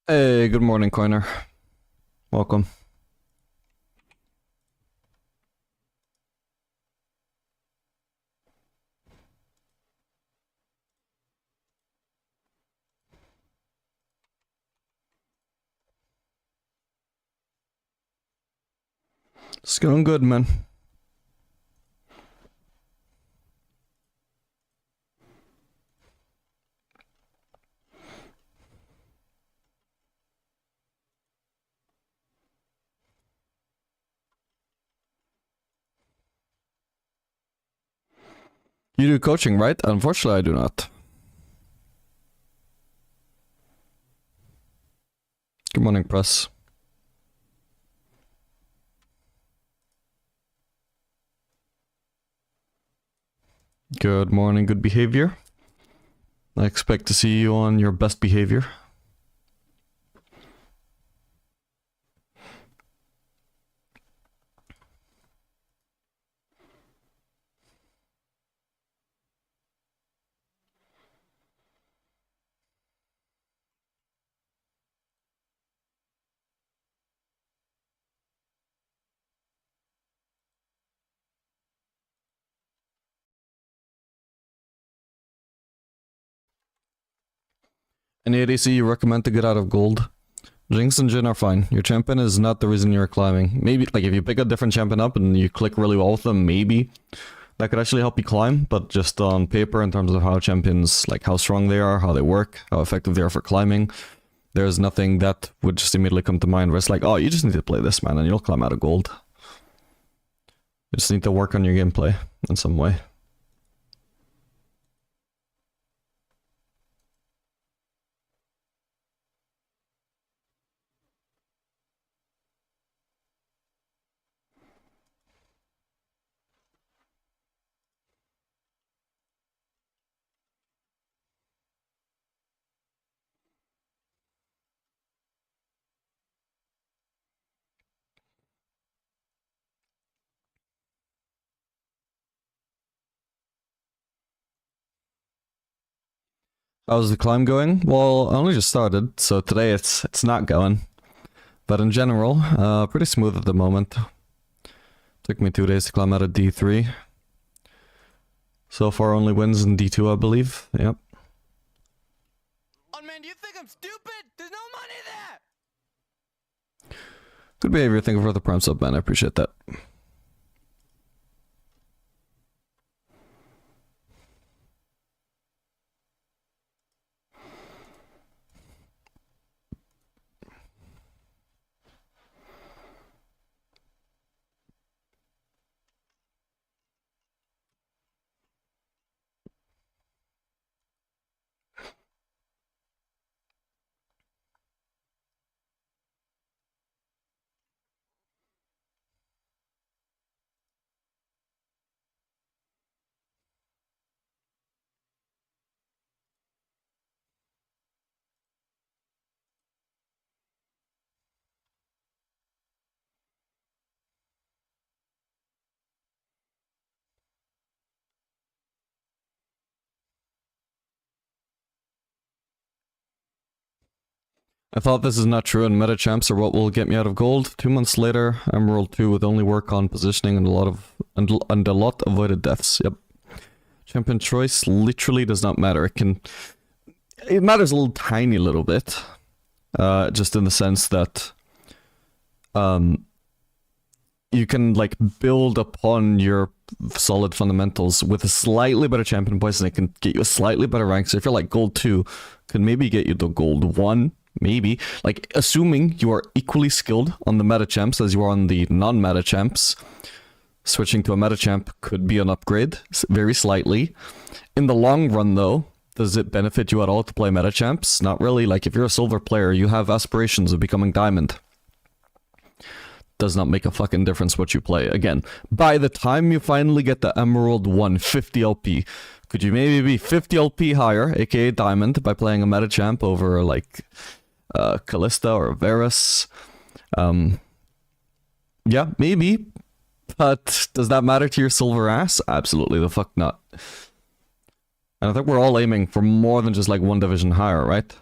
Hey, good morning, Coiner. Welcome. It's going good, man. You do coaching, right? Unfortunately, I do not. Good morning, press. Good morning, good behavior. I expect to see you on your best behavior. Any ADC you recommend to get out of gold? Jinx and Jhin are fine. Your champion is not the reason you're climbing. Maybe, like, if you pick a different champion up and you click really well with them, maybe that could actually help you climb, but just on paper, in terms of how champions, like how strong they are, how they work, how effective they are for climbing, there's nothing that would just immediately come to mind where it's like, oh, you just need to play this, man, and you'll climb out of gold. You just need to work on your gameplay in some way. How's the climb going? Well, I only just started, so today it's not going. But in general, pretty smooth at the moment. Took me 2 days to climb out of D3. So far only wins in D2, I believe. Yep. Oh man, do you think I'm stupid? There's no money there! Good behavior, thank you for the prime sub, man. I appreciate that. I thought this is not true, and meta champs are what will get me out of gold. 2 months later, Emerald 2 with only work on positioning and a lot avoided deaths. Yep. Champion choice literally does not matter. It matters a little tiny little bit. Just in the sense that you can like build upon your solid fundamentals with a slightly better champion points, and it can get you a slightly better rank. So if you're like gold 2, can maybe get you to gold 1. Maybe. Like, assuming you are equally skilled on the meta champs as you are on the non-meta champs, switching to a meta champ could be an upgrade, very slightly. In the long run, though, does it benefit you at all to play meta champs? Not really. Like, if you're a silver player, you have aspirations of becoming diamond. Does not make a fucking difference what you play. Again, by the time you finally get the Emerald 1, 50 LP, could you maybe be 50 LP higher, aka diamond, by playing a meta champ over, like, Callista or Varus? Yeah, maybe. But does that matter to your silver ass? Absolutely the fuck not. And I think we're all aiming for more than just like one division higher, right?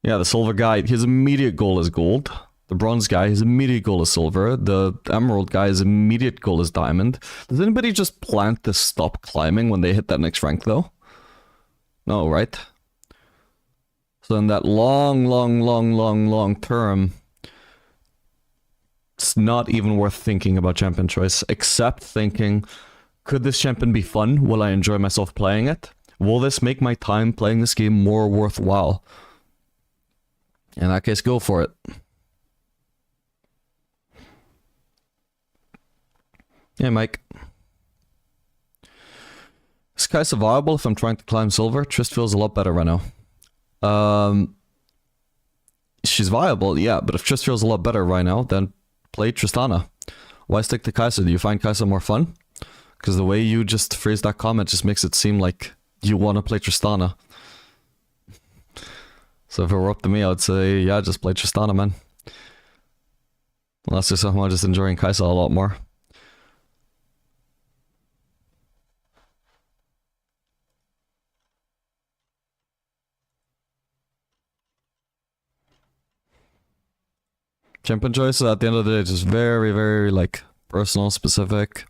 Yeah, the silver guy, his immediate goal is gold. The bronze guy, his immediate goal is silver. The emerald guy, his immediate goal is diamond. Does anybody just plant to stop climbing when they hit that next rank, though? No, right? So in that long term, it's not even worth thinking about champion choice, except thinking, could this champion be fun? Will I enjoy myself playing it? Will this make my time playing this game more worthwhile? In that case, go for it. Hey, Mike. Is Kai'Sa viable if I'm trying to climb silver? Trist feels a lot better right now. She's viable, yeah, but if Trist feels a lot better right now, then play Tristana. Why stick to Kai'Sa? Do you find Kai'Sa more fun? Because the way you just phrased that comment just makes it seem like you want to play Tristana. So if it were up to me, I would say, yeah, just play Tristana, man. Unless you're somehow just enjoying Kai'Sa a lot more. Champion choice at the end of the day is just very, like, personal, specific.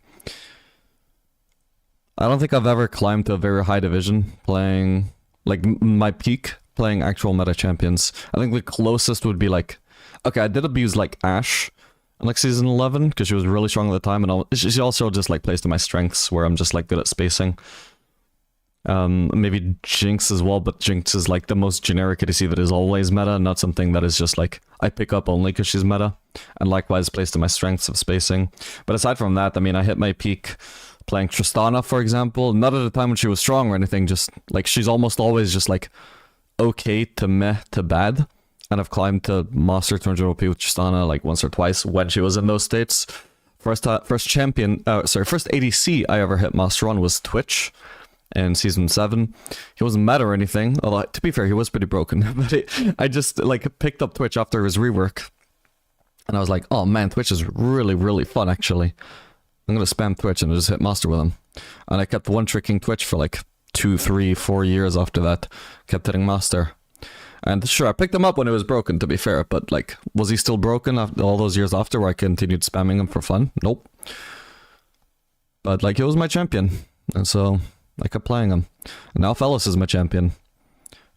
I don't think I've ever climbed to a very high division playing, like, my peak playing actual meta champions. I think the closest would be, like, okay, I did abuse, like, Ashe in, like, season 11, because she was really strong at the time, and she also just, like, plays to my strengths, where I'm just, like, good at spacing. Maybe Jinx as well, but Jinx is like the most generic ADC that is always meta, not something that is just like I pick up only because she's meta, and likewise plays to my strengths of spacing. But aside from that, I mean, I hit my peak playing Tristana, for example, not at a time when she was strong or anything, just like she's almost always just like okay to meh to bad, and I've climbed to Master 200 OP with Tristana like once or twice when she was in those states. First ADC I ever hit Master on was Twitch. In season 7, he wasn't meta or anything, although to be fair he was pretty broken, but I just like picked up Twitch after his rework, and I was like, oh man, Twitch is really fun actually. I'm gonna spam Twitch and I just hit Master with him, and I kept one-tricking Twitch for like 2, 3, 4 years after that, kept hitting Master. And sure, I picked him up when it was broken, to be fair, but like, was he still broken after all those years after where I continued spamming him for fun? Nope. But like, he was my champion, and so I kept playing him. And now Fellas is my champion.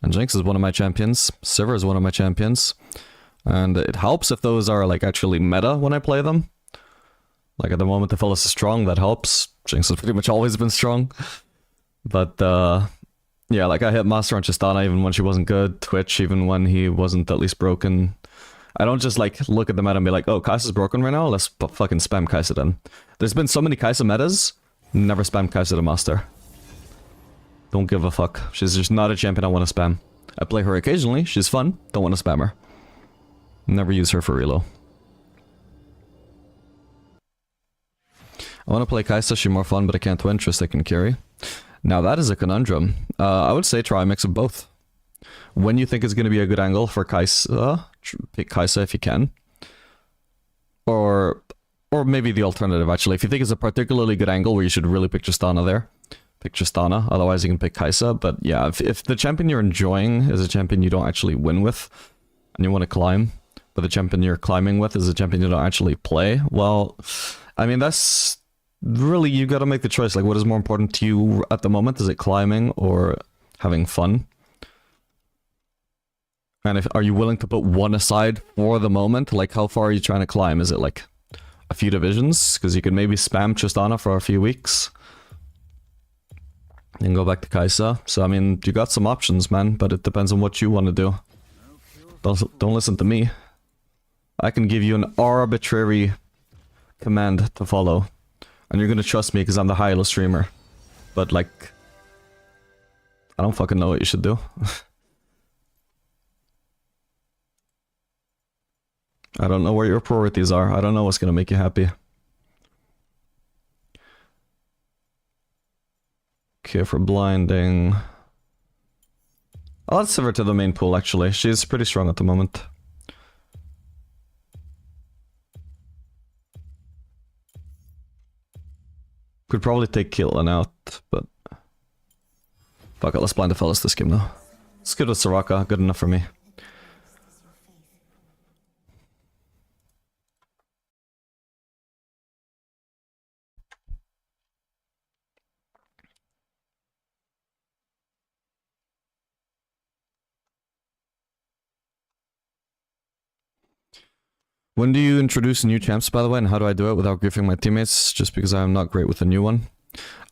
And Jinx is one of my champions. Sivir is one of my champions. And it helps if those are like actually meta when I play them. Like at the moment the Fellas is strong, that helps. Jinx has pretty much always been strong. But yeah, like I hit Master on Tristana even when she wasn't good. Twitch even when he wasn't at least broken. I don't just like look at the meta and be like, oh, Kai'Sa's broken right now, let's fucking spam Kai'Sa then. There's been so many Kai'Sa metas, never spam Kai'Sa to Master. Don't give a fuck. She's just not a champion I want to spam. I play her occasionally, she's fun, don't want to spam her. Never use her for reload. I want to play Kai'Sa, she's more fun, but I can't win, Trist I can carry. Now that is a conundrum. I would say try a mix of both. When you think is going to be a good angle for Kai'Sa, pick Kai'Sa if you can. Or maybe the alternative actually. If you think it's a particularly good angle where you should really pick Tristana there, pick Tristana, otherwise you can pick Kai'Sa. But yeah, if the champion you're enjoying is a champion you don't actually win with, and you want to climb, but the champion you're climbing with is a champion you don't actually play, well, I mean, that's really, you gotta make the choice, like what is more important to you at the moment? Is it climbing or having fun? And are you willing to put one aside for the moment? Like how far are you trying to climb? Is it like a few divisions? Because you could maybe spam Tristana for a few weeks and go back to Kai'Sa. So I mean, you got some options, man, but it depends on what you want to do. Don't listen to me. I can give you an arbitrary command to follow, and you're gonna trust me because I'm the high elo streamer. But like, I don't fucking know what you should do. I don't know where your priorities are. I don't know what's gonna make you happy. Okay, for blinding. I'll add Sivir to the main pool, actually. She's pretty strong at the moment. Could probably take Caitlyn out, but... fuck it, let's blind the Fellas this game, though. It's good with Soraka, good enough for me. When do you introduce new champs, by the way, and how do I do it without griefing my teammates? Just because I'm not great with a new one.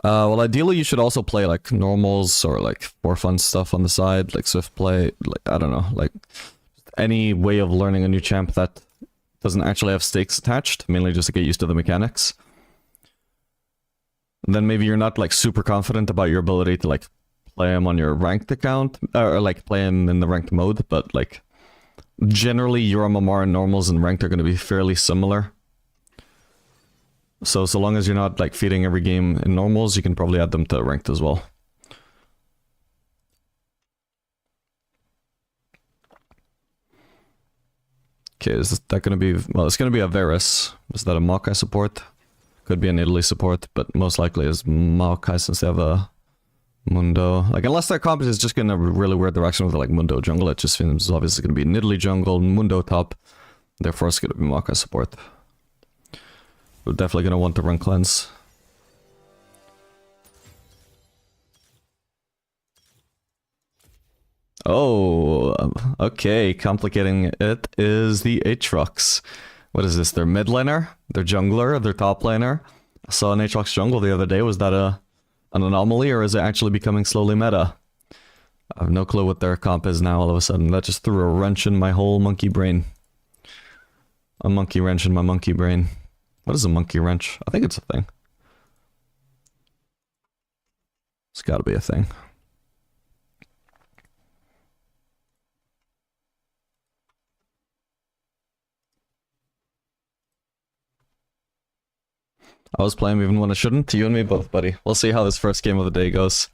Well, ideally, you should also play, like, normals or, like, for fun stuff on the side, like Swift play, like, I don't know, like, any way of learning a new champ that doesn't actually have stakes attached, mainly just to get used to the mechanics. And then maybe you're not, like, super confident about your ability to, like, play him on your ranked account, or, like, play him in the ranked mode, but, like, generally, your MMR and normals and ranked are going to be fairly similar. So long as you're not, like, feeding every game in normals, you can probably add them to ranked as well. Okay, is that going to be... Well, it's going to be a Varus. Is that a Maokai support? Could be an Italy support, but most likely is Maokai since they have a Mundo. Like, unless their comp is just going to really weird direction with, like, Mundo jungle, it just seems obviously going to be an Italy jungle, Mundo top. Therefore, it's going to be Maokai support. We're definitely going to want to run cleanse. Oh, okay, complicating it is the Aatrox. What is this, their mid laner? Their jungler? Their top laner? I saw an Aatrox jungle the other day, was that an anomaly or is it actually becoming slowly meta? I have no clue what their comp is now all of a sudden. That just threw a wrench in my whole monkey brain. A monkey wrench in my monkey brain. What is a monkey wrench? I think it's a thing. It's gotta be a thing. I was playing even when I shouldn't. You and me both, buddy. We'll see how this first game of the day goes.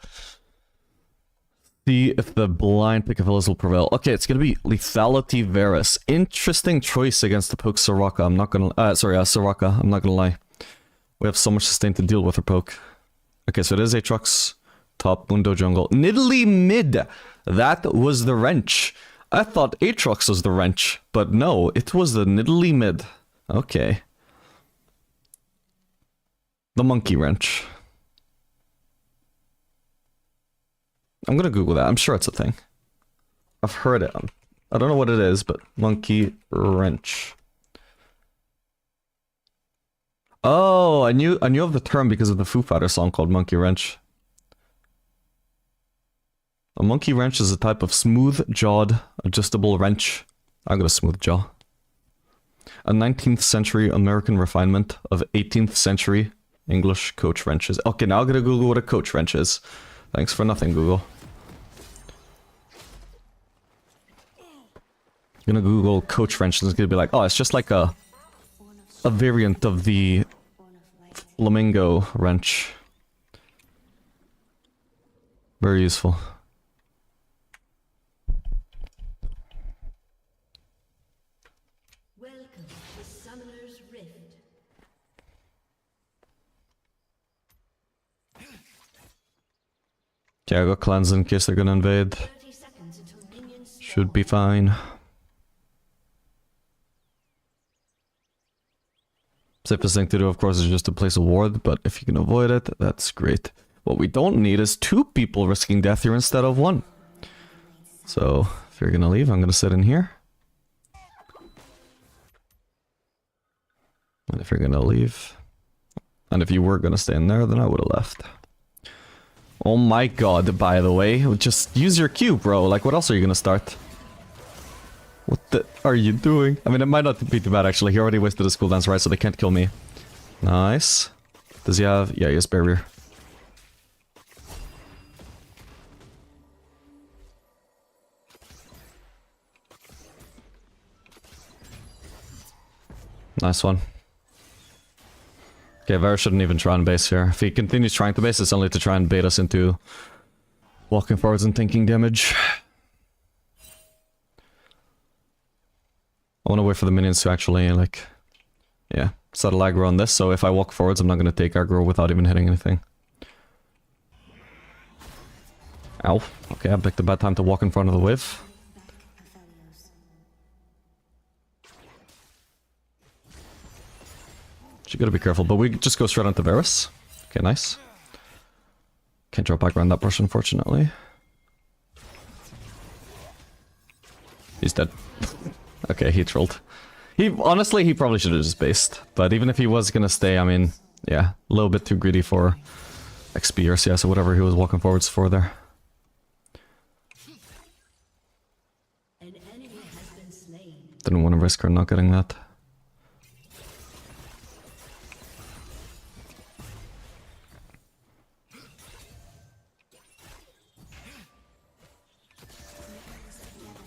See if the blind pick of Villas will prevail. Okay, it's gonna be Lethality Varus. Interesting choice against the poke Soraka. I'm not gonna... Soraka. I'm not gonna lie. We have so much sustain to deal with her poke. Okay, so it is Aatrox. Top Mundo jungle. Nidalee mid! That was the wrench. I thought Aatrox was the wrench. But no, it was the Nidalee mid. Okay. The monkey wrench. I'm gonna Google that. I'm sure it's a thing. I've heard it. I don't know what it is, but monkey wrench. Oh, I knew of the term because of the Foo Fighters song called Monkey Wrench. A monkey wrench is a type of smooth-jawed, adjustable wrench. I'm gonna smooth jaw. A 19th century American refinement of 18th century English coach wrenches. Okay, now I'm gonna Google what a coach wrench is. Thanks for nothing, Google. I'm gonna Google coach wrench and it's gonna be like, oh, it's just like a variant of the flamingo wrench. Very useful. Welcome to Summoner's Rift. Okay, I got cleanse in case they're gonna invade. 30 seconds until minions spawn. Should be fine. Safest thing to do, of course, is just to place a ward, but if you can avoid it, that's great. What we don't need is 2 people risking death here instead of 1. So, if you're gonna leave, I'm gonna sit in here. And if you're gonna leave... And if you were gonna stay in there, then I would've left. Oh my god, by the way, just use your Q, bro. Like, what else are you gonna start? What the are you doing? I mean, it might not be too bad, actually. He already wasted his cooldowns, right? So they can't kill me. Nice. Does he have... Yeah, he has barrier. Nice one. Okay, Varus shouldn't even try and base here. If he continues trying to base, it's only to try and bait us into walking forwards and tanking damage. I want to wait for the minions to actually, like, yeah, settle aggro on this, so if I walk forwards, I'm not going to take aggro without even hitting anything. Ow. Okay, I picked a bad time to walk in front of the wave. You gotta be careful, but we just go straight onto Varus. Okay, nice. Can't drop back around that brush, unfortunately. He's dead. Okay, he trolled. Honestly, he probably should have just based. But even if he was gonna stay, I mean, yeah, a little bit too greedy for XP or CS or whatever he was walking forwards for there. An enemy has been slain. Didn't want to risk her not getting that.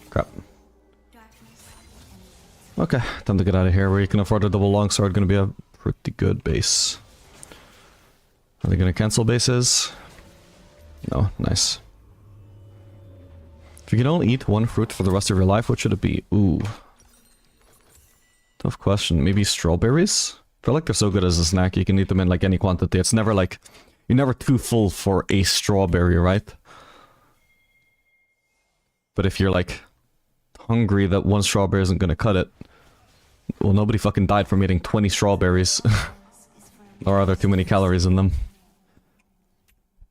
Crap. Okay, time to get out of here where you can afford a double longsword. Gonna be a pretty good base. Are they gonna cancel bases? No, nice. If you can only eat one fruit for the rest of your life, what should it be? Ooh. Tough question. Maybe strawberries? I feel like they're so good as a snack, you can eat them in like any quantity. It's never like... You're never too full for a strawberry, right? But if you're like... hungry that one strawberry isn't gonna cut it... Well, nobody fucking died from eating 20 strawberries. Or are there too many calories in them?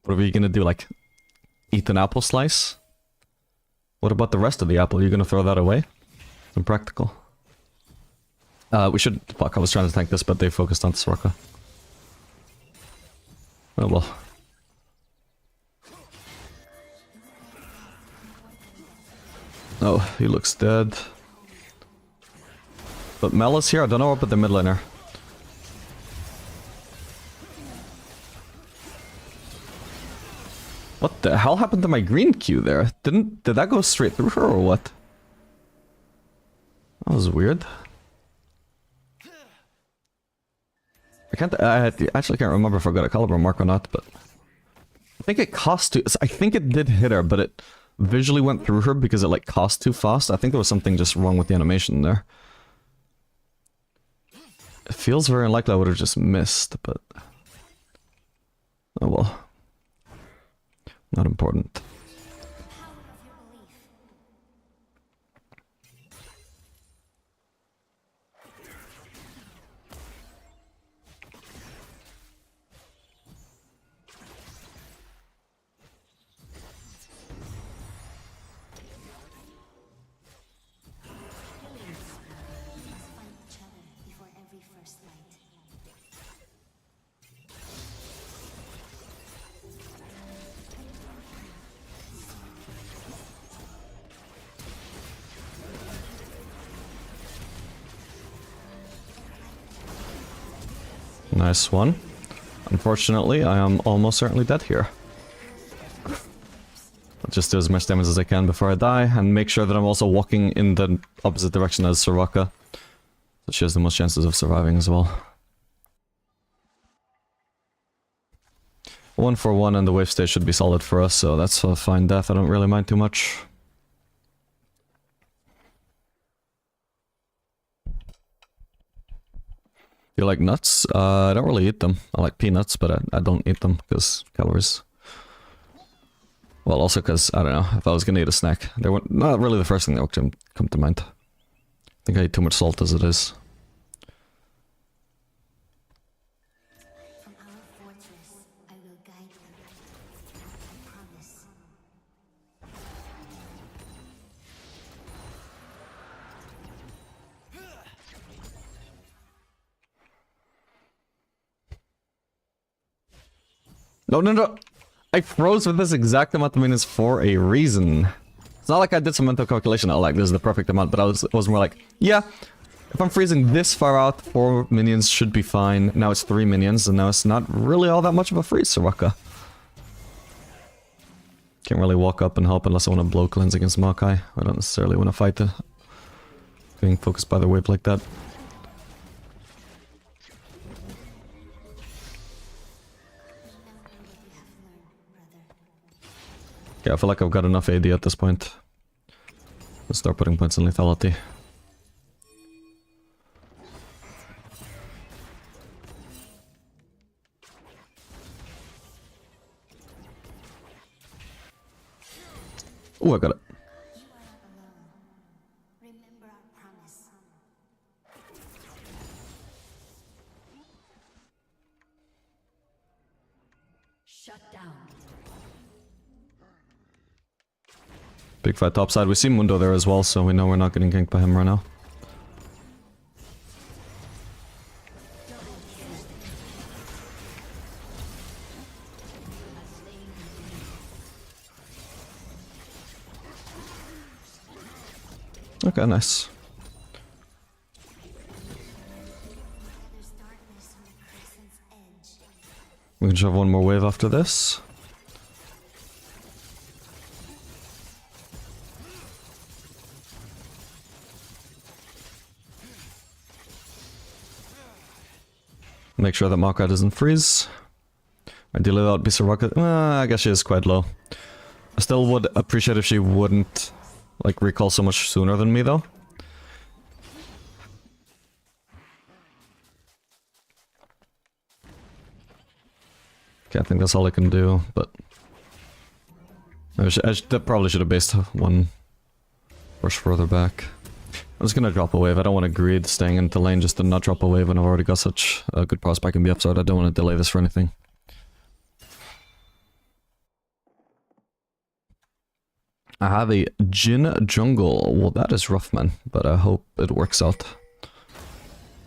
What are you gonna do, like... eat an apple slice? What about the rest of the apple? You're gonna throw that away? Impractical. We should... Fuck, I was trying to tank this, but they focused on Soraka. Oh well. Oh, he looks dead. But Mel is here, I don't know about the mid laner. What the hell happened to my green Q there? Did that go straight through her or what? That was weird. I actually can't remember if I got a caliber mark or not, but... I think it cost too... I think it did hit her, but it visually went through her because it like cost too fast. I think there was something just wrong with the animation there. It feels very unlikely I would have just missed, but... Oh well. Not important. Nice one. Unfortunately, I am almost certainly dead here. I'll just do as much damage as I can before I die, and make sure that I'm also walking in the opposite direction as Soraka. So she has the most chances of surviving as well. 1 for 1 and the wave stage should be solid for us, so that's a fine death, I don't really mind too much. You like nuts? I don't really eat them. I like peanuts, but I don't eat them because calories. Well, also because, I don't know, if I was gonna eat a snack, they were not really the first thing that would come to mind. I think I eat too much salt as it is. From our fortress, I will guide them. I promise. No, no, no! I froze with this exact amount of minutes for a reason. It's not like I did some mental calculation, oh, like, this is the perfect amount, but I was more like, yeah, if I'm freezing this far out, 4 minions should be fine. Now it's 3 minions, and now it's not really all that much of a freeze, Soraka. Can't really walk up and help unless I want to blow cleanse against Maokai. I don't necessarily want to fight it. Being focused by the wave like that. Yeah, I feel like I've got enough AD at this point. Let's start putting points in lethality. Oh, I got it. Remember our promise. Shut down. Big fight topside. We see Mundo there as well, so we know we're not getting ganked by him right now. Okay, nice. We can shove one more wave after this. Make sure that Maokai doesn't freeze. Ideally that would be Soraka. I guess she is quite low. I still would appreciate if she wouldn't like recall so much sooner than me though. Okay, I think that's all I can do, but I probably should have based one push further back. I'm just gonna drop a wave. I don't want to greed staying into lane just to not drop a wave when I've already got such a good prospect in BF, so I don't want to delay this for anything. I have a Jhin jungle. Well, that is rough, man, but I hope it works out.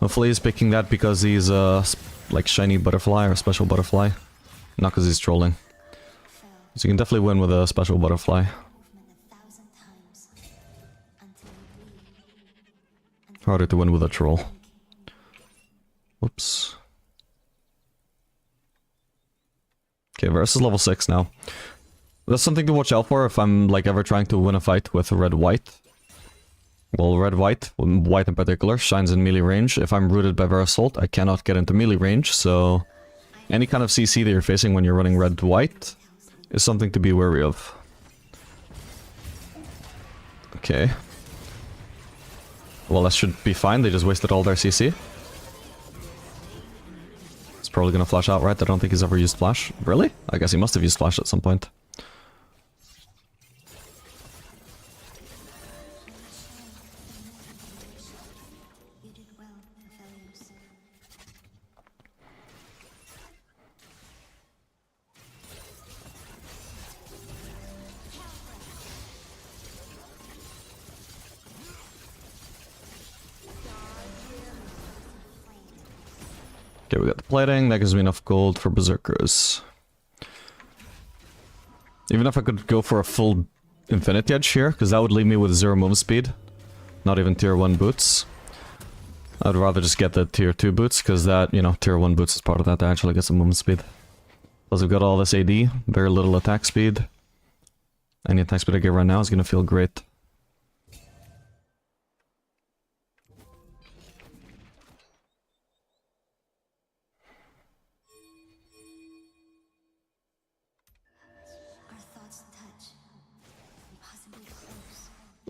Hopefully he's picking that because he's like shiny butterfly or special butterfly, not because he's trolling. So you can definitely win with a special butterfly. Harder to win with a troll. Whoops. Okay, versus level 6 now. That's something to watch out for if I'm like ever trying to win a fight with red-white. Well, red-white, white in particular, shines in melee range. If I'm rooted by Verisalt, I cannot get into melee range, so any kind of CC that you're facing when you're running red-white is something to be wary of. Okay. Well, that should be fine, they just wasted all their CC. It's probably gonna flash out, right? I don't think he's ever used flash. Really? I guess he must have used flash at some point. Okay, we got the plating, that gives me enough gold for berserkers. Even if I could go for a full infinity edge here, because that would leave me with 0 move speed. Not even tier 1 boots. I'd rather just get the tier 2 boots, because that, you know, tier 1 boots is part of that to actually get some movement speed. Plus we've got all this AD, very little attack speed. Any attack speed I get right now is gonna feel great.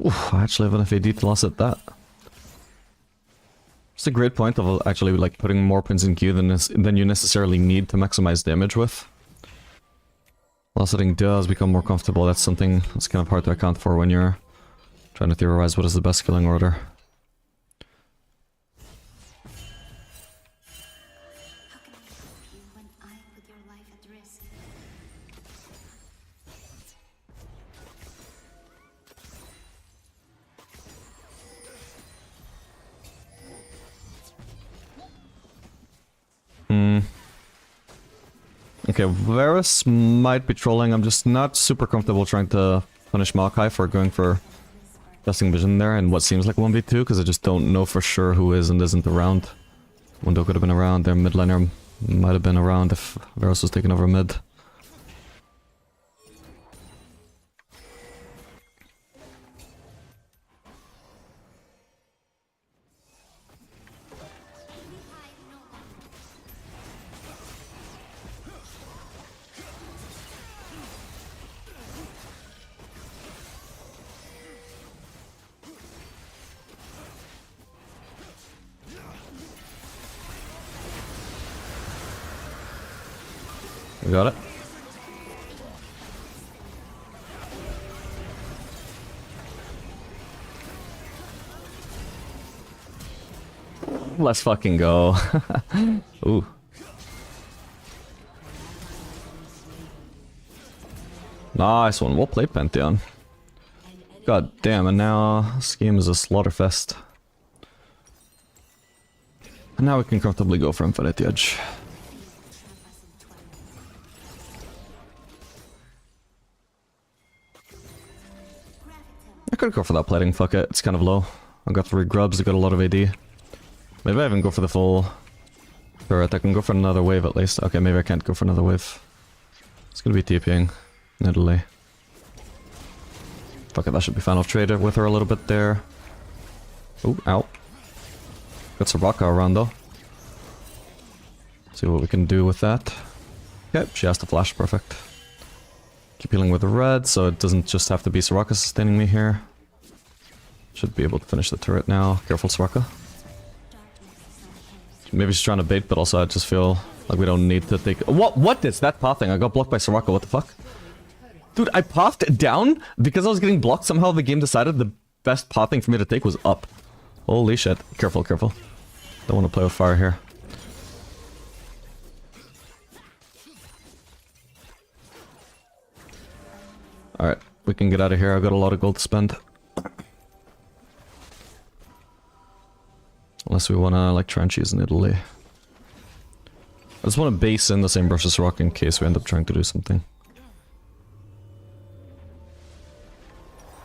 Oof, I actually have enough AD to last at that. It's a great point of actually like putting more pins in queue than you necessarily need to maximize damage with. Last setting does become more comfortable. That's something that's kind of hard to account for when you're trying to theorize what is the best killing order. Okay, Varus might be trolling. I'm just not super comfortable trying to punish Maokai for going for testing vision there and what seems like 1v2, because I just don't know for sure who is and isn't around. Mundo could have been around, their mid laner might have been around if Varus was taking over mid. We got it. Let's fucking go. Ooh. Nice one. We'll play Pantheon. God damn, and now this game is a slaughterfest. And now we can comfortably go for Infinity Edge. could go for that plating, fuck it, it's kind of low. I've got 3 grubs, I've got a lot of AD. Maybe I even go for the full turret, I can go for another wave at least. Okay, maybe I can't go for another wave. It's gonna be TPing in Italy. Fuck it, that should be fine. I'll trade it with her a little bit there. Oh, ow. Got Soraka around though. See what we can do with that. Okay, she has to flash, perfect. Keep healing with the red, so it doesn't just have to be Soraka sustaining me here. Should be able to finish the turret now. Careful, Soraka. Maybe she's trying to bait, but also I just feel like we don't need to take... What is that pathing? I got blocked by Soraka, what the fuck? Dude, I pathed down because I was getting blocked. Somehow the game decided the best pathing for me to take was up. Holy shit. Careful, careful. Don't want to play with fire here. Alright, we can get out of here. I've got a lot of gold to spend. Unless we want to, like, try and choose in Italy. I just want to base in the same brush as Rock in case we end up trying to do something.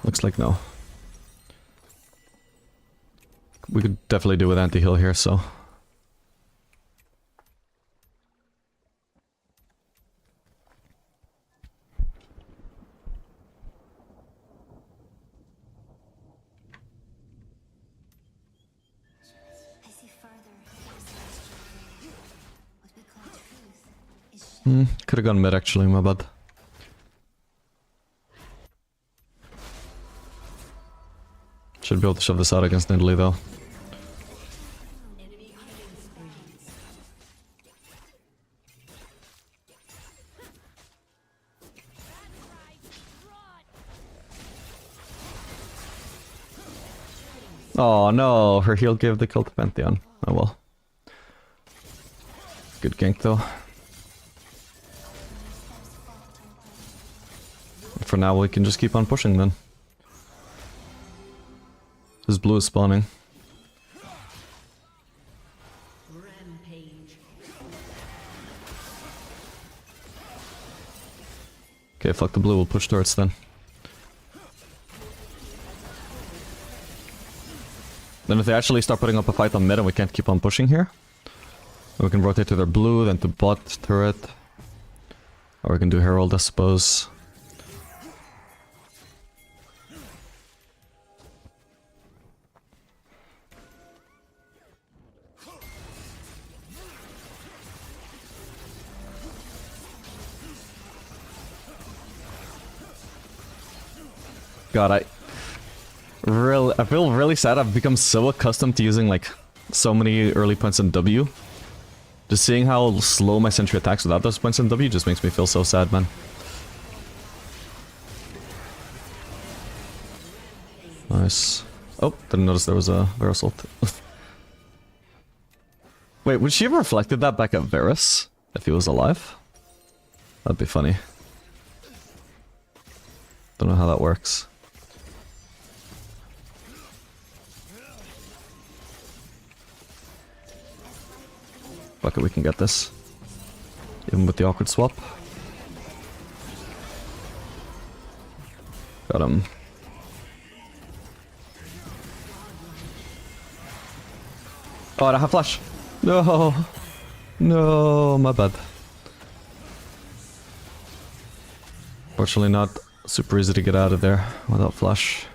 Looks like no. We could definitely do with anti-heal here, so... Could have gone mid actually, my bad. Should be able to shove this out against Nidalee though. Oh no, her heal gave the kill to Pantheon. Oh well. Good gank though. For now we can just keep on pushing then. His blue is spawning. Rampage. Okay, fuck the blue, we'll push turrets then. Then if they actually start putting up a fight on mid and we can't keep on pushing here, we can rotate to their blue, then to bot turret. Or we can do Herald, I suppose. God, I feel really sad. I've become so accustomed to using like so many early points in W. Just seeing how slow my sentry attacks without those points in W just makes me feel so sad, man. Nice. Oh, didn't notice there was a Varus ult. Wait, would she have reflected that back at Varus if he was alive? That'd be funny. Don't know how that works. Fuck it, we can get this. Even with the awkward swap. Got him. Oh, I have flash. No. No, my bad. Fortunately not super easy to get out of there without flash.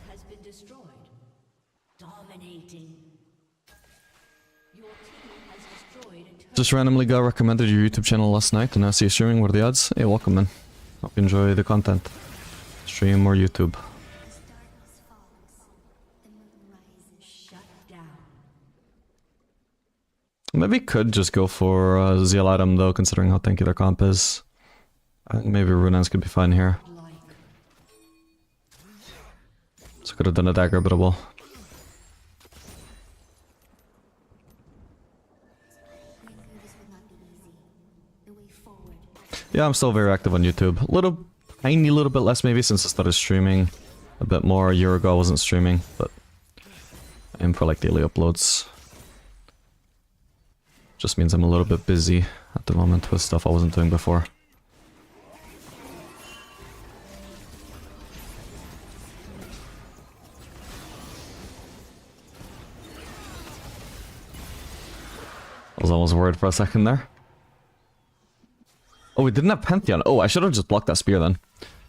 Has been destroyed. Dominating. Your team has destroyed a turret. Just randomly got recommended your YouTube channel last night and I see you streaming. What are the odds? Hey, welcome man. Hope you enjoy the content. Stream or YouTube. Shut down. Maybe could just go for Zeal item though, considering how tanky their comp is. I think maybe Runans could be fine here. Like So could have done a dagger, but I will. Yeah, I'm still very active on YouTube. Tiny little bit less maybe since I started streaming a bit more. A year ago I wasn't streaming, but I aim for like daily uploads. Just means I'm a little bit busy at the moment with stuff I wasn't doing before. I was almost worried for a second there. Oh, we didn't have Pantheon. Oh, I should have just blocked that spear then.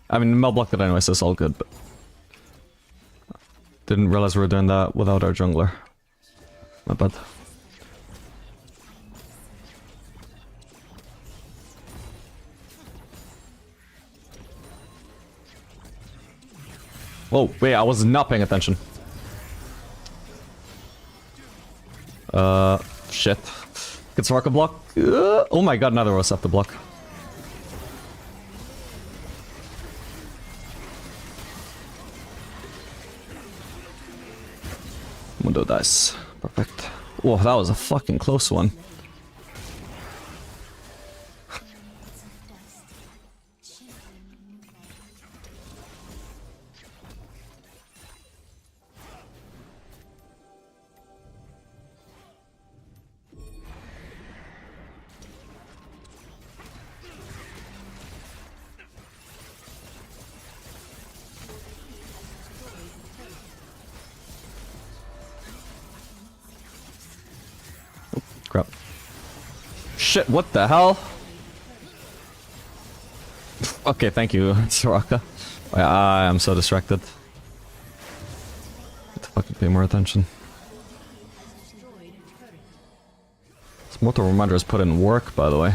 I mean, Mel blocked it anyway, so it's all good, but... Didn't realize we were doing that without our jungler. My bad. Whoa, wait, I was not paying attention. Shit. Gets Soraka block. Oh my god, neither of us have to block. Mundo dice. Perfect. Whoa, that was a fucking close one. Crap. Shit, what the hell? Okay, thank you, Soraka. I am so distracted. Need to fucking pay more attention. This mortal reminder has put in work, by the way.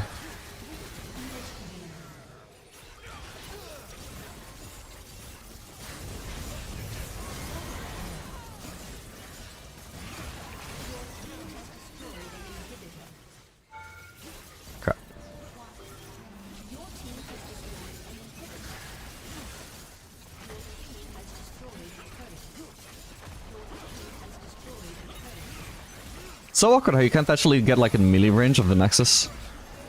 So awkward how you can't actually get like in melee range of the Nexus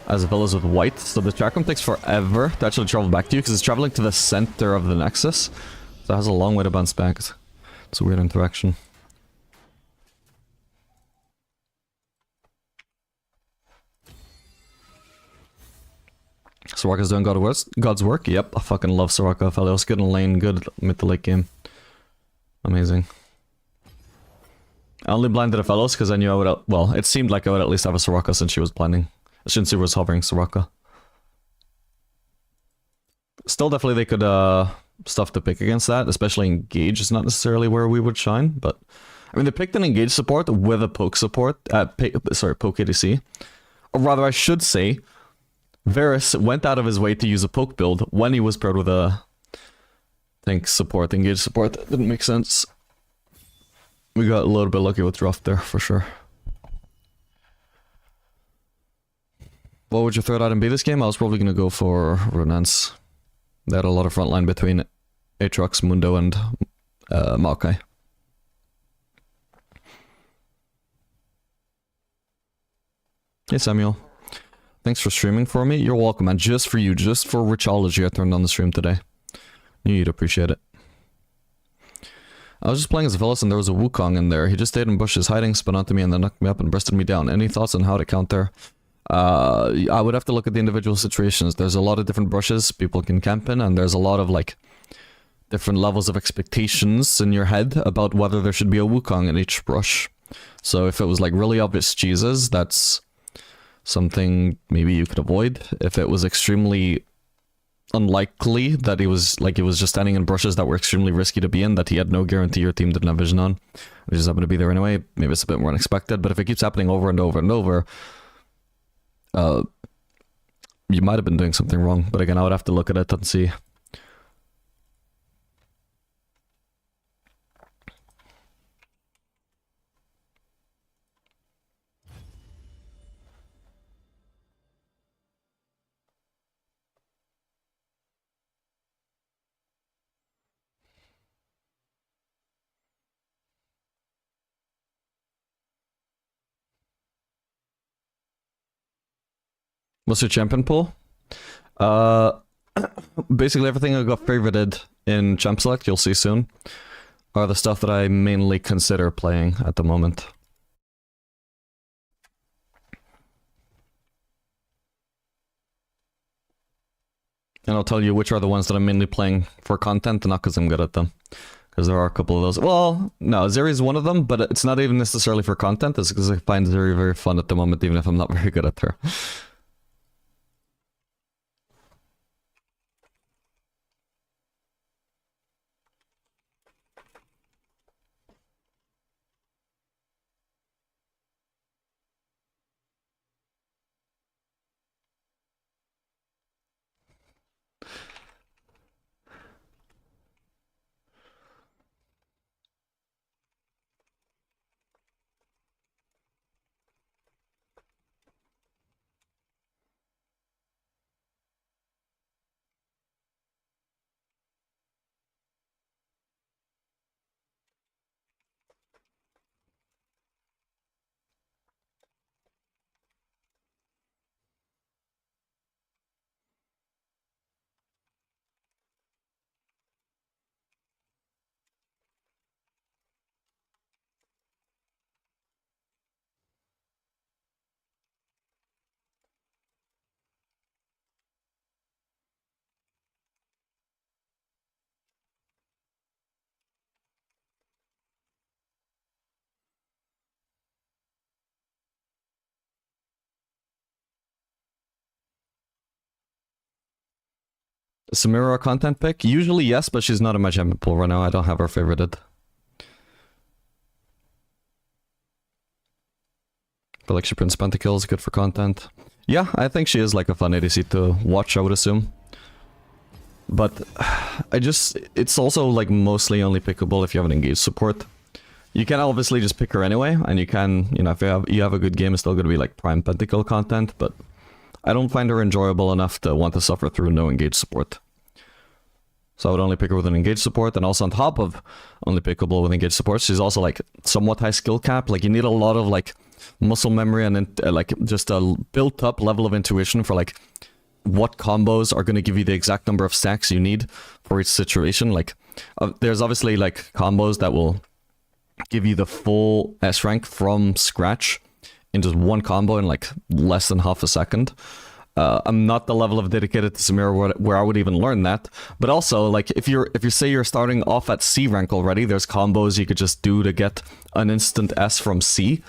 as well as with white, so the Chakram takes forever to actually travel back to you because it's traveling to the center of the Nexus, so it has a long way to bounce back. It's a weird interaction. Soraka's doing God's work? Yep, I fucking love Soraka. Felios, good in lane, good mid to late game. Amazing. I only blinded a Fellows because I knew I would... Well, it seemed like I would at least have a Soraka since she was blinding. Since she was hovering Soraka. Still, definitely they could stuff to pick against that, especially Engage is not necessarily where we would shine, but... I mean, they picked an Engage support with a poke support... poke ADC. Or rather, I should say, Varus went out of his way to use a poke build when he was paired with a... support, Engage support. That didn't make sense. We got a little bit lucky with draft there, for sure. What would your third item be this game? I was probably going to go for Runance. They had a lot of frontline between Aatrox, Mundo, and Maokai. Hey Samuel. Thanks for streaming for me. You're welcome, man. Just for you, just for Richology, I turned on the stream today. Knew you'd appreciate it. I was just playing as a Velas and there was a Wukong in there. He just stayed in bushes hiding, spun onto me and then knocked me up and breasted me down. Any thoughts on how to counter? I would have to look at the individual situations. There's a lot of different brushes people can camp in, and there's a lot of like different levels of expectations in your head about whether there should be a Wukong in each brush. So if it was like really obvious cheeses, that's something maybe you could avoid. If it was extremely unlikely that he was just standing in brushes that were extremely risky to be in, that he had no guarantee your team didn't have vision on, which just happened to be there anyway, maybe it's a bit more unexpected. But if it keeps happening over and over and over, you might have been doing something wrong. But again, I would have to look at it and see. What's your champion pool? Basically everything I got favorited in Champ Select, you'll see soon, are the stuff that I mainly consider playing at the moment. And I'll tell you which are the ones that I'm mainly playing for content, and not because I'm good at them. Because there are a couple of those. Well, no, Zeri is one of them, but it's not even necessarily for content. It's because I find Zeri very fun at the moment, even if I'm not very good at her. Samira a content pick? Usually yes, but she's not in my champion pool right now. I don't have her favorited. But like she prints pentakills, good for content. Yeah, I think she is like a fun ADC to watch, I would assume. But it's also like mostly only pickable if you have an engaged support. You can obviously just pick her anyway, and you can, you know, if you have a good game, it's still gonna be like prime pentakill content, but I don't find her enjoyable enough to want to suffer through no engaged support. So I would only pick her with an engaged support, and also on top of only pickable with engaged support, she's also like somewhat high skill cap. Like you need a lot of like muscle memory and like just a built up level of intuition for like what combos are going to give you the exact number of stacks you need for each situation. Like there's obviously like combos that will give you the full S rank from scratch in just one combo in like less than half a second. I'm not the level of dedicated to Samira where I would even learn that, but also like if you say you're starting off at C rank already, there's combos you could just do to get an instant S from C.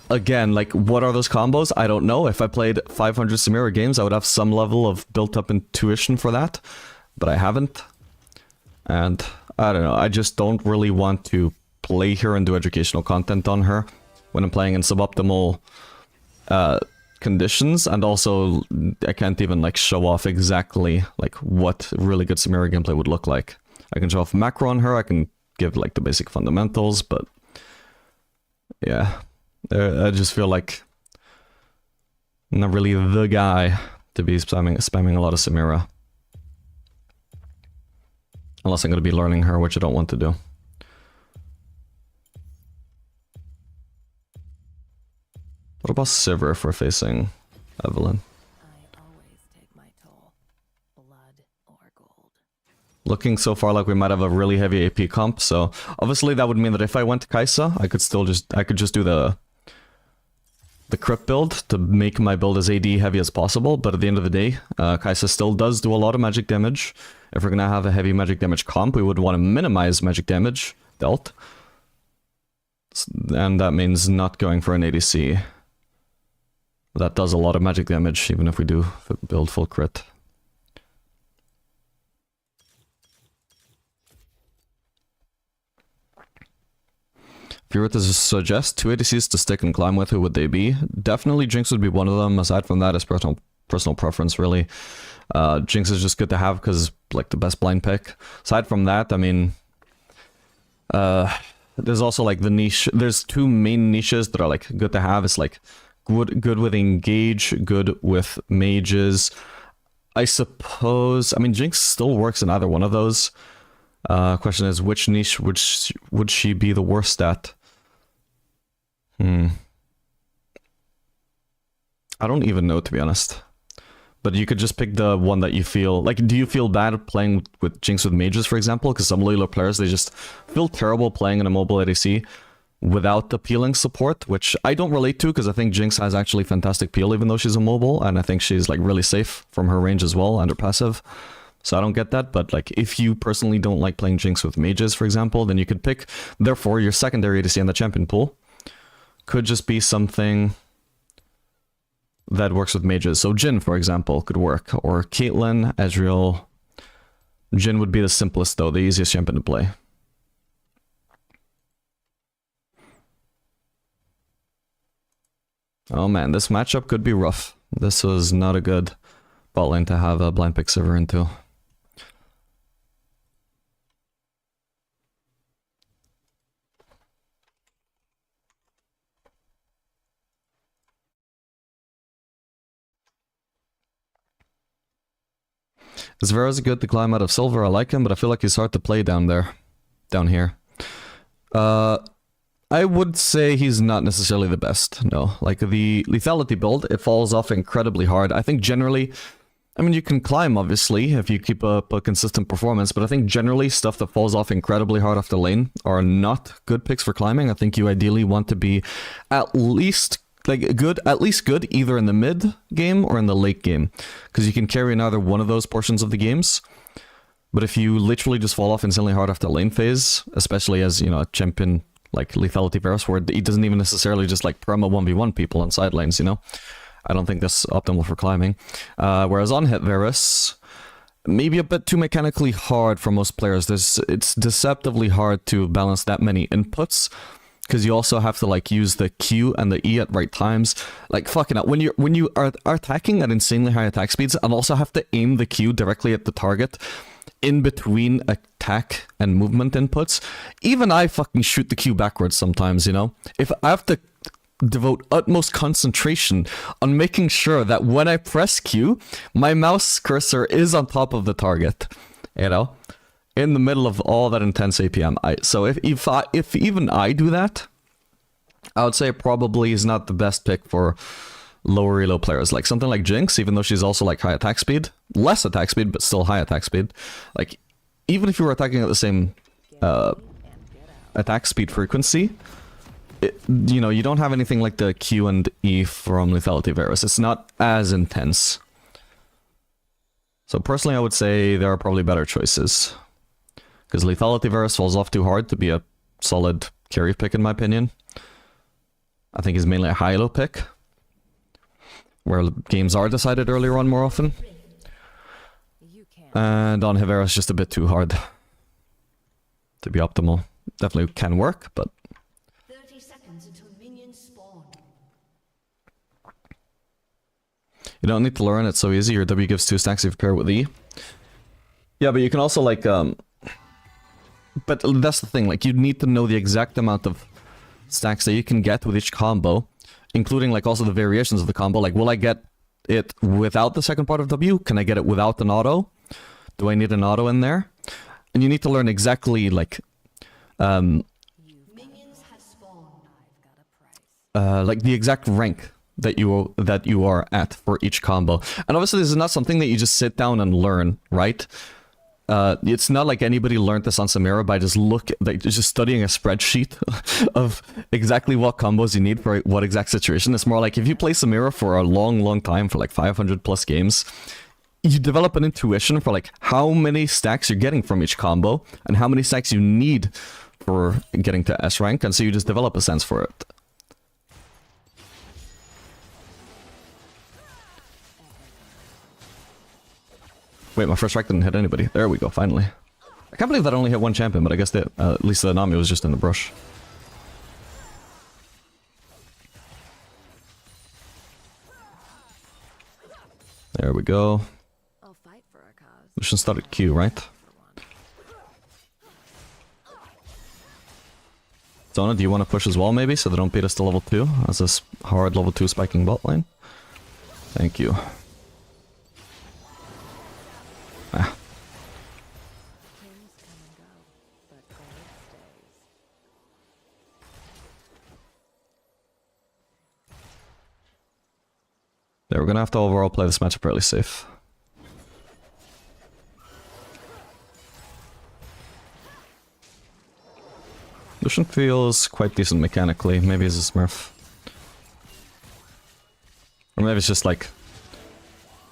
Again, like what are those combos? I don't know. If I played 500 Samira games, I would have some level of built up intuition for that, but I haven't. And I don't know, I just don't really want to play her and do educational content on her when I'm playing in suboptimal conditions, and also I can't even like show off exactly like what really good Samira gameplay would look like. I can show off macro on her, I can give like the basic fundamentals, but yeah, I just feel like I'm not really the guy to be spamming a lot of Samira. Unless I'm going to be learning her, which I don't want to do. What about Sivir if we're facing Evelyn? I always take my toll, blood or gold. Looking so far like we might have a really heavy AP comp, so obviously that would mean that if I went to Kai'Sa, I could just do the crypt build to make my build as AD heavy as possible, but at the end of the day, Kai'Sa still does do a lot of magic damage. If we're gonna have a heavy magic damage comp, we would want to minimize magic damage dealt. And that means not going for an ADC. That does a lot of magic damage, even if we do build full crit. If you were to suggest 2 ADCs to stick and climb with, who would they be? Definitely Jinx would be one of them. Aside from that, it's personal preference, really. Jinx is just good to have because like the best blind pick. Aside from that, I mean, there's also like the niche. There's 2 main niches that are like good to have. It's like good with engage, good with mages. I suppose, I mean, Jinx still works in either one of those. Question is, which niche would she be the worst at? I don't even know, to be honest. But you could just pick the one that you feel... Like, do you feel bad playing with Jinx with mages, for example? Because some Lilo players, they just feel terrible playing in a mobile ADC. without the peeling support, which I don't relate to because I think Jinx has actually fantastic peel even though she's immobile, and I think she's like really safe from her range as well under passive. So I don't get that, but like if you personally don't like playing Jinx with mages, for example, then you could pick, therefore, your secondary ADC in the champion pool could just be something that works with mages. So Jhin, for example, could work, or Caitlyn, Ezreal. Jhin would be the simplest though, the easiest champion to play. Oh man, this matchup could be rough. This was not a good bot lane to have a blind pick Sivir into. Zvera's good to climb out of silver, I like him, but I feel like he's hard to play down here. I would say he's not necessarily the best, no. Like, the lethality build, it falls off incredibly hard. I think generally, I mean, you can climb, obviously, if you keep up a consistent performance, but I think generally stuff that falls off incredibly hard off the lane are not good picks for climbing. I think you ideally want to be at least good either in the mid game or in the late game, because you can carry in either one of those portions of the games. But if you literally just fall off insanely hard after lane phase, especially as, you know, a champion like Lethality Varus, where he doesn't even necessarily just like perma 1v1 people on side lanes, you know? I don't think that's optimal for climbing. Whereas on hit Varus, maybe a bit too mechanically hard for most players. It's deceptively hard to balance that many inputs, because you also have to like use the Q and the E at right times. Like fucking hell, when you are attacking at insanely high attack speeds and also have to aim the Q directly at the target in between attack and movement inputs, even I fucking shoot the Q backwards sometimes, you know? If I have to devote utmost concentration on making sure that when I press Q, my mouse cursor is on top of the target, you know? In the middle of all that intense APM. So if even I do that, I would say it probably is not the best pick for lower elo players. Like something like Jinx, even though she's also like high attack speed, less attack speed, but still high attack speed. Like, even if you were attacking at the same attack speed frequency, you know, you don't have anything like the Q and E from Lethality Varus. It's not as intense. So personally, I would say there are probably better choices, because Lethality Varus falls off too hard to be a solid carry pick, in my opinion. I think he's mainly a high-elo pick, where games are decided earlier on more often. And on Varus, just a bit too hard to be optimal. Definitely can work, but 30 seconds until minions spawn. You don't need to learn, it's so easy. Your W gives 2 stacks if you pair with E. Yeah, but you can also like but that's the thing, like you need to know the exact amount of stacks that you can get with each combo, including like also the variations of the combo. Like, will I get it without the second part of W? Can I get it without an auto? Do I need an auto in there? And you need to learn exactly like Minions have spawned. like the exact rank that you are at for each combo. And obviously this is not something that you just sit down and learn, right? It's not like anybody learned this on Samira by just studying a spreadsheet of exactly what combos you need for what exact situation. It's more like if you play Samira for a long time, for like 500 plus games, you develop an intuition for like how many stacks you're getting from each combo and how many stacks you need for getting to S rank, and so you just develop a sense for it. Wait, my first strike didn't hit anybody. There we go, finally. I can't believe that only hit one champion, but I guess that at least the Nami was just in the brush. There we go. I'll fight for our cause. We should start at Q, right? Zona, do you want to push as well, maybe, so they don't beat us to level 2? As this hard level 2 spiking bot lane? Thank you. Ah. Kings come and go, but gold stays. Yeah, we're gonna have to overall play this matchup fairly safe. Lucian feels quite decent mechanically. Maybe he's a smurf. Or maybe it's just like...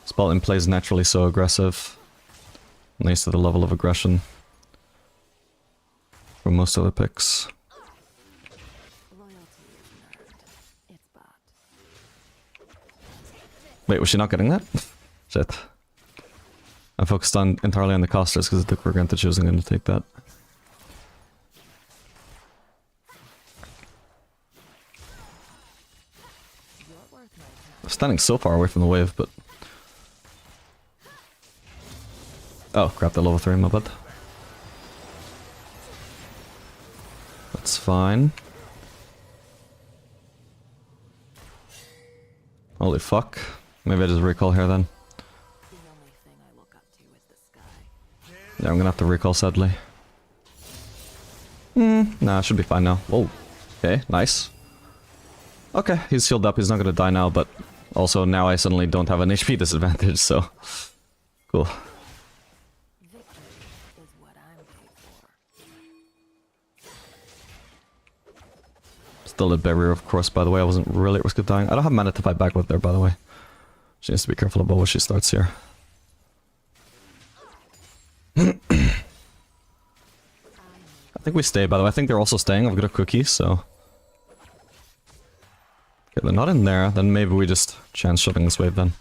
Spaltin plays naturally so aggressive. At least to the level of aggression. For most other picks. Loyalty is earned. It's bought. Wait, was she not getting that? Shit. I focused on entirely on the casters because it took for granted she wasn't going to take that. I'm standing so far away from the wave, but... Oh, crap, they're level 3, my bad. That's fine. Holy fuck. Maybe I just recall here then. The only thing I look up to is the sky. Yeah, I'm gonna have to recall sadly. Nah, should be fine now. Whoa. Okay, nice. Okay, he's healed up, he's not gonna die now, but also now I suddenly don't have an HP disadvantage, so... Cool. Victory is what I'm paid for. Still a barrier, of course, by the way. I wasn't really at risk of dying. I don't have mana to fight back with there, by the way. She needs to be careful about what she starts here. I think we stay, by the way. I think they're also staying. I've got a cookie, so... Okay, they're not in there. Then maybe we just chance shutting this wave then.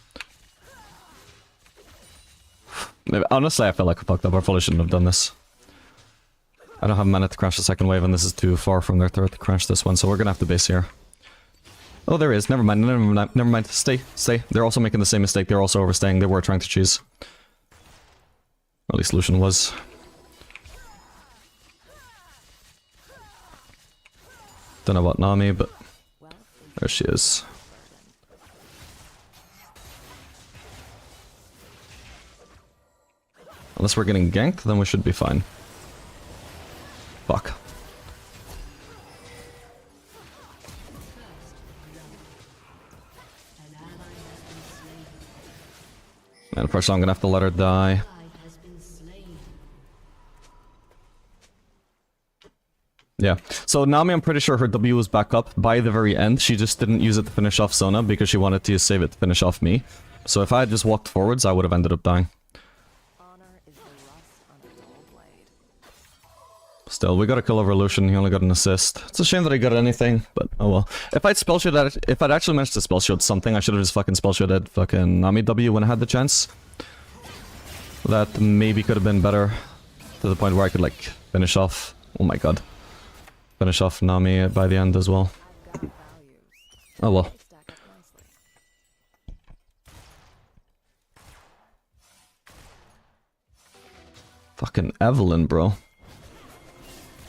Maybe, honestly, I feel like I fucked up. I probably shouldn't have done this. I don't have mana to crash the second wave, and this is too far from their turret to crash this one, so we're gonna have to base here. Oh, there is. Never mind. Never mind. Never mind. Stay. Stay. They're also making the same mistake. They're also overstaying. They were trying to cheese. At least Lucian was. Don't know about Nami, but there she is. Unless we're getting ganked, then we should be fine. Fuck. And unfortunately, I'm gonna have to let her die. Yeah. So Nami, I'm pretty sure her W was back up by the very end. She just didn't use it to finish off Sona because she wanted to save it to finish off me. So if I had just walked forwards, I would have ended up dying. Honor is the rust on a dull blade. Still, we got a kill over Lucian. He only got an assist. It's a shame that he got anything, but oh well. If I'd spell shielded, if I'd actually managed to spell shield something, I should have just fucking spell shielded fucking Nami W when I had the chance. That maybe could have been better to the point where I could like finish off. Oh my god. Finish off Nami by the end as well. I've got values. Oh well. They stack up nicely. Fucking Evelyn, bro.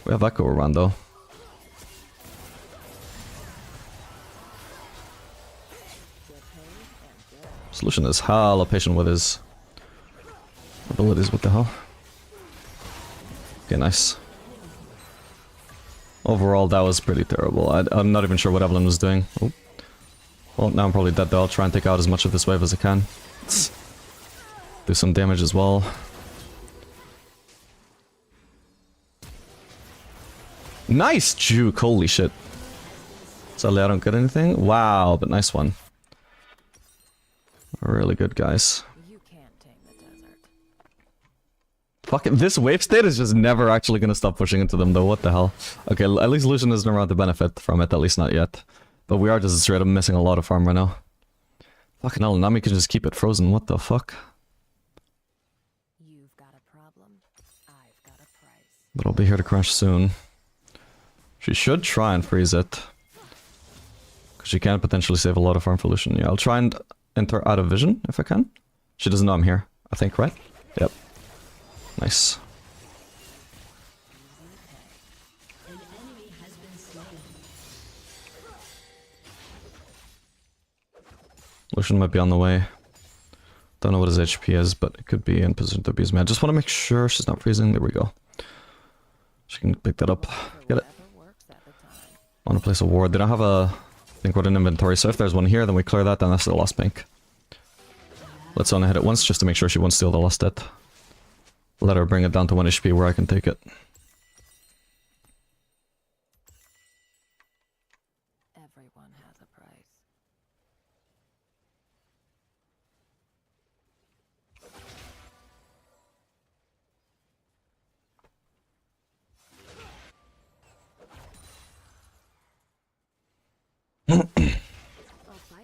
We have Echo around though. Good paid and good. Solution is hella patient with his abilities. What the hell? Okay, nice. Overall, that was pretty terrible. I'm not even sure what Evelyn was doing. Oh. Well, now I'm probably dead though. I'll try and take out as much of this wave as I can. Do some damage as well. Nice juke! Holy shit. Sadly, I don't get anything. Wow, but nice one. Really good, guys. You can't tame the desert. Fucking this wave state is just never actually gonna stop pushing into them though, what the hell. Okay, at least Lucian isn't around to benefit from it, at least not yet. But we are just straight up missing a lot of farm right now. Fucking hell, Nami can just keep it frozen, what the fuck? You've got a problem. I've got a price. But I'll be here to crash soon. She should try and freeze it. Because she can potentially save a lot of farm for Lucian. Yeah, I'll try and enter out of vision if I can. She doesn't know I'm here, I think, right? Yep. Nice. Lucian might be on the way. Don't know what his HP is, but it could be in position to abuse me. I just want to make sure she's not freezing. There we go. She can pick that up. Get it. I want to place a ward. They don't have a pink ward in inventory, so if there's one here, then we clear that, then that's the last pink. Let's only hit it once, just to make sure she won't steal the last hit. Let her bring it down to 1 HP where I can take it.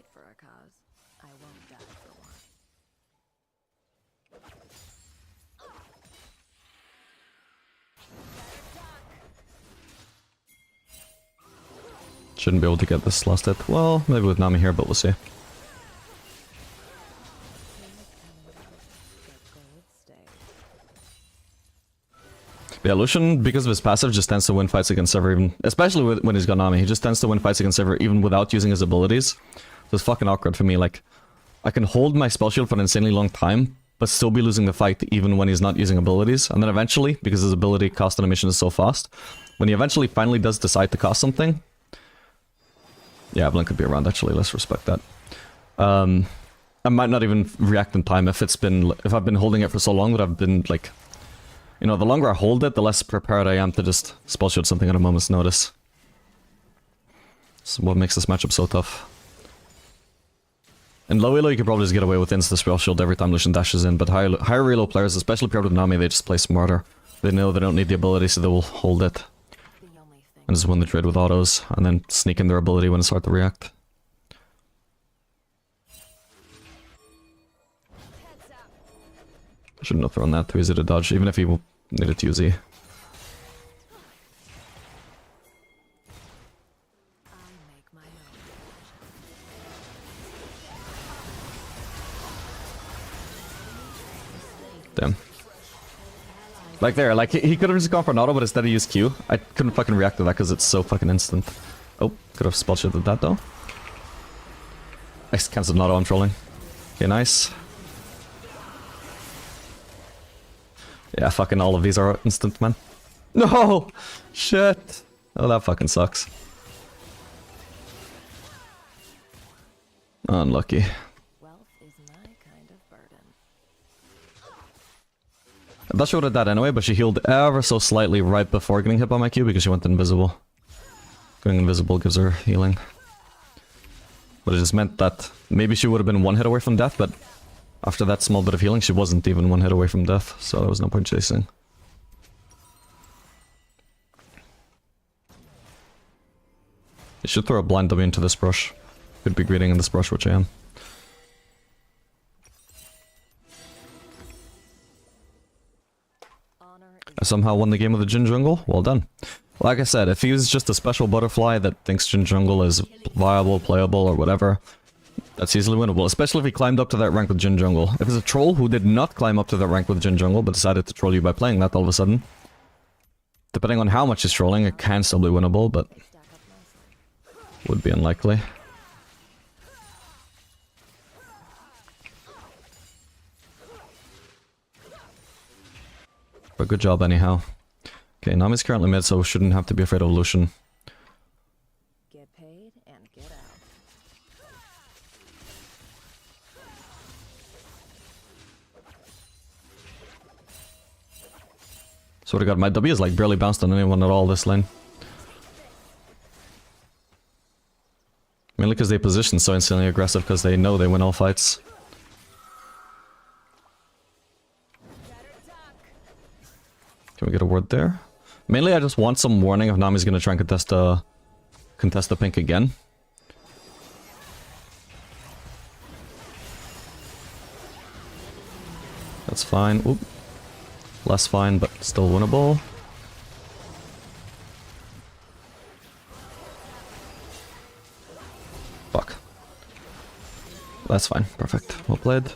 fight for a cause. I won't die for one. Shouldn't be able to get this last hit. Well, maybe with Nami here, but we'll see. Yeah, Lucian, because of his passive, just tends to win fights against Sever, even, especially when he's got Nami. He just tends to win fights against Sever even without using his abilities. So it's fucking awkward for me. Like, I can hold my spell shield for an insanely long time, but still be losing the fight even when he's not using abilities. And then eventually, because his ability cost animation is so fast, when he eventually finally does decide to cast something... Yeah, Evelyn could be around, actually. Let's respect that. I might not even react in time if I've been holding it for so long that I've been, like... You know, the longer I hold it, the less prepared I am to just spell shield something at a moment's notice. That's what makes this matchup so tough. In low elo, you could probably just get away with insta spell shield every time Lucian dashes in, but higher elo players, especially paired with Nami, they just play smarter. They know they don't need the ability, so they will hold it. And just win the trade with autos, and then sneak in their ability when it's hard to react. Shouldn't have thrown that, too easy to dodge, even if he needed to use E. Damn. Like there, like he could have just gone for an auto, but instead he used Q. I couldn't fucking react to that because it's so fucking instant. Oh, could have spell shielded that though. I cancelled an auto, I'm trolling. Okay, nice. Yeah, fucking all of these are instant, man. No! Shit! Oh, that fucking sucks. Unlucky. Wealth is my kind of burden. I thought she would have died anyway, but she healed ever so slightly right before getting hit by my Q because she went invisible. Going invisible gives her healing. But it just meant that maybe she would have been one hit away from death, but after that small bit of healing, she wasn't even one hit away from death, so there was no point chasing. You should throw a blind W into this brush. Could be greeting in this brush, which I am. I somehow won the game with the Jhin jungle. Well done. Like I said, if he was just a special butterfly that thinks Jhin jungle is viable, playable, or whatever, that's easily winnable, especially if he climbed up to that rank with Jhin jungle. If it's a troll who did not climb up to that rank with Jhin jungle, but decided to troll you by playing that all of a sudden, depending on how much he's trolling, it can still be winnable, but would be unlikely. But good job anyhow. Okay, Nami's currently mid, so shouldn't have to be afraid of Lucian. Get paid and get out. Swear to god, my W is like barely bounced on anyone at all this lane. Mainly because they position so instantly aggressive because they know they win all fights. Can we get a word there? Mainly I just want some warning if Nami's gonna try and contest the pink again. That's fine. Oop. Less fine, but still winnable. Fuck. That's fine. Perfect. Well played.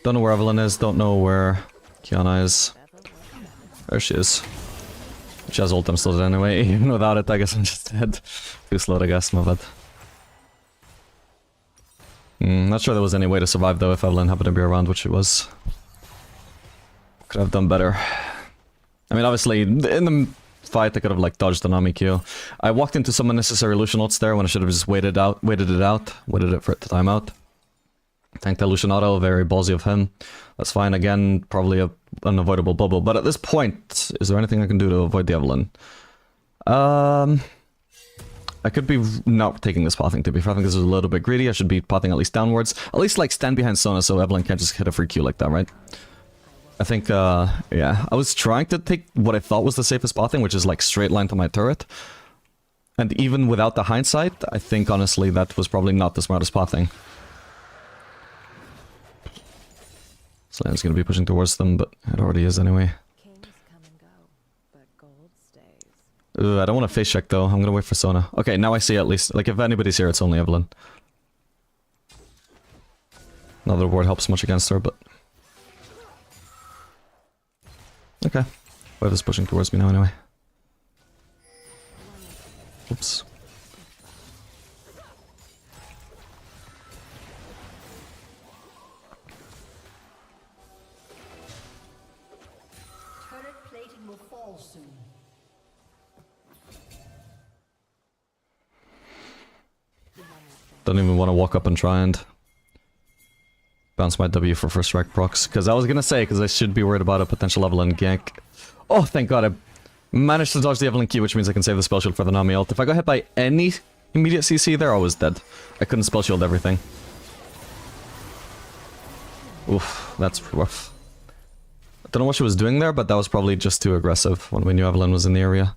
Don't know where Evelyn is. Don't know where Kiana is. There she is. She has ult, I'm still dead anyway. Even without it, I guess I'm just dead. Too slow to guess, my bad. Not sure there was any way to survive though if Evelyn happened to be around, which she was. Could have done better. I mean, obviously, in the fight, I could have like dodged the Nami Q. I walked into some unnecessary Lucian ults there when I should have just waited it for it to time out. Tanked the Lucian auto, very ballsy of him. That's fine, again, probably a unavoidable bubble. But at this point, is there anything I can do to avoid the Evelyn? I could be not taking this pathing, to be fair. I think this is a little bit greedy. I should be pathing at least downwards. At least, like, stand behind Sona so Evelyn can't just hit a free Q like that, right? I think, yeah. I was trying to take what I thought was the safest pathing, which is, like, straight line to my turret. And even without the hindsight, I think, honestly, that was probably not the smartest pathing. Slan's gonna be pushing towards them, but it already is anyway. Kings come and go, but gold stays. Ugh, I don't want to face check though. I'm gonna wait for Sona. Okay, now I see at least. Like, if anybody's here, it's only Evelyn. Not that the ward helps much against her, but... Okay. Wave is pushing towards me now anyway. Oops. Turret plating will fall soon. Don't even want to walk up and try and... bounce my W for first strike procs. Because I was gonna say, because I should be worried about a potential Evelyn gank. Oh, thank god, I managed to dodge the Evelyn Q, which means I can save the spell shield for the Nami ult. If I got hit by any immediate CC there, I was dead. I couldn't spell shield everything. Oof, that's rough. I don't know what she was doing there, but that was probably just too aggressive when we knew Evelyn was in the area.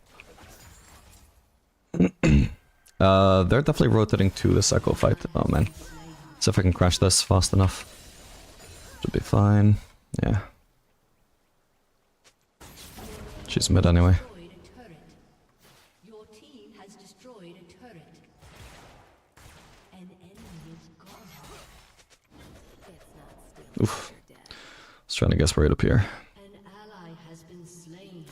They're definitely rotating to this Echo fight. Oh man. See if I can crash this fast enough. Should be fine. Yeah. She's mid anyway. Destroyed a turret. Your team has destroyed a turret. An enemy is gone. It's not stealing. Oof. You're dead. I was trying to guess right up here. An ally has been slain.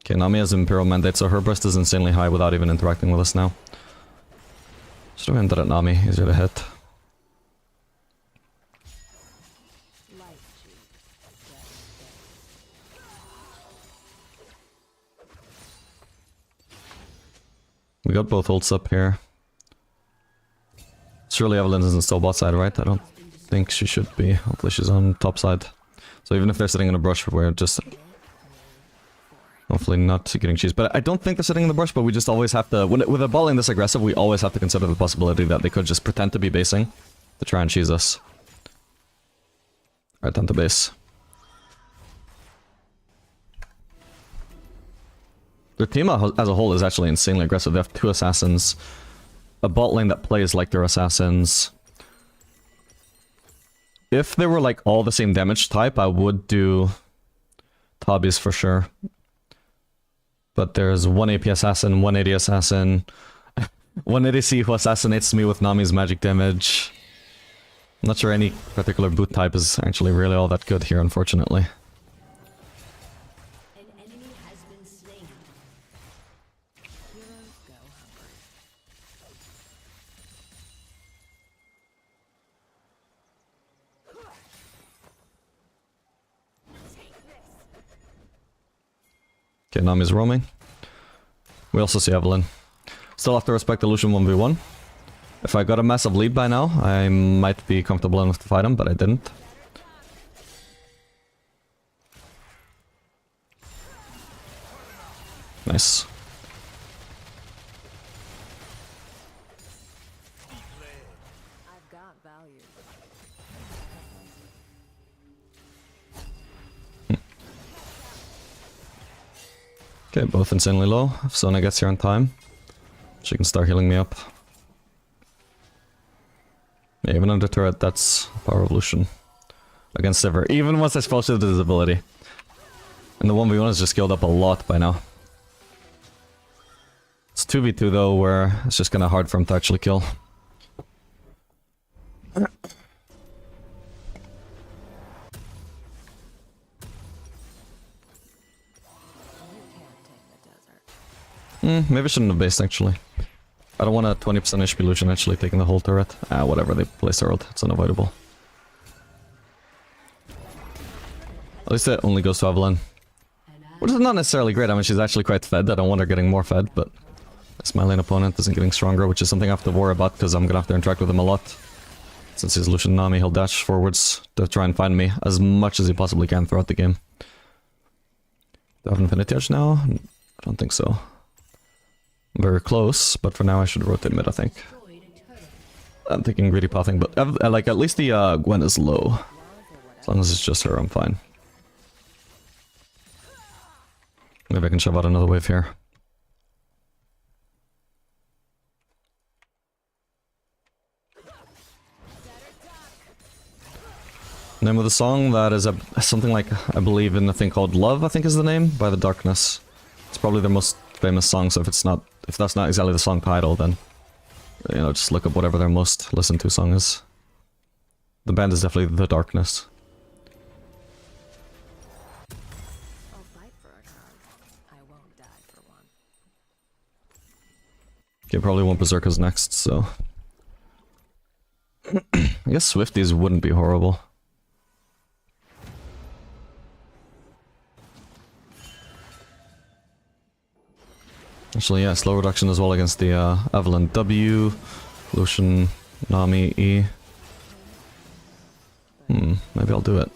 Okay, Nami has Imperial Mandate, so her burst is insanely high without even interacting with us now. Just have hinted at Nami, easier to hit. Light cheap. We got both ults up here. Surely Evelyn isn't still bot side, right? I don't think she should be. Hopefully she's on top side. So even if they're sitting in a brush, we're just... hopefully not getting cheesed. But I don't think they're sitting in the brush, but we just always have to... with a bot lane this aggressive, we always have to consider the possibility that they could just pretend to be basing to try and cheese us. Alright, time to base. Their team as a whole is actually insanely aggressive. They have 2 assassins, a bot lane that plays like they're assassins. If they were like all the same damage type, I would do Tabis for sure. But there's 1 AP assassin, 1 AD assassin, 1 ADC who assassinates me with Nami's magic damage. I'm not sure any particular boot type is actually really all that good here, unfortunately. An enemy has been slain. Heroes go hungry. Okay, Nami's roaming. We also see Evelyn. Still have to respect the Lucian 1v1. If I got a massive lead by now, I might be comfortable enough to fight him, but I didn't. Nice. I've got value. Okay, both insanely low. If Sona gets here in time, she can start healing me up. Yeah, even under turret, that's power evolution against Sivir. Even once I spell shielded his ability. And the 1v1 is just scaled up a lot by now. It's 2v2 though, where it's just kinda hard for him to actually kill. Maybe I shouldn't have based actually. I don't want a 20% HP Lucian actually taking the whole turret. Ah, whatever, they place their ult. It's unavoidable. At least it only goes to Evelyn. Which is not necessarily great. I mean, she's actually quite fed. I don't want her getting more fed, but this my lane opponent isn't getting stronger, which is something I have to worry about because I'm gonna have to interact with him a lot. Since he's Lucian Nami, he'll dash forwards to try and find me as much as he possibly can throughout the game. Do I have Infinity Edge now? I don't think so. Very close, but for now I should rotate mid, I think. I'm thinking greedy pathing, but like at least the Gwen is low. As long as it's just her, I'm fine. Maybe I can shove out another wave here. Name of the song? That is something like, I believe, in a thing called Love, I think is the name, by The Darkness. It's probably their most famous song, so if that's not exactly the song title, then, you know, just look up whatever their most listened to song is. The band is definitely The Darkness. I'll fight for a cause. I won't die for one. Okay, probably won't Berserkers next, so... I guess Swifties wouldn't be horrible. Actually, yeah, slow reduction as well against the Evelyn W, Lucian, Nami, E. Maybe I'll do it.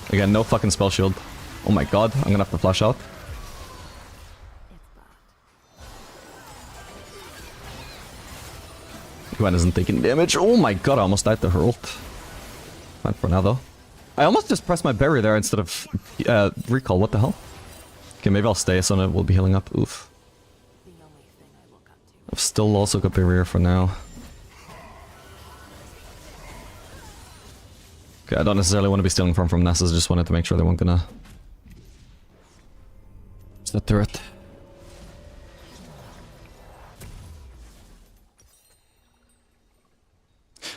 Again, no fucking spell shield. Oh my god, I'm gonna have to flash out. Gwen isn't taking damage. Oh my god, I almost died to her ult. Fine for now though. I almost just pressed my berry there instead of recall. What the hell? Okay, maybe I'll stay so it will be healing up. Oof. I've still also got barrier for now. Okay, I don't necessarily want to be stealing from Nessus. I just wanted to make sure they weren't gonna... It's the turret.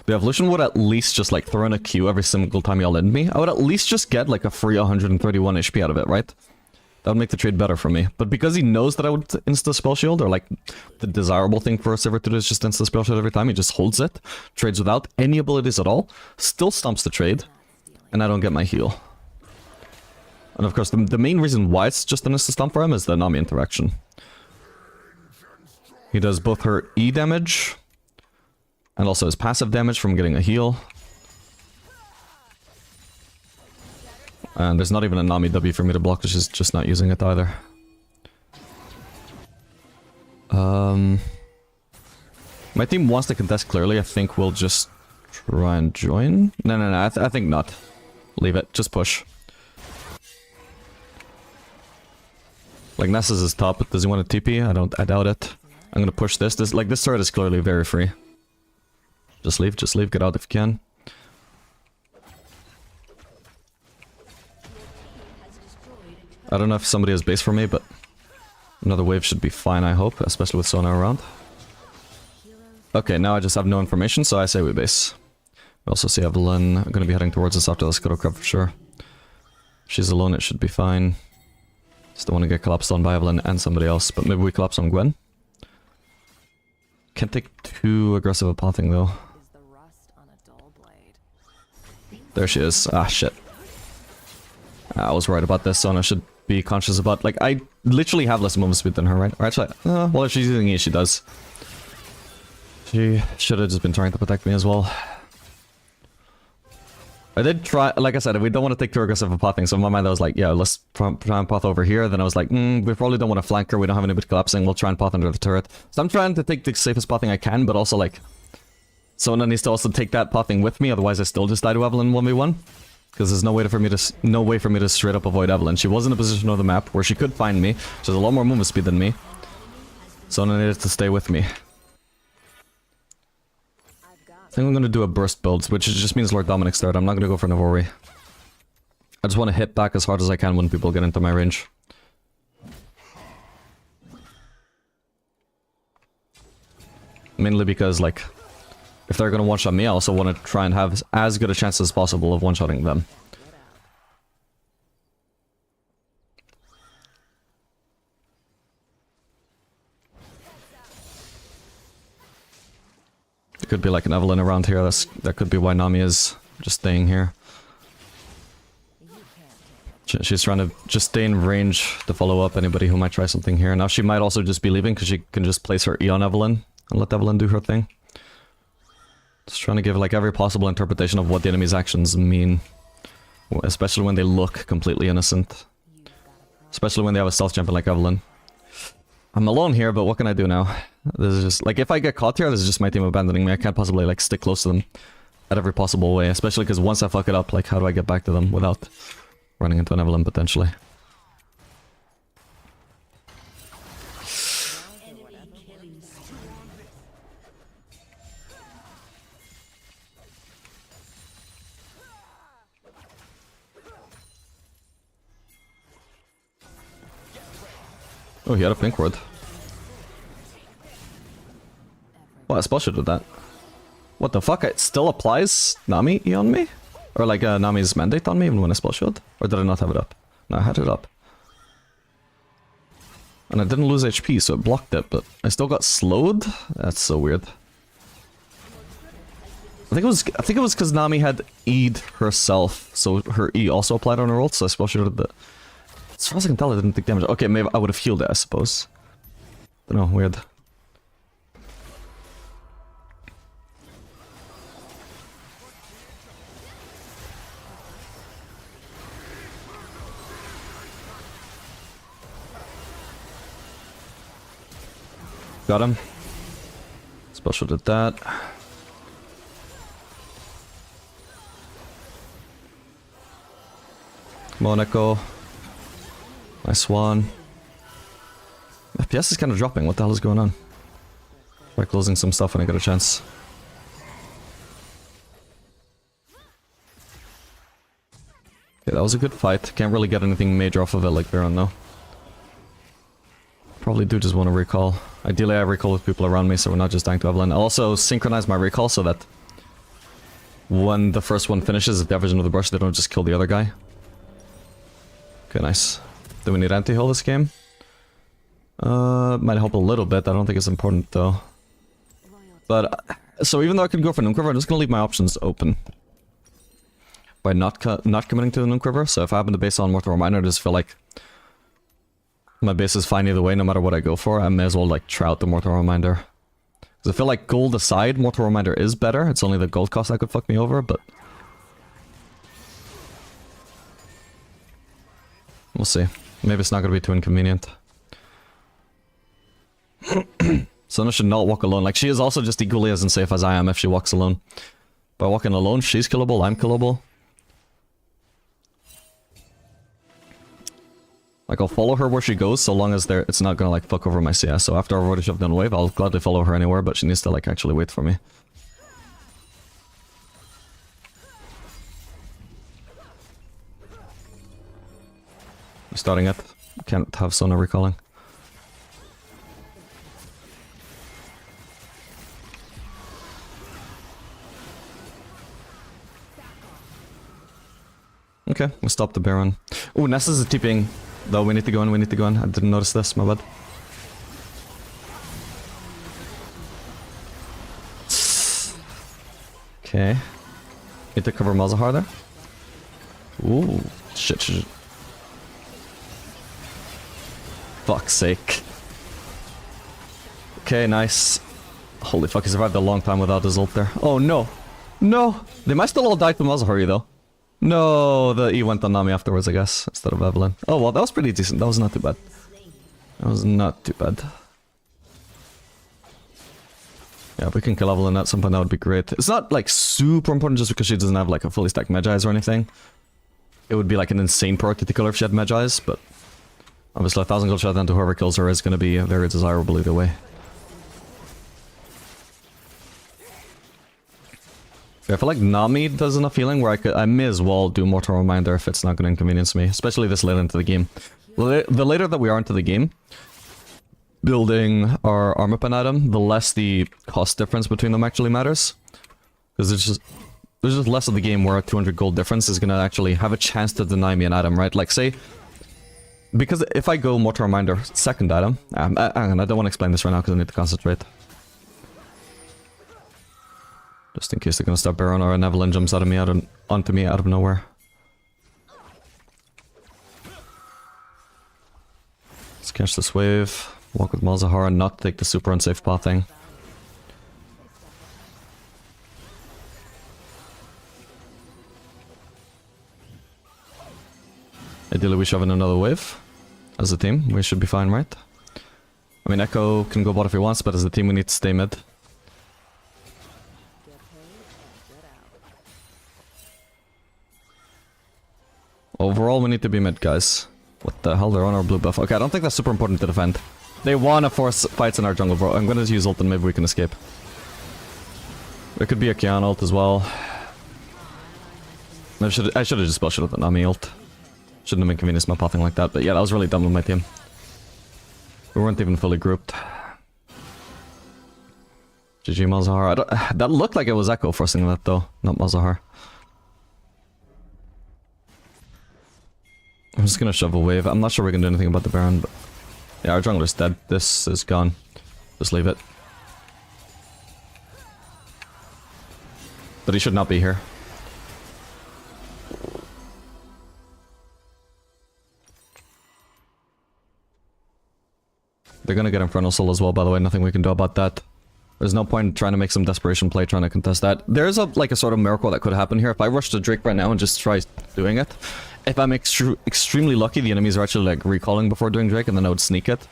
The evolution would at least just like throw in a Q every single time y'all end me. I would at least just get like a free 131 HP out of it, right? That would make the trade better for me. But because he knows that I would insta spell shield, or like the desirable thing for a Sivir to do is just insta spell shield every time, he just holds it, trades without any abilities at all, still stomps the trade, and I don't get my heal. And of course, the main reason why it's just an insta stomp for him is the Nami interaction. He does both her E damage, and also his passive damage from getting a heal. And there's not even a Nami W for me to block, because she's just not using it either. My team wants to contest clearly. I think we'll just try and join. No, I think not. Leave it. Just push. Like, Nessus is top, but does he want a TP? I doubt it. I'm gonna push this. This turret is clearly very free. Just leave, get out if you can. I don't know if somebody has base for me, but another wave should be fine, I hope, especially with Sona around. Okay, now I just have no information, so I say we base. We also see Evelyn. I'm gonna be heading towards us after the Scuttle Crab for sure. If she's alone, it should be fine. Still want to get collapsed on by Evelyn and somebody else, but maybe we collapse on Gwen. Can't take too aggressive a pathing though. There she is. Ah, shit. I was right about this, Sona should be conscious about... Like, I literally have less movement speed than her, right? Or actually, well, if she's using E, she does. She should have just been trying to protect me as well. I did try... Like I said, we don't want to take too aggressive a pathing, so in my mind I was like, yeah, let's try and path over here. Then I was like, we probably don't want to flank her, we don't have anybody collapsing, we'll try and path under the turret. So I'm trying to take the safest pathing I can, but also like... Sona needs to also take that pathing with me, otherwise I still just die to Evelyn 1v1. Because there's no way for me to straight up avoid Evelyn. She was in a position of the map where she could find me. She has a lot more movement speed than me. Sona needed to stay with me. I think I'm gonna do a burst build, which just means Lord Dominic's third. I'm not gonna go for Navori. I just want to hit back as hard as I can when people get into my range. Mainly because, like, if they're gonna one-shot me, I also want to try and have as good a chance as possible of one-shotting them. There could be like an Evelyn around here, that could be why Nami is just staying here. She's trying to just stay in range to follow up anybody who might try something here. Now she might also just be leaving because she can just place her E on Evelyn and let Evelyn do her thing. Just trying to give like every possible interpretation of what the enemy's actions mean. Especially when they look completely innocent. Especially when they have a stealth champion like Evelyn. I'm alone here, but what can I do now? This is just, like, if I get caught here, this is just my team abandoning me. I can't possibly, like, stick close to them at every possible way. Especially because once I fuck it up, like, how do I get back to them without running into an Evelyn, potentially? Oh, he had a pink word. Well, I suppose I should do that. What the fuck? It still applies Nami E on me? Or like Nami's mandate on me even when I spell shield? Or did I not have it up? No, I had it up. And I didn't lose HP, so it blocked it, but I still got slowed? That's so weird. I think it was because Nami had E'd herself, so her E also applied on her ult, so I suppose she did it. As far as I can tell, I didn't take damage. Okay, maybe I would have healed it, I suppose. Don't know, weird. Got him. Special did that. Come on, Echo. Nice one. FPS is kind of dropping. What the hell is going on? Try closing some stuff when I get a chance. Okay, that was a good fight. Can't really get anything major off of it like Baron though. Probably do just want to recall. Ideally I recall with people around me so we're not just dying to Evelyn. I'll also synchronize my recall so that when the first one finishes, if they have vision of the brush, they don't just kill the other guy. Okay, nice. Do we need anti-heal this game? Might help a little bit. I don't think it's important though. But, so even though I could go for Noonquiver, I'm just gonna leave my options open. By not committing to the Noonquiver. So if I happen to base on Mortal Reminder, I just feel like my base is fine either way, no matter what I go for. I may as well like try out the Mortal Reminder. Because I feel like gold aside, Mortal Reminder is better. It's only the gold cost that could fuck me over, but... we'll see. Maybe it's not going to be too inconvenient. Sona should not walk alone. Like, she is also just equally as unsafe as I am if she walks alone. By walking alone, she's killable, I'm killable. Like, I'll follow her where she goes, so long as it's not gonna, like, fuck over my CS. So after I've already shoved down a wave, I'll gladly follow her anywhere, but she needs to, like, actually wait for me. I'm starting it. Can't have Sona recalling. Okay, we'll stop the Baron. Oh, Nessa's is TPing. Though we need to go in, we need to go in. I didn't notice this, my bad. Okay. Need to cover Malzahar there. Ooh, shit. Fuck's sake. Okay, nice. Holy fuck, he survived a long time without his ult there. Oh no! No! They might still all die to Malzahar though. No, the E went on Nami afterwards, I guess, instead of Evelyn. Oh well, that was pretty decent. That was not too bad. That was not too bad. Yeah, if we can kill Evelyn at some point, that would be great. It's not, like, super important just because she doesn't have, like, a fully stacked Magi or anything. It would be, like, an insane priority to kill her if she had Magi, but... obviously, 1,000 gold shot down to whoever kills her is going to be very desirable either way. I feel like Nami does enough healing where I may as well do Mortal Reminder if it's not going to inconvenience me, especially this late into the game. The later that we are into the game, building our armor pen item, the less the cost difference between them actually matters. Because there's just less of the game where a 200 gold difference is going to actually have a chance to deny me an item, right? Like, say... because if I go Mortal Reminder second item... I don't want to explain this right now because I need to concentrate. Just in case they're gonna start Baron or an Evelyn jumps out of me onto me out of nowhere. Let's catch this wave. Walk with Malzahar and not take the super unsafe path thing. Ideally we shove in another wave. As a team, we should be fine, right? I mean, Echo can go bot if he wants, but as a team we need to stay mid. Overall, we need to be mid, guys. What the hell? They're on our blue buff. Okay, I don't think that's super important to defend. They want to force fights in our jungle, bro. I'm gonna use ult and maybe we can escape. There could be a Kiana ult as well. I should have just spell shielded the Nami ult. Shouldn't have inconvenienced my pathing like that, but yeah, that was really dumb with my team. We weren't even fully grouped. GG Malzahar. That looked like it was Echo forcing that though, not Malzahar. I'm just gonna shove a wave. I'm not sure we can do anything about the Baron, but... Yeah, our jungler's dead. This is gone. Just leave it. But he should not be here. They're gonna get Infernal Soul as well, by the way. Nothing we can do about that. There's no point in trying to make some desperation play trying to contest that. There's a like a sort of miracle that could happen here. If I rush to Drake right now and just try doing it, if I'm extremely lucky, the enemies are actually like recalling before doing Drake, and then I would sneak it.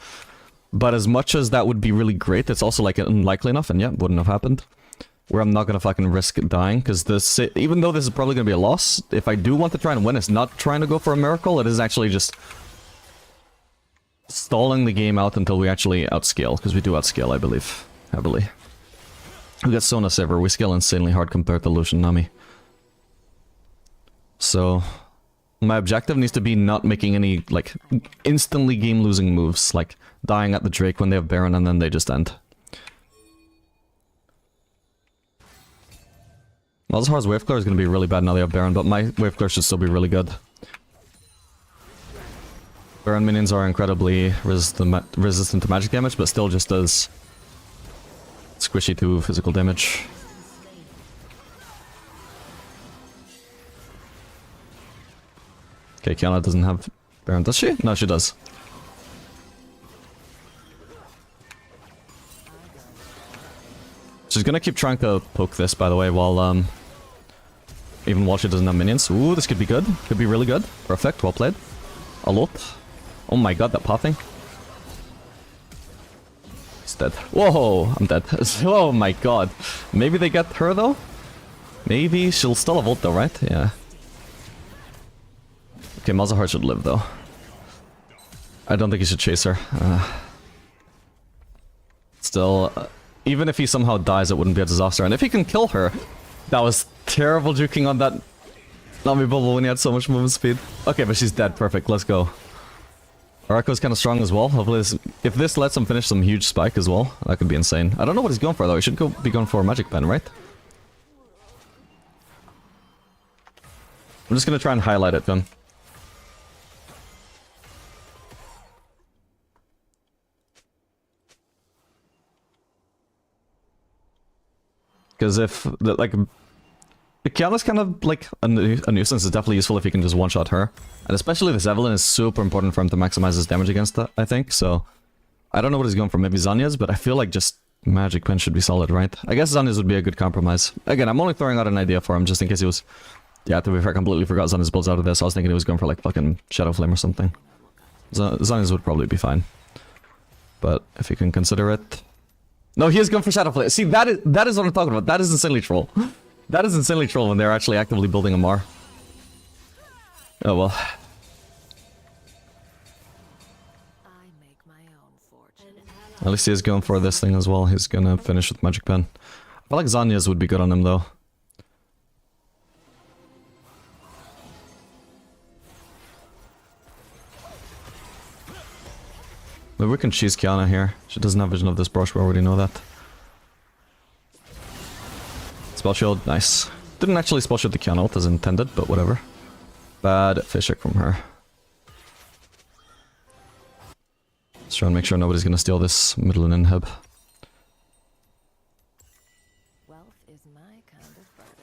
But as much as that would be really great, it's also like unlikely enough, and yeah, wouldn't have happened. Where I'm not gonna fucking risk dying, because this, even though this is probably gonna be a loss, if I do want to try and win, it's not trying to go for a miracle, it is actually just stalling the game out until we actually outscale, because we do outscale, I believe, heavily. We got Sona Saver, we scale insanely hard compared to Lucian Nami. So, my objective needs to be not making any, like, instantly game-losing moves, like dying at the Drake when they have Baron and then they just end. Malzahar's wave clear is going to be really bad now they have Baron, but my wave clear should still be really good. Baron minions are incredibly resistant to magic damage, but still just does squishy to physical damage. Okay, Kiana doesn't have Baron, does she? No, she does. She's gonna keep trying to poke this, by the way, while, even while she doesn't have minions. Ooh, this could be good. Could be really good. Perfect, well played. A lot. Oh my god, that pathing. He's dead. Whoa, I'm dead. Oh my god. Maybe they get her, though? Maybe she'll still have ult, though, right? Yeah. Okay, Malzahar should live, though. I don't think he should chase her. Still... even if he somehow dies, it wouldn't be a disaster. And if he can kill her... That was terrible juking on that Nami bubble when he had so much movement speed. Okay, but she's dead. Perfect. Let's go. Our Echo's kind of strong as well. Hopefully if this lets him finish some huge spike as well, that could be insane. I don't know what he's going for, though. He should be going for a magic pen, right? I'm just gonna try and highlight it, then. Because if, like, Kiana's kind of, like, a nuisance. It's definitely useful if you can just one-shot her. And especially this Evelyn is super important for him to maximize his damage against that, I think. So, I don't know what he's going for. Maybe Zanya's, but I feel like just Magic Pen should be solid, right? I guess Zanya's would be a good compromise. Again, I'm only throwing out an idea for him, just in case he was... Yeah, to be fair, I completely forgot Zanya's builds out of this. I was thinking he was going for, like, fucking Shadow Flame or something. Zanya's would probably be fine. But, if you can consider it... No, he is going for Shadow Flame. See, that is what I'm talking about. That is insanely troll. That is insanely troll when they're actually actively building a Mar. Oh well. I make my own fortune. At least he is going for this thing as well. He's gonna finish with Magic Pen. I feel like Zanya's would be good on him though. Maybe we can cheese Kiana here. She doesn't have vision of this brush, we already know that. Spell shield, nice. Didn't actually spell shield the Kiana ult as intended, but whatever. Bad fish from her. Let's try and make sure nobody's gonna steal this middle and inhib. Wealth is my kind of burden.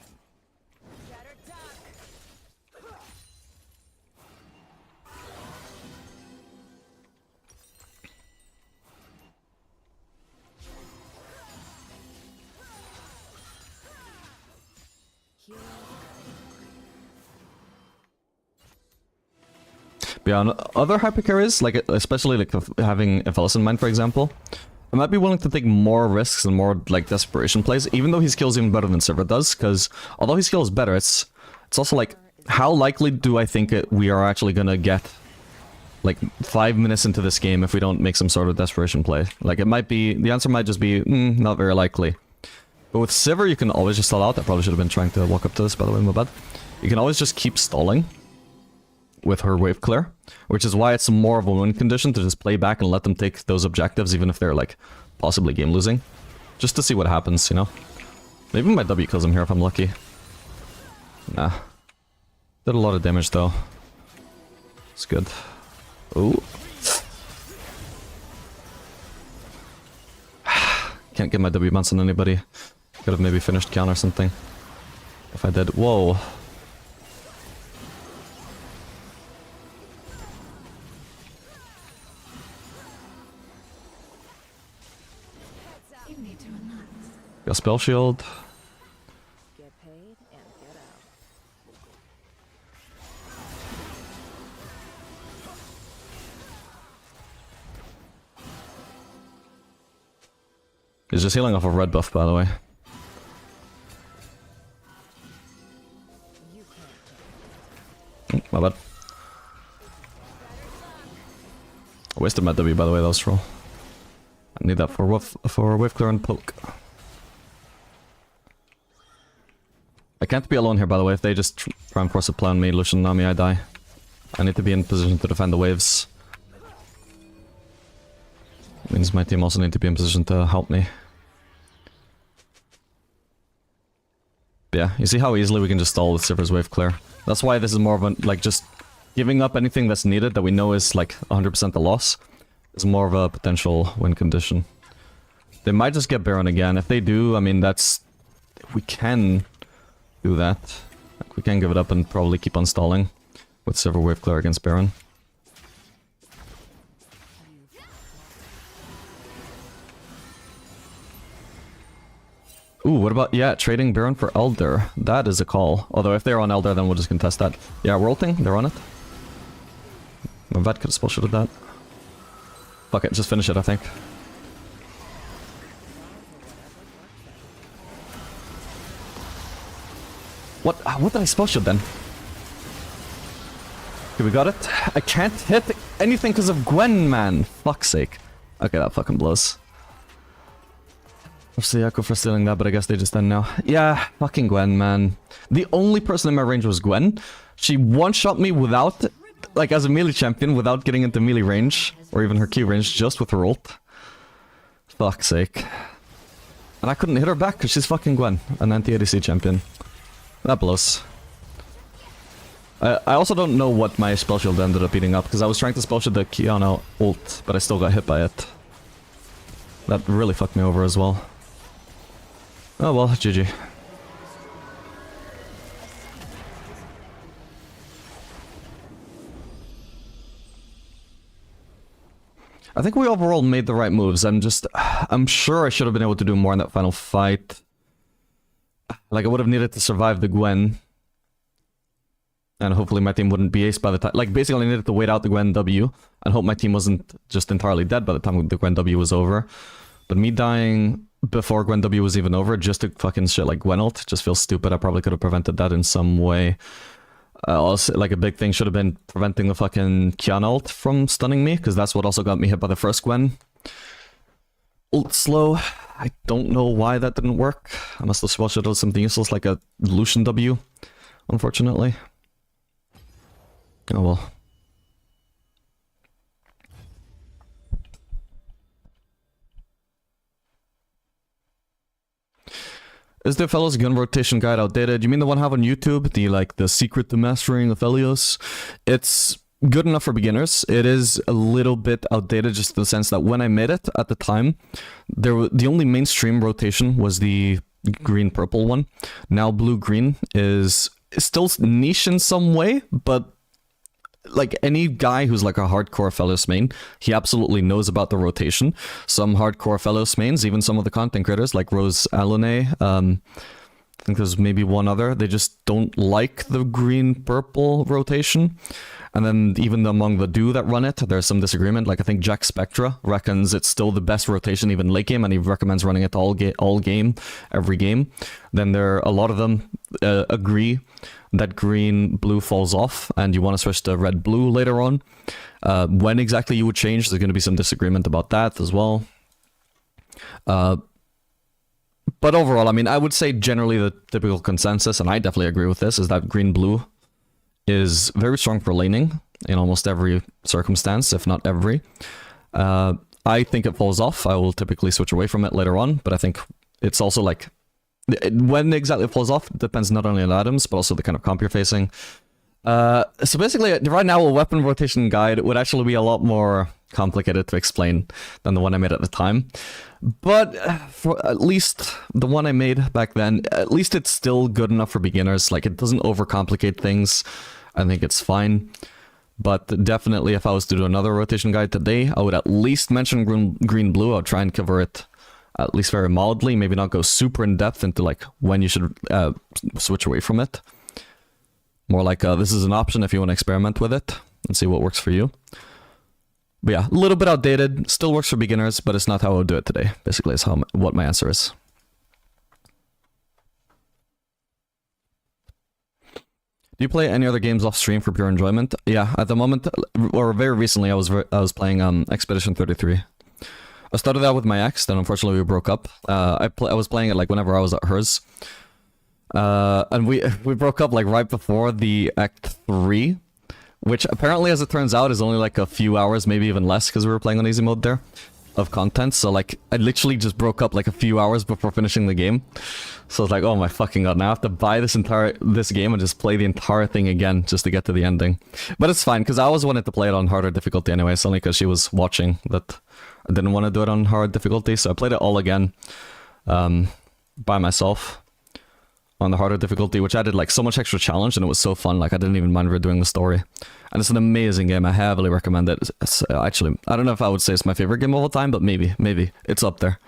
But yeah, on other hyper carries, like especially like having Ephelis in mind, for example, I might be willing to take more risks and more like desperation plays, even though he skills even better than Sivir does. Because although he skills better, it's also like how likely do I think we are actually gonna get like 5 minutes into this game if we don't make some sort of desperation play? Like it might be the answer might just be not very likely. But with Sivir, you can always just stall out. I probably should have been trying to walk up to this, by the way, my bad. You can always just keep stalling. with her wave clear, which is why it's more of a win condition to just play back and let them take those objectives, even if they're like possibly game losing, just to see what happens, you know. Maybe my W kills him here if I'm lucky. Nah, did a lot of damage though. It's good. Ooh. Can't get my W bounce on anybody. Could have maybe finished count or something. If I did. Whoa. Got spell shield. Get paid and get out. He's just healing off of red buff, by the way. Oh, my bad. I wasted my W, by the way, that was troll. I need that for wave clear and poke. I can't be alone here, by the way. If they just try and force a play on me, Lucian, Nami, I die. I need to be in position to defend the waves. Means my team also need to be in position to help me. But yeah, you see how easily we can just stall with Sivir's wave clear. That's why this is more of a, like, just giving up anything that's needed that we know is like 100% a loss is more of a potential win condition. They might just get Baron again. If they do, I mean, that's... we can do that. Like, we can give it up and probably keep on stalling with Sivir wave clear against Baron. Ooh, what about, yeah, trading Baron for Elder? That is a call. Although if they're on Elder, then we'll just contest that. Yeah, we're ulting, they're on it. My vet could have spell shooted that. Fuck it, just finish it, I think. What did I spell shoot then? Okay, we got it. I can't hit anything because of Gwen, man. Fuck's sake. Okay, that fucking blows. What's the echo for stealing that, but I guess they just end now. Yeah, fucking Gwen, man. The only person in my range was Gwen. She one-shot me without, like, as a melee champion, without getting into melee range, or even her Q range, just with her ult. Fuck's sake. And I couldn't hit her back because she's fucking Gwen, an anti-ADC champion. That blows. I also don't know what my spell shield ended up eating up, because I was trying to spell shield the Kiana ult, but I still got hit by it. That really fucked me over as well. Oh well, GG. I think we overall made the right moves. I'm sure I should have been able to do more in that final fight. Like, I would have needed to survive the Gwen. And hopefully my team wouldn't be aced by the time. Like, basically I needed to wait out the Gwen W and hope my team wasn't just entirely dead by the time the Gwen W was over. But me dying before Gwen W was even over just to fucking shit like Gwen ult just feels stupid. I probably could have prevented that in some way. Also, like, a big thing should have been preventing the fucking Kiana ult from stunning me, because that's what also got me hit by the first Gwen. Ult slow. I don't know why that didn't work. I must have spell shielded something useless like a Lucian W, unfortunately. Oh well. Is the Fellows gun rotation guide outdated? You mean the one I have on YouTube? The secret to mastering Aphelios? It's good enough for beginners. It is a little bit outdated just in the sense that when I made it at the time, the only mainstream rotation was the green-purple one. Now blue-green is still niche in some way, but like any guy who's like a hardcore Fellows main, he absolutely knows about the rotation. Some hardcore Fellows mains, even some of the content creators like Rose Alone, I think there's maybe one other, they just don't like the green-purple rotation. And then even among the duo that run it, there's some disagreement. Like, I think Jack Spectra reckons it's still the best rotation even late game, and he recommends running it all game, every game. Then a lot of them agree that green-blue falls off, and you want to switch to red-blue later on. When exactly you would change, there's going to be some disagreement about that as well. But overall, I mean, I would say generally the typical consensus, and I definitely agree with this, is that green-blue is very strong for laning in almost every circumstance, if not every. I think it falls off. I will typically switch away from it later on, but I think it's also like, when exactly it falls off depends not only on items, but also the kind of comp you're facing. So basically, right now, a weapon rotation guide would actually be a lot more complicated to explain than the one I made at the time. But for at least the one I made back then, at least it's still good enough for beginners. Like, it doesn't overcomplicate things. I think it's fine. But definitely, if I was to do another rotation guide today, I would at least mention green blue. I'll try and cover it at least very mildly, maybe not go super in depth into like when you should switch away from it. More like this is an option if you want to experiment with it and see what works for you. But yeah, a little bit outdated, still works for beginners, but it's not how I would do it today. Basically, is what my answer is. Do you play any other games off stream for pure enjoyment? Yeah, at the moment, or very recently, I was playing Expedition 33. I started out with my ex, then unfortunately we broke up. I was playing it like whenever I was at hers. And we broke up like right before the Act 3, which apparently, as it turns out, is only like a few hours, maybe even less, because we were playing on easy mode there, of content. So like, I literally just broke up like a few hours before finishing the game. So it's like, oh my fucking god, now I have to buy this game and just play the entire thing again just to get to the ending. But it's fine, because I always wanted to play it on harder difficulty anyway. It's only because she was watching that I didn't want to do it on hard difficulty, so I played it all again by myself on the harder difficulty, which added like so much extra challenge, and it was so fun. Like, I didn't even mind redoing the story. And it's an amazing game. I heavily recommend it. It's actually, I don't know if I would say it's my favorite game of all time, but maybe it's up there.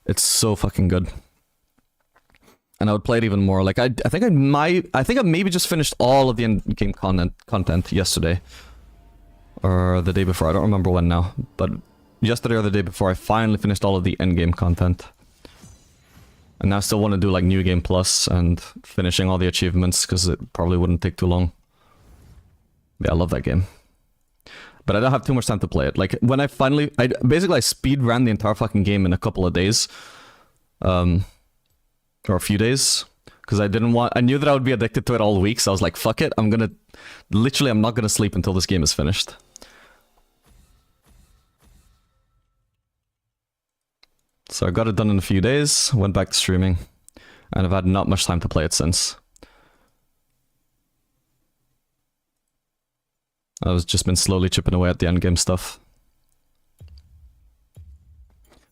It's so fucking good. And I would play it even more. Like, I think I maybe just finished all of the end game content yesterday, or the day before. I don't remember when now, but yesterday or the day before, I finally finished all of the end game content. And now I still want to do like New Game Plus and finishing all the achievements, because it probably wouldn't take too long. Yeah, I love that game. But I don't have too much time to play it. Like, when I basically speed ran the entire fucking game in a couple of days. Or a few days. Because I knew that I would be addicted to it all week, so I was like, fuck it, I'm not gonna sleep until this game is finished. So I got it done in a few days, went back to streaming, and I've had not much time to play it since. I've just been slowly chipping away at the endgame stuff.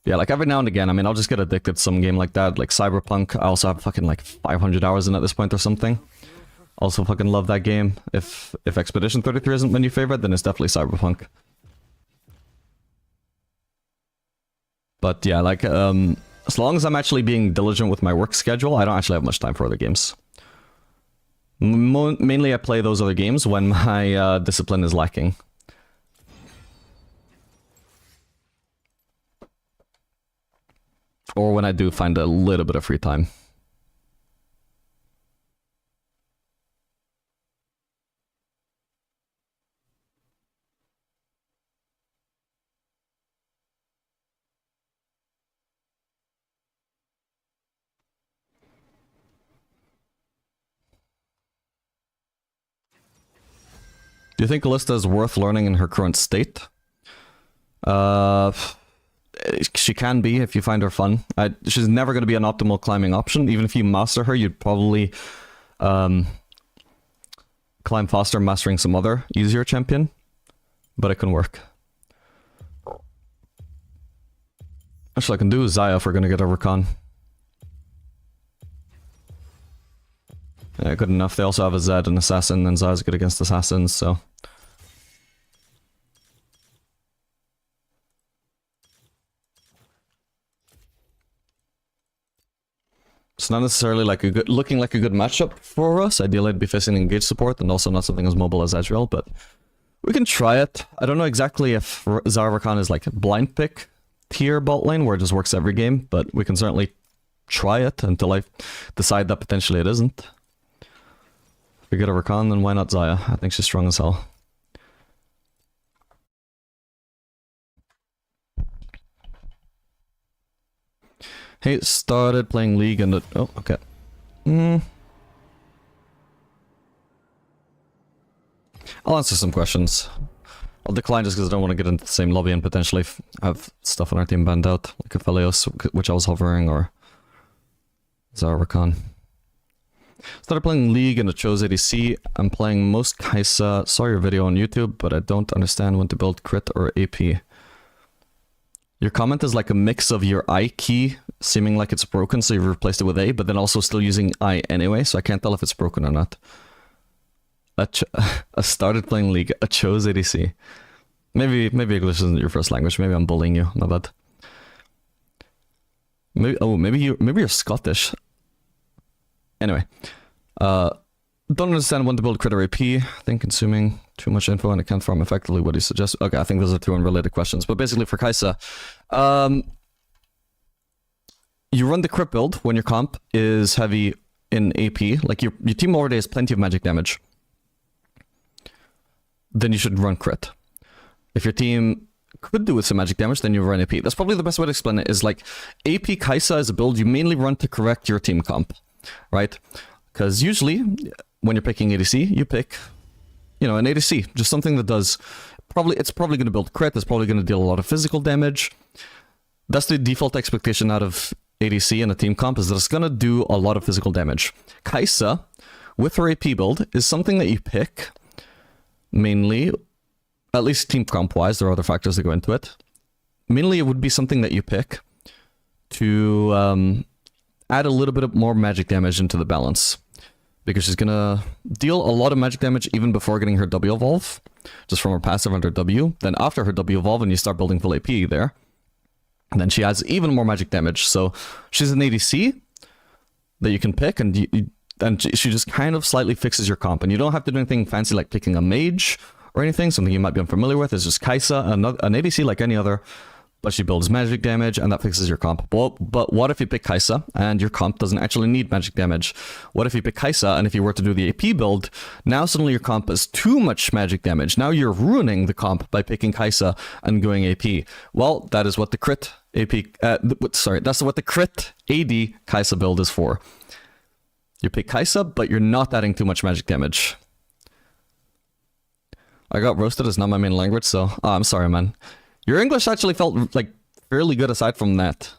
Yeah, like every now and again, I mean, I'll just get addicted to some game like that, like Cyberpunk. I also have fucking like 500 hours in at this point or something. Also fucking love that game. If Expedition 33 isn't my new favorite, then it's definitely Cyberpunk. But yeah, like, as long as I'm actually being diligent with my work schedule, I don't actually have much time for other games. Mainly I play those other games when my discipline is lacking. Or when I do find a little bit of free time. Do you think Callista is worth learning in her current state? She can be if you find her fun. She's never going to be an optimal climbing option. Even if you master her, you'd probably climb faster mastering some other easier champion. But it can work. Actually, I can do Xayah if we're going to get a Rakan. Yeah, good enough. They also have a Zed and Assassin, and Xayah's good against Assassins, so... It's not necessarily like looking like a good matchup for us. Ideally, I'd be facing engage support and also not something as mobile as Ezreal, but we can try it. I don't know exactly if Xayah Rakan is like blind pick tier bot lane where it just works every game, but we can certainly try it until I decide that potentially it isn't. If we get a Rakan, then why not Xayah? I think she's strong as hell. Hey, started playing League and oh, okay. I'll answer some questions. I'll decline just because I don't want to get into the same lobby and potentially have stuff on our team banned out, like Aphelios, which I was hovering, or Zarrakan. Started playing League and I chose ADC. I'm playing most Kaisa. Saw your video on YouTube, but I don't understand when to build crit or AP. Your comment is like a mix of your I key seeming like it's broken, so you've replaced it with A, but then also still using I anyway, so I can't tell if it's broken or not. I started playing League. I chose ADC. Maybe English isn't your first language. Maybe I'm bullying you. My bad. Maybe you're Scottish. Anyway, don't understand when to build crit or AP. I think consuming too much info and it can't farm effectively. What do you suggest? Okay, I think those are two unrelated questions. But basically for Kaisa, you run the crit build when your comp is heavy in AP. Like your team already has plenty of magic damage. Then you should run crit. If your team could do with some magic damage, then you run AP. That's probably the best way to explain it, is like AP Kaisa is a build you mainly run to correct your team comp, right? Because usually when you're picking ADC, you pick, you know, an ADC, just something that does it's probably going to build crit, it's probably going to deal a lot of physical damage. That's the default expectation out of ADC and a team comp, is that it's going to do a lot of physical damage. Kaisa, with her AP build, is something that you pick mainly, at least team comp wise, there are other factors that go into it. Mainly it would be something that you pick to add a little bit more magic damage into the balance. Because she's gonna deal a lot of magic damage even before getting her W evolve, just from her passive under W. Then after her W evolve and you start building full AP there, and then she adds even more magic damage. So she's an ADC that you can pick, and she just kind of slightly fixes your comp. And you don't have to do anything fancy like picking a mage or anything, something you might be unfamiliar with. It's just Kaisa, an ADC like any other, but she builds magic damage and that fixes your comp. But what if you pick Kaisa and your comp doesn't actually need magic damage? What if you pick Kaisa and if you were to do the AP build, now suddenly your comp has too much magic damage. Now you're ruining the comp by picking Kaisa and going AP. Well, that is what the crit that's what the crit AD Kaisa build is for. You pick Kaisa, but you're not adding too much magic damage. I got roasted, it's not my main language, so I'm sorry, man. Your English actually felt like fairly good aside from that.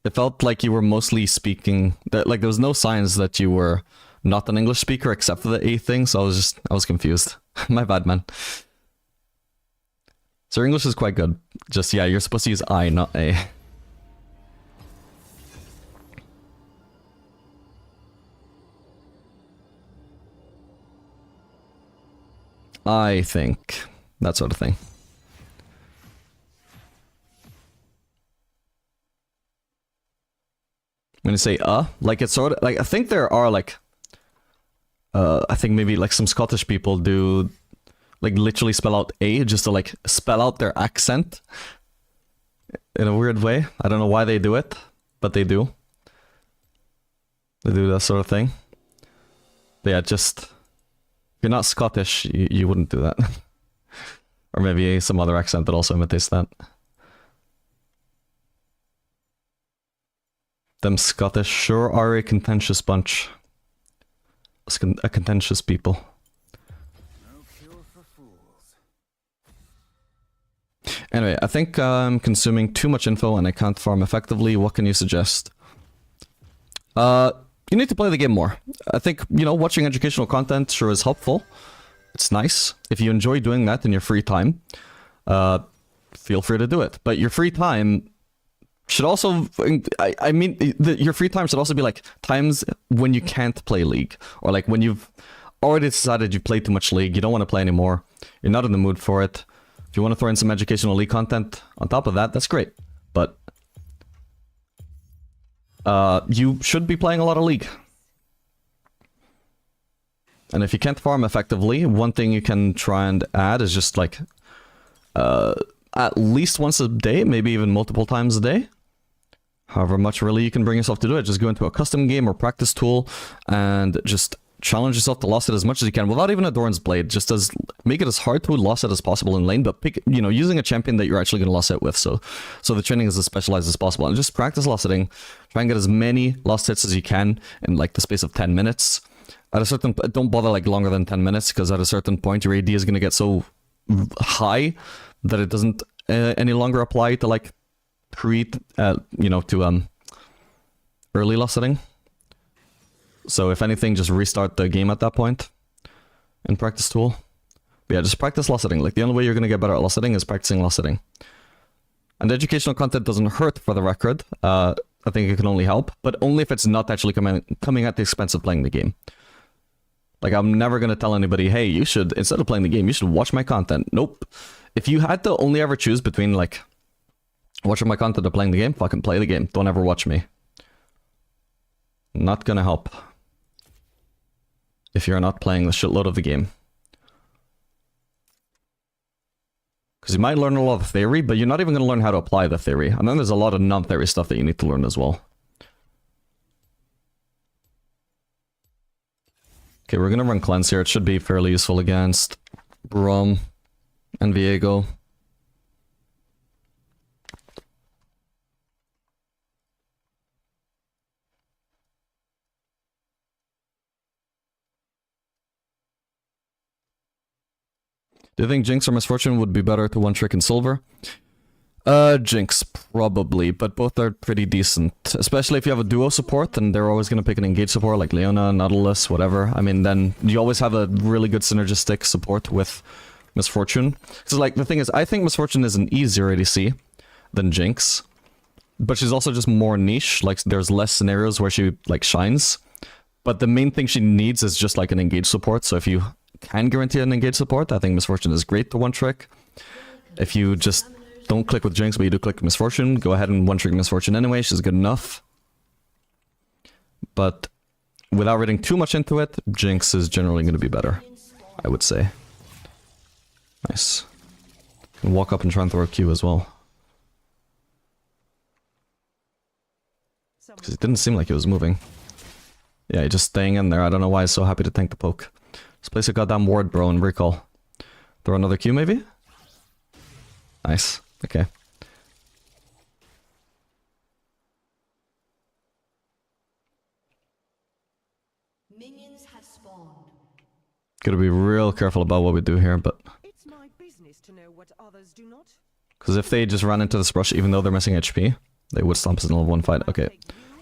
It felt like you were mostly speaking, like there was no signs that you were not an English speaker except for the A thing, so I was confused. My bad, man. So your English is quite good. Just, yeah, you're supposed to use I, not A. I think. That sort of thing. When you say like it's sort of like, I think there are like I think maybe like some Scottish people do like literally spell out A just to like spell out their accent in a weird way. I don't know why they do it, but they do. They do that sort of thing. But yeah, just if you're not Scottish, you wouldn't do that. Or maybe some other accent that also imitates that. Them Scottish sure are a contentious bunch. A contentious people. Anyway, I think I'm consuming too much info and I can't farm effectively. What can you suggest? You need to play the game more. I think, you know, watching educational content sure is helpful. It's nice. If you enjoy doing that in your free time, feel free to do it. But your free time should also, I mean, your free time should also be like times when you can't play League. Or like when you've already decided you've played too much League, you don't want to play anymore, you're not in the mood for it. If you want to throw in some educational League content on top of that, that's great. But you should be playing a lot of League. And if you can't farm effectively, one thing you can try and add is just like at least once a day, maybe even multiple times a day. However much really you can bring yourself to do it. Just go into a custom game or practice tool and just challenge yourself to loss it as much as you can without even a Doran's Blade. Just make it as hard to loss it as possible in lane, but pick, you know, using a champion that you're actually going to loss it with. So the training is as specialized as possible, and just practice loss hitting. Try and get as many lost hits as you can in like the space of 10 minutes. At a certain... Don't bother like longer than 10 minutes, because at a certain point your AD is going to get so high that it doesn't any longer apply to like you know, to early loss setting. So if anything, just restart the game at that point in practice tool. But yeah, just practice loss setting. Like the only way you're going to get better at loss setting is practicing loss setting. And educational content doesn't hurt, for the record. I think it can only help, but only if it's not actually coming at the expense of playing the game. Like, I'm never going to tell anybody, hey, you should, instead of playing the game, you should watch my content. Nope. If you had to only ever choose between, like, watching my content or playing the game, fucking play the game. Don't ever watch me. Not gonna help. If you're not playing the shitload of the game. Because you might learn a lot of theory, but you're not even going to learn how to apply the theory. And then there's a lot of non-theory stuff that you need to learn as well. Okay, we're going to run cleanse here. It should be fairly useful against Brom and Viego. Do you think Jinx or Misfortune would be better to one-trick in silver? Jinx, probably, but both are pretty decent. Especially if you have a duo support, and they're always going to pick an engage support, like Leona, Nautilus, whatever. I mean, then you always have a really good synergistic support with Misfortune. So, like, the thing is, I think Misfortune is an easier ADC than Jinx. But she's also just more niche, like, there's less scenarios where she, like, shines. But the main thing she needs is just, like, an engage support, so if you can guarantee an engage support, I think Misfortune is great to one-trick. If you just don't click with Jinx, but you do click Misfortune, go ahead and one-trick Misfortune anyway, she's good enough. But without reading too much into it, Jinx is generally going to be better, I would say. Nice. Can walk up and try and throw a Q as well. Because it didn't seem like it was moving. Yeah, he's just staying in there. I don't know why he's so happy to tank the poke. Just place a goddamn ward, bro, and recall. Throw another Q, maybe? Nice. Okay. Minions have spawned. Gotta be real careful about what we do here, but... It's my business to know what others do not. Because if they just ran into this brush, even though they're missing HP, they would stomp us in level 1 fight. Okay.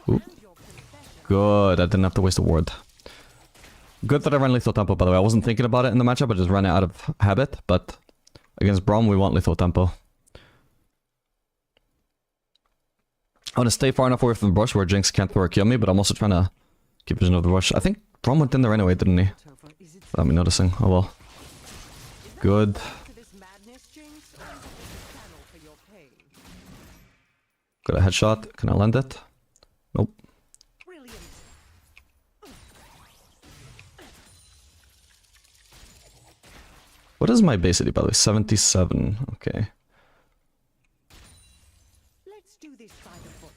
Ooh. Good, I didn't have to waste a ward. Good that I ran lethal tempo, by the way. I wasn't thinking about it in the matchup, I just ran it out of habit, but against Braum, we want lethal tempo. I want to stay far enough away from the brush where Jinx can't throw or kill me, but I'm also trying to keep vision of the brush. I think Braum went in there anyway, didn't he? Without me noticing. Oh well. Good. Got a headshot. Can I land it? Nope. What is my base AD, by the way? 77. Okay. Let's do this by the book.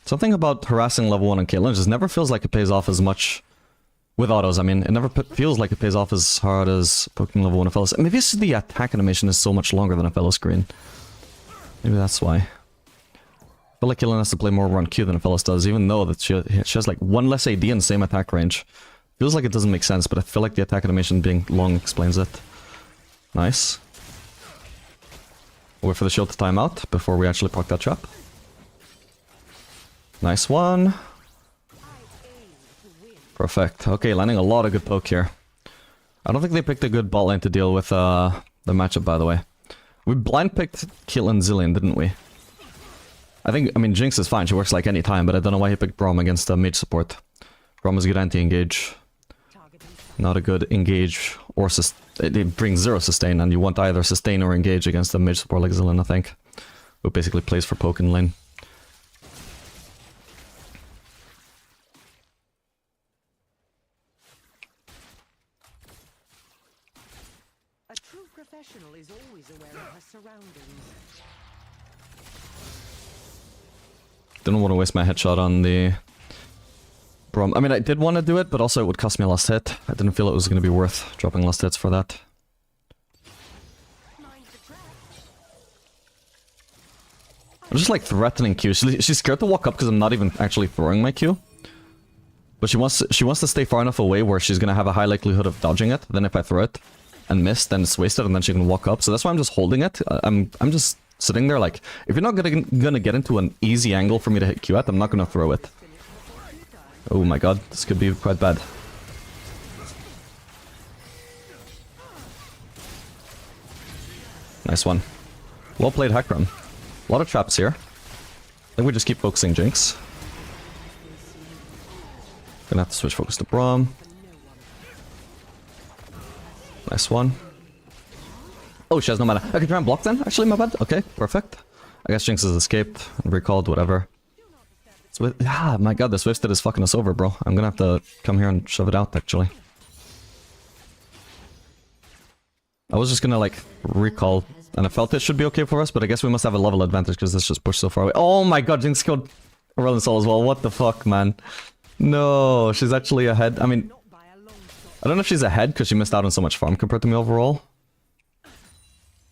Something about harassing level 1 on Caitlyn just never feels like it pays off as much with autos. I mean, it never feels like it pays off as hard as poking level 1 Aphellis. Maybe it's the attack animation is so much longer than Aphellis Green. Maybe that's why. I feel like Caitlyn has to play more run Q than Aphellis does, even though that she has like 1 less AD and same attack range. Feels like it doesn't make sense, but I feel like the attack animation being long explains it. Nice. Wait for the shield to time out before we actually proc that trap. Nice one. Perfect. Okay, landing a lot of good poke here. I don't think they picked a good bot lane to deal with the matchup, by the way. We blind picked Caitlyn Zillion, didn't we? I mean, Jinx is fine, she works like any time, but I don't know why he picked Braum against mage support. Braum is a good anti-engage. Not a good engage or it brings 0 sustain, and you want either sustain or engage against a mage support like Zillion, I think. Who basically plays for poke in lane. A true professional is always aware of her surroundings. Didn't want to waste my headshot on the Braum. I mean, I did want to do it, but also it would cost me a last hit. I didn't feel it was going to be worth dropping last hits for that. I'm just like threatening Q. She's scared to walk up because I'm not even actually throwing my Q. But she wants to stay far enough away where she's gonna have a high likelihood of dodging it. Then if I throw it and miss, then it's wasted, and then she can walk up. So that's why I'm just holding it. I'm just sitting there like, if you're not gonna get into an easy angle for me to hit Q at, I'm not gonna throw it. Oh my god, this could be quite bad. Nice one. Well played, Hackram. A lot of traps here. I think we just keep focusing Jinx. Gonna have to switch focus to Braum. Nice one. Oh, she has no mana. I can try and block then? Actually, my bad. Okay, perfect. I guess Jinx has escaped and recalled, whatever. Ah, my god, this Wifted is fucking us over, bro. I'm gonna have to come here and shove it out, actually. I was just gonna, like, recall, and I felt it should be okay for us, but I guess we must have a level advantage because this just pushed so far away. Oh my god, Jinx killed Aurelion Sol as well. What the fuck, man? No, she's actually ahead. I mean, I don't know if she's ahead because she missed out on so much farm compared to me overall.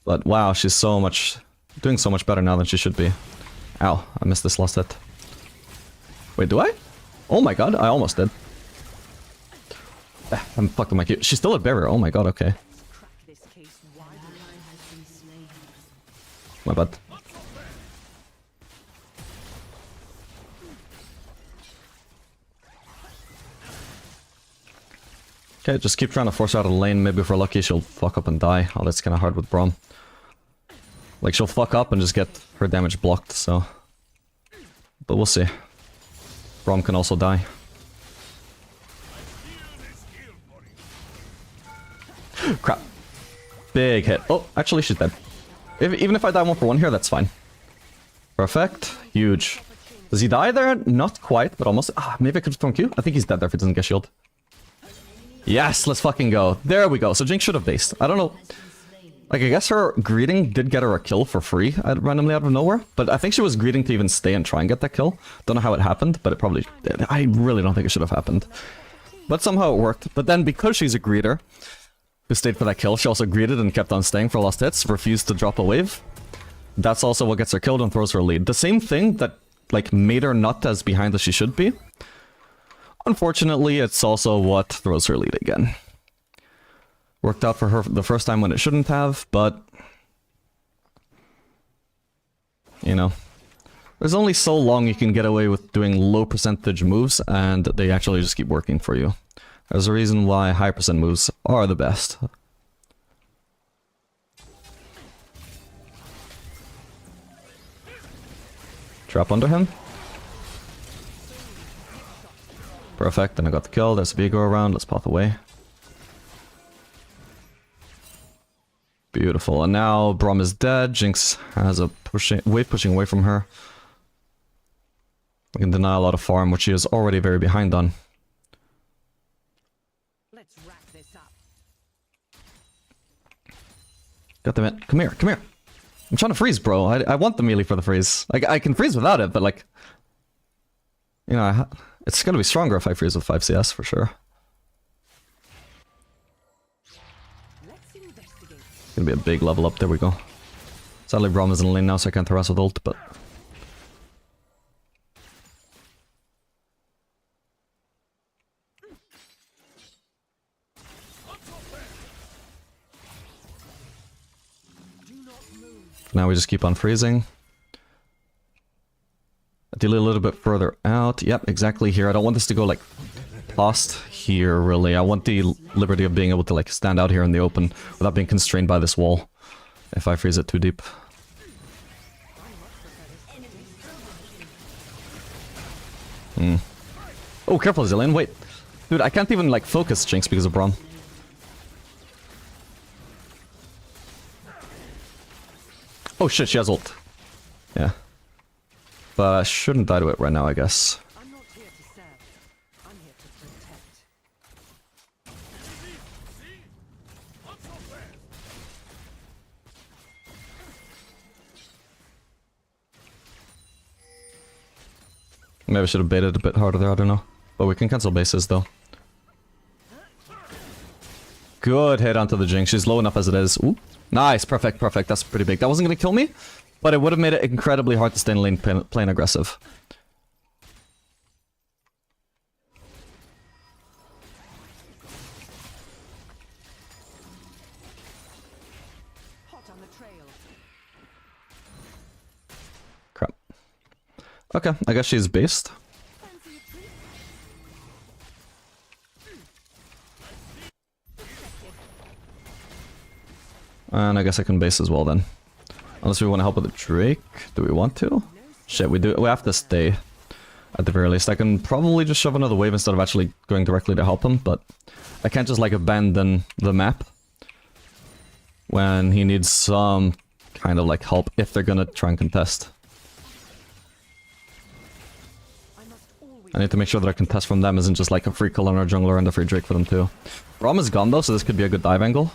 But wow, she's doing so much better now than she should be. Ow, I missed this last hit. Wait, do I? Oh my god, I almost did. I'm fucking my Q. She's still a barrier. Oh my god, okay. My bad. Okay, just keep trying to force her out of the lane. Maybe if we're lucky, she'll fuck up and die. Oh, that's kind of hard with Braum. Like, she'll fuck up and just get her damage blocked, so... But we'll see. Braum can also die. Crap. Big hit. Oh, actually, she's dead. Even if I die 1-for-1 here, that's fine. Perfect. Huge. Does he die there? Not quite, but almost. Ah, maybe I could have thrown Q. I think he's dead there if he doesn't get shield. Yes, let's fucking go. There we go. So Jinx should have based. I don't know. Like, I guess her greeting did get her a kill for free randomly out of nowhere. But I think she was greeting to even stay and try and get that kill. Don't know how it happened, but it probably did. I really don't think it should have happened. But somehow it worked. But then because she's a greeter who stayed for that kill, she also greeted and kept on staying for last hits, refused to drop a wave. That's also what gets her killed and throws her a lead. The same thing that, like, made her not as behind as she should be. Unfortunately, it's also what throws her lead again. Worked out for her the first time when it shouldn't have, but... You know. There's only so long you can get away with doing low percentage moves, and they actually just keep working for you. There's a reason why high percent moves are the best. Trap under him. Perfect, and I got the kill. There's a Vigo around. Let's pop away. Beautiful. And now Braum is dead. Jinx has a wave pushing away from her. We can deny a lot of farm, which she is already very behind on. Let's wrap this up. Got the man. Come here, come here. I'm trying to freeze, bro. I want the melee for the freeze. Like, I can freeze without it, but like... You know, it's gonna be stronger if I freeze with 5 CS, for sure. It's gonna be a big level up, there we go. Sadly, Braum is in the lane now, so I can't harass with ult, but... Now we just keep on freezing. Ideally a little bit further out. Yep, exactly here. I don't want this to go, like, past here, really. I want the liberty of being able to, like, stand out here in the open without being constrained by this wall if I freeze it too deep. Oh, careful, Zillion. Wait. Dude, I can't even, like, focus Jinx because of Braum. Oh shit, she has ult. Yeah. But I shouldn't die to it right now, I guess. I'm not here to serve. I'm here to protect. Maybe I should have baited a bit harder there, I don't know. But we can cancel bases, though. Good hit onto the Jinx. She's low enough as it is. Ooh. Nice, perfect, perfect. That's pretty big. That wasn't going to kill me, but it would have made it incredibly hard to stay in lane playing aggressive. trail. Crap. Okay, I guess she's based. Fancy a treat? And I guess I can base as well then. Unless we want to help with the Drake. Do we want to? Shit, we do. We have to stay. At the very least. I can probably just shove another wave instead of actually going directly to help him, but I can't just like abandon the map when he needs some kind of like help if they're gonna try and contest. I need to make sure that a contest from them isn't just like a free kill on our jungler and a free Drake for them too. Rom is gone though, so this could be a good dive angle.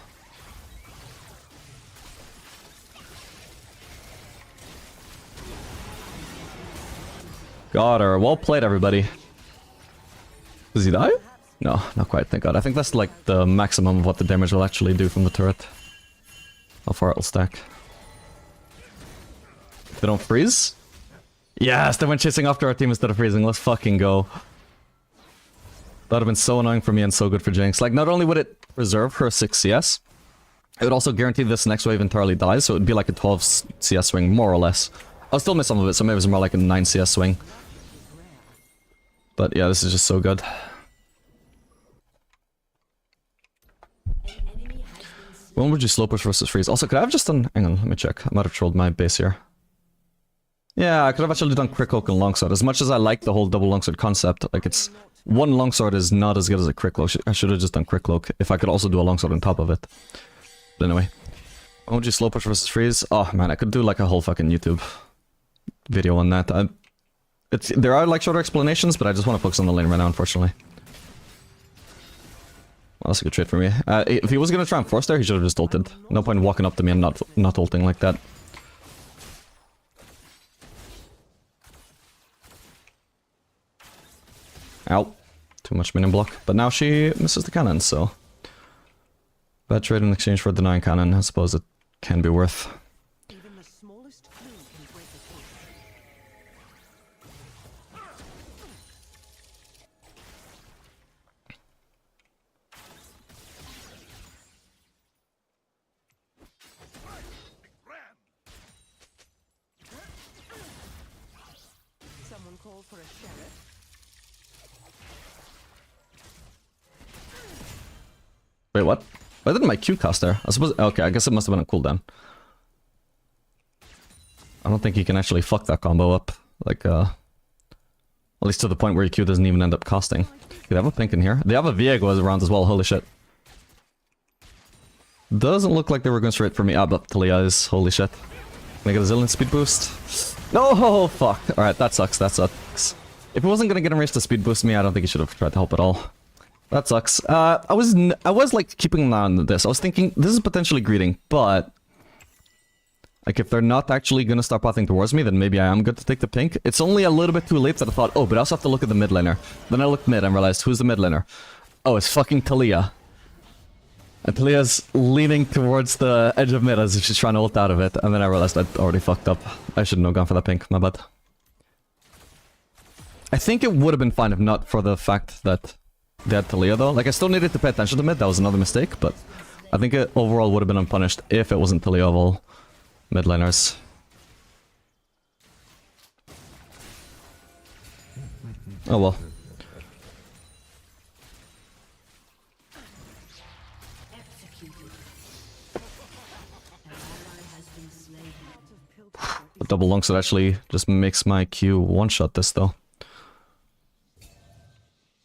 Got her. Well played, everybody. Does he die? No, not quite, thank god. I think that's like the maximum of what the damage will actually do from the turret. How far it'll stack. They don't freeze? Yes, they went chasing after our team instead of freezing. Let's fucking go. That would have been so annoying for me and so good for Jinx. Like, not only would it preserve her 6 CS, it would also guarantee this next wave entirely dies, so it would be like a 12 CS swing, more or less. I'll still miss some of it, so maybe it's more like a 9 CS swing. But yeah, this is just so good. When would you slow push versus freeze? Also, could I have just done... Hang on, let me check. I might have trolled my base here. Yeah, I could have actually done Crick Oak and Longsword. As much as I like the whole double Longsword concept, like it's... One Longsword is not as good as a Crick Cloak. I should have just done Crick Cloak if I could also do a Longsword on top of it. But anyway. When would you slow push versus freeze? Oh man, I could do like a whole fucking YouTube video on that. There are like shorter explanations, but I just want to focus on the lane right now, unfortunately. Well, that's a good trade for me. If he was gonna try and force there, he should have just ulted. No point walking up to me and not ulting like that. Ow. Too much minion block. But now she misses the cannon, so... Bad trade in exchange for denying cannon. I suppose it can be worth. Even the smallest clue can break a case. Someone call for a sheriff. Wait, what? Why didn't my Q cast there? I suppose... Okay, I guess it must have been a cooldown. I don't think you can actually fuck that combo up. Like, at least to the point where your Q doesn't even end up costing. They have a pink in here. They have a Viego around as well, holy shit. Doesn't look like they were going straight for me. Ah, but Talia is. Holy shit. Can I get a Zillion speed boost? No, fuck. Alright, that sucks, that sucks. If he wasn't gonna get him race to speed boost me, I don't think he should have tried to help at all. That sucks. I was like keeping an eye on this. I was thinking, this is potentially greeting, but... Like, if they're not actually gonna start pathing towards me, then maybe I am good to take the pink. It's only a little bit too late that I thought, oh, but I also have to look at the mid laner. Then I looked mid and realized, who's the mid laner? Oh, it's fucking Talia. And Talia's leaning towards the edge of mid as if she's trying to ult out of it. And then I realized I'd already fucked up. I shouldn't have gone for that pink, my bad. I think it would have been fine if not for the fact that they had Talia though. Like, I still needed to pay attention to mid, that was another mistake, but I think it overall would have been unpunished if it wasn't Talia of all mid laners. Oh well. The double longsword actually just makes my Q one-shot this though.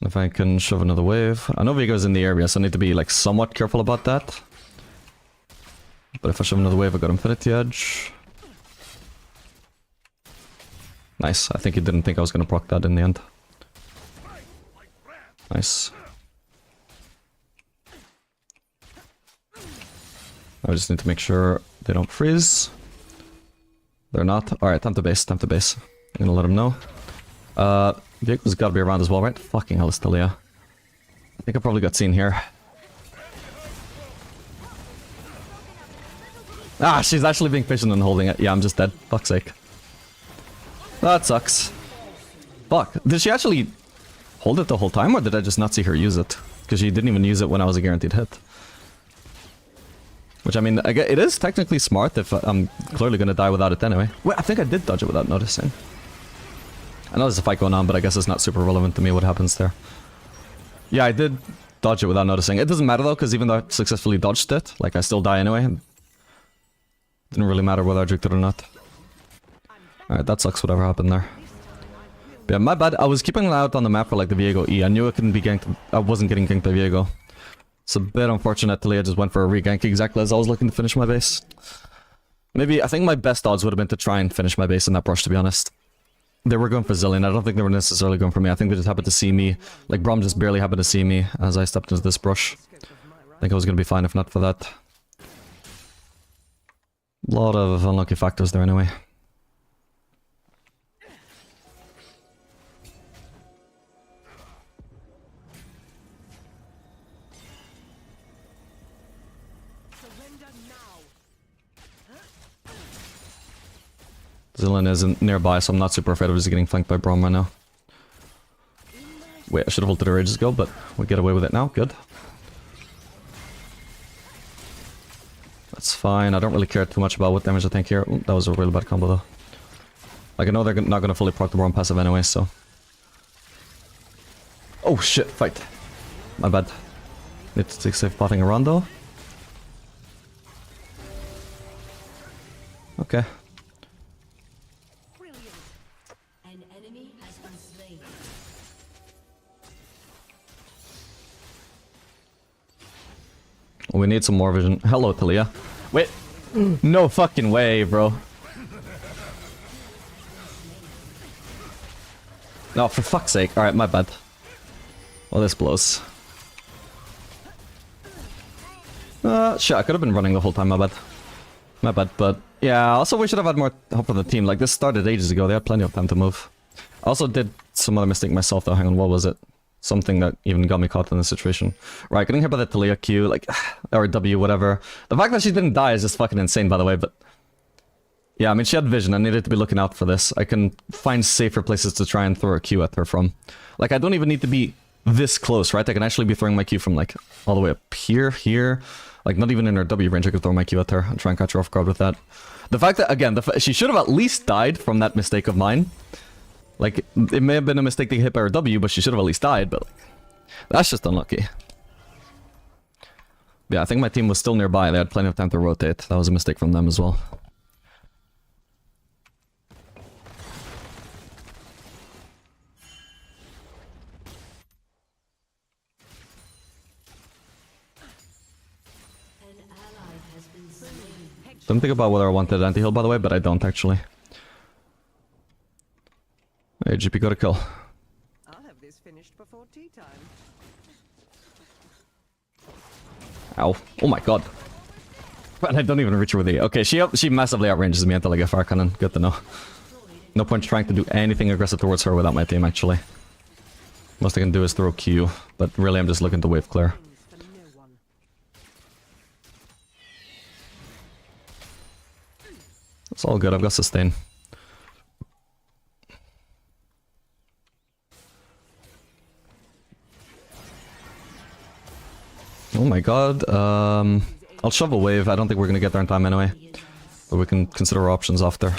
If I can shove another wave. I know Vigo's in the area, so I need to be like somewhat careful about that. But if I shove another wave, I got Infinity Edge. Nice. I think he didn't think I was gonna proc that in the end. Nice. I just need to make sure they don't freeze. They're not. Alright, time to base, time to base. I'm gonna let him know. Vehicle's gotta be around as well, right? Fucking hell, it's Talia. I think I probably got seen here. Ah, she's actually being patient and holding it. Yeah, I'm just dead. Fuck's sake. That sucks. Fuck. Did she actually hold it the whole time, or did I just not see her use it? Because she didn't even use it when I was a guaranteed hit. Which, I mean, it is technically smart if I'm clearly gonna die without it anyway. Wait, I think I did dodge it without noticing. I know there's a fight going on, but I guess it's not super relevant to me what happens there. Yeah, I did dodge it without noticing. It doesn't matter though, because even though I successfully dodged it, like, I still die anyway. Didn't really matter whether I juked it or not. Alright, that sucks, whatever happened there. But yeah, my bad. I was keeping an eye out on the map for, like, the Viego E. I knew I couldn't be ganked. I wasn't getting ganked by Viego. It's a bit unfortunate. Talia just went for a regank exactly as I was looking to finish my base. Maybe, I think my best odds would have been to try and finish my base in that brush, to be honest. They were going for Zillion. I don't think they were necessarily going for me. I think they just happened to see me. Like, Braum just barely happened to see me as I stepped into this brush. I think I was going to be fine if not for that. A lot of unlucky factors there anyway. Zillion isn't nearby, so I'm not super afraid of just getting flanked by Braum right now. Wait, I should have ulted her ages ago, but we get away with it now. Good. That's fine. I don't really care too much about what damage I take here. Ooh, that was a really bad combo, though. Like, I know they're not going to fully proc the Braum passive anyway, so... Oh, shit. Fight. My bad. Need to take safe potting around, though. Okay. We need some more vision. Hello, Talia. Wait. No fucking way, bro. No, for fuck's sake. Alright, my bad. Well, this blows. Shit, I could have been running the whole time, my bad. My bad, but... Yeah, also we should have had more help from the team. Like, this started ages ago. They had plenty of time to move. I also did some other mistake myself, though. Hang on, what was it? Something that even got me caught in this situation. Right, getting hit by the Talia Q, like, or W, whatever. The fact that she didn't die is just fucking insane, by the way, but... Yeah, I mean, she had vision. I needed to be looking out for this. I can find safer places to try and throw a Q at her from. Like, I don't even need to be this close, right? I can actually be throwing my Q from, like, all the way up here. Like, not even in her W range, I could throw my Q at her and try and catch her off guard with that. The fact that, again, she should have at least died from that mistake of mine. Like, it may have been a mistake to get hit by her W, but she should have at least died, but... Like, that's just unlucky. Yeah, I think my team was still nearby. They had plenty of time to rotate. That was a mistake from them as well. Didn't think about whether I wanted anti-heal, by the way, but I don't actually. Hey, GP got a kill. I'll have this finished before tea time. Ow. Oh my god. But I don't even reach her with the... Okay, she massively outranges me until I get Fire Cannon. Good to know. No point trying to do anything aggressive towards her without my team, actually. Most I can do is throw Q, but really I'm just looking to wave clear. It's all good, I've got sustain. Oh my god, I'll shove a wave. I don't think we're gonna get there in time anyway. But we can consider our options after.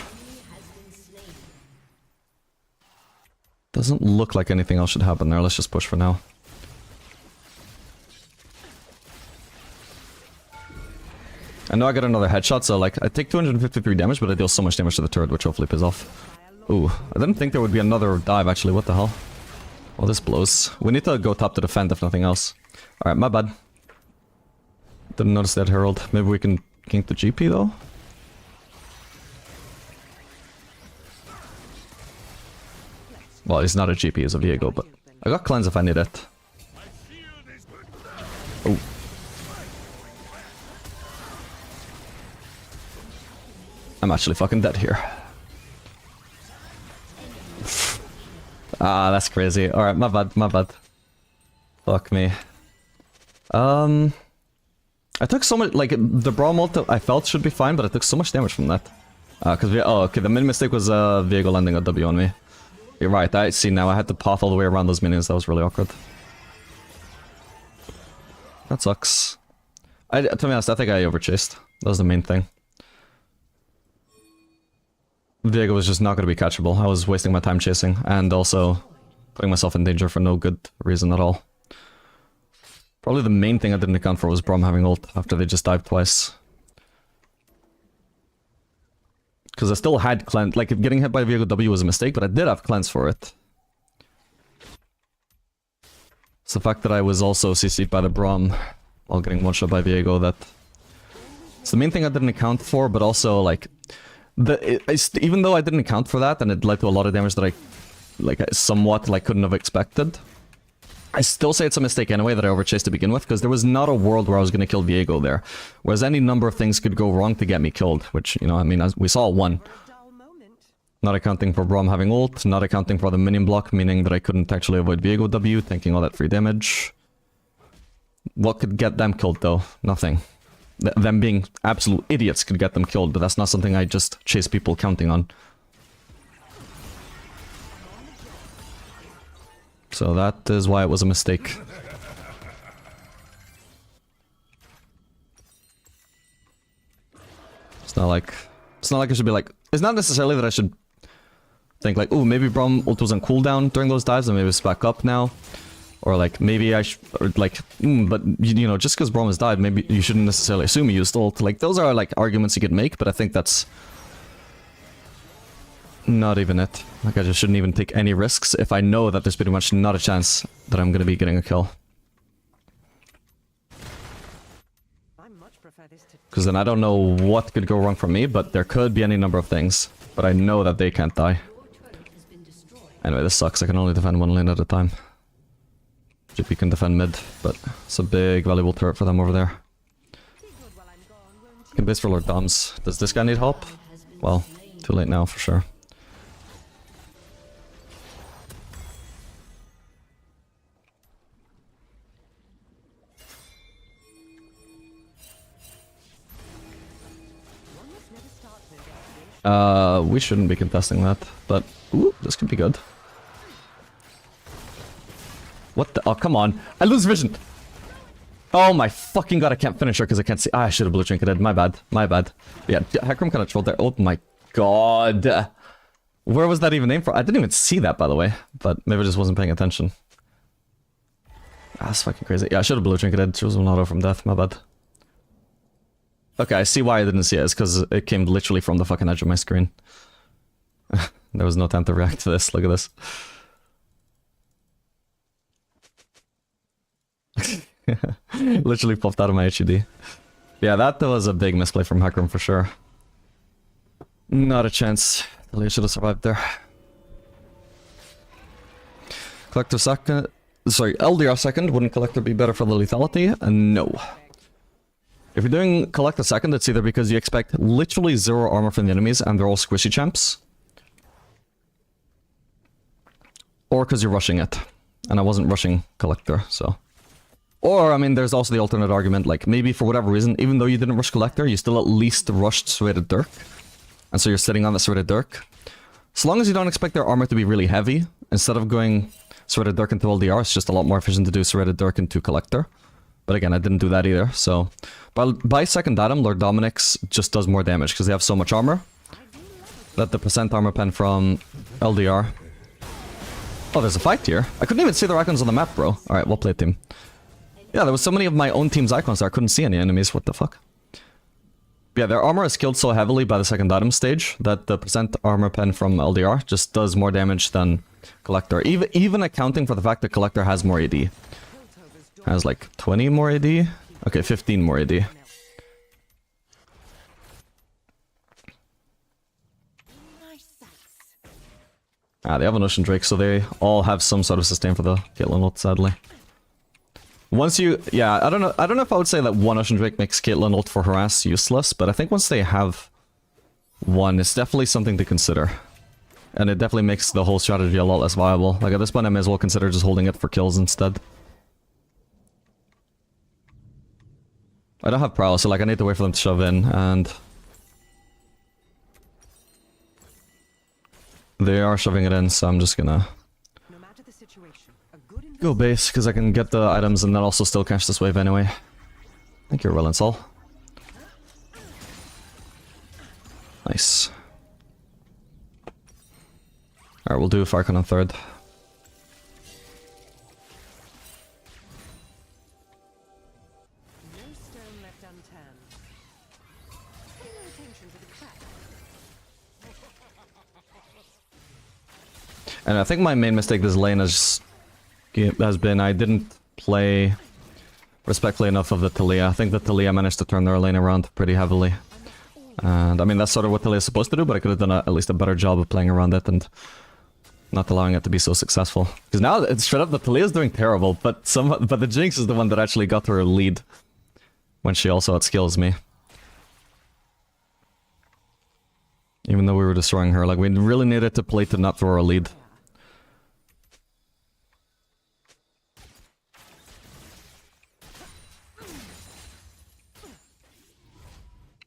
Doesn't look like anything else should happen there. Let's just push for now. I know I got another headshot, so like, I take 253 damage, but I deal so much damage to the turret, which hopefully pays off. Ooh, I didn't think there would be another dive, actually. What the hell? Oh, this blows. We need to go top to defend, if nothing else. Alright, my bad. Didn't notice that Herald. Maybe we can gank the GP, though? Well, he's not a GP, he's a Viego, but... I got cleanse if I need it. Oh. I'm actually fucking dead here. Ah, that's crazy. Alright, my bad, my bad. Fuck me. I took so much, like, the Braum ult I felt should be fine, but I took so much damage from that. Cause we, oh, okay, the main mistake was, Viego landing a W on me. You're right, I see now, I had to path all the way around those minions, that was really awkward. That sucks. To be honest, I think I overchased. That was the main thing. Viego was just not going to be catchable. I was wasting my time chasing, and also putting myself in danger for no good reason at all. Probably the main thing I didn't account for was Braum having ult after they just dived twice. Because I still had cleanse. Like, getting hit by Viego W was a mistake, but I did have cleanse for it. It's the fact that I was also CC'd by the Braum while getting one-shot by Viego that... It's the main thing I didn't account for, but also, like... even though I didn't account for that, and it led to a lot of damage that I... like, somewhat, like, couldn't have expected. I still say it's a mistake anyway that I overchased to begin with, because there was not a world where I was going to kill Viego there. Whereas any number of things could go wrong to get me killed, which, you know, I mean, as we saw one. Not accounting for Braum having ult, not accounting for the minion block, meaning that I couldn't actually avoid Viego W, taking all that free damage. What could get them killed, though? Nothing. Them being absolute idiots could get them killed, but that's not something I just chase people counting on. So that is why it was a mistake. It's not like I should be like... It's not necessarily that I should think like, ooh, maybe Braum ult was on cooldown during those dives and maybe it's back up now. Or like, maybe I should... like, but you know, just because Braum has died, maybe you shouldn't necessarily assume he used ult. Like, those are like arguments you could make, but I think that's... not even it. Like, I just shouldn't even take any risks if I know that there's pretty much not a chance that I'm gonna be getting a kill. Because then I don't know what could go wrong for me, but there could be any number of things. But I know that they can't die. Anyway, this sucks. I can only defend one lane at a time. GP can defend mid, but it's a big valuable turret for them over there. Can base for Lord Doms. Does this guy need help? Well, too late now for sure. We shouldn't be contesting that, but ooh, this could be good. What the? Oh, come on. I lose vision. Oh my fucking god, I can't finish her because I can't see. Ah, I should have blue trinketed. My bad. My bad. Yeah, Hecarim kind of trolled there. Oh my god. Where was that even aimed for? I didn't even see that, by the way, but maybe I just wasn't paying attention. Ah, that's fucking crazy. Yeah, I should have blue trinketed. She was an auto from death. My bad. Okay, I see why I didn't see it. It's because it came literally from the fucking edge of my screen. There was no time to react to this. Look at this. Literally popped out of my HUD. Yeah, that was a big misplay from Hecarim for sure. Not a chance. Talia should have survived there. Collector second... Sorry, LDR second. Wouldn't Collector be better for the lethality? No. If you're doing Collector second, it's either because you expect literally 0 armor from the enemies and they're all squishy champs. Or because you're rushing it. And I wasn't rushing Collector, so... Or, I mean, there's also the alternate argument, like, maybe for whatever reason, even though you didn't rush Collector, you still at least rushed Serrated Dirk. And so you're sitting on the Serrated Dirk. So long as you don't expect their armor to be really heavy, instead of going Serrated Dirk into LDR, it's just a lot more efficient to do Serrated Dirk into Collector. But again, I didn't do that either, so... By second item, Lord Dominic's just does more damage, because they have so much armor. That the percent armor pen from LDR... Oh, there's a fight here. I couldn't even see the icons on the map, bro. Alright, well played, team. Yeah, there was so many of my own team's icons there, I couldn't see any enemies, what the fuck. Yeah, their armor is killed so heavily by the second item stage that the percent armor pen from LDR just does more damage than Collector. Even accounting for the fact that Collector has more AD. Has like 20 more AD? Okay, 15 more AD. Ah, they have an Ocean Drake, so they all have some sort of sustain for the Caitlyn ult, sadly. Once you... Yeah, I don't know if I would say that one Ocean Drake makes Caitlyn ult for Harass useless, but I think once they have one, it's definitely something to consider. And it definitely makes the whole strategy a lot less viable. Like, at this point, I may as well consider just holding it for kills instead. I don't have Prowl, so like I need to wait for them to shove in, and... They are shoving it in, so I'm just gonna... go base, because I can get the items and then also still catch this wave anyway. Thank you, Relensol. Nice. Alright, we'll do a Farcon on third. No stone left unturned. Pay no attention to the crack. And I think my main mistake this lane has been I didn't play respectfully enough of the Talia. I think the Talia managed to turn their lane around pretty heavily. And I mean, that's sort of what Talia is supposed to do, but I could have done at least a better job of playing around it and not allowing it to be so successful. Because now it's straight up the Talia is doing terrible, but the Jinx is the one that actually got her lead when she also outskills me. Even though we were destroying her, like we really needed to play to not throw her a lead.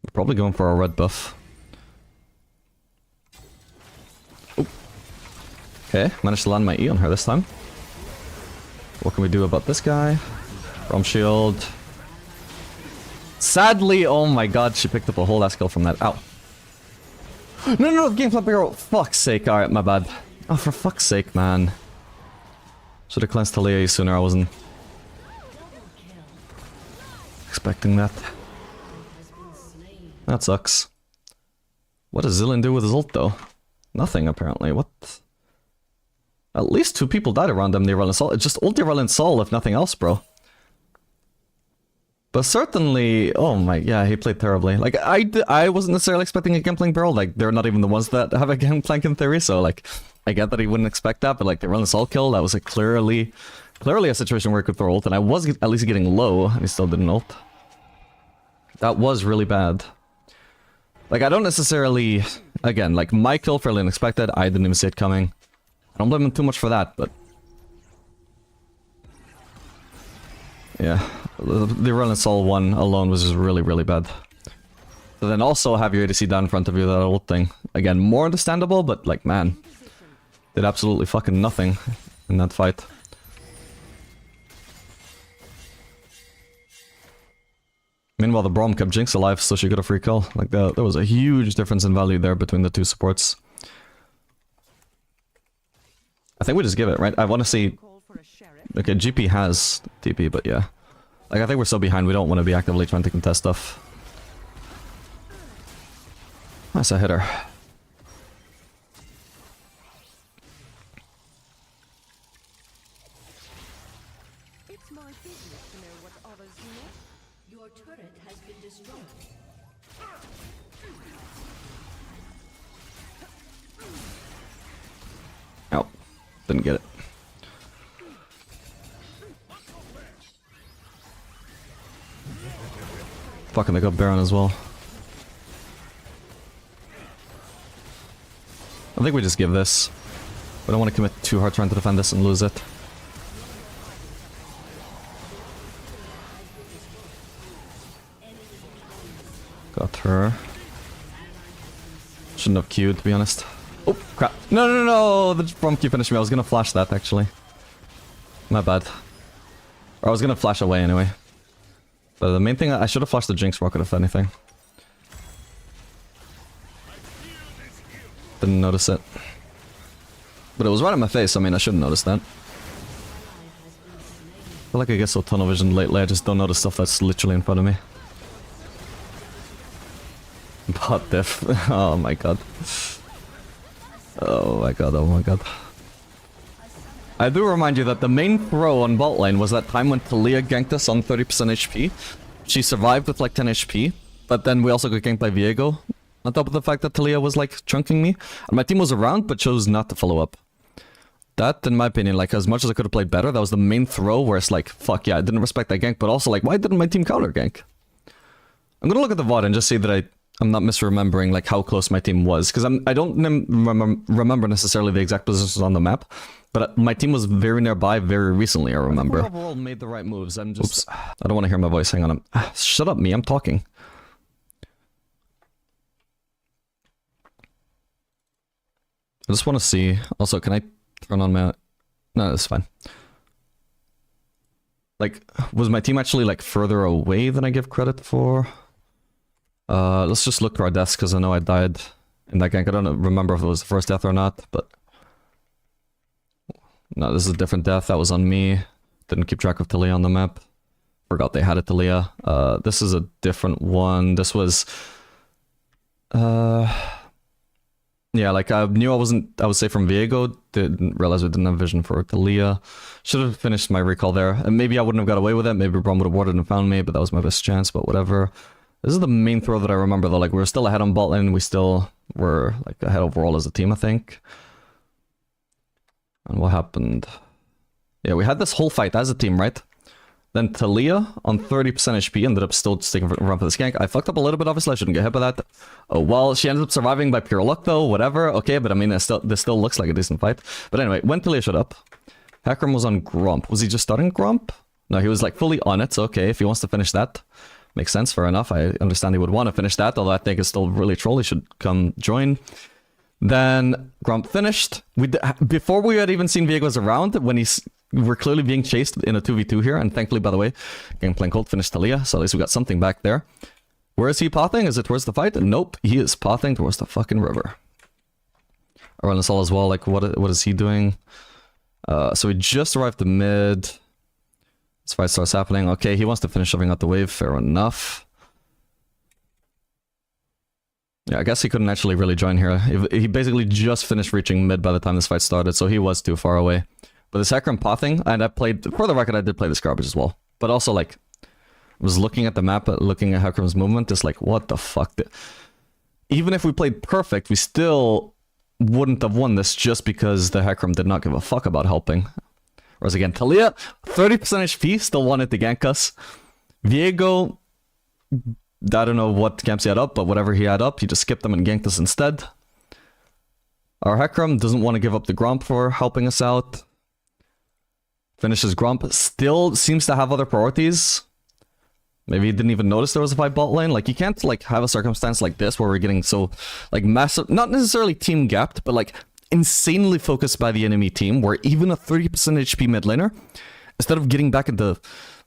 We're probably going for a red buff. Okay, managed to land my E on her this time. What can we do about this guy? Rom shield. Sadly, oh my god, she picked up a whole ass kill from that. Ow. No, game flip arrow. Fuck's sake, alright, my bad. Oh, for fuck's sake, man. Should have cleansed Talia sooner, I wasn't expecting that. That sucks. What does Zillion do with his ult, though? Nothing, apparently. What? At least 2 people died around him, the Irrelevant Soul. It's just ult Irrelevant Soul, if nothing else, bro. But certainly... Oh my... Yeah, he played terribly. Like, I wasn't necessarily expecting a Gangplank barrel. Like, they're not even the ones that have a Gangplank in theory, so, like... I get that he wouldn't expect that, but, like, the Irrelevant Soul kill, that was a clearly a situation where he could throw ult, and I was at least getting low, and he still didn't ult. That was really bad. Like, I don't necessarily... Again, like, my kill fairly unexpected. I didn't even see it coming. I don't blame him too much for that, but... Yeah. The Irrelevant Soul one alone was just really, really bad. But then also have your ADC down in front of you, that ult thing. Again, more understandable, but, like, man. Did absolutely fucking nothing in that fight. Meanwhile, the Braum kept Jinx alive, so she got a free kill. Like, there was a huge difference in value there between the two supports. I think we just give it, right? I want to see... Okay, GP has TP, but yeah. Like, I think we're so behind, we don't want to be actively trying to contest stuff. Nice, I hit her. It's my business to know what others do not. Your turret has been destroyed. Ow. Didn't get it. Fucking, they got Baron as well. I think we just give this. We don't want to commit too hard trying to defend this and lose it. Got her. Shouldn't have queued, to be honest. Oh, crap. No, the Braum Q finished me. I was gonna flash that, actually. My bad. Or I was gonna flash away anyway. But the main thing, I should have flashed the Jinx rocket if anything. Didn't notice it. But it was right in my face, I mean, I shouldn't notice that. I feel like I get so tunnel vision lately, I just don't notice stuff that's literally in front of me. Bot diff. Oh my god. Oh my god, oh my god. I do remind you that the main throw on bot lane was that time when Talia ganked us on 30% HP. She survived with like 10 HP, but then we also got ganked by Viego. On top of the fact that Talia was like chunking me. And my team was around, but chose not to follow up. That, in my opinion, like as much as I could have played better, that was the main throw where it's like, fuck yeah, I didn't respect that gank, but also like, why didn't my team counter gank? I'm gonna look at the VOD and just see that I'm not misremembering like how close my team was, because I don't remember necessarily the exact positions on the map, but my team was very nearby very recently, I remember. I overall made the right moves. I'm just... Oops. I don't want to hear my voice. Hang on. Shut up, me. I'm talking. I just want to see... Also, can I turn on my... No, that's fine. Like, was my team actually like further away than I give credit for? Let's just look through our deaths because I know I died in that gank. I don't remember if it was the first death or not, but no, this is a different death. That was on me. Didn't keep track of Talia on the map. Forgot they had a Talia. This is a different one. This was yeah, like I knew I was safe from Viego. Didn't realize we didn't have vision for Talia. Should have finished my recall there. And maybe I wouldn't have got away with it. Maybe Brom would have warded and found me, but that was my best chance, but whatever. This is the main throw that I remember though. Like we were still ahead on bot lane. We still were like ahead overall as a team, I think. And what happened? Yeah, we had this whole fight as a team, right? Then Talia on 30% HP ended up still sticking around for the gank. I fucked up a little bit, obviously. I shouldn't get hit by that. Oh, well, she ended up surviving by pure luck, though. Whatever. Okay, but I mean, this still looks like a decent fight. But anyway, when Talia showed up, Hecarim was on Grump. Was he just starting Grump? No, he was like fully on it. So, okay, if he wants to finish that, makes sense. Fair enough. I understand he would want to finish that, although I think it's still really troll. He should come join. Then Grump finished. Before we had even seen Viego's around, when we're clearly being chased in a 2v2 here, and thankfully, by the way, Gangplank Colt finished Talia, so at least we got something back there. Where is he pathing? Is it towards the fight? Nope, he is pathing towards the fucking river. Around us all as well, like, what is he doing? So we just arrived to mid. This fight starts happening. Okay, he wants to finish shoving out the wave, fair enough. Yeah, I guess he couldn't actually really join here. He basically just finished reaching mid by the time this fight started, so he was too far away. But the Hecarim pathing, and I played, for the record, I did play this garbage as well. But also, like, was looking at the map, looking at Hecarim's movement, just like, what the fuck? Even if we played perfect, we still wouldn't have won this just because the Hecarim did not give a fuck about helping. Whereas again, Talia, 30% HP, still wanted to gank us. Viego, I don't know what camps he had up, but whatever he had up, he just skipped them and ganked us instead. Our Hecarim doesn't want to give up the Grump for helping us out. Finishes Grump, still seems to have other priorities. Maybe he didn't even notice there was a fight bot lane. Like, you can't, like, have a circumstance like this where we're getting so, like, massive, not necessarily team gapped, but, like, insanely focused by the enemy team, where even a 30% HP mid laner, instead of getting back into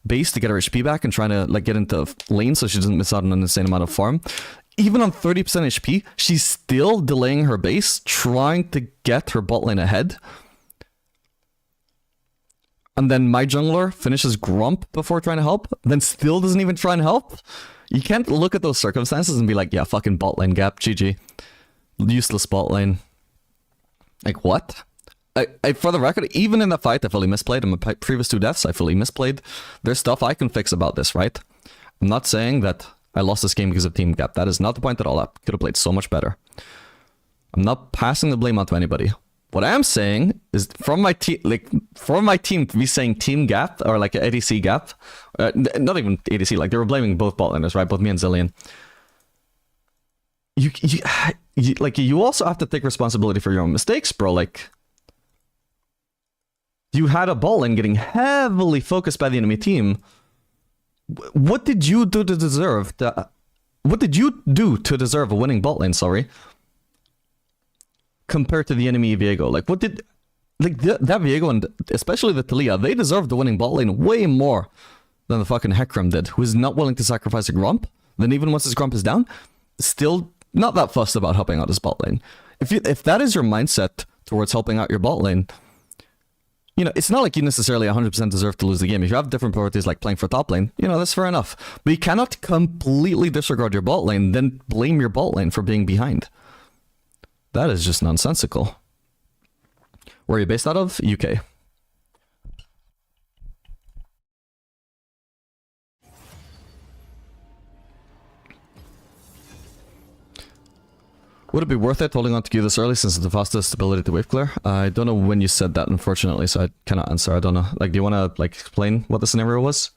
base to get her HP back and trying to, like, get into lane so she doesn't miss out on an insane amount of farm, even on 30% HP, she's still delaying her base, trying to get her bot lane ahead. And then my jungler finishes Grump before trying to help, then still doesn't even try and help. You can't look at those circumstances and be like, yeah, fucking bot lane gap, GG. Useless bot lane. Like, what? I for the record, even in the fight, I fully misplayed. In my previous 2 deaths, I fully misplayed. There's stuff I can fix about this, right? I'm not saying that I lost this game because of team gap. That is not the point at all. I could have played so much better. I'm not passing the blame onto anybody. What I am saying is, from my team, like, for my team to be saying team gap, or like ADC gap, not even ADC, like, they were blaming both bot laners, right? Both me and Zillion. You also have to take responsibility for your own mistakes, bro. Like, you had a bot lane getting heavily focused by the enemy team. What did you do to deserve what did you do to deserve a winning bot lane, sorry? Compared to the enemy Viego. Like, what did... Like, that Viego and especially the Talia, they deserved the winning bot lane way more than the fucking Hecarim did, who is not willing to sacrifice a Grump. Then even once his Grump is down, still not that fussed about helping out his bot lane. If that is your mindset towards helping out your bot lane, you know, it's not like you necessarily 100% deserve to lose the game. If you have different priorities like playing for top lane, you know, that's fair enough. But you cannot completely disregard your bot lane, then blame your bot lane for being behind. That is just nonsensical. Where are you based out of? UK. Would it be worth it holding on to Q this early since it's the fastest ability to wave clear? I don't know when you said that, unfortunately, so I cannot answer. I don't know. Like, do you want to, like, explain what the scenario was?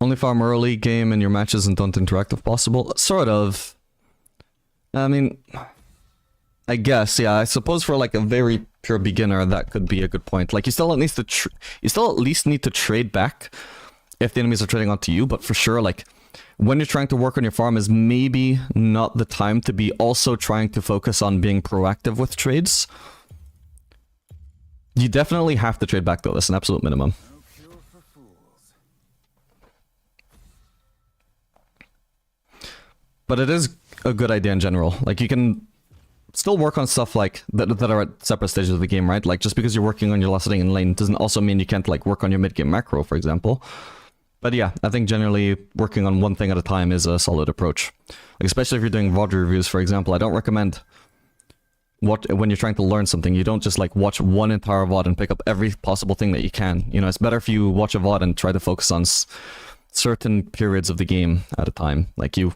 Only farm early game in your matches and don't interact if possible? Sort of. I mean, I guess, yeah. I suppose for like a very pure beginner, that could be a good point. Like, you still at least need to trade back if the enemies are trading onto you, but for sure, like, when you're trying to work on your farm is maybe not the time to be also trying to focus on being proactive with trades. You definitely have to trade back though, that's an absolute minimum. But it is a good idea in general. Like, you can still work on stuff like that are at separate stages of the game, right? Like, just because you're working on your last setting in lane doesn't also mean you can't like work on your mid-game macro, for example. But yeah, I think generally working on one thing at a time is a solid approach. Like, especially if you're doing VOD reviews, for example, I don't recommend when you're trying to learn something, you don't just like watch one entire VOD and pick up every possible thing that you can. You know, it's better if you watch a VOD and try to focus on certain periods of the game at a time. Like, you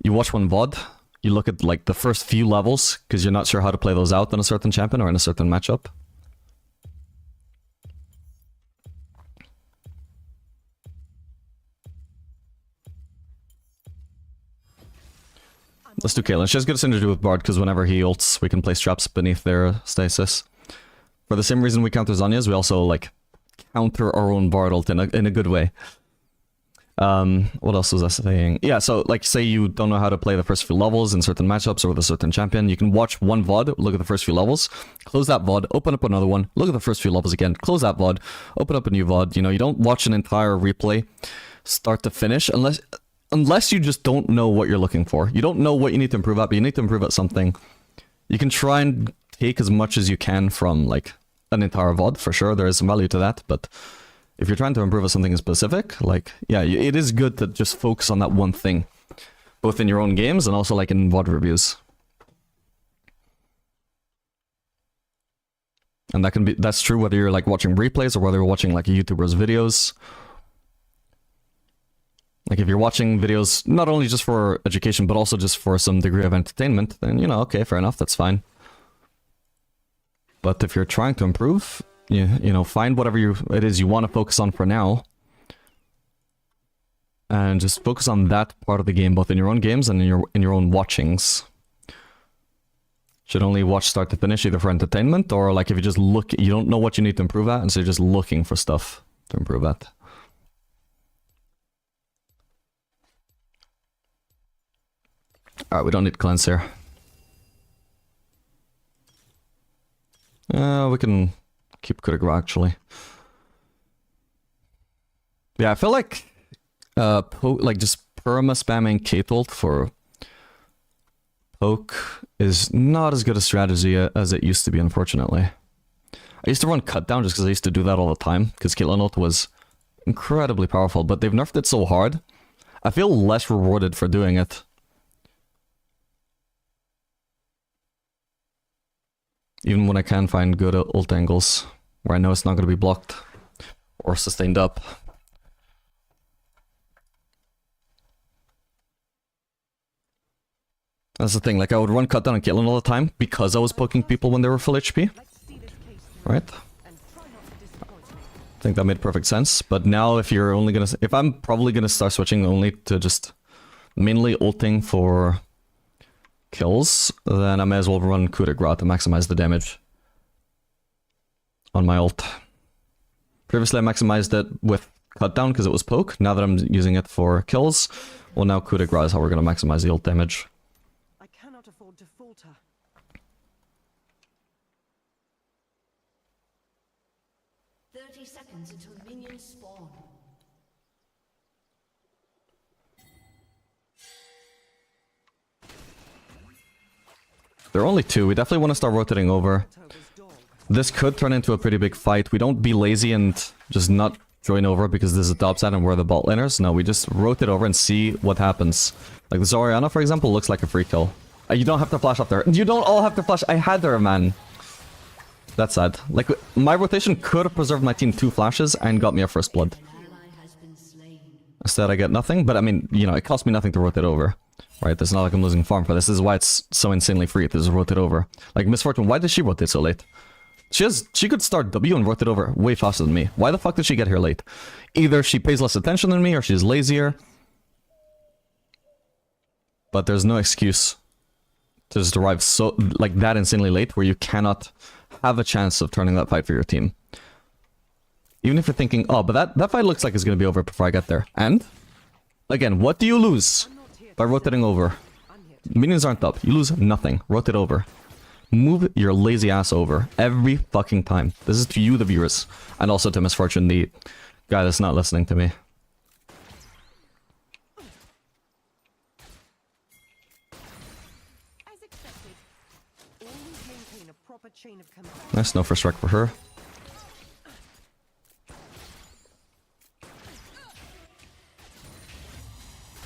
watch one VOD, you look at like the first few levels, because you're not sure how to play those out on a certain champion or in a certain matchup. Let's do Caitlyn. She has good synergy with Bard, because whenever he ults, we can place traps beneath their stasis. For the same reason we counter Zhonya's, we also, like, counter our own Bard ult in a good way. What else was I saying? Yeah, so, like, say you don't know how to play the first few levels in certain matchups or with a certain champion, you can watch one VOD, look at the first few levels, close that VOD, open up another one, look at the first few levels again, close that VOD, open up a new VOD. You know, you don't watch an entire replay start to finish unless you just don't know what you're looking for. You don't know what you need to improve at, but you need to improve at something. You can try and take as much as you can from, like, an entire VOD, for sure. There is some value to that, but if you're trying to improve at something specific, like, yeah, it is good to just focus on that one thing. Both in your own games and also, like, in VOD reviews. And that's true whether you're, like, watching replays or whether you're watching, like, a YouTuber's videos. Like, if you're watching videos not only just for education, but also just for some degree of entertainment, then, you know, okay, fair enough, that's fine. But if you're trying to improve, you know, find whatever it is you want to focus on for now. And just focus on that part of the game, both in your own games and in your own watchings. Should only watch start to finish, either for entertainment, or, like, if you just look, you don't know what you need to improve at, and so you're just looking for stuff to improve at. Alright, we don't need cleanse here. We can keep critical, actually. Yeah, I feel like just perma spamming Kate ult for poke is not as good a strategy as it used to be, unfortunately. I used to run cut down just because I used to do that all the time, because Caitlyn ult was incredibly powerful, but they've nerfed it so hard. I feel less rewarded for doing it. Even when I can find good ult angles, where I know it's not going to be blocked or sustained up. That's the thing, like, I would run cut down and Caitlyn all the time because I was poking people when they were full HP. Right? I think that made perfect sense, but now if I'm probably gonna start switching only to just mainly ulting for kills, then I may as well run coup de grace to maximize the damage on my ult. Previously I maximized it with cut down because it was poke. Now that I'm using it for kills, well, now coup de grace is how we're going to maximize the ult damage. I cannot afford to falter. Seconds until minions spawn. There are only two. We definitely want to start rotating over. This could turn into a pretty big fight. We don't be lazy and just not join over because this is a top side and we're the bot laners. No, we just rotate over and see what happens. Like the Zoriana, for example, looks like a free kill. You don't have to flash up there. You don't all have to flash. I had her, man. That's sad. Like, my rotation could have preserved my team 2 flashes and got me a first blood. Instead, I get nothing, but I mean, you know, it cost me nothing to rotate over. Right? It's not like I'm losing farm for this. This is why it's so insanely free to just rotate over. Like, Misfortune, why did she rotate so late? She could start W and rotate over way faster than me. Why the fuck did she get here late? Either she pays less attention than me or she's lazier. But there's no excuse to just arrive so, like, that insanely late where you cannot have a chance of turning that fight for your team. Even if you're thinking, oh, but that fight looks like it's going to be over before I get there. And, again, what do you lose by rotating over? Minions aren't up. You lose nothing. Rotate over. Move your lazy ass over every fucking time. This is to you, the viewers. And also to Misfortune, the guy that's not listening to me. As expected, always maintain a proper chain of command. Nice, no first strike for her.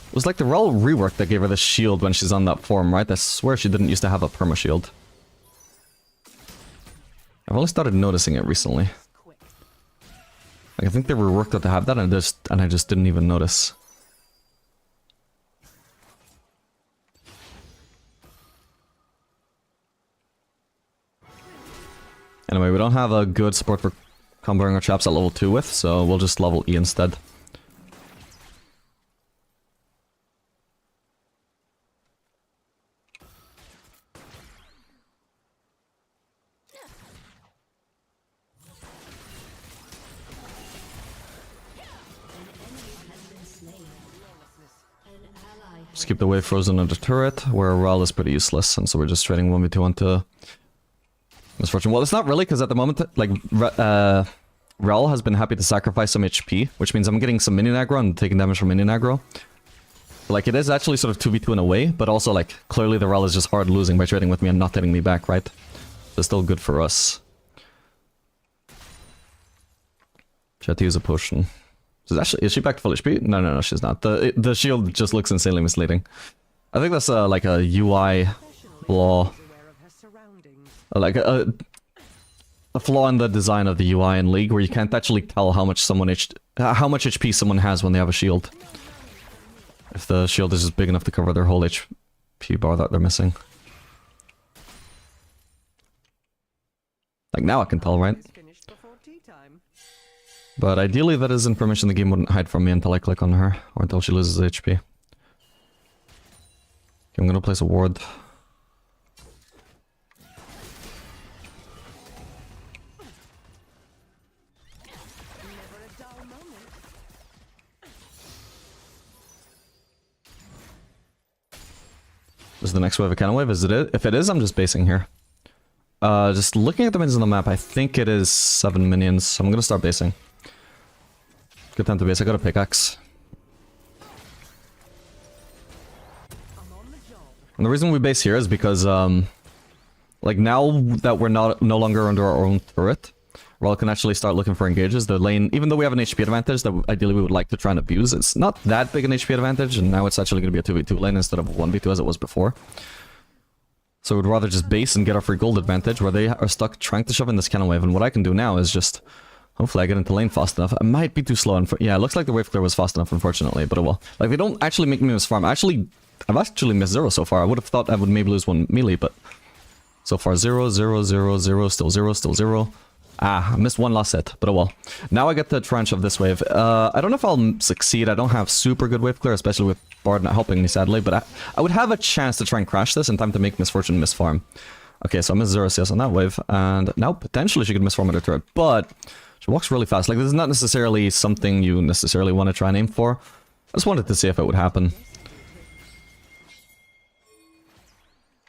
It was like the Rel rework that gave her the shield when she's on that form, right? I swear she didn't used to have a perma shield. I've only started noticing it recently. Like, I think they reworked it to have that, and I just didn't even notice. Anyway, we don't have a good support for comboing our traps at level 2 with, so we'll just level E instead. Just keep the wave frozen under turret, where Ral is pretty useless, and so we're just trading 1v2 onto Misfortune. Well, it's not really, because at the moment, like, Ral has been happy to sacrifice some HP, which means I'm getting some minion aggro and taking damage from minion aggro. Like, it is actually sort of 2v2 in a way, but also, like, clearly the Ral is just hard losing by trading with me and not hitting me back, right? So it's still good for us. She had to use a potion. Is she back to full HP? No, she's not. The shield just looks insanely misleading. I think that's like a UI flaw. Like a flaw in the design of the UI in League, where you can't actually tell how much HP someone has when they have a shield. If the shield is just big enough to cover their whole HP bar that they're missing. Like, now I can tell, right? But ideally that is information the game wouldn't hide from me until I click on her, or until she loses HP. Okay, I'm gonna place a ward. Is the next wave a cannon wave? Is it? If it is, I'm just basing here. Just looking at the minions on the map, I think it is 7 minions, so I'm gonna start basing. Good time to base, I got a pickaxe. And the reason we base here is because, like, now that we're no longer under our own turret, Ral can actually start looking for engages. The lane, even though we have an HP advantage that ideally we would like to try and abuse, it's not that big an HP advantage, and now it's actually going to be a 2v2 lane instead of a 1v2 as it was before. So we'd rather just base and get our free gold advantage, where they are stuck trying to shove in this cannon wave, and what I can do now is just... hopefully I get into lane fast enough. I might be too slow. Yeah, it looks like the wave clear was fast enough, unfortunately, but it will. Like, they don't actually make me miss farm. I've actually missed 0 so far. I would have thought I would maybe lose 1 melee, but... so far, 0, 0, 0, 0, still 0, still 0. Ah, I missed 1 last hit, but oh well. Now I get the tranche of this wave. I don't know if I'll succeed. I don't have super good wave clear, especially with Bard not helping me, sadly, but I would have a chance to try and crash this in time to make Misfortune miss farm. Okay, so I missed 0 CS on that wave, and now potentially she could miss farm at her turret, but... she walks really fast. Like, this is not necessarily something you necessarily want to try and aim for. I just wanted to see if it would happen.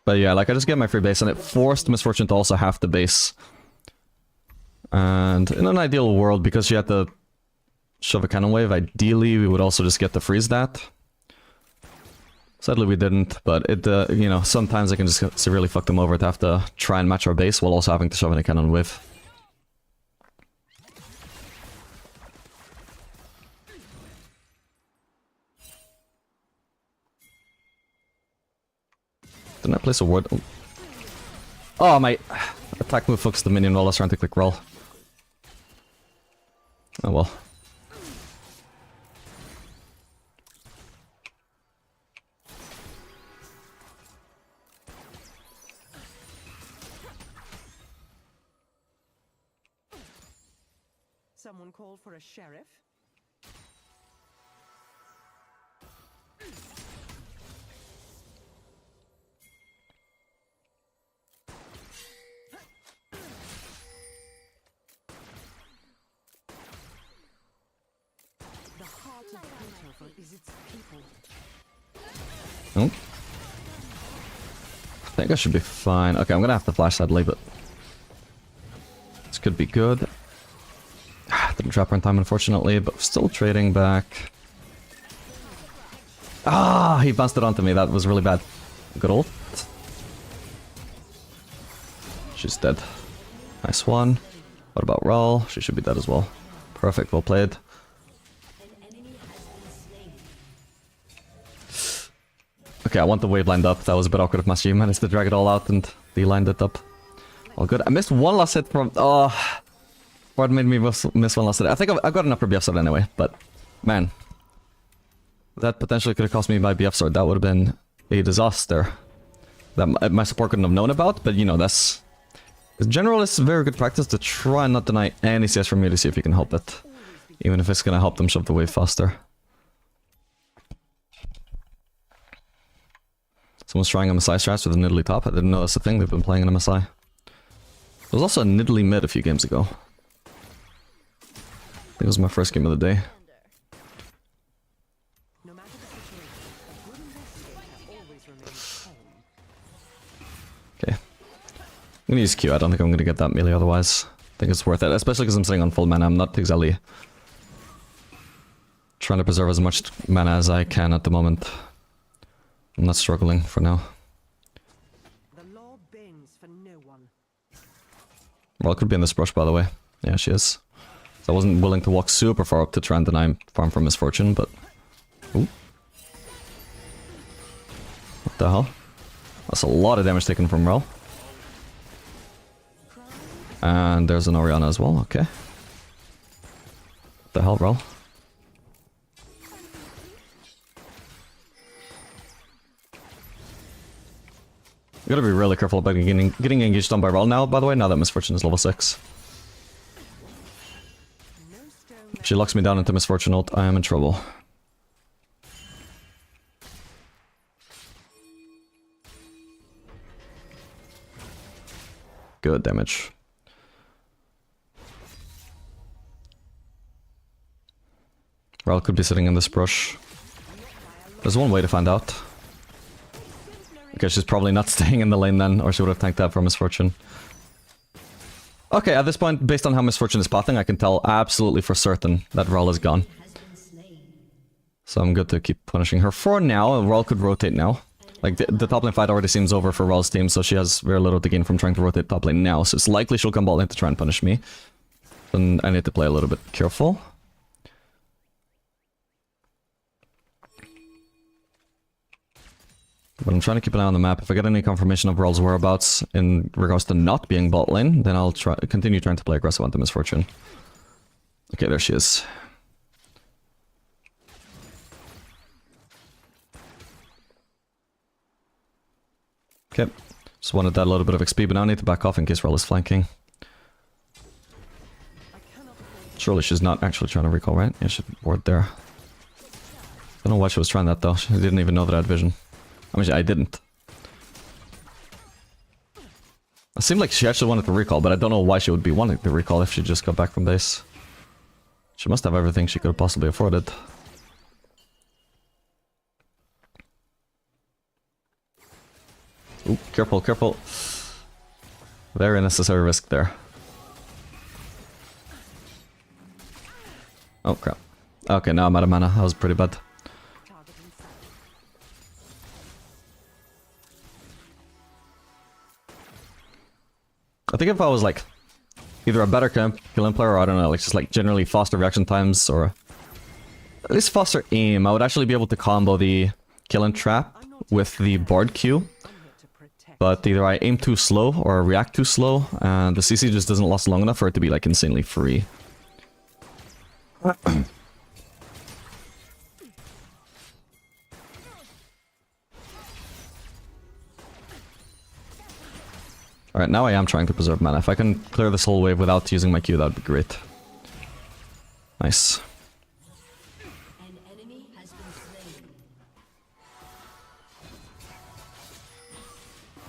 But yeah, like, I just get my free base, and it forced Misfortune to also have to base. And in an ideal world, because she had to shove a cannon wave, ideally we would also just get to freeze that. Sadly we didn't, but it, you know, sometimes I can just severely fuck them over to have to try and match our base while also having to shove in a cannon wave. Didn't I place a ward? Oh, my attack move focused the minion while I was trying to click roll. Oh well. Someone call for a sheriff? is its people. Oh. I think I should be fine. Okay, I'm gonna have to flash sadly, but this could be good. Didn't trap her in time, unfortunately, but still trading back. Ah, he bounced it onto me. That was really bad. Good ult. She's dead. Nice one. What about Raul? She should be dead as well. Perfect, well played. Okay, I want the wave lined up. That was a bit awkward if my stream managed to drag it all out and de-lined it up. All good. I missed one last hit from... Oh... What made me miss one last hit? I think I got an upper BF sword anyway, but... Man. That potentially could have cost me my BF sword. That would have been a disaster. That my support couldn't have known about, but you know, that's... In general, it's very good practice to try and not deny any CS from you to see if you can help it. Even if it's gonna help them shove the wave faster. Someone's trying MSI strats with a niddly top. I didn't know that's a thing. They've been playing an MSI. There was also a niddly mid a few games ago. I think it was my first game of the day. No matter the situation, a good investigator always remains calm. Okay. I'm gonna use Q. I don't think I'm gonna get that melee otherwise. I think it's worth it, especially because I'm sitting on full mana. I'm not exactly trying to preserve as much mana as I can at the moment. I'm not struggling for now. The law bends for no one. Well, it could be in this brush, by the way. Yeah, she is. So I wasn't willing to walk super far up to try and deny farm from Misfortune, but... Ooh. What the hell? That's a lot of damage taken from Rel. And there's an Orianna as well, okay. What the hell, Rel? You gotta be really careful about getting engaged on by Rel now, by the way, now that Misfortune is level 6. If she locks me down into Misfortune ult, I am in trouble. Good damage. Rel could be sitting in this brush. There's one way to find out. Okay, she's probably not staying in the lane then, or she would have tanked that for Misfortune. Okay, at this point, based on how Misfortune is pathing, I can tell absolutely for certain that Rel is gone. So I'm good to keep punishing her for now. Rel could rotate now. Like, the top lane fight already seems over for Rel's team, so she has very little to gain from trying to rotate top lane now. So it's likely she'll come bot lane to try and punish me. Then I need to play a little bit careful. But I'm trying to keep an eye on the map. If I get any confirmation of Rel's whereabouts in regards to not being bot lane, then I'll continue trying to play aggressive onto Misfortune. Okay, there she is. Okay, just wanted that little bit of XP, but now I need to back off in case Rel is flanking. Surely she's not actually trying to recall, right? Yeah, she ward there. I don't know why she was trying that though. She didn't even know that I had vision. I mean, I didn't. It seemed like she actually wanted to recall, but I don't know why she would be wanting to recall if she just got back from base. She must have everything she could have possibly afforded. Ooh, careful, careful. Very necessary risk there. Oh crap. Okay, now I'm out of mana. That was pretty bad. I think if I was like either a better killing player or I don't know, like just like generally faster reaction times or at least faster aim, I would actually be able to combo the kill and trap with the board Q. But either I aim too slow or react too slow, and the CC just doesn't last long enough for it to be like insanely free. Alright, now I am trying to preserve mana. If I can clear this whole wave without using my Q, that would be great. Nice.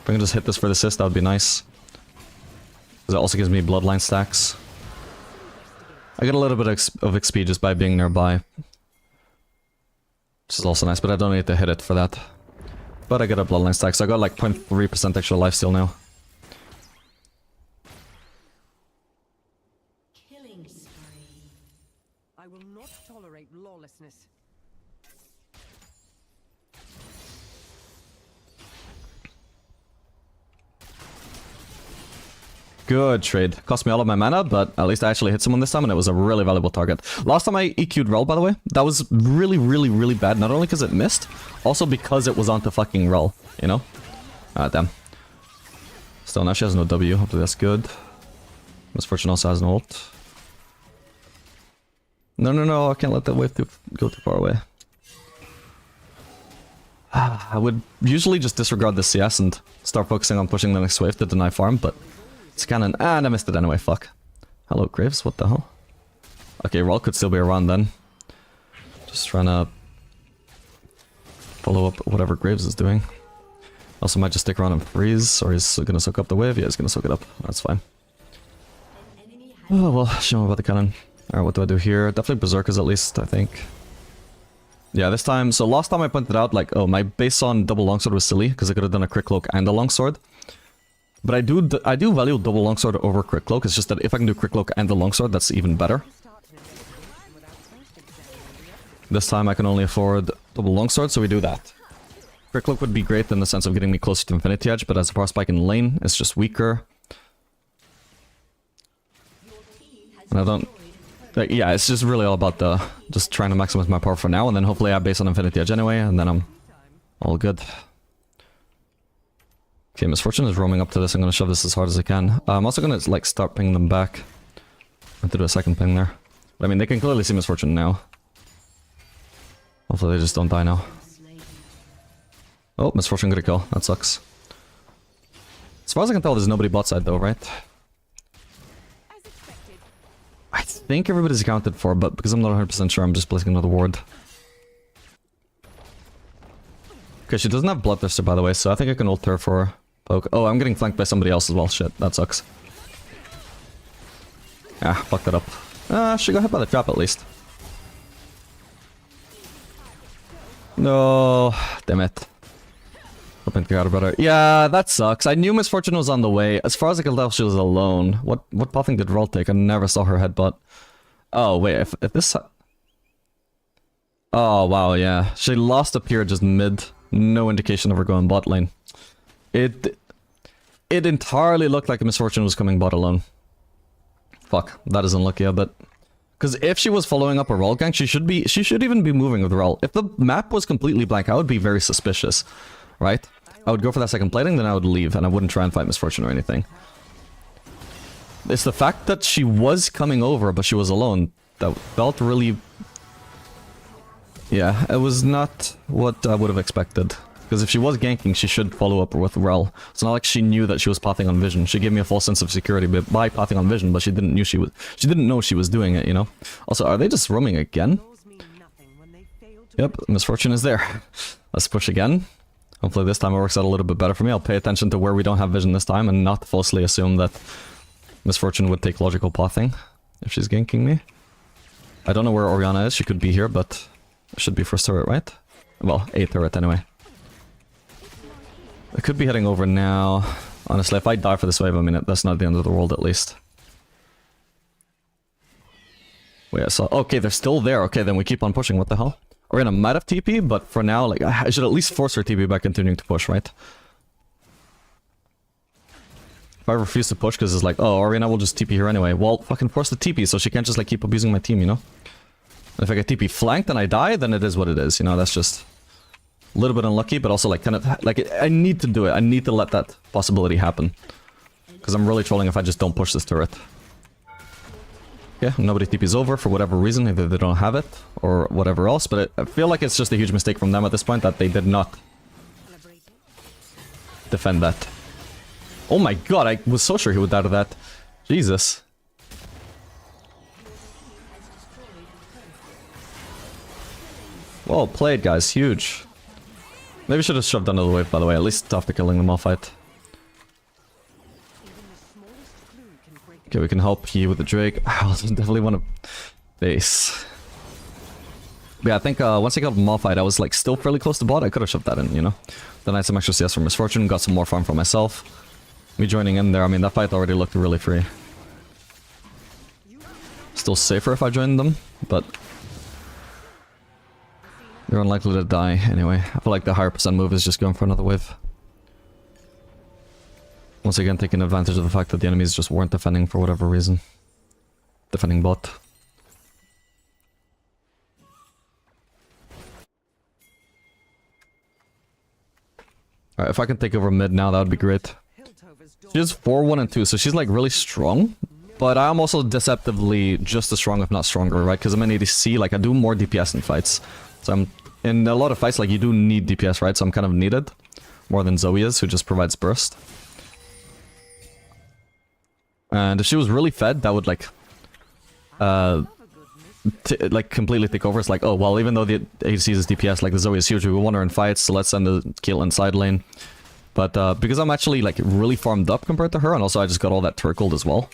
If I can just hit this for the assist, that would be nice. Because it also gives me bloodline stacks. I get a little bit of XP just by being nearby. Which is also nice, but I don't need to hit it for that. But I got a bloodline stack, so I got like 0.3% extra lifesteal now. Killing spree. I will not tolerate lawlessness. Good trade. Cost me all of my mana, but at least I actually hit someone this time, and it was a really valuable target. Last time I EQ'd Rel, by the way, that was really, really, really bad. Not only because it missed, also because it was onto fucking Rel, you know? Ah, damn. Still, now she has no W. Hopefully that's good. Misfortune also has an ult. No, no, no, I can't let that wave go too far away. I would usually just disregard the CS and start focusing on pushing the next wave to deny farm, but it's cannon. And I missed it anyway, fuck. Hello, Graves, what the hell? Okay, Rel could still be around then. Just trying to follow up whatever Graves is doing. Also might just stick around and freeze, or he's gonna soak up the wave. Yeah, he's gonna soak it up. That's fine. Oh, well, show him about the cannon. Alright, what do I do here? Definitely Berserkers at least, I think. Yeah, this time, so last time I pointed out, like, oh, my base on double longsword was silly, because I could have done a crit cloak and a longsword. But I do value double longsword over crit cloak. It's just that if I can do crit cloak and the longsword, that's even better. This time I can only afford double longsword, so we do that. Crit cloak would be great in the sense of getting me closer to Infinity Edge, but as a power spike in lane, it's just weaker. And I don't... Like, yeah, it's just really all about the... just trying to maximize my power for now, and then hopefully I base on Infinity Edge anyway, and then I'm all good. Okay, Misfortune is roaming up to this. I'm gonna shove this as hard as I can. I'm also gonna, like, start pinging them back. I have to do a second ping there. But I mean, they can clearly see Misfortune now. Hopefully they just don't die now. Oh, Misfortune got a kill. That sucks. As far as I can tell, there's nobody bot side though, right? I think everybody's accounted for, but because I'm not 100% sure, I'm just placing another ward. Okay, she doesn't have Bloodthirster, by the way, so I think I can ult her for poke. Oh, I'm getting flanked by somebody else as well. Shit, that sucks. Ah, fuck that up. She got hit by the trap at least. No, damn it. Hoping to get better. Yeah, that sucks. I knew Misfortune was on the way. As far as I can tell, she was alone. What pathing did Rel take? I never saw her headbutt. Oh, wait, if this... Oh, wow, yeah. She lost up here just mid. No indication of her going bot lane. It entirely looked like Misfortune was coming bot alone. Fuck, that is unlucky, I bet. Because if she was following up a Rel gank, she should even be moving with Rel. If the map was completely blank, I would be very suspicious. Right? I would go for that second plating, then I would leave, and I wouldn't try and fight Misfortune or anything. It's the fact that she was coming over, but she was alone, that felt really... Yeah, it was not what I would have expected. Because if she was ganking, she should follow up with Rel. It's not like she knew that she was pathing on vision. She gave me a false sense of security by pathing on vision, but she didn't know she was doing it, you know? Also, are they just roaming again? Yep, Misfortune is there. Let's push again. Hopefully this time it works out a little bit better for me. I'll pay attention to where we don't have vision this time and not falsely assume that Misfortune would take logical pathing if she's ganking me. I don't know where Orianna is. She could be here, but it should be first turret, right? Well, 8th turret anyway. I could be heading over now. Honestly, if I die for this wave, I mean, that's not the end of the world at least. Wait, I saw... Okay, they're still there. Okay, then we keep on pushing. What the hell? Orianna might have TP, but for now, like, I should at least force her TP by continuing to push, right? If I refuse to push because it's like, oh, Orianna will just TP here anyway, well, fucking force the TP so she can't just, like, keep abusing my team, you know? And if I get TP flanked and I die, then it is what it is, you know? That's just a little bit unlucky, but also, like, kind of, like, I need to do it. I need to let that possibility happen. Because I'm really trolling if I just don't push this turret. Yeah, nobody TP's over for whatever reason, either they don't have it or whatever else, but I feel like it's just a huge mistake from them at this point that they did not defend that. Oh my god, I was so sure he would die to that. Jesus. Well played, guys, huge. Maybe should have shoved under the wave, by the way, at least after killing them off fight. Okay, we can help here with the Drake. I'll definitely want to base. But yeah, I think once I got Malphite, I was like still fairly close to bot. I could have shoved that in, you know. Then I had some extra CS for Misfortune, got some more farm for myself. Me joining in there, I mean, that fight already looked really free. Still safer if I joined them, but they're unlikely to die anyway. I feel like the higher percent move is just going for another wave. Once again, taking advantage of the fact that the enemies just weren't defending for whatever reason. Defending bot. Alright, if I can take over mid now, that would be great. She's 4-1 and 2, so she's like really strong. But I'm also deceptively just as strong, if not stronger, right? Because I'm an ADC, like I do more DPS in fights. So I'm in a lot of fights, like you do need DPS, right? So I'm kind of needed. More than Zoe is, who just provides burst. And if she was really fed, that would like completely take over. It's like, oh well, even though the ADC is DPS, like the Zoe is huge, we want her in fights, so let's send the Caitlyn side lane. But because I'm actually like really farmed up compared to her, and also I just got all that turret gold as well.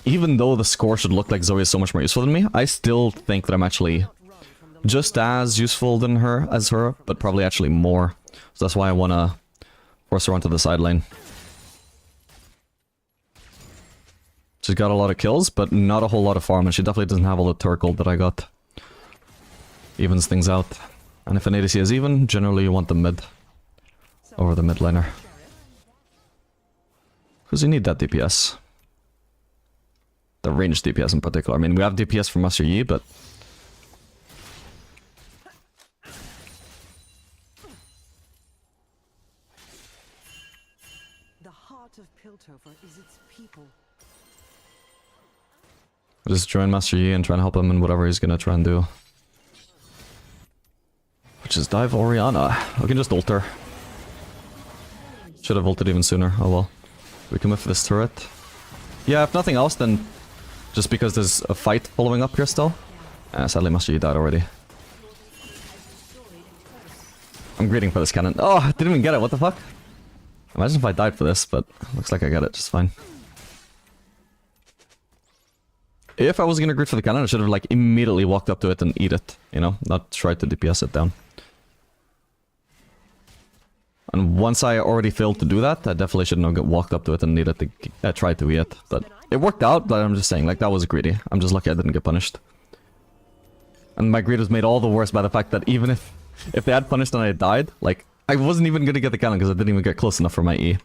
Even though the score should look like Zoe is so much more useful than me, I still think that I'm actually just as useful than her as her, but probably actually more. So that's why I want to force her onto the side lane. She's got a lot of kills, but not a whole lot of farm, and she definitely doesn't have all the turret gold that I got. Evens things out. And if an ADC is even, generally you want the mid over the mid laner. Because you need that DPS. The ranged DPS in particular. I mean, we have DPS from Master Yi, but... The heart of Piltover is its people. Just join Master Yi and try and help him in whatever he's gonna try and do. Which is dive Orianna. I can just ult her. Should have ulted even sooner. Oh well. We commit for this turret. Yeah, if nothing else, then just because there's a fight following up here still. Sadly, Master Yi died already. I'm greeting for this cannon. Oh, I didn't even get it. What the fuck? Imagine if I died for this, but looks like I got it just fine. If I was gonna greet for the cannon, I should have like immediately walked up to it and eat it, you know, not try to DPS it down. And once I already failed to do that, I definitely shouldn't have walked up to it and needed to try to eat it. But it worked out, but I'm just saying, like, that was greedy. I'm just lucky I didn't get punished. And my greed was made all the worse by the fact that even if they had punished and I died, like, I wasn't even gonna get the cannon because I didn't even get close enough for my E.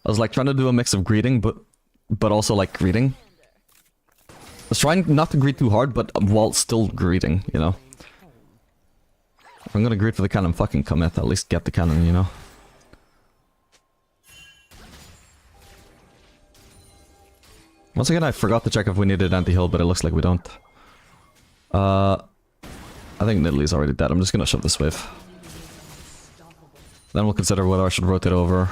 I was like trying to do a mix of greeting, but also like greeting. I was trying not to greet too hard, but while still greeting, you know. If I'm gonna greet for the cannon, fucking commit. At least get the cannon, you know. Once again, I forgot to check if we needed anti-heal, but it looks like we don't. I think Nidalee's already dead. I'm just gonna shove this wave. Then we'll consider whether I should rotate over.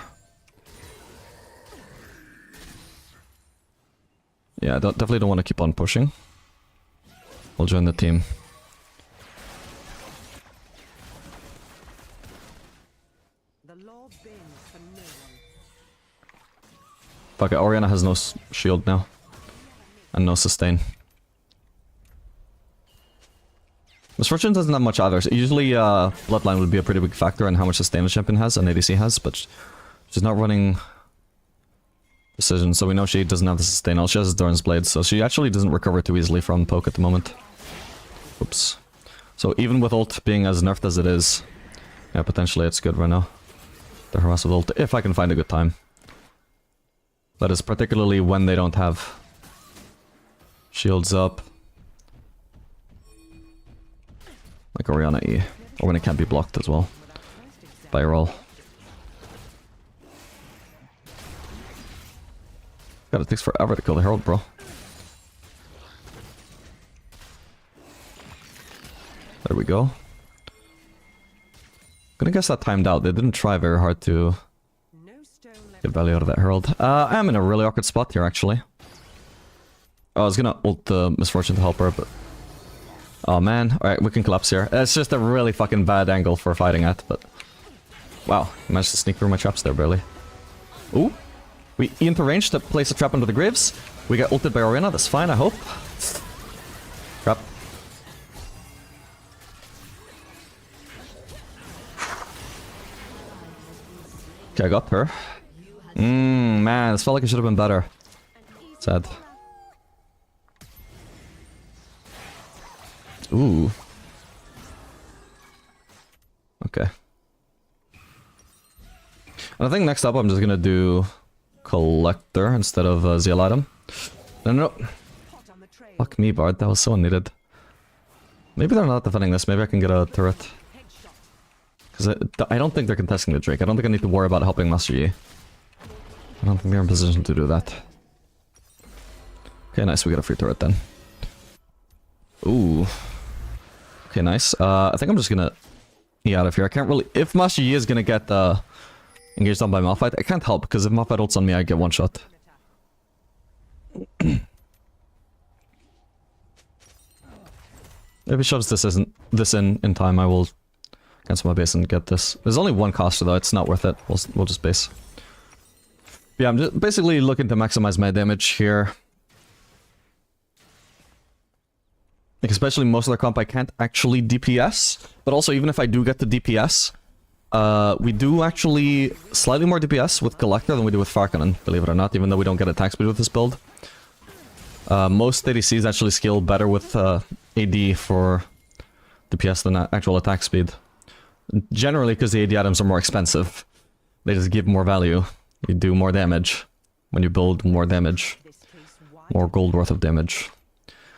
Yeah, I definitely don't want to keep on pushing. We'll join the team. The law bends for no one. Fuck it, Orianna has no shield now. And no sustain. Misfortune doesn't have much either. So usually Bloodline would be a pretty big factor in how much sustain the champion has and ADC has, but she's not running Precision, so we know she doesn't have the sustain. All she has is Doran's Blade, so she actually doesn't recover too easily from poke at the moment. Oops. So even with ult being as nerfed as it is, yeah, potentially it's good right now. The harass with ult, if I can find a good time. That is particularly when they don't have shields up. Like Orianna E. Or when it can't be blocked as well. By roll. God, it takes forever to kill the Herald, bro. There we go. Gonna guess that timed out. They didn't try very hard to get value out of that Herald. I am in a really awkward spot here, actually. Oh, I was gonna ult the Misfortune to help her, but... Oh man, alright, we can collapse here. It's just a really fucking bad angle for fighting at, but... Wow, managed to sneak through my traps there, barely. Ooh! We into range to place a trap under the graves. We get ulted by Orianna, that's fine, I hope. Trap. Okay, I got her. Man, this felt like it should have been better. Sad. Ooh. Okay. And I think next up I'm just gonna do Collector instead of Zeal item. No. Fuck me, Bard. That was so unneeded. Maybe they're not defending this. Maybe I can get a turret. Because I don't think they're contesting the Drake. I don't think I need to worry about helping Master Yi. I don't think they're in position to do that. Okay, nice. We got a free turret then. Ooh. Okay, nice. I think I'm just gonna E out of here. I can't really... If Master Yi is gonna get engaged on by Malphite, I can't help, because if Malphite ults on me, I get one shot. If he shoves this in time, I will cancel my base and get this. There's only one caster though, it's not worth it. We'll just base. Yeah, I'm just basically looking to maximize my damage here. Like, especially most of their comp I can't actually DPS, but also even if I do get the DPS, we do actually slightly more DPS with Collector than we do with Farkanen, believe it or not, even though we don't get attack speed with this build. Most ADCs actually scale better with AD for DPS than actual attack speed. Generally, because the AD items are more expensive. They just give more value. You do more damage when you build more damage. More gold worth of damage.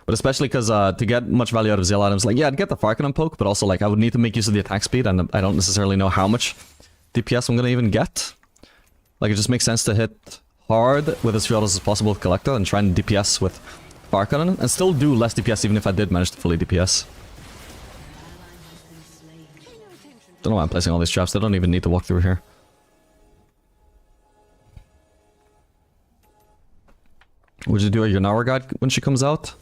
But especially because to get much value out of Zeal items, like, yeah, I'd get the Farkanen poke, but also, like, I would need to make use of the attack speed, and I don't necessarily know how much DPS I'm gonna even get. Like, it just makes sense to hit hard with as few autos as possible with Collector and try and DPS with Farkanen, and still do less DPS even if I did manage to fully DPS. Don't know why I'm placing all these traps, they don't even need to walk through here. Would you do a Yunara guide when she comes out?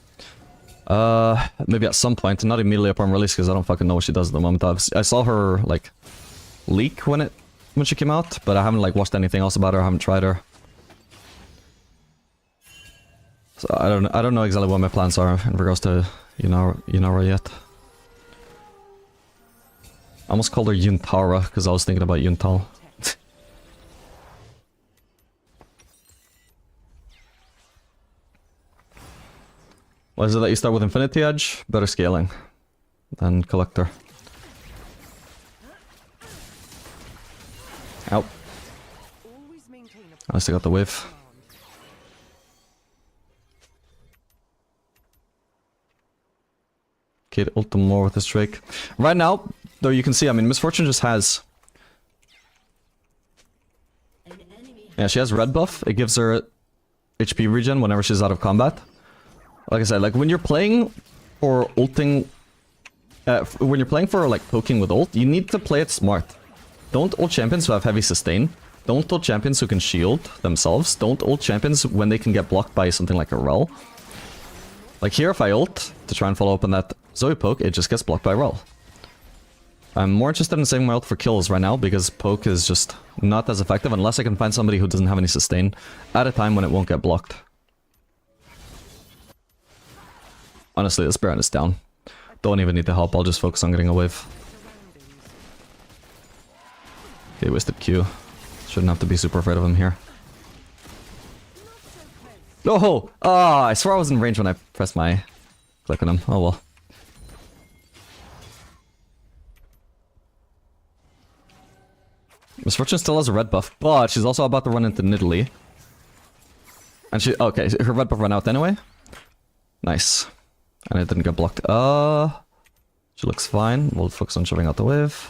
Maybe at some point, not immediately upon release, because I don't fucking know what she does at the moment. I saw her, like, leak when she came out, but I haven't, like, watched anything else about her, I haven't tried her. So I don't know exactly what my plans are in regards to Yunara yet. I almost called her Yuntara, because I was thinking about Yuntal. Why is it that you start with Infinity Edge? Better scaling than Collector. Ow. I still got the wave. Okay, ult them more with this Drake. Right now, though, you can see, I mean, Misfortune just has... Yeah, she has red buff. It gives her HP regen whenever she's out of combat. Like I said, like, when you're playing for ulting... when you're playing for, like, poking with ult, you need to play it smart. Don't ult champions who have heavy sustain. Don't ult champions who can shield themselves. Don't ult champions when they can get blocked by something like a Rel. Like here, if I ult to try and follow up on that Zoe poke, it just gets blocked by Rel. I'm more interested in saving my ult for kills right now, because poke is just not as effective unless I can find somebody who doesn't have any sustain at a time when it won't get blocked. Honestly, this Baron is down. Don't even need the help, I'll just focus on getting a wave. Okay, wasted Q. Shouldn't have to be super afraid of him here. Oh! Ah, I swore I was in range when I pressed my click on him. Oh well. Misfortune still has a red buff, but she's also about to run into Nidalee. And she... Okay, her red buff ran out anyway. Nice. And it didn't get blocked. She looks fine. We'll focus on shoving out the wave.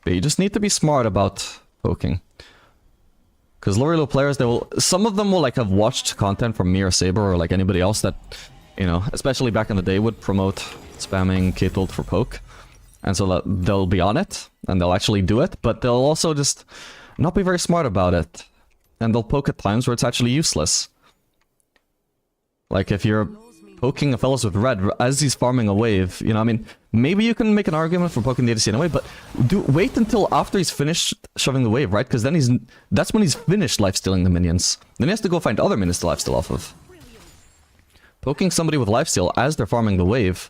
But you just need to be smart about poking. Because lower elo players, they will... Some of them will, like, have watched content from me or Saber or, like, anybody else that, you know, especially back in the day, would promote spamming Kate ult for poke. And so they'll be on it, and they'll actually do it, but they'll also just not be very smart about it. And they'll poke at times where it's actually useless. Like, if you're poking a fellas with red as he's farming a wave, you know, I mean, maybe you can make an argument for poking the ADC anyway, but wait until after he's finished shoving the wave, right? Because then that's when he's finished lifestealing the minions. Then he has to go find other minions to lifesteal off of. Poking somebody with lifesteal as they're farming the wave,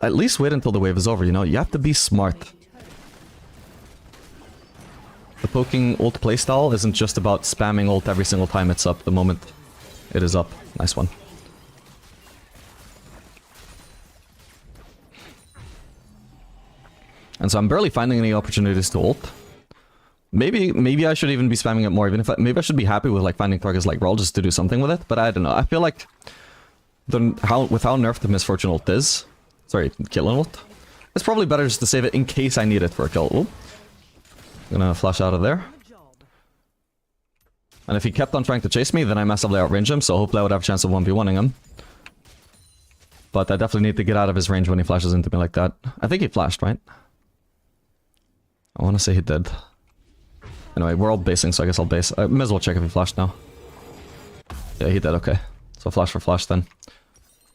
at least wait until the wave is over, you know? You have to be smart. The poking ult playstyle isn't just about spamming ult every single time it's up the moment it is up. Nice one. And so I'm barely finding any opportunities to ult. Maybe I should even be spamming it more, even if maybe I should be happy with like finding targets like Brawl just to do something with it, but I don't know. I feel like with how nerfed the Misfortune ult is, sorry, killing ult, it's probably better just to save it in case I need it for a kill. Ooh. Gonna flash out of there. And if he kept on trying to chase me, then I massively outrange him, so hopefully I would have a chance of 1v1ing him. But I definitely need to get out of his range when he flashes into me like that. I think he flashed, right? I want to say he did. Anyway, we're all basing, so I guess I'll base. I may as well check if he flashed now. Yeah, he did, okay. So flash for flash then.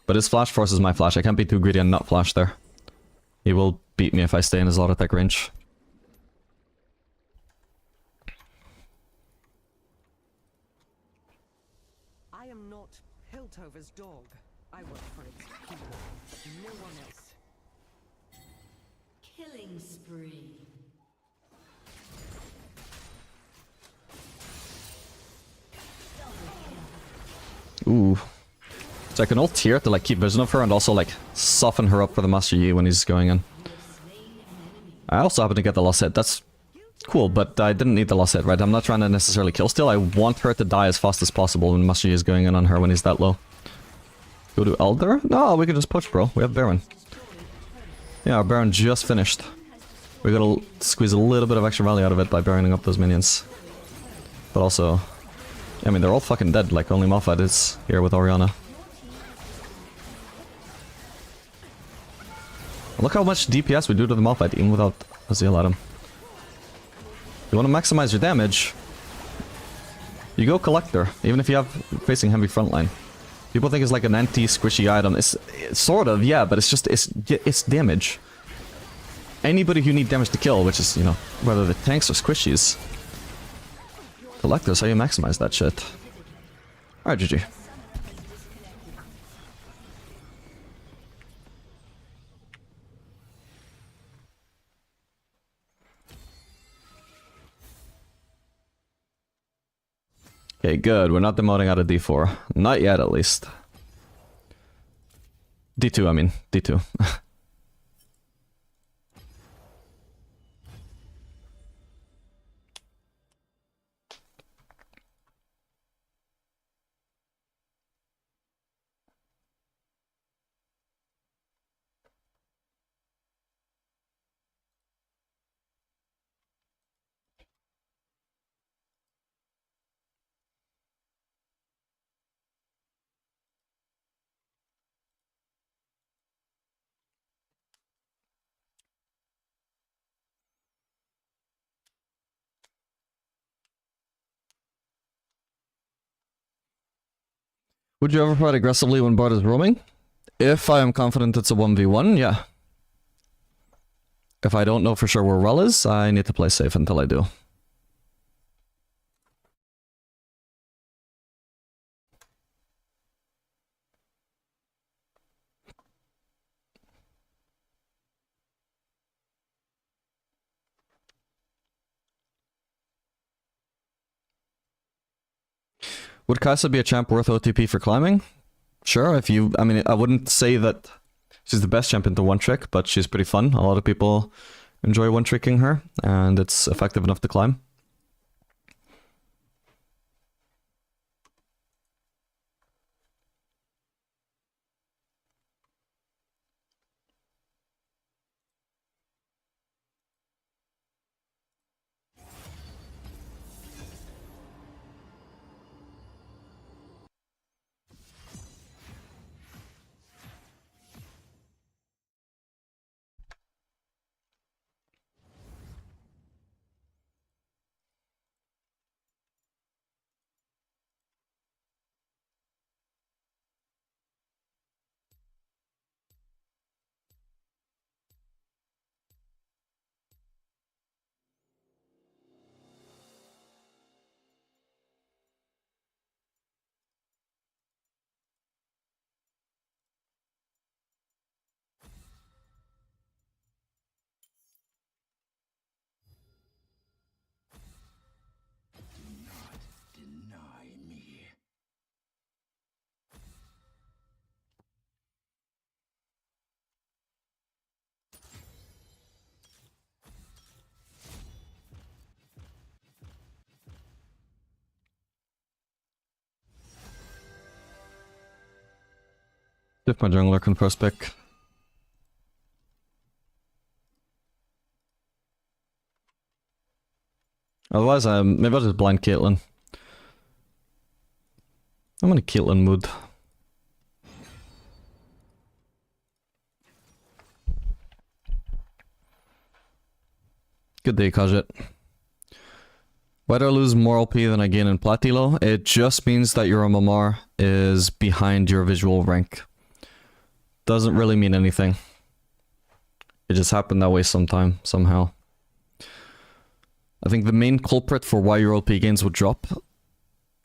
But his flash forces my flash. I can't be too greedy and not flash there. He will beat me if I stay in his auto attack range. I am not Piltover's dog. I work for its people. No one else. Killing spree. Ooh. So I can ult here to like keep vision of her and also like soften her up for the Master Yi when he's going in. I also happen to get the lost hit. That's cool, but I didn't need the lost hit, right? I'm not trying to necessarily kill still. I want her to die as fast as possible when Master Yi is going in on her when he's that low. Go to Elder? No, we can just push, bro. We have Baron. Yeah, our Baron just finished. We gotta squeeze a little bit of extra value out of it by baroning up those minions. But also... I mean, they're all fucking dead, like only Malphite is here with Orianna. Look how much DPS we do to the Malphite even without a Zeal at him. You want to maximize your damage, you go Collector, even if you have facing heavy frontline. People think it's like an anti-squishy item. It's sort of, yeah, but it's just, it's damage. Anybody who need damage to kill, which is, you know, whether the tanks or squishies. Collectors, how you maximize that shit. Alright, GG. Okay, good. We're not demoting out of D4. Not yet, at least. D2, I mean. D2. Would you ever fight aggressively when bot is roaming? If I am confident it's a 1v1, yeah. If I don't know for sure where Rel is, I need to play safe until I do. Would Kai'Sa be a champ worth OTP for climbing? Sure, if you... I mean, I wouldn't say that she's the best champion to one-trick, but she's pretty fun. A lot of people enjoy one-tricking her, and it's effective enough to climb. If my jungler can first pick. Otherwise, maybe I'll just blind Caitlyn. I'm in a Caitlyn mood. Good day, Kajit. Why do I lose more LP than I gain in Platilo? It just means that your MMR is behind your visual rank. Doesn't really mean anything. It just happened that way somehow. I think the main culprit for why your LP gains would drop,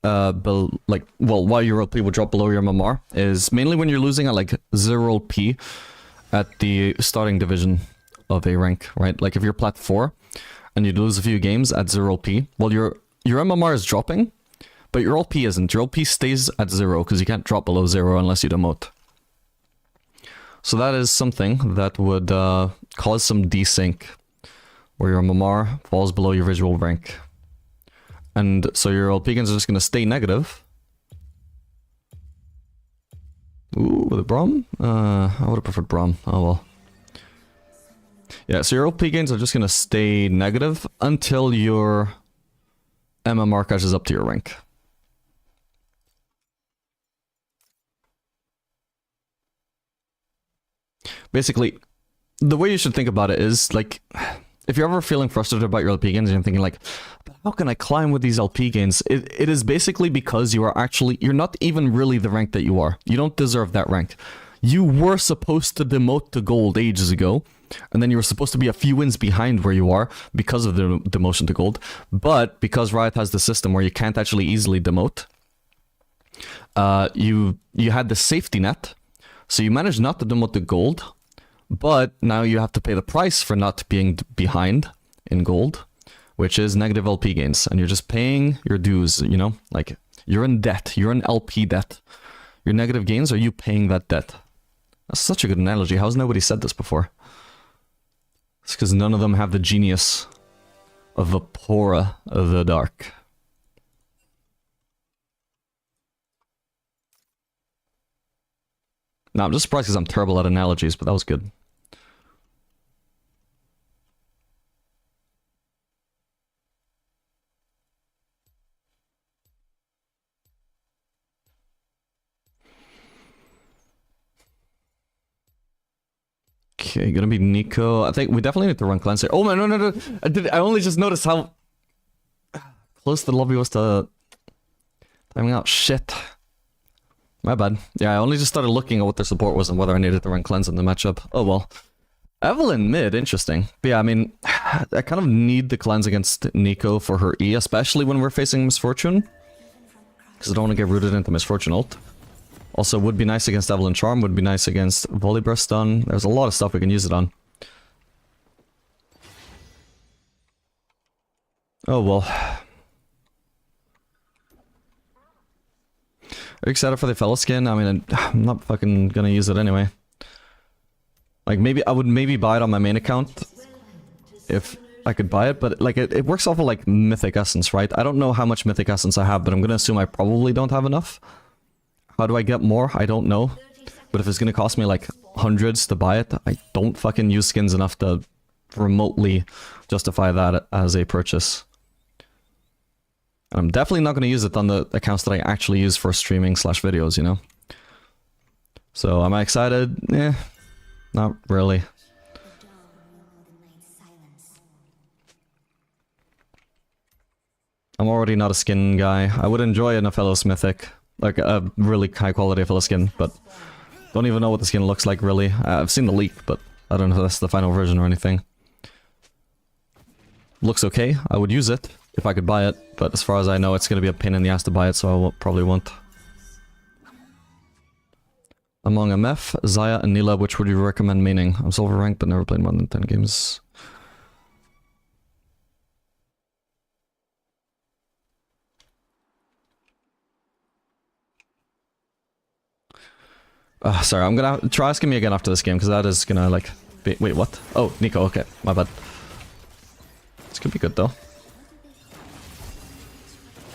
why your LP would drop below your MMR is mainly when you're losing at like 0 LP at the starting division of a rank, right? Like if you're plat 4 and you lose a few games at 0 LP, well your MMR is dropping, but your LP isn't. Your LP stays at 0 because you can't drop below 0 unless you demote. So that is something that would cause some desync, where your MMR falls below your visual rank. And so your LP gains are just going to stay negative. Ooh, with a Braum? I would have preferred Braum. Oh well. Yeah, so your LP gains are just going to stay negative until your MMR catches up to your rank. Basically, the way you should think about it is, like, if you're ever feeling frustrated about your LP gains and you're thinking like, but how can I climb with these LP gains? It is basically because you're not even really the rank that you are. You don't deserve that rank. You were supposed to demote to gold ages ago, and then you were supposed to be a few wins behind where you are because of the demotion to gold. But because Riot has the system where you can't actually easily demote, you had the safety net, so you managed not to demote to gold. But now you have to pay the price for not being behind in gold, which is negative LP gains. And you're just paying your dues, you know? Like, you're in debt. You're in LP debt. Your negative gains, are you paying that debt? That's such a good analogy. How's nobody said this before? It's because none of them have the genius of Vapora of the Dark. No, I'm just surprised because I'm terrible at analogies, but that was good. Okay, gonna be Nico. I think we definitely need to run cleanser. Oh man, no. I only just noticed how close the lobby was to timing out. Shit. My bad. Yeah, I only just started looking at what their support was and whether I needed to run cleanse in the matchup. Oh well. Evelyn mid, interesting. But yeah, I mean, I kind of need the cleanse against Nico for her E, especially when we're facing Misfortune. Because I don't want to get rooted into Misfortune ult. Also, would be nice against Evelyn Charm, would be nice against Volley Burst Stun. There's a lot of stuff we can use it on. Oh well. Are you excited for the fellow skin? I mean, I'm not fucking gonna use it anyway. Like, maybe I would buy it on my main account if I could buy it, but like it works off of like Mythic Essence, right? I don't know how much Mythic Essence I have, but I'm gonna assume I probably don't have enough. How do I get more? I don't know. But if it's gonna cost me like hundreds to buy it, I don't fucking use skins enough to remotely justify that as a purchase. And I'm definitely not gonna use it on the accounts that I actually use for streaming / videos, you know? So, am I excited? Eh, not really. I'm already not a skin guy. I would enjoy an Aphelos Mythic. Like a really high quality Aphelos skin, but don't even know what the skin looks like really. I've seen the leak, but I don't know if that's the final version or anything. Looks okay. I would use it if I could buy it, but as far as I know, it's gonna be a pain in the ass to buy it, so I probably won't. Among MF, Zaya, and Nila, which would you recommend maining? I'm silver ranked, but never played more than 10 games. Sorry, I'm gonna try asking me again after this game, because that is gonna, like, be— wait, what? Oh, Nico, okay, my bad. This could be good, though.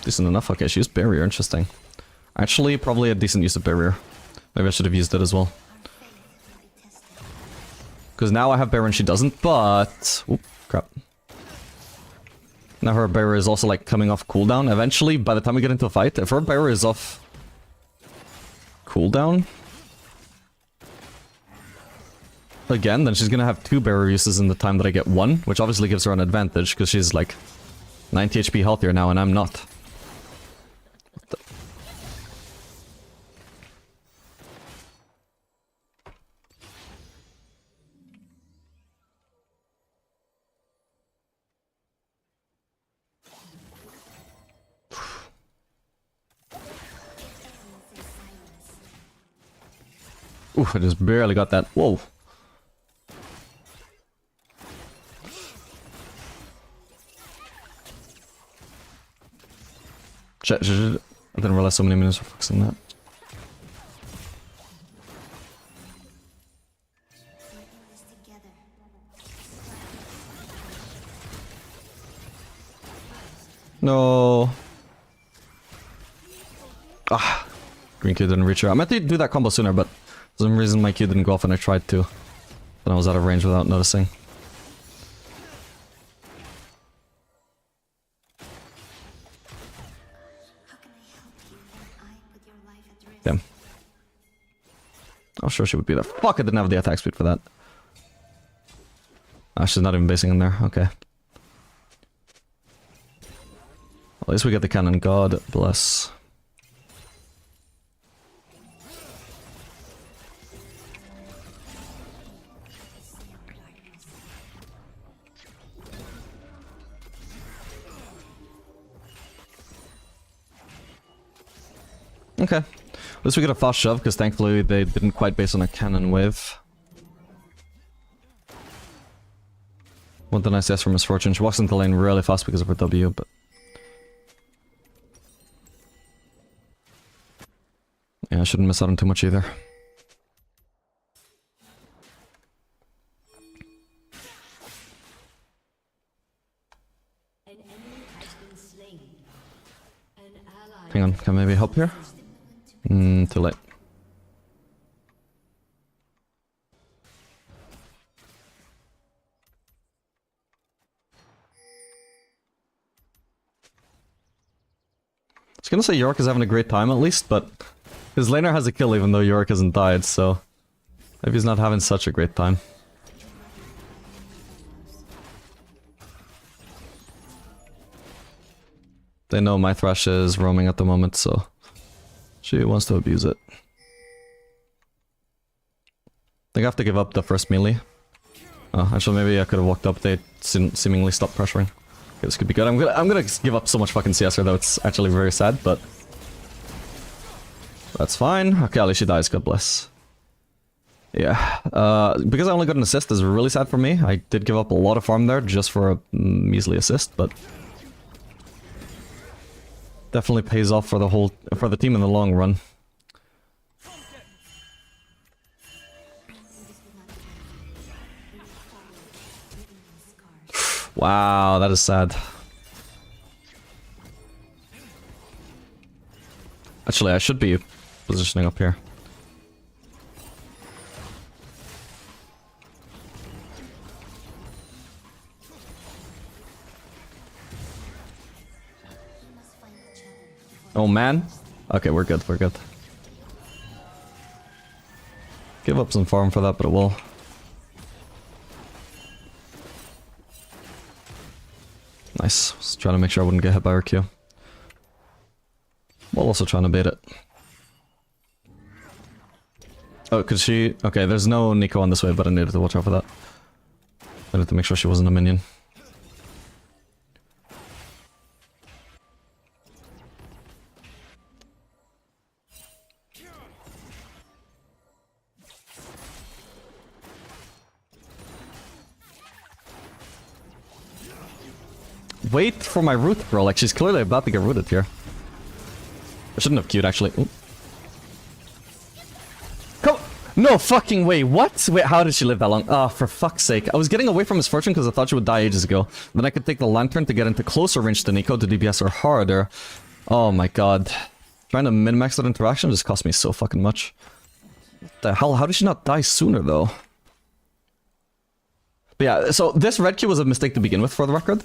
Decent enough, okay, she used barrier, interesting. Actually, probably a decent use of barrier. Maybe I should have used it as well. Because now I have Baron, she doesn't, but... Oop, crap. Now her barrier is also like coming off cooldown. Eventually, by the time we get into a fight, if her barrier is off cooldown again, then she's gonna have 2 barrier uses in the time that I get 1, which obviously gives her an advantage because she's like 90 HP healthier now and I'm not. What the... Ooh, I just barely got that. Whoa. Shit. I didn't realize so many minions were focusing that. No. Ah. Green Q didn't reach her. I meant to do that combo sooner, but for some reason my Q didn't go off and I tried to. Then I was out of range without noticing. Damn. I was sure she would be there. Fuck, I didn't have the attack speed for that. Ah, she's not even basing in there. Okay. At least we get the cannon. God bless. Okay. At least we get a fast shove, because thankfully they didn't quite base on a cannon wave. Want the nice S for Misfortune. She walks into the lane really fast because of her W, but... yeah, I shouldn't miss out on too much either. Hang on, can I maybe help here? Too late. I was gonna say York is having a great time at least, but his laner has a kill even though York hasn't died, so maybe he's not having such a great time. They know my Thresh is roaming at the moment, so she wants to abuse it. I think I have to give up the first melee. Oh, actually maybe I could have walked up, they seemingly stopped pressuring. Okay, this could be good. I'm gonna give up so much fucking CS here though, it's actually very sad, but... that's fine. Okay, at least she dies, God bless. Yeah, because I only got an assist is really sad for me. I did give up a lot of farm there just for a measly assist, but... definitely pays off for the team in the long run. Wow, that is sad. Actually, I should be positioning up here. Oh man. Okay, we're good, we're good. Give up some farm for that, but it will. Nice. Just trying to make sure I wouldn't get hit by her Q. While also trying to bait it. Oh, could she... okay, there's no Nico on this way, but I needed to watch out for that. I needed to make sure she wasn't a minion. Wait for my root, bro. Like, she's clearly about to get rooted here. I shouldn't have queued, actually. Ooh. Come... no fucking way. What? Wait, how did she live that long? Oh, for fuck's sake. I was getting away from Misfortune because I thought she would die ages ago. Then I could take the Lantern to get into closer range to Nico to DPS her harder. Oh my god. Trying to min-max that interaction just cost me so fucking much. What the hell? How did she not die sooner, though? But yeah, so this red Q was a mistake to begin with, for the record.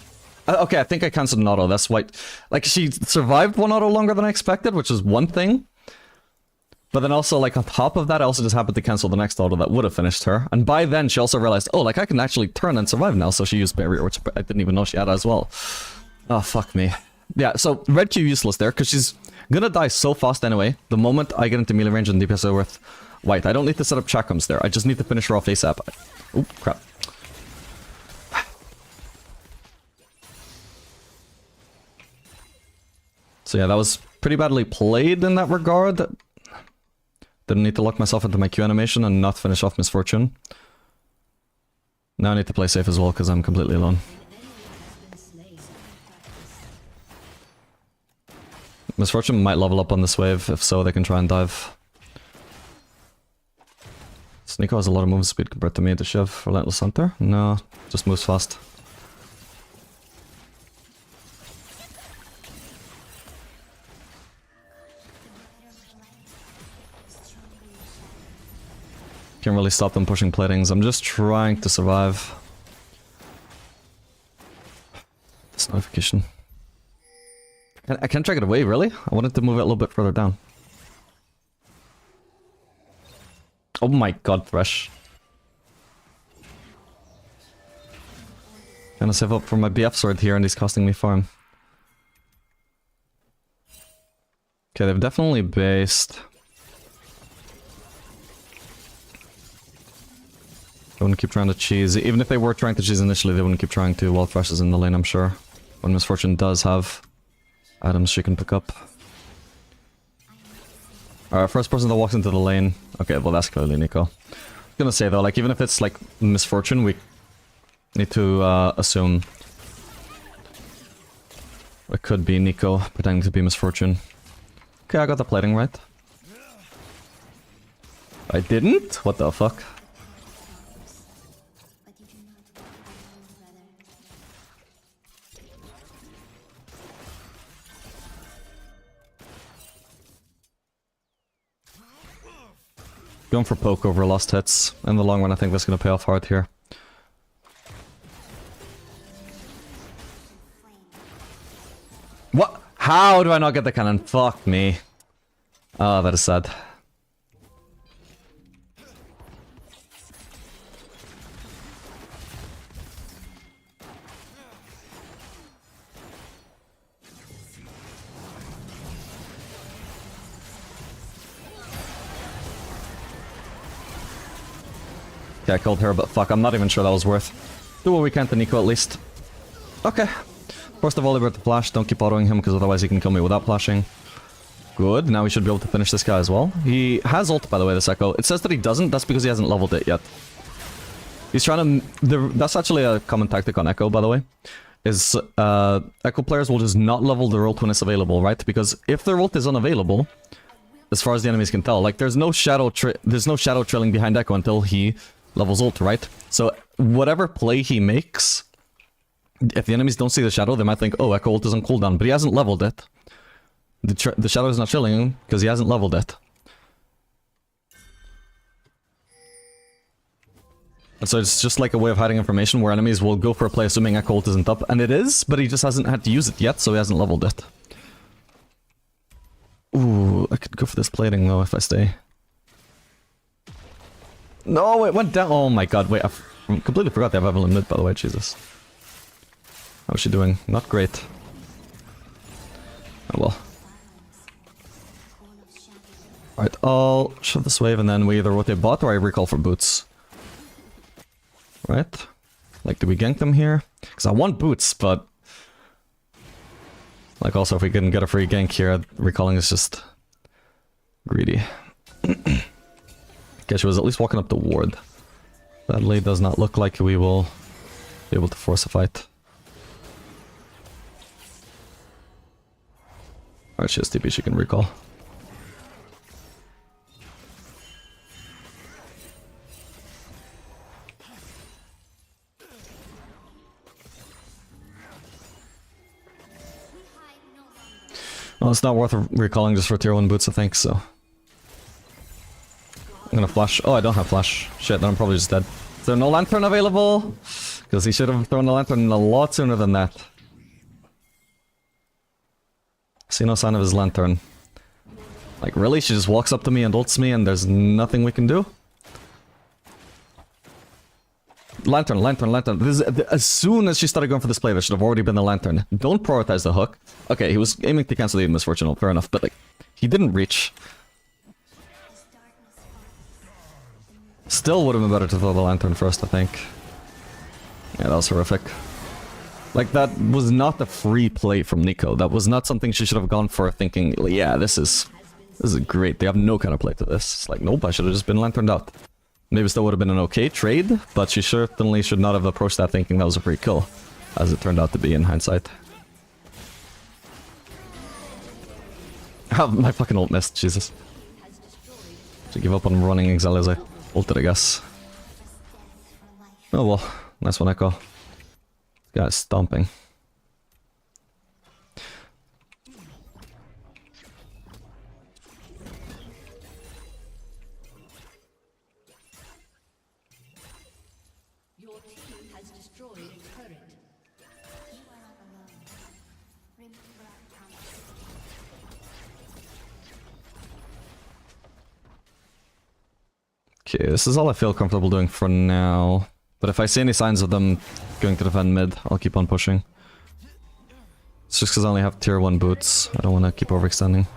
Okay, I think I cancelled an auto. That's why... Like, she survived one auto longer than I expected, which is one thing. But then also, like, on top of that, I also just happened to cancel the next auto that would have finished her. And by then, she also realized, oh, like, I can actually turn and survive now. So she used barrier, which I didn't even know she had as well. Oh, fuck me. Yeah, so red Q useless there, because she's gonna die so fast anyway. The moment I get into melee range and DPS with white, I don't need to set up chakras there. I just need to finish her off ASAP. Oh, crap. So yeah, that was pretty badly played in that regard. Didn't need to lock myself into my Q animation and not finish off Misfortune. Now I need to play safe as well, because I'm completely alone. Misfortune might level up on this wave, if so they can try and dive. Nico has a lot of move speed compared to me. Does she have Relentless Hunter? No, just moves fast. Can't really stop them pushing platings. I'm just trying to survive. This notification. I can't drag it away, really? I wanted to move it a little bit further down. Oh my god, Thresh. Gonna save up for my BF sword here and he's costing me farm. Okay, they've definitely based. They wouldn't keep trying to cheese. Even if they were trying to cheese initially, they wouldn't keep trying to while Thresh is in the lane, I'm sure. When Misfortune does have items she can pick up. Alright, first person that walks into the lane. Okay, well that's clearly Nico. I was gonna say though, like even if it's like Misfortune, we need to assume it could be Nico pretending to be Misfortune. Okay, I got the plating right. I didn't? What the fuck? Going for poke over lost hits. In the long run, I think that's going to pay off hard here. What? How do I not get the cannon? Fuck me. Oh, that is sad. Okay, I killed her, but fuck, I'm not even sure that was worth. Do what we can to Nico at least. Okay. First of all, liberate the flash. Don't keep autoing him, because otherwise he can kill me without flashing. Good, now we should be able to finish this guy as well. He has ult, by the way, this Echo. It says that he doesn't, that's because he hasn't leveled it yet. He's trying to... That's actually a common tactic on Echo, by the way. Is, Echo players will just not level their ult when it's available, right? Because if their ult is unavailable, as far as the enemies can tell, like, there's no shadow trailing behind Echo until he levels ult, right? So whatever play he makes, if the enemies don't see the shadow, they might think, oh, Echo ult is on cooldown, but he hasn't leveled it. The shadow is not trailing him because he hasn't leveled it. And so it's just like a way of hiding information where enemies will go for a play assuming Echo ult isn't up, and it is, but he just hasn't had to use it yet, so he hasn't leveled it. Ooh, I could go for this plating though if I stay. No, it went down. Oh my god, wait, I completely forgot they have Evelyn mid, by the way, Jesus. How's she doing? Not great. Oh well. Alright, I'll shove this wave and then we either rotate bot or I recall for boots. Right? Like, do we gank them here? Because I want boots, but... Like, also, if we can get a free gank here, recalling is just... greedy. Okay, she was at least walking up the ward. Sadly, does not look like we will be able to force a fight. Alright, she has TP, she can recall. Well, it's not worth recalling just for tier 1 boots, I think, so... I'm gonna flash. Oh, I don't have flash. Shit, then I'm probably just dead. Is there no lantern available? Because he should have thrown the lantern a lot sooner than that. See no sign of his lantern. Like, really? She just walks up to me and ults me and there's nothing we can do? Lantern, lantern, lantern. This is, as soon as she started going for this play, there should have already been the lantern. Don't prioritize the hook. Okay, he was aiming to cancel the misfortune, fair enough, but like, he didn't reach. Still would have been better to throw the lantern first, I think. Yeah, that was horrific. Like, that was not a free play from Nico. That was not something she should have gone for thinking, yeah, this is great. They have no kind of play to this. It's like, nope, I should have just been lanterned out. Maybe still would have been an okay trade, but she certainly should not have approached that thinking that was a free kill, as it turned out to be in hindsight. My fucking ult missed, Jesus. Should give up on running Exile as I ulted, I guess. Oh well, nice one, Echo. This guy's stomping. Your team has destroyed a turret. Okay, this is all I feel comfortable doing for now. But if I see any signs of them going to defend mid, I'll keep on pushing. It's just because I only have tier 1 boots. I don't want to keep overextending.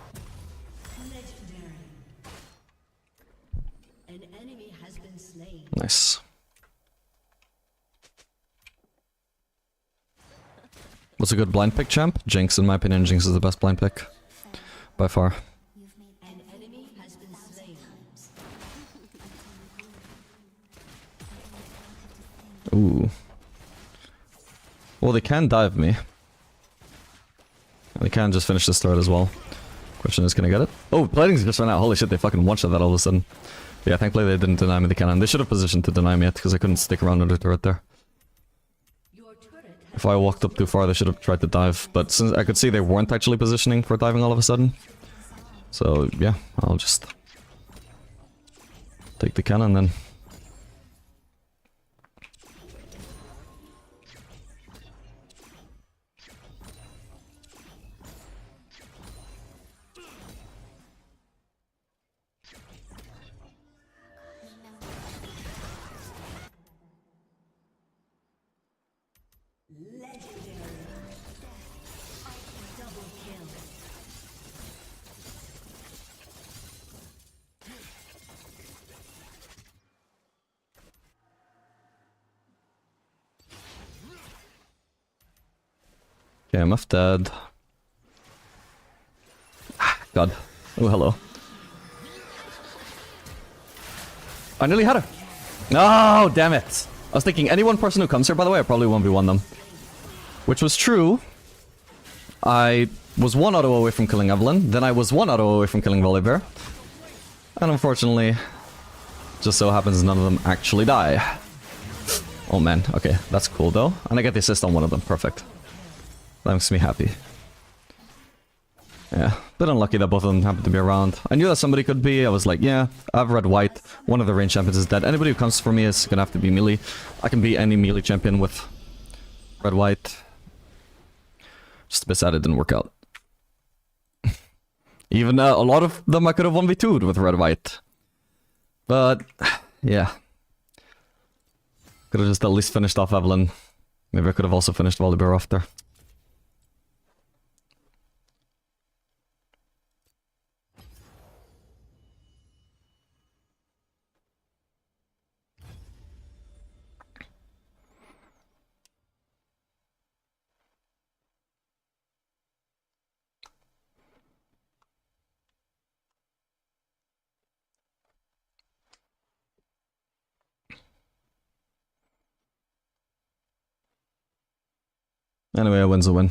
An enemy has been slain. Nice. What's a good blind pick, champ? Jinx, in my opinion. Jinx is the best blind pick. By far. An enemy has been slain. Ooh. Well, they can dive me. And they can just finish this turret as well. Question is, can I get it? Oh, plating's just ran out. Holy shit, they fucking one-shot that all of a sudden. Yeah, thankfully they didn't deny me the cannon. They should have positioned to deny me it, because I couldn't stick around under turret there. Your turret If I walked up too far, they should have tried to dive. But since I could see they weren't actually positioning for diving all of a sudden. So, yeah, I'll just take the cannon then. double kill. Okay, I'm off dead. God. Oh, hello. I nearly had her. No, damn it. I was thinking any one person who comes here, by the way, I probably 1v1 them. Which was true. I was 1 auto away from killing Evelyn, then I was 1 auto away from killing Volibear. And unfortunately, just so happens none of them actually die. Oh man, okay, that's cool though. And I get the assist on one of them, perfect. That makes me happy. Yeah, bit unlucky that both of them happened to be around. I knew that somebody could be. I was like, yeah, I have red-white. One of the range champions is dead. Anybody who comes for me is gonna have to be melee. I can beat any melee champion with red-white. Just a bit sad it didn't work out. Even a lot of them I could have 1v2'd with red-white. But, yeah. Could have just at least finished off Evelyn. Maybe I could have also finished Volibear after. Anyway, a win's a win.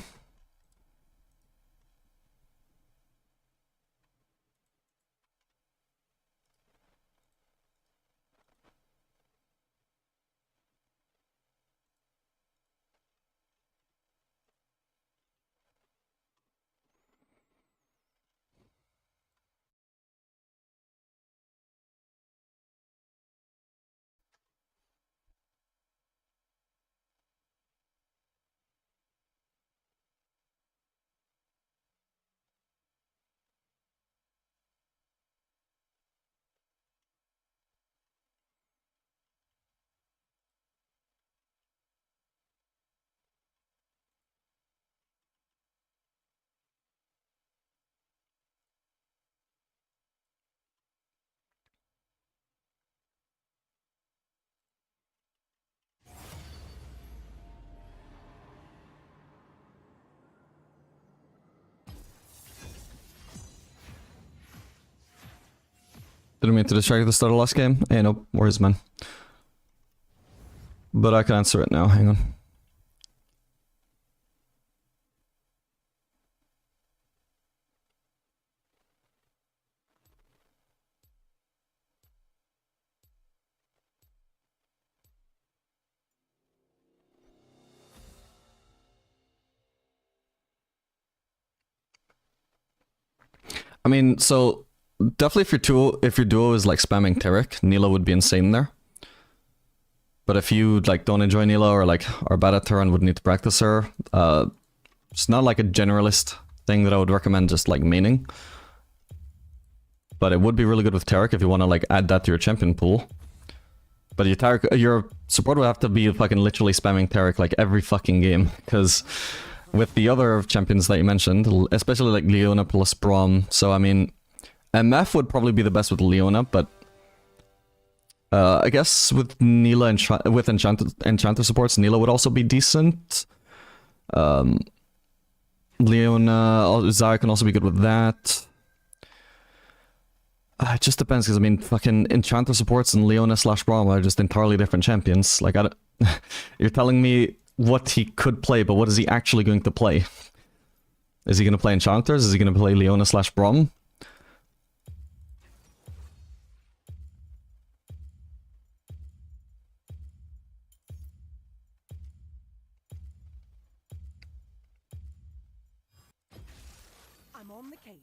Didn't mean to distract you at the start of last game. Hey, no worries, man. But I can answer it now. Hang on. I mean, so definitely if your duo is like spamming Taric, Neela would be insane there. But if you like don't enjoy Neela or like are bad at her and would need to practice her, it's not like a generalist thing that I would recommend just like maining. But it would be really good with Taric if you want to like add that to your champion pool. But your support would have to be fucking literally spamming Taric like every fucking game, because with the other champions that you mentioned, especially like Leona plus Braum, so I mean, MF would probably be the best with Leona, but I guess with Neela and with Enchanter supports, Neela would also be decent. Leona, Xayah can also be good with that. It just depends, because I mean, fucking Enchanter supports and Leona slash Braum are just entirely different champions. Like, you're telling me what he could play, but what is he actually going to play? Is he going to play Enchanters? Is he going to play Leona slash Braum? I'm on the case.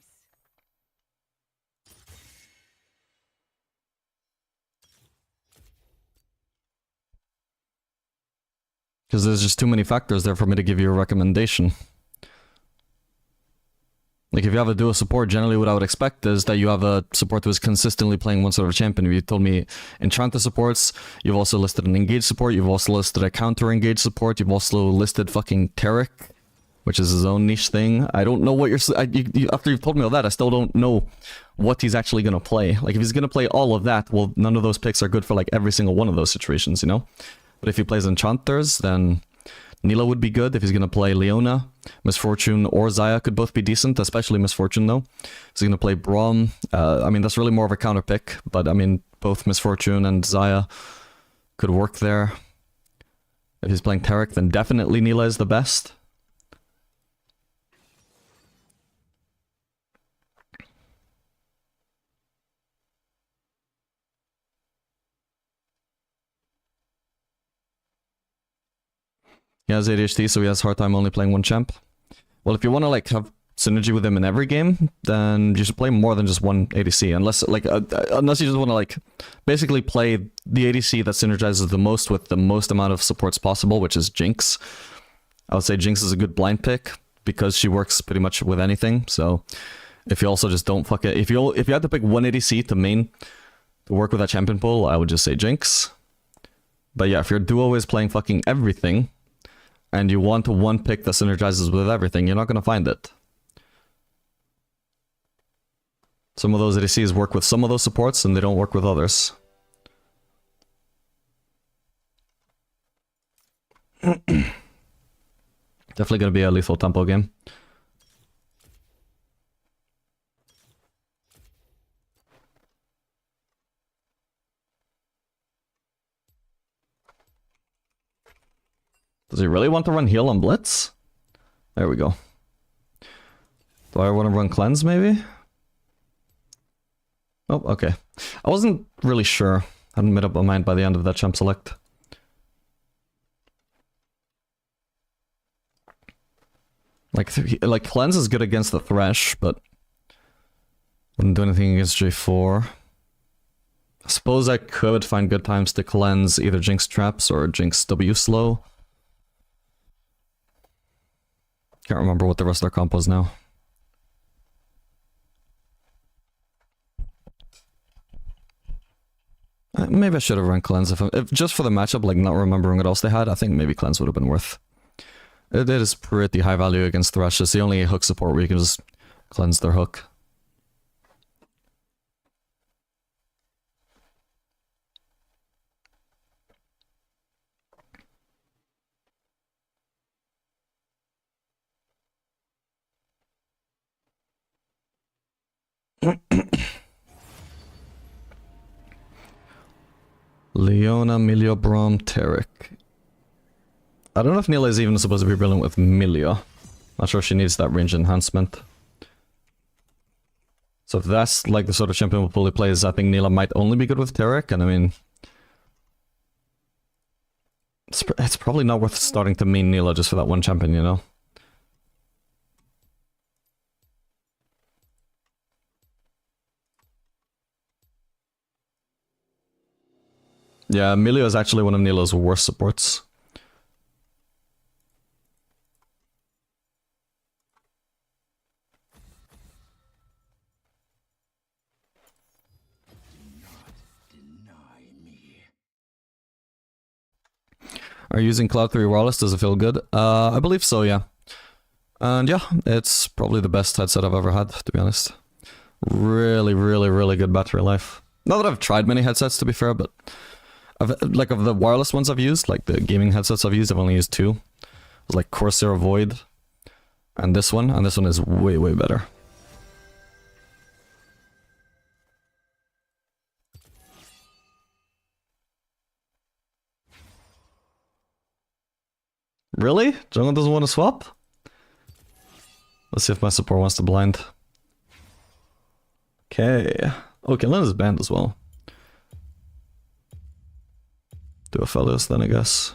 Because there's just too many factors there for me to give you a recommendation. Like, if you have a duo support, generally what I would expect is that you have a support who is consistently playing one sort of champion. If you told me Enchanter supports, you've also listed an engage support, you've also listed a counter engage support, you've also listed fucking Taric, which is his own niche thing. I don't know what after you've told me all that, I still don't know what he's actually going to play. Like, if he's going to play all of that, well, none of those picks are good for like every single one of those situations, you know? But if he plays Enchanters, then Neela would be good. If he's going to play Leona, Misfortune or Xayah could both be decent, especially Misfortune though. If he's going to play Braum, I mean, that's really more of a counter pick, but I mean, both Misfortune and Xayah could work there. If he's playing Taric, then definitely Neela is the best. He has ADHD, so he has a hard time only playing one champ. Well, if you want to like have synergy with him in every game, then you should play more than just one ADC. Unless unless you just want to like basically play the ADC that synergizes the most with the most amount of supports possible, which is Jinx. I would say Jinx is a good blind pick because she works pretty much with anything. So if you also just don't fuck it, if you had to pick one ADC to main to work with that champion pool, I would just say Jinx. But yeah, if your duo is playing fucking everything, and you want one pick that synergizes with everything, you're not going to find it. Some of those ADCs work with some of those supports, and they don't work with others. Definitely going to be a lethal tempo game. Does he really want to run heal on Blitz? There we go. Do I want to run cleanse, maybe? Oh, okay. I wasn't really sure. I hadn't made up my mind by the end of that champ select. Like cleanse is good against the Thresh, but wouldn't do anything against J4. I suppose I could find good times to cleanse either Jinx traps or Jinx W slow. Can't remember what the rest of their comp was now. Maybe I should have run cleanse if just for the matchup, like not remembering what else they had. I think maybe cleanse would have been worth. It is pretty high value against Thresh. It's the only hook support where you can just cleanse their hook. Leona, Milio, Braum, Tarek. I don't know if Nila is even supposed to be brilliant with Milio. Not sure if she needs that range enhancement. So if that's like the sort of champion we'll probably plays, I think Nila might only be good with Tarek, and I mean... It's probably not worth starting to main Nila just for that one champion, you know? Yeah, Milio is actually one of Nila's worst supports. Are you using Cloud 3 wireless? Does it feel good? I believe so, yeah. And yeah, it's probably the best headset I've ever had, to be honest. Really, really, really good battery life. Not that I've tried many headsets, to be fair, but... like, of the wireless ones I've used, like the gaming headsets I've used, I've only used two. It was like Corsair Void, and this one is way, way better. Really? Jungle doesn't want to swap? Let's see if my support wants to blind. Okay. Oh, Kalen is banned as well. Do a Fellows then, I guess.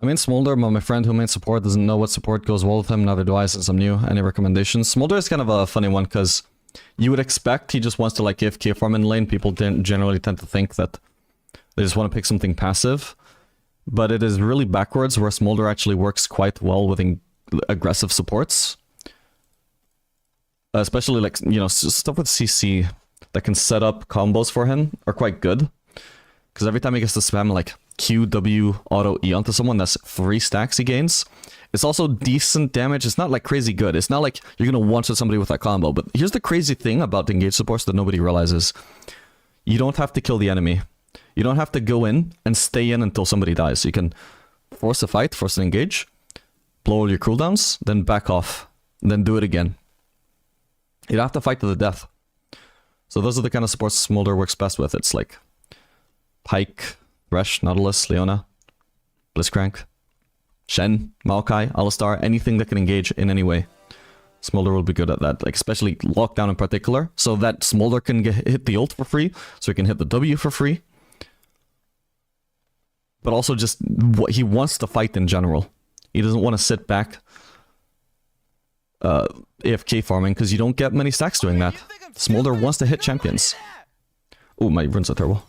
I mean Smolder, but my friend who made support doesn't know what support goes well with him, neither do I since I'm new. Any recommendations? Smolder is kind of a funny one, because you would expect he just wants to like AFK farm in lane. People generally tend to think that they just want to pick something passive. But it is really backwards, where Smolder actually works quite well with aggressive supports. Especially like, you know, stuff with CC that can set up combos for him are quite good. Because every time he gets to spam like Q, W, auto E onto someone, that's 3 stacks he gains. It's also decent damage. It's not like crazy good. It's not like you're going to one-shot somebody with that combo. But here's the crazy thing about engage supports that nobody realizes. You don't have to kill the enemy. You don't have to go in and stay in until somebody dies. You can force a fight, force an engage, blow all your cooldowns, then back off, then do it again. You don't have to fight to the death. So those are the kind of supports Smolder works best with. It's like Pyke, Thresh, Nautilus, Leona, Blitzcrank, Shen, Maokai, Alistar, anything that can engage in any way. Smolder will be good at that, like especially lockdown in particular, so that Smolder can hit the ult for free, so he can hit the W for free. But also just what he wants to fight in general. He doesn't want to sit back AFK farming, because you don't get many stacks doing that. Smolder wants to hit champions. Oh, my runes are terrible.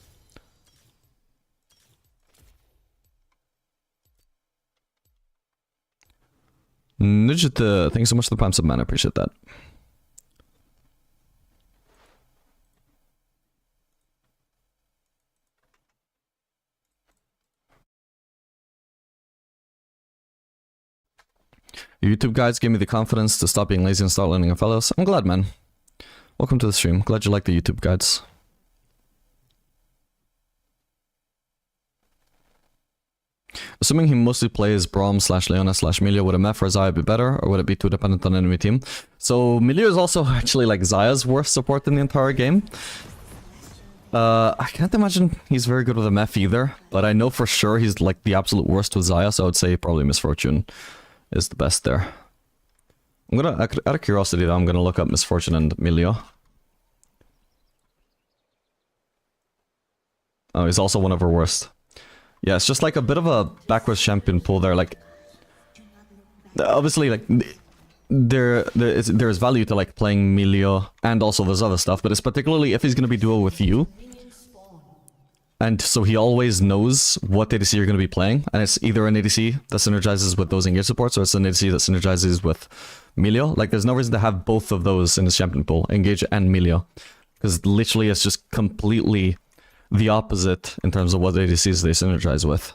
Nujit, thank you so much for the prime sub, man. I appreciate that. Your YouTube guides gave me the confidence to stop being lazy and start learning fellows. I'm glad, man. Welcome to the stream. Glad you like the YouTube guides. Assuming he mostly plays Braum / Leona / Milio, would a Meph or Xayah be better, or would it be too dependent on enemy team? So Milio is also actually like Xayah's worst support in the entire game. I can't imagine he's very good with a Meph either, but I know for sure he's like the absolute worst with Xayah, so I would say probably Misfortune is the best there. I'm gonna, out of curiosity though, I'm gonna look up Misfortune and Milio. Oh, he's also one of her worst. Yeah, it's just like a bit of a backwards champion pool there, like... Obviously, like, there's value to like playing Milio and also this other stuff, but it's particularly if he's gonna be duo with you. And so he always knows what ADC you're gonna be playing, and it's either an ADC that synergizes with those engage supports, or it's an ADC that synergizes with Milio. Like, there's no reason to have both of those in his champion pool, engage and Milio. Because literally it's just completely the opposite in terms of what ADCs they synergize with.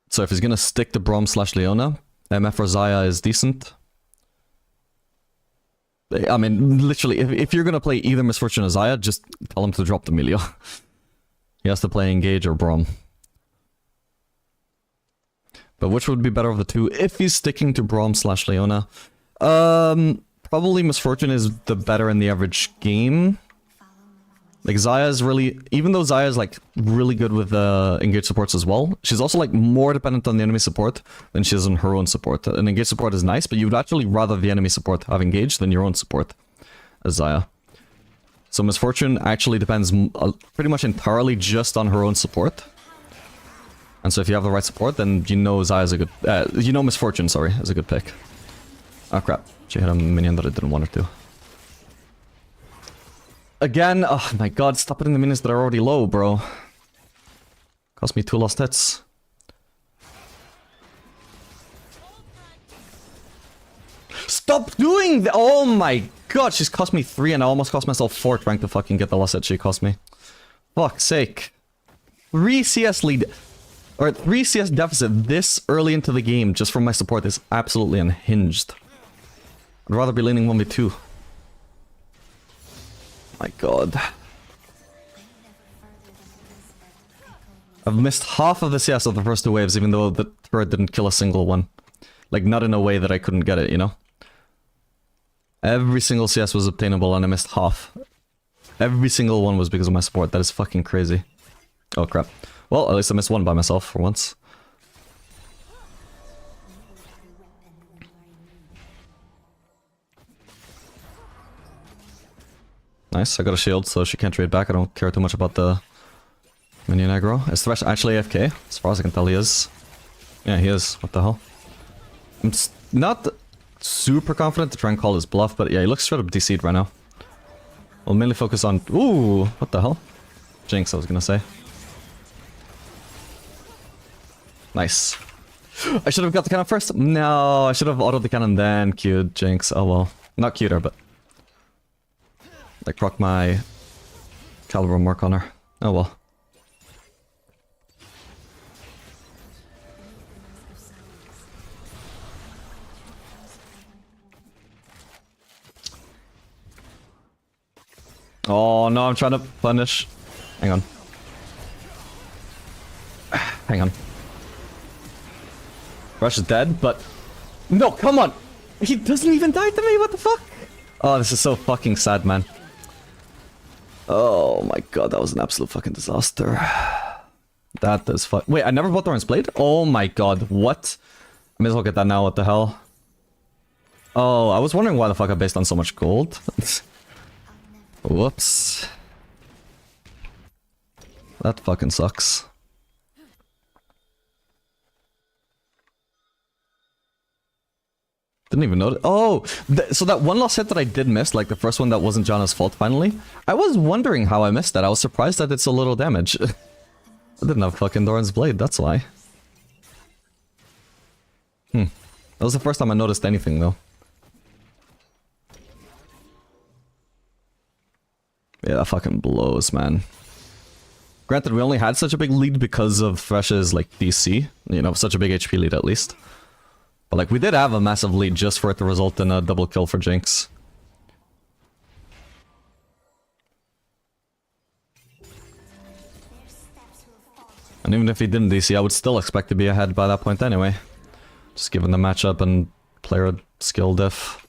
So if he's gonna stick to Braum / Leona, MF or Xayah is decent. I mean, literally, if you're gonna play either Misfortune or Xayah, just tell him to drop the Milio. He has to play Engage or Braum. But which would be better of the two if he's sticking to Braum / Leona? Probably Misfortune is the better in the average game. Like Xayah is really, even though Xayah is like really good with engage supports as well, she's also like more dependent on the enemy support than she is on her own support. And engage support is nice, but you would actually rather the enemy support have engage than your own support as Xayah. So Misfortune actually depends pretty much entirely just on her own support. And so if you have the right support, then you know Xayah is a good, you know Misfortune, sorry, is a good pick. Oh crap, she hit a minion that I didn't want her to. Again, oh my god, stop hitting the minions that are already low, bro. Cost me 2 lost hits. Stop doing that! Oh my god, she's cost me 3 and I almost cost myself 4 trying to fucking get the last hit she cost me. Fuck's sake. 3 CS lead, or 3 CS deficit this early into the game just from my support is absolutely unhinged. I'd rather be leaning 1v2. My god. I've missed half of the CS of the first 2 waves, even though the turret didn't kill a single one. Like, not in a way that I couldn't get it, you know? Every single CS was obtainable and I missed half. Every single one was because of my support. That is fucking crazy. Oh crap. Well, at least I missed one by myself for once. Nice, I got a shield, so she can't trade back. I don't care too much about the minion aggro. Is Thresh actually AFK? As far as I can tell, he is. Yeah, he is. What the hell? I'm not super confident to try and call his bluff, but yeah, he looks straight up DC'd right now. We'll mainly focus on... Ooh, what the hell? Jinx, I was gonna say. Nice. I should have got the cannon first. No, I should have autoed the cannon then queued Jinx. Oh well. Not queued her, but... like, proc my caliber mark on her. Oh well. Oh no, I'm trying to punish. Hang on. Hang on. Rush is dead, but... No, come on! He doesn't even die to me, what the fuck? Oh, this is so fucking sad, man. Oh my god, that was an absolute fucking disaster. That is fuck. Wait, I never bought Doran's Blade? Oh my god, what? I may as well get that now, what the hell? Oh, I was wondering why the fuck I based on so much gold. Whoops. That fucking sucks. Didn't even notice. Oh, so that one lost hit that I did miss, like the first one that wasn't Janna's fault finally, I was wondering how I missed that. I was surprised that it's so little damage. I didn't have fucking Doran's Blade, that's why. That was the first time I noticed anything though. Yeah, that fucking blows, man. Granted, we only had such a big lead because of Thresh's, like, DC. You know, such a big HP lead at least. But, like, we did have a massive lead just for it to result in a double kill for Jinx. And even if he didn't DC, I would still expect to be ahead by that point anyway. Just given the matchup and player skill diff.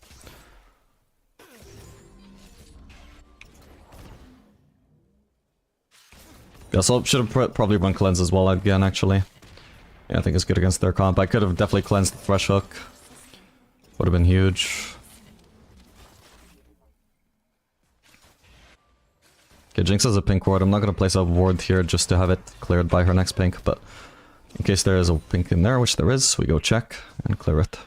Yeah, so should have probably run cleanse as well again, actually. Yeah, I think it's good against their comp. I could have definitely cleansed the Thresh Hook. Would have been huge. Okay, Jinx has a pink ward. I'm not going to place a ward here just to have it cleared by her next pink, but in case there is a pink in there, which there is, we go check and clear it.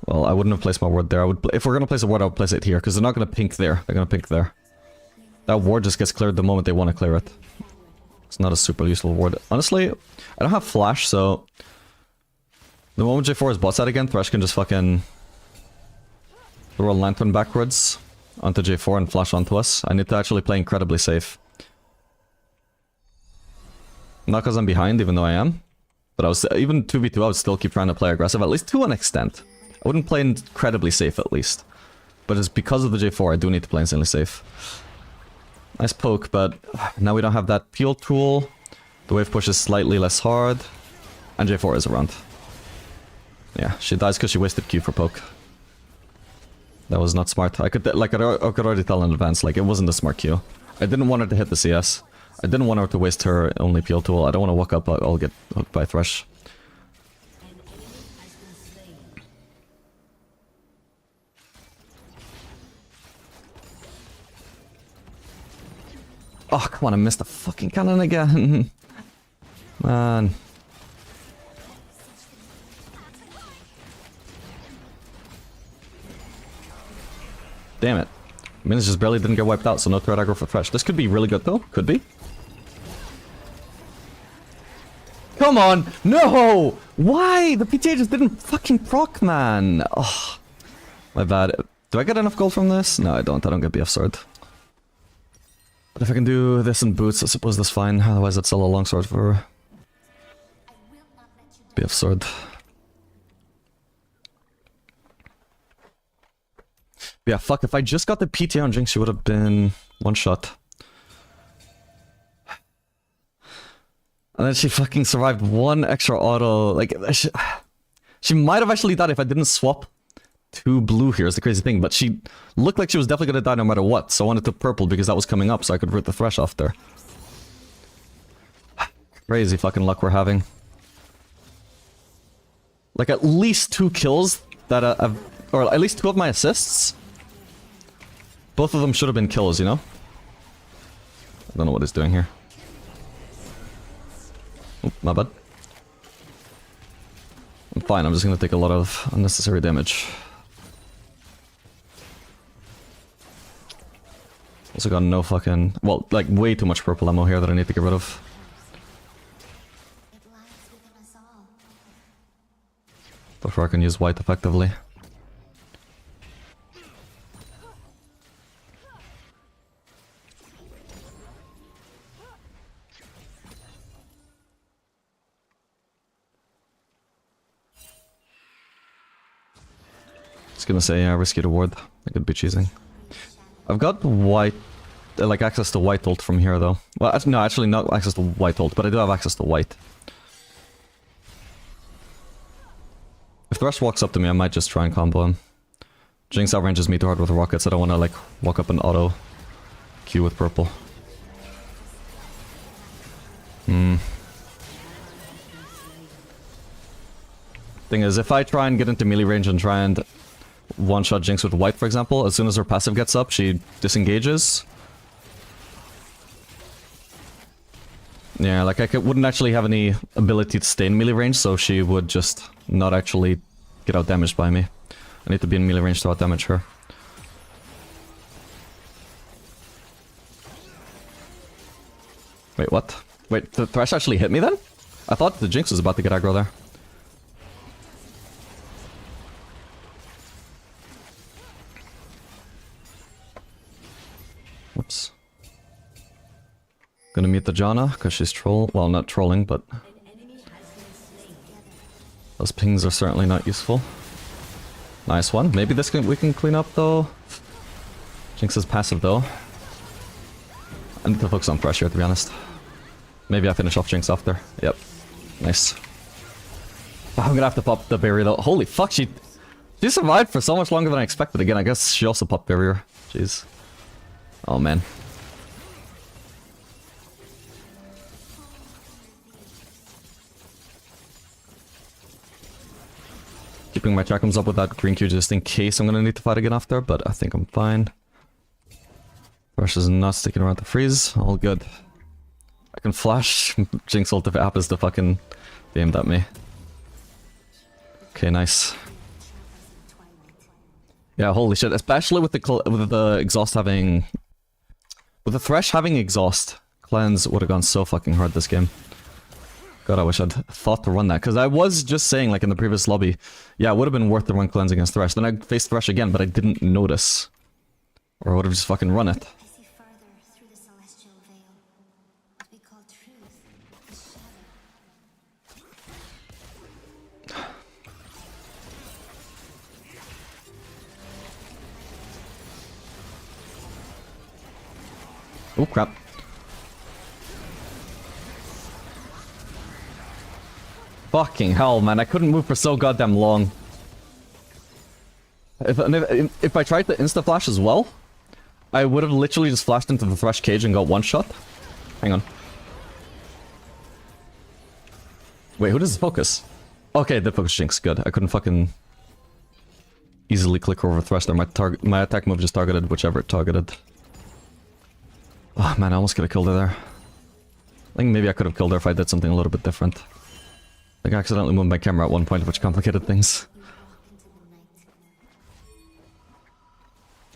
Well, I wouldn't have placed my ward there. I would, if we're going to place a ward, I would place it here, because they're not going to pink there. They're going to pink there. That ward just gets cleared the moment they want to clear it. It's not a super useful ward. Honestly, I don't have flash, so... the moment J4 is bot side again, Thresh can just fucking... throw a lantern backwards onto J4 and flash onto us. I need to actually play incredibly safe. Not because I'm behind, even though I am. But I was... even 2v2, I would still keep trying to play aggressive, at least to an extent. I wouldn't play incredibly safe, at least. but it's because of the J4 I do need to play insanely safe. Nice poke, but now we don't have that peel tool. The wave push is slightly less hard. And J4 is around. Yeah, she dies because she wasted Q for poke. That was not smart. I could already tell in advance, like, it wasn't a smart Q. I didn't want her to hit the CS. I didn't want her to waste her only peel tool. I don't want to walk up, I'll get hooked by Thresh. Oh, come on, I missed the fucking cannon again. Man. Damn it. Minions just barely didn't get wiped out, so no threat aggro for Thresh. This could be really good though. Could be. Come on! No! Why? The PTA just didn't fucking proc, man. Oh, my bad. Do I get enough gold from this? No, I don't. I don't get BF sword. But if I can do this in boots, I suppose that's fine. Otherwise, I'd sell a longsword for BF sword. Yeah, fuck, if I just got the PTA on Jinx, she would have been one shot. And then she fucking survived one extra auto. Like, she might have actually died if I didn't swap to blue here, is the crazy thing. But she looked like she was definitely gonna die no matter what. So I wanted to purple because that was coming up so I could root the Thresh off there. Crazy fucking luck we're having. Like, at least 2 kills that or at least 2 of my assists. Both of them should have been kills, you know? I don't know what he's doing here. Oh, my bad. I'm fine, I'm just gonna take a lot of unnecessary damage. Also got no fucking... well, like, way too much purple ammo here that I need to get rid of. Before I can use white effectively. I was gonna say, yeah, risky reward. I could be cheesing. I've got white, like access to white ult from here though. Well, no, actually not access to white ult, but I do have access to white. If Thresh walks up to me, I might just try and combo him. Jinx outranges me too hard with rockets. I don't want to like walk up and auto Q with purple. Thing is, if I try and get into melee range and try and one-shot Jinx with white, for example, as soon as her passive gets up, she disengages. Yeah, like I wouldn't actually have any ability to stay in melee range, so she would just not actually get out-damaged by me. I need to be in melee range to out-damage her. Wait, what? Wait, the Thresh actually hit me then? I thought the Jinx was about to get aggro there. Whoops. Gonna mute the Janna, because she's well, not trolling, but those pings are certainly not useful. Nice one. Maybe this we can clean up though. Jinx is passive though. I need to focus on pressure, to be honest. Maybe I finish off Jinx after. Yep. Nice. Oh, I'm gonna have to pop the barrier though. Holy fuck, she survived for so much longer than I expected. Again, I guess she also popped barrier. Jeez. Oh man. Keeping my chakras up with that green Q just in case I'm gonna need to fight again after, but I think I'm fine. Thresh is not sticking around to freeze. All good. I can flash Jinx ult if it happens to fucking be aimed at me. Okay, nice. Yeah, holy shit. Especially with the exhaust having... with the Thresh having exhaust, cleanse would have gone so fucking hard this game. God, I wish I'd thought to run that. Because I was just saying, like in the previous lobby, yeah, it would have been worth the run cleanse against Thresh. Then I faced Thresh again, but I didn't notice. Or I would have just fucking run it. Oh crap. Fucking hell, man. I couldn't move for so goddamn long. If I tried to insta-flash as well, I would have literally just flashed into the Thresh cage and got one shot. Hang on. Wait, who does focus? Okay, the focus Jinx. Good. I couldn't fucking easily click over Thresh there. My attack move just targeted whichever it targeted. Oh man, I almost could have killed her there. I think maybe I could have killed her if I did something a little bit different. Like I accidentally moved my camera at one point, which complicated things.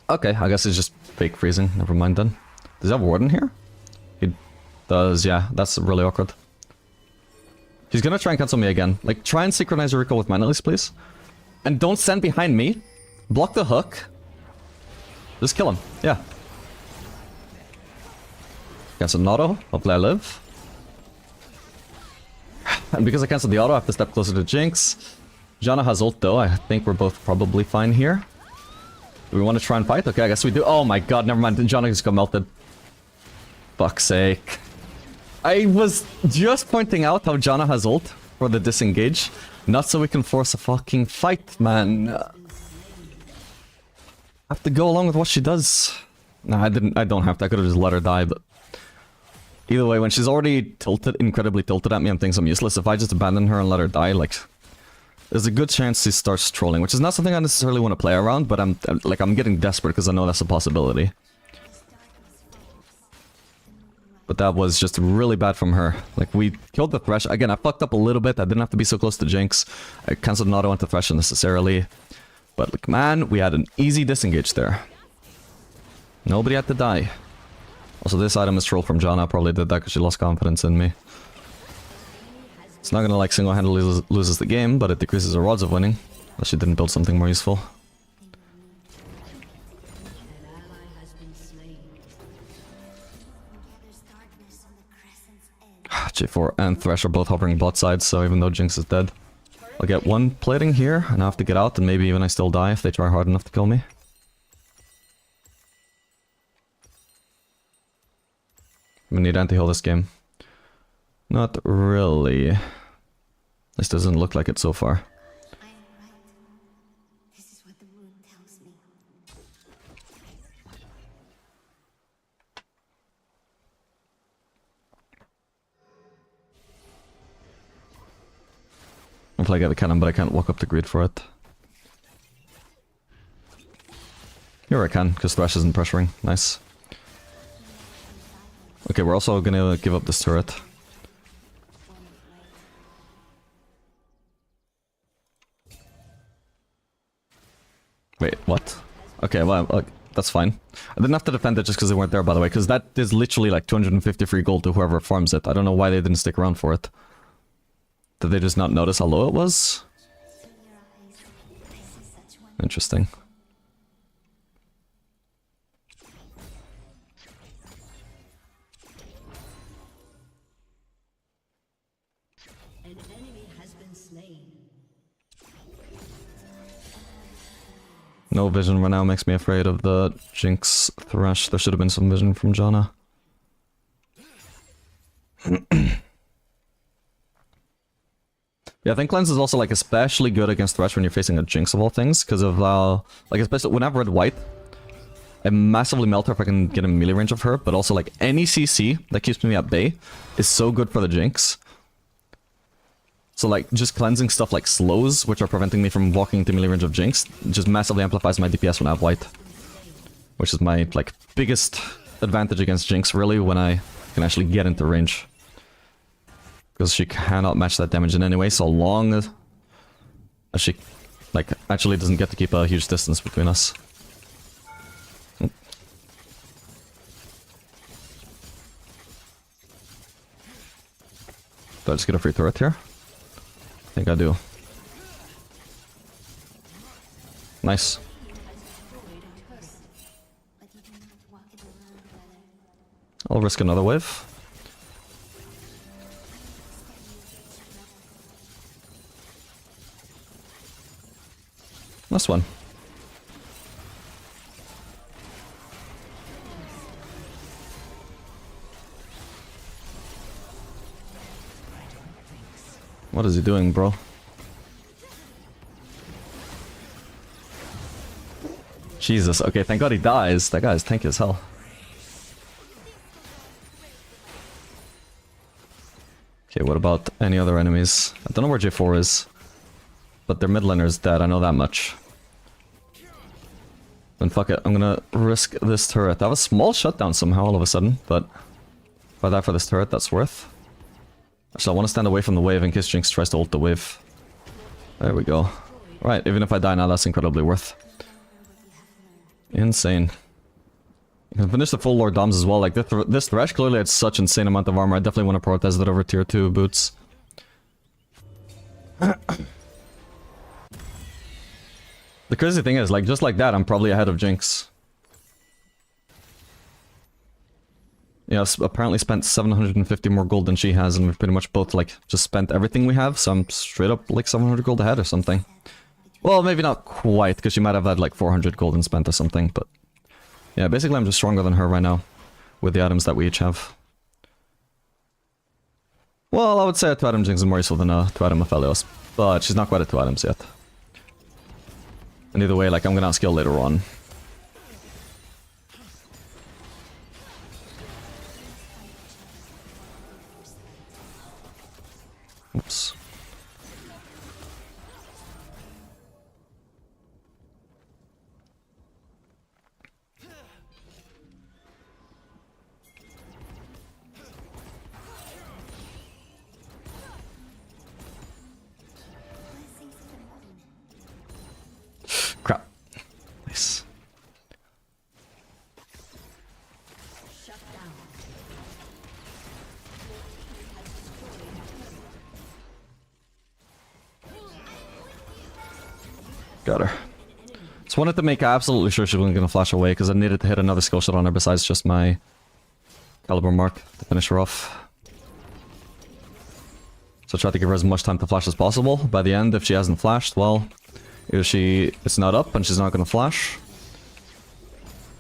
Okay, I guess it's just fake freezing. Never mind then. Does he have Warden here? He does, yeah. That's really awkward. He's gonna try and cancel me again. Like, try and synchronize your recall with mine at least, please. And don't stand behind me. Block the hook. Just kill him. Yeah. Cancel an auto. Hopefully I live. And because I canceled the auto, I have to step closer to Jinx. Janna has ult though. I think we're both probably fine here. Do we want to try and fight? Okay, I guess we do. Oh my god, never mind. Janna just got melted. Fuck's sake. I was just pointing out how Janna has ult for the disengage. Not so we can force a fucking fight, man. I have to go along with what she does. Nah, I don't have to. I could have just let her die, but... Either way, when she's already tilted, incredibly tilted at me and thinks I'm useless, if I just abandon her and let her die, like... There's a good chance she starts trolling, which is not something I necessarily want to play around, but I'm getting desperate because I know that's a possibility. But that was just really bad from her. Like, we killed the Thresh. Again, I fucked up a little bit. I didn't have to be so close to Jinx. I cancelled an auto onto Thresh unnecessarily. But, like, man, we had an easy disengage there. Nobody had to die. Also, this item is troll from Janna. Probably did that because she lost confidence in me. It's not gonna, like, single-handedly loses the game, but it decreases her odds of winning. Unless she didn't build something more useful. J4 and Thresh are both hovering bot side, so even though Jinx is dead, I'll get one plating here, and I have to get out, and maybe even I still die if they try hard enough to kill me. I'm gonna need anti-heal this game. Not really. This doesn't look like it so far. I am right. This is what the moon tells me. Hopefully I get the cannon, but I can't walk up the grid for it. Here I can, because Thresh isn't pressuring. Nice. Okay, we're also gonna give up this turret. Wait, what? Okay, well, that's fine. I didn't have to defend it just because they weren't there, by the way, because that is literally like 250 free gold to whoever farms it. I don't know why they didn't stick around for it. Did they just not notice how low it was? Interesting. An enemy has been slain. No vision right now makes me afraid of the Jinx Thresh. There should have been some vision from Janna. Yeah, I think Cleanse is also like especially good against Thresh when you're facing a Jinx of all things, because of like especially when I've red white, I massively melt her if I can get a melee range of her, but also like any CC that keeps me at bay is so good for the Jinx. So like just cleansing stuff like slows, which are preventing me from walking into melee range of Jinx, just massively amplifies my DPS when I have white. Which is my like biggest advantage against Jinx really, when I can actually get into range. Because she cannot match that damage in any way, so long as she, like, actually doesn't get to keep a huge distance between us. Do I just get a free turret here? I think I do. Nice. I'll risk another wave. Last one. What is he doing, bro? Jesus, okay, thank god he dies. That guy's tanky as hell. Okay, what about any other enemies? I don't know where J4 is. But their mid laner is dead, I know that much. Then fuck it, I'm gonna risk this turret. I have a small shutdown somehow all of a sudden, but if I die for this turret, that's worth. Actually, I want to stand away from the wave in case Jinx tries to ult the wave. There we go. Right, even if I die now, that's incredibly worth. Insane. You can finish the full Lord Doms as well. Like, this Thresh clearly had such insane amount of armor. I definitely want to prioritize that over tier 2 boots. The crazy thing is, like, just like that, I'm probably ahead of Jinx. Yeah, I've apparently spent 750 more gold than she has, and we've pretty much both, like, just spent everything we have, so I'm straight up, like, 700 gold ahead or something. Well, maybe not quite, because she might have had, like, 400 gold and spent or something, but... yeah, basically I'm just stronger than her right now, with the items that we each have. Well, I would say a 2-item Jinx is more useful than a 2-item Aphelios, but she's not quite at 2 items yet. And either way, like, I'm gonna outskill later on. Oops. Crap. Nice. Got her. Just wanted to make absolutely sure she wasn't going to flash away, because I needed to hit another skill shot on her besides just my caliber mark to finish her off. So I tried to give her as much time to flash as possible. By the end, if she hasn't flashed, well, either it's not up and she's not going to flash,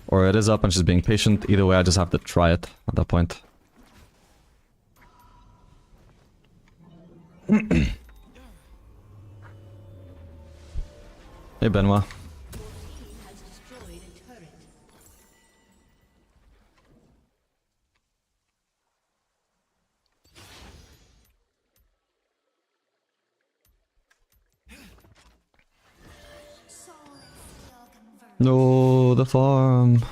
or it is up and she's being patient. Either way, I just have to try it at that point. Hey, Benoit. No, the farm. Do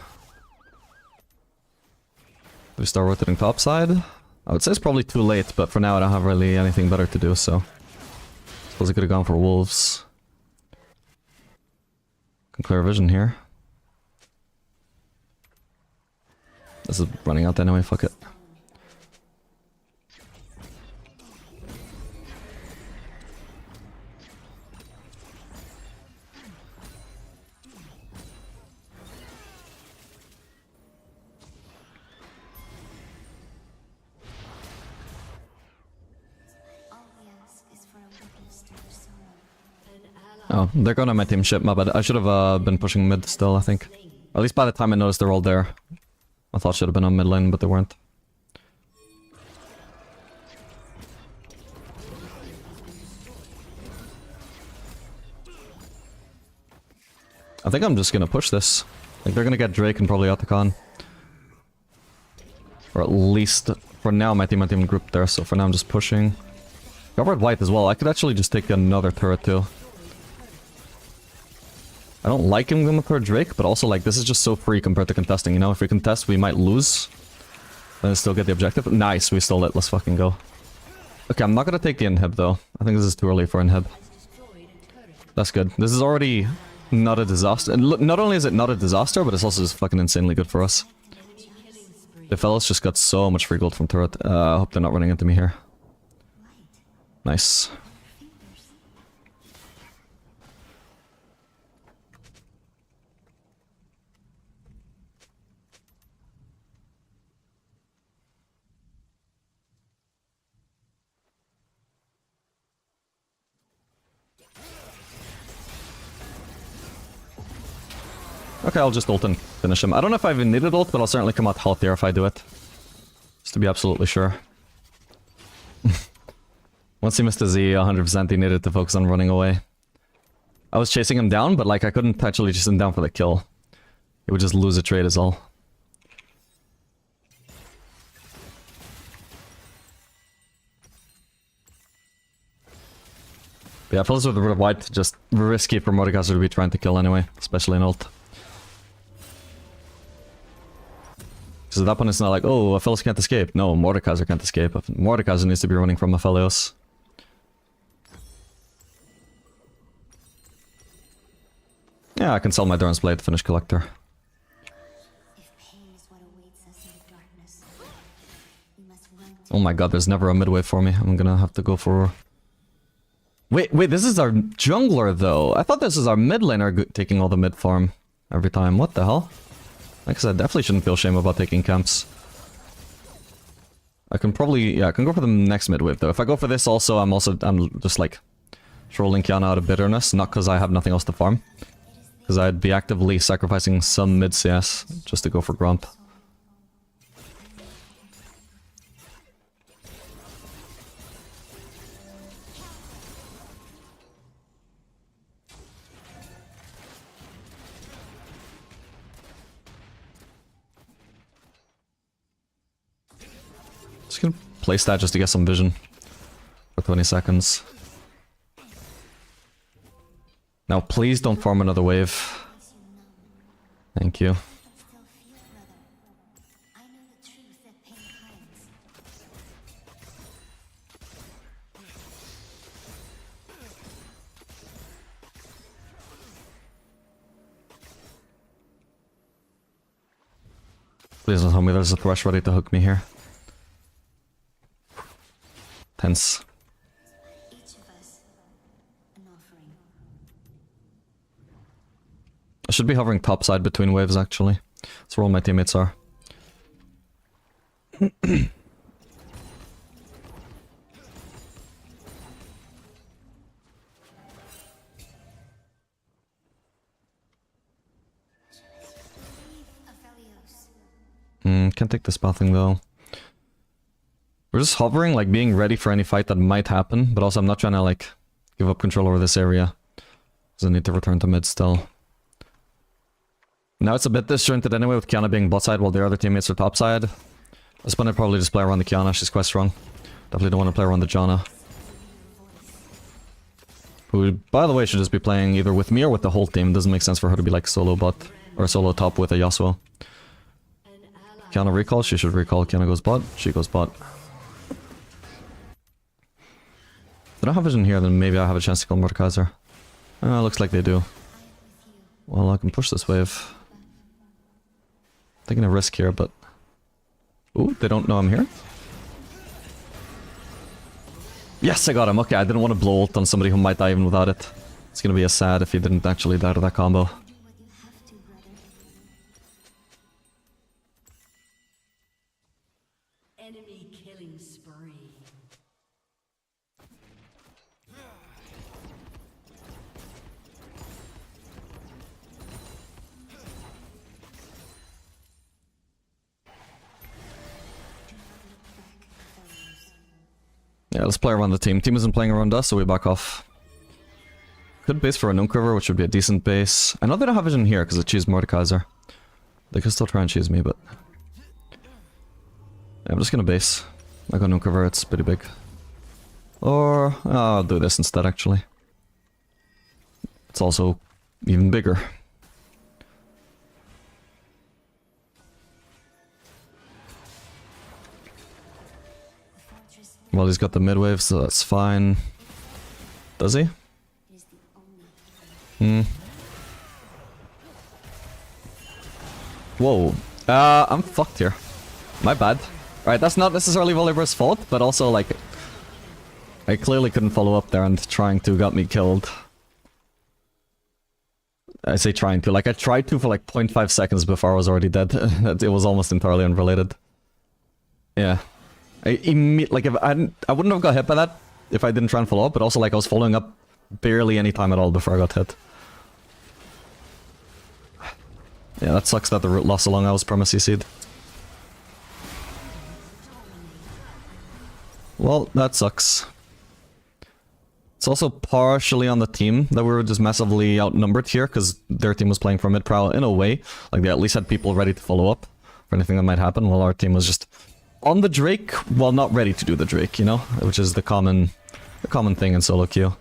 we start rotating topside? I would say it's probably too late, but for now I don't have really anything better to do, so... suppose I could have gone for wolves. Can clear vision here. This is running out anyway, fuck it. Oh, they're going on my team ship, my bad. I should have been pushing mid still, I think. At least by the time I noticed they're all there. I thought should have been on mid lane, but they weren't. I think I'm just gonna push this. Like, they're gonna get Drake and probably Otacon. Or at least, for now, my team aren't even grouped there, so for now I'm just pushing. Covered white as well. I could actually just take another turret too. I don't like him going for Drake, but also, like, this is just so free compared to contesting, you know? If we contest, we might lose. Then still get the objective. Nice, we stole it. Let's fucking go. Okay, I'm not gonna take the inhib, though. I think this is too early for inhib. That's good. This is already not a disaster. And not only is it not a disaster, but it's also just fucking insanely good for us. The fellas just got so much free gold from turret. I hope they're not running into me here. Nice. Okay, I'll just ult and finish him. I don't know if I even needed ult, but I'll certainly come out healthier if I do it. Just to be absolutely sure. Once he missed a Z, 100% he needed to focus on running away. I was chasing him down, but like I couldn't actually chase him down for the kill. He would just lose a trade is all. But yeah, fellas with the white, just risky for Mordekaiser to be trying to kill anyway, especially in ult. So that one is not like, oh, Aphelios can't escape. No, Mordekaiser can't escape. Mordekaiser needs to be running from Aphelios. Yeah, I can sell my Durance Blade to finish Collector. Oh my god, there's never a midway for me. I'm gonna have to go for... Wait, this is our jungler though. I thought this is our mid laner taking all the mid farm every time. What the hell? Like I said, definitely shouldn't feel shame about taking camps. I can probably... yeah, I can go for the next mid wave though. If I go for this also, I'm just like trolling Kiana out of bitterness. Not because I have nothing else to farm. Because I'd be actively sacrificing some mid CS just to go for Grump. Just gonna place that just to get some vision for 20 seconds. Now please don't farm another wave. Thank you. Please don't tell me there's a thresh ready to hook me here. Tense. I should be hovering topside between waves actually. That's where all my teammates are. Can't take the spell thing though. We're just hovering, like being ready for any fight that might happen, but also I'm not trying to like give up control over this area. Because I need to return to mid still. Now it's a bit disjointed anyway with Kiana being bot side while the other teammates are top side. This one I'd probably just play around the Kiana, she's quite strong. Definitely don't want to play around the Janna. Who, by the way, should just be playing either with me or with the whole team. It doesn't make sense for her to be like solo bot, or solo top with a Yasuo. Kiana recall, she should recall. Kiana goes bot, she goes bot. If they don't have vision here, then maybe I have a chance to kill Mordekaiser. Looks like they do. Well, I can push this wave. Taking a risk here, but... ooh, they don't know I'm here? Yes, I got him. Okay, I didn't want to blow ult on somebody who might die even without it. It's gonna be a sad if he didn't actually die to that combo. Enemy killing spree. Yeah, let's play around the team. Team isn't playing around us, so we back off. Good base for a Nunk River, which would be a decent base. I know they don't have vision here because they choose Mordekaiser. They could still try and choose me, but... yeah, I'm just gonna base. I got Nunk River, it's pretty big. Or... oh, I'll do this instead, actually. It's also even bigger. Well, he's got the mid wave, so that's fine. Does he? Whoa. I'm fucked here. My bad. Right, that's not necessarily Volibear's fault, but also, like... I clearly couldn't follow up there and trying to got me killed. I say trying to, like I tried to for like 0.5 seconds before I was already dead. It was almost entirely unrelated. Yeah. Like if I wouldn't have got hit by that if I didn't try and follow up, but also like I was following up barely any time at all before I got hit. Yeah, that sucks that the root lost so long I was promised CC'd. Well, that sucks. It's also partially on the team that we were just massively outnumbered here, because their team was playing for mid prowl in a way. Like, they at least had people ready to follow up for anything that might happen, while our team was just on the Drake, while not ready to do the Drake, you know? Which is the common thing in solo queue.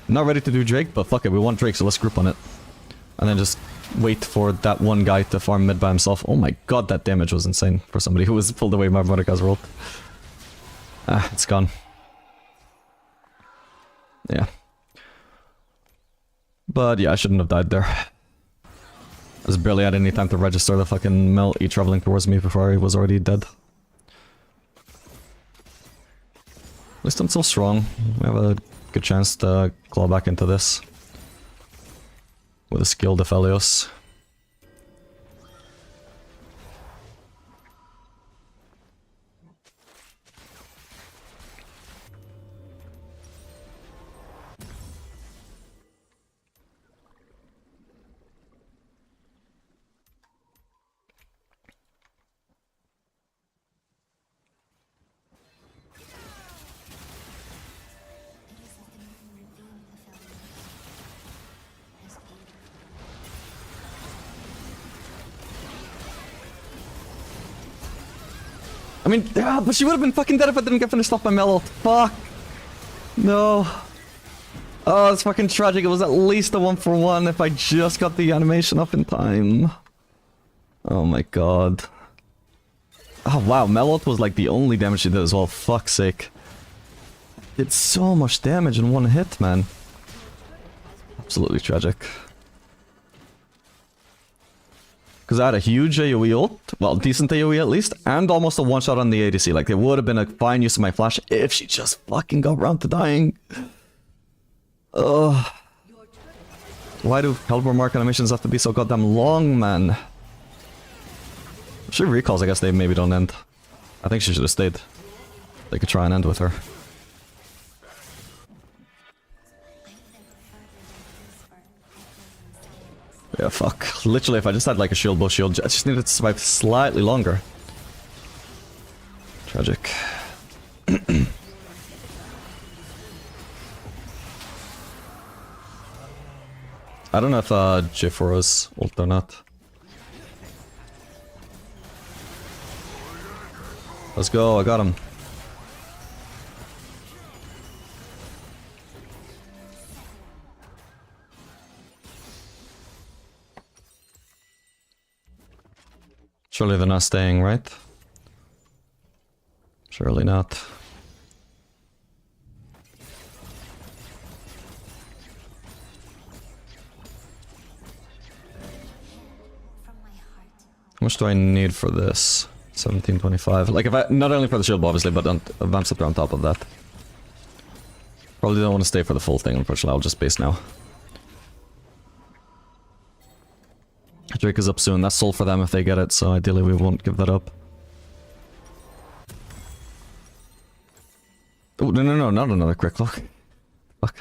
Not ready to do Drake, but fuck it, we want Drake, so let's group on it. And then just wait for that one guy to farm mid by himself. Oh my god, that damage was insane for somebody who was pulled away by Mordecai's roll. Ah, it's gone. Yeah. But yeah, I shouldn't have died there. I just barely had any time to register the fucking Mel E traveling towards me before he was already dead. At least I'm still strong. We have a good chance to claw back into this. With a skilled Aphelios. I mean, yeah, but she would have been fucking dead if I didn't get finished off by Mellow. Fuck. No. Oh, it's fucking tragic. It was at least a 1-for-1 if I just got the animation up in time. Oh my god. Oh wow, Mellow was like the only damage she did as well. Fuck's sake. Did so much damage in one hit, man. Absolutely tragic. Because I had a huge AoE ult, well, decent AoE at least, and almost a one-shot on the ADC. Like, it would have been a fine use of my flash if she just fucking got around to dying. Ugh. Why do Hellborn Mark animations have to be so goddamn long, man? She recalls, I guess they maybe don't end. I think she should have stayed. They could try and end with her. Yeah, fuck. Literally, if I just had like a shield, bow shield, I just needed to survive slightly longer. Tragic. I don't know if J4 is ult or not. Let's go, I got him. Surely they're not staying, right? Surely not. How much do I need for this? 1725. Like, if I, not only for the shield, obviously, but advance up there on top of that. Probably don't want to stay for the full thing, unfortunately. I'll just base now. Drake is up soon. That's soul for them if they get it, so ideally we won't give that up. Oh, no, not another quick look. Fuck.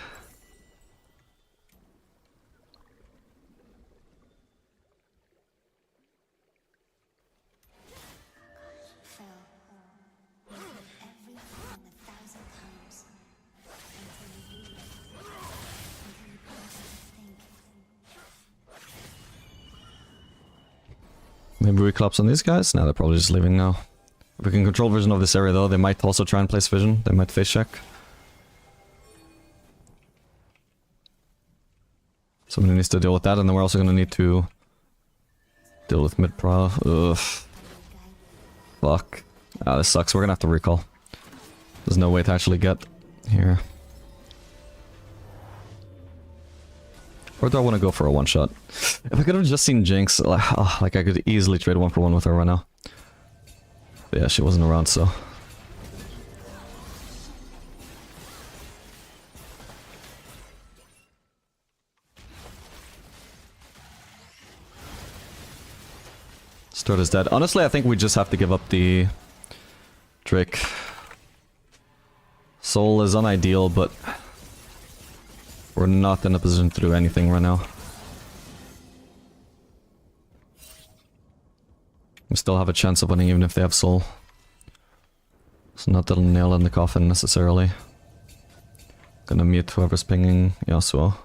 Maybe we collapse on these guys? No, they're probably just leaving now. If we can control vision of this area though, they might also try and place vision. They might face check. Somebody needs to deal with that, and then we're also going to need to deal with mid-pro. Ugh. Fuck. Ah, this sucks. We're going to have to recall. There's no way to actually get here. Or do I want to go for a one-shot? If I could have just seen Jinx, like I could easily trade 1-for-1 with her right now. But yeah, she wasn't around, so... Start is dead. Honestly, I think we just have to give up the Drake. Soul is unideal, but... we're not in a position to do anything right now. We still have a chance of winning even if they have soul. It's not the nail in the coffin necessarily. Gonna mute whoever's pinging Yasuo.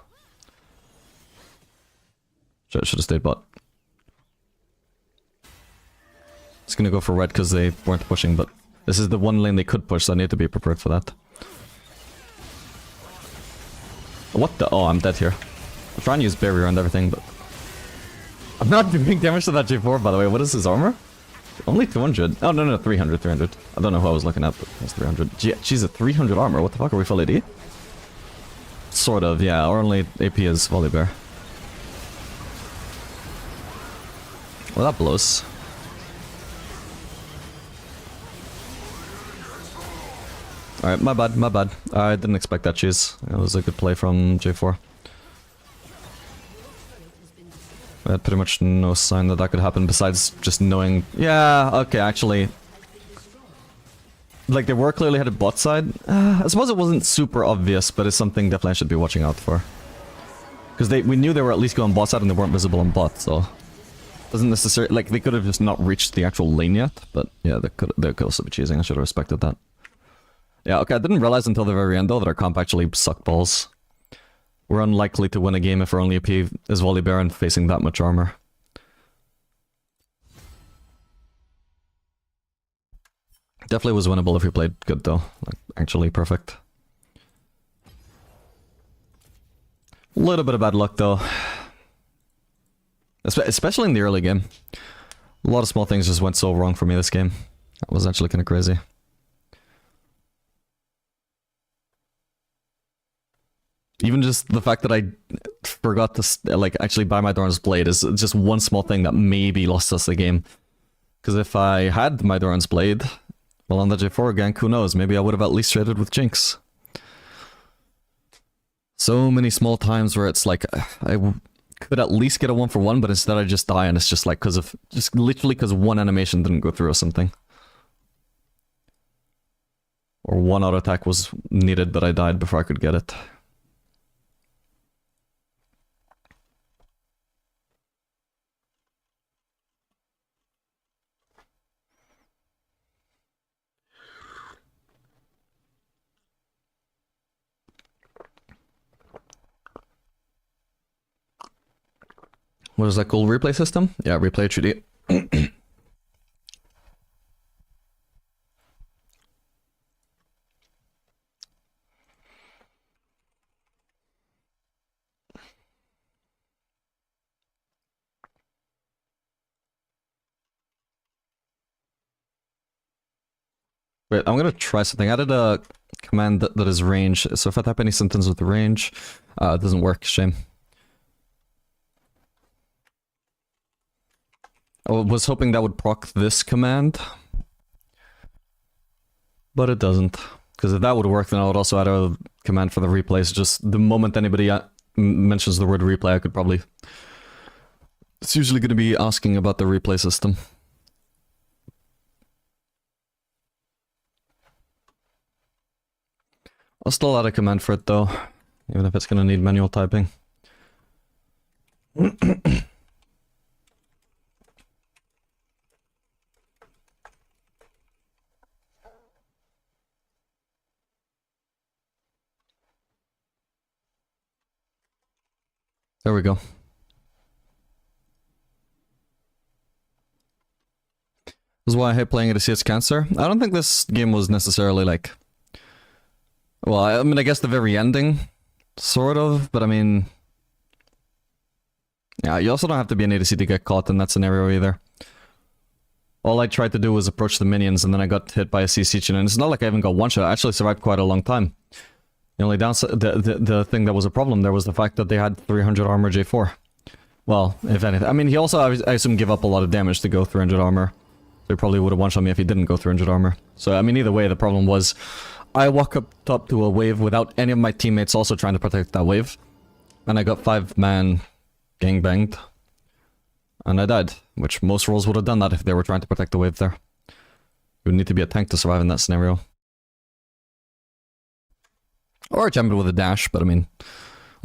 Should have stayed bot. It's gonna go for red because they weren't pushing, but this is the one lane they could push, so I need to be prepared for that. What the? Oh, I'm dead here. I'm trying to use barrier and everything, but I'm not doing damage to that J4, by the way. What is his armor? Only 200. Oh, no, 300, 300. I don't know who I was looking at, but it's 300. Jeez, a 300 armor. What the fuck? Are we full AD? Sort of, yeah. Our only AP is Volibear. Well, that blows. Alright, my bad, my bad. I didn't expect that cheese. It was a good play from J4. I had pretty much no sign that that could happen besides just knowing... Yeah, okay, actually... Like, they were clearly headed bot side. I suppose it wasn't super obvious, but it's something definitely I should be watching out for. Because we knew they were at least going bot side and they weren't visible on bot, so... Doesn't necessarily... Like, they could have just not reached the actual lane yet, but yeah, they could also be cheesing. I should have respected that. Yeah, okay, I didn't realize until the very end, though, that our comp actually sucked balls. We're unlikely to win a game if our only AP is Volibear and facing that much armor. Definitely was winnable if we played good, though. Like, actually perfect. A little bit of bad luck, though. Especially in the early game. A lot of small things just went so wrong for me this game. That was actually kind of crazy. Even just the fact that I forgot to, like, actually buy my Doran's Blade is just one small thing that maybe lost us the game. Because if I had my Doran's Blade, well, on the J4 gank, who knows, maybe I would have at least traded with Jinx. So many small times where it's like, I could at least get a 1-for-1, but instead I just die, and it's just like, just literally because one animation didn't go through or something. Or one auto attack was needed, but I died before I could get it. What is that called? Replay system? Yeah, Replay HUD. Wait, I'm gonna try something. I added a command that is range, so if I type any sentence with the range, it doesn't work, shame. I was hoping that would proc this command, but it doesn't. Because if that would work, then I would also add a command for the replays. Just the moment anybody mentions the word replay, I could probably... It's usually going to be asking about the replay system. I'll still add a command for it though, even if it's going to need manual typing. There we go. This is why I hate playing ADC, it's cancer. I don't think this game was necessarily like... Well, I mean, I guess the very ending, sort of, but I mean... Yeah, you also don't have to be an ADC to get caught in that scenario either. All I tried to do was approach the minions, and then I got hit by a CC, and it's not like I even got one shot. I actually survived quite a long time. The only downside, the thing that was a problem there was the fact that they had 300 armor J4. Well, if anything. I mean, he also, I assume, give up a lot of damage to go 300 armor. So he probably would have one-shot me if he didn't go 300 armor. So, I mean, either way, the problem was... I walk up top to a wave without any of my teammates also trying to protect that wave. And I got 5-man gangbanged. And I died, which most roles would have done that if they were trying to protect the wave there. You would need to be a tank to survive in that scenario. Or a champion with a dash, but I mean,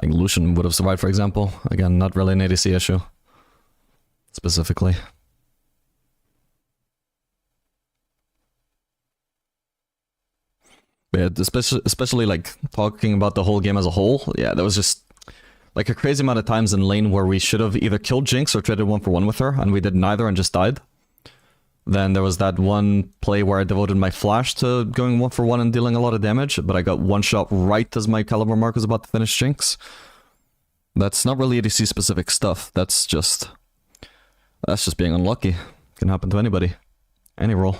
like Lucian would have survived, for example. Again, not really an ADC issue. Specifically. Yeah, especially like talking about the whole game as a whole. Yeah, there was just like a crazy amount of times in lane where we should have either killed Jinx or traded 1-for-1 with her, and we did neither and just died. Then there was that one play where I devoted my flash to going 1-for-1 and dealing a lot of damage, but I got one shot right as my caliber mark was about to finish Jinx. That's not really ADC specific stuff. That's just being unlucky. Can happen to anybody. Any role.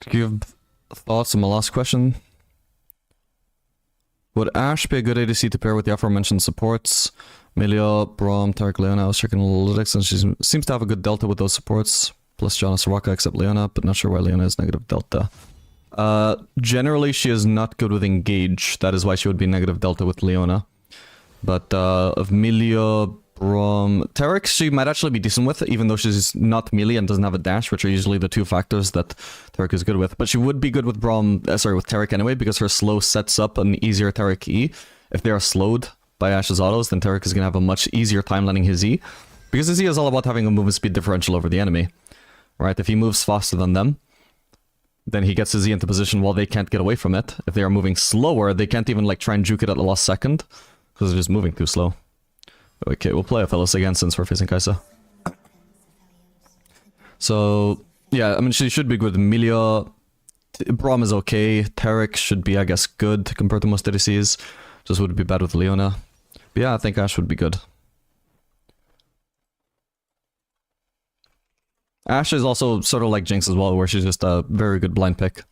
Do you have thoughts on my last question? Would Ashe be a good ADC to pair with the aforementioned supports? Melia, Braum, Taric, Leona. I was checking analytics and she seems to have a good delta with those supports. Plus Janna, Soraka, except Leona, but not sure why Leona is negative delta. Generally she is not good with engage. That is why she would be negative delta with Leona. But of Melia, Braum, Taric she might actually be decent with, even though she's not melee and doesn't have a dash, which are usually the two factors that Taric is good with. But she would be good with with Taric anyway, because her slow sets up an easier Taric E. If they are slowed by Ashe's autos, then Taric is going to have a much easier time landing his E. Because his E is all about having a movement speed differential over the enemy. Right? If he moves faster than them, then he gets his E into position while they can't get away from it. If they are moving slower, they can't even like try and juke it at the last second, because they're just moving too slow. Okay, we'll play Ophelis again since we're facing Kai'Sa. So, yeah, I mean, she should be good. Melia, Braum is okay. Taric should be, I guess, good compared to most ADCs. Just would be bad with Leona. But yeah, I think Ashe would be good. Ashe is also sort of like Jinx as well, where she's just a very good blind pick.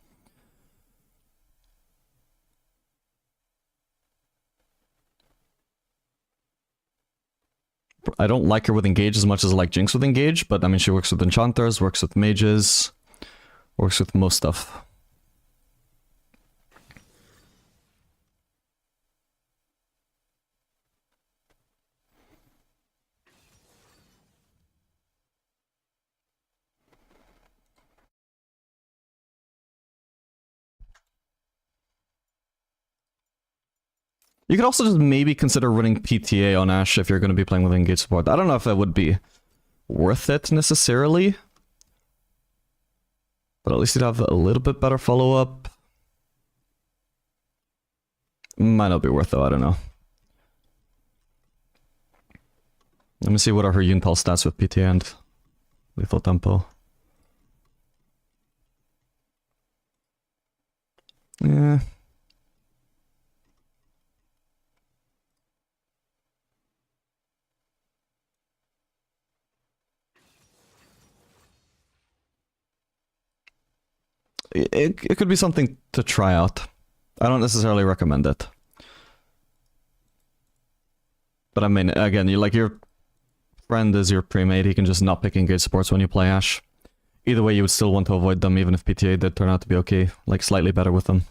I don't like her with engage as much as I like Jinx with engage, but I mean she works with enchanters, works with mages, works with most stuff. You could also just maybe consider running PTA on Ashe if you're going to be playing with engage support. I don't know if that would be worth it necessarily, but at least you'd have a little bit better follow-up. Might not be worth though, I don't know. Let me see what are her Yuntal stats with PTA and lethal tempo. Yeah. It could be something to try out. I don't necessarily recommend it. But I mean, again, your friend is your premade, he can just not pick engage supports when you play Ashe. Either way, you would still want to avoid them, even if PTA did turn out to be okay, like slightly better with them.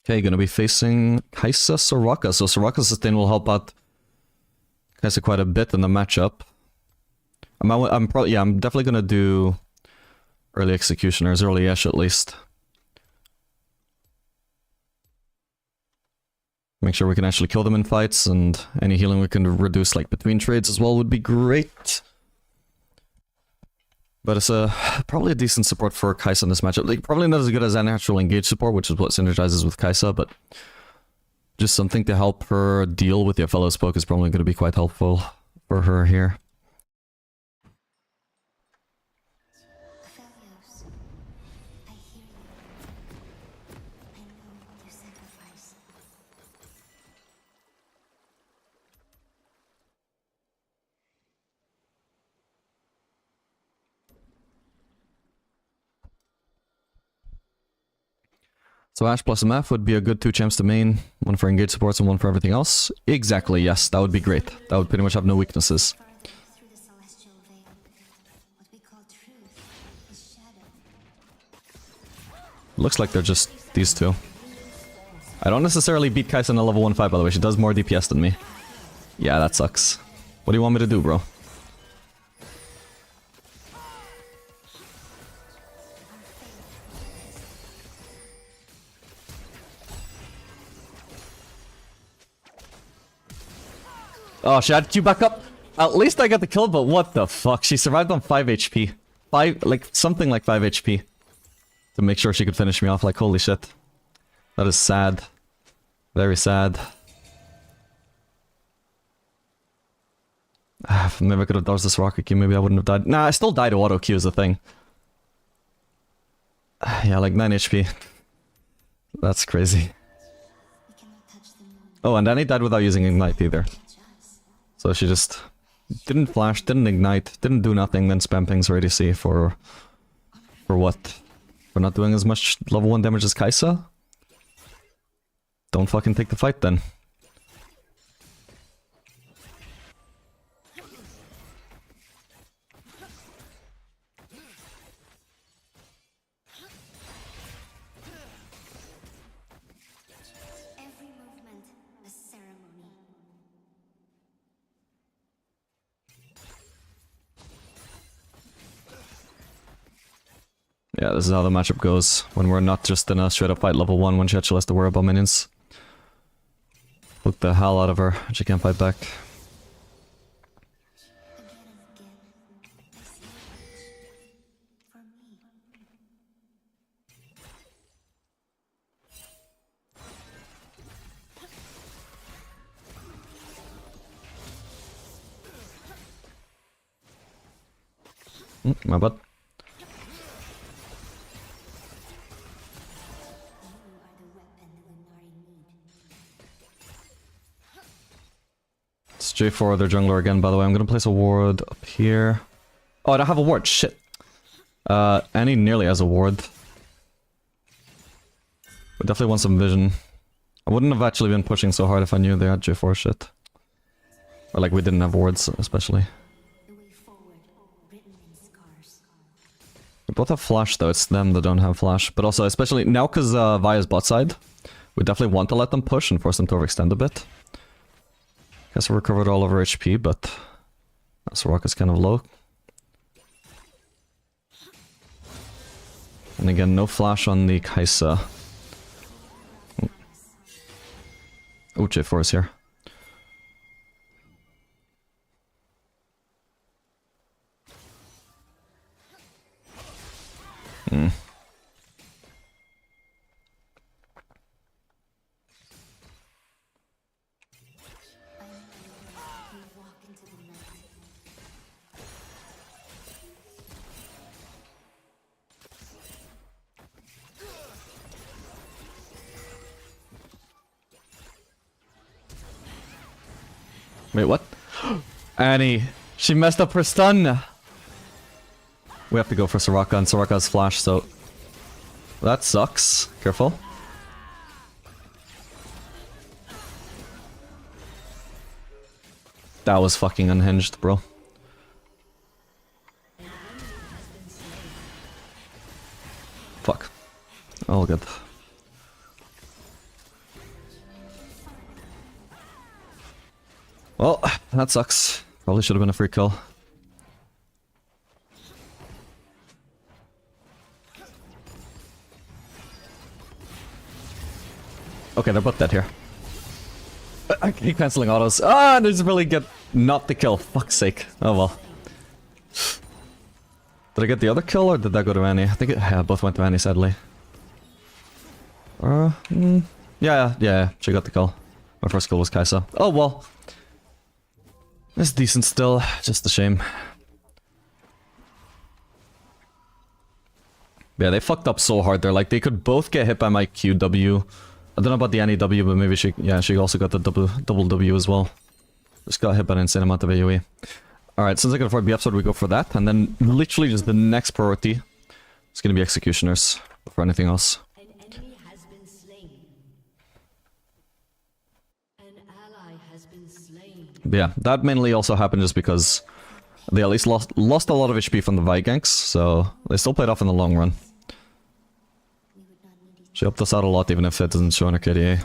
Okay, gonna be facing Kai'Sa Soraka. So Soraka's sustain will help out Kai'Sa quite a bit in the matchup. I'm definitely gonna do early executioners, early Ashe at least. Make sure we can actually kill them in fights, and any healing we can reduce like between trades as well would be great. But it's probably a decent support for Kai'Sa in this matchup. Like, probably not as good as a natural engage support, which is what synergizes with Kai'Sa, but just something to help her deal with your fellow's poke is probably going to be quite helpful for her here. Fellows, I hear you. I know you sacrifice. So Ashe plus MF would be a good 2 champs to main. One for engage supports and one for everything else. Exactly, yes, that would be great. That would pretty much have no weaknesses. Farther through the celestial veil. What we call truth is shadow. Looks like they're just these two. I don't necessarily beat Kai'Sa in a level 1-5, by the way. She does more DPS than me. Yeah, that sucks. What do you want me to do, bro? Oh, she had Q back up. At least I got the kill, but what the fuck? She survived on 5 HP. Something like 5 HP. To make sure she could finish me off, like, holy shit. That is sad. Very sad. Maybe I could have dodged this rocket Q, maybe I wouldn't have died. Nah, I still died to auto Q is the thing. Yeah, like 9 HP. That's crazy. We cannot touch the moon. Oh, and then he died without using Ignite either. Touch us. So she just didn't flash, didn't ignite, didn't do nothing, then spam pings for ADC for what? For not doing as much level 1 damage as Kai'Sa? Don't fucking take the fight then. Every movement, a ceremony. Yeah, this is how the matchup goes when we're not just in a straight up fight level 1 when she actually has to worry about minions. Hook the hell out of her, she can't fight back. Again and again, I see much. For me. My bad. You are the weapon Lunari need. It's J4, their jungler again, by the way. I'm gonna place a ward up here. Oh, I don't have a ward, shit. Annie nearly has a ward. We definitely want some vision. I wouldn't have actually been pushing so hard if I knew they had J4 shit. Or like we didn't have wards, especially. The way forward, written in scars. We both have flash though, it's them that don't have flash. But also, especially now because Via's bot side, we definitely want to let them push and force them to overextend a bit. Guess we recovered all of our HP, but Soraka's kind of low. And again, no flash on the Kai'Sa. Oh, J4 is here. Hmm. We walk into the night. Wait, what? Annie, she messed up her stun! We have to go for Soraka, and Soraka's flash, so... That sucks. Careful. That was fucking unhinged, bro. Fuck. All good. Well, that sucks. Probably should have been a free kill. Okay, they're both dead here. I keep cancelling autos. Ah, there's really good. Not the kill. Fuck's sake. Oh well. Did I get the other kill or did that go to Annie? I think it both went to Annie, sadly. Yeah, she got the kill. My first kill was Kaisa. Oh well. It's decent still, just a shame. Yeah, they fucked up so hard there. Like, they could both get hit by my QW. I don't know about the Annie W, but maybe she also got the double W as well. Just got hit by an insane amount of AoE. Alright, since I can afford the episode, we go for that. And then literally just the next priority is gonna be Executioners before anything else. An enemy has been slain. An ally has been slain. But yeah, that mainly also happened just because they at least lost a lot of HP from the Vi ganks, so they still played off in the long run. She helped us out a lot even if it doesn't show on her KDA.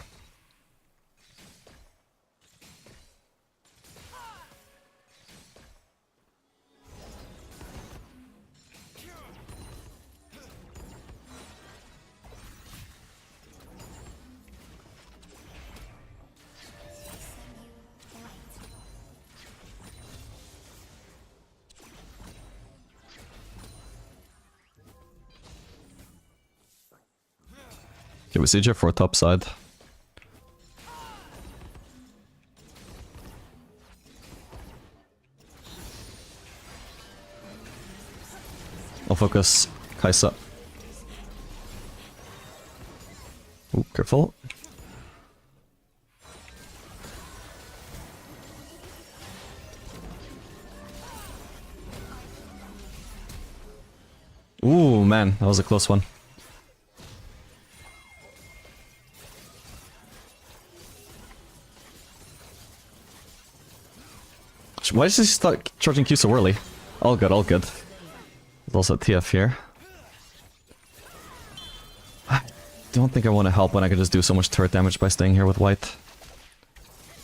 Okay, we siege her for top side. I'll focus Kaisa. Ooh, careful. Ooh, man, that was a close one. Why does he start charging Q so early? All good, all good. There's also a TF here. I don't think I want to help when I could just do so much turret damage by staying here with white.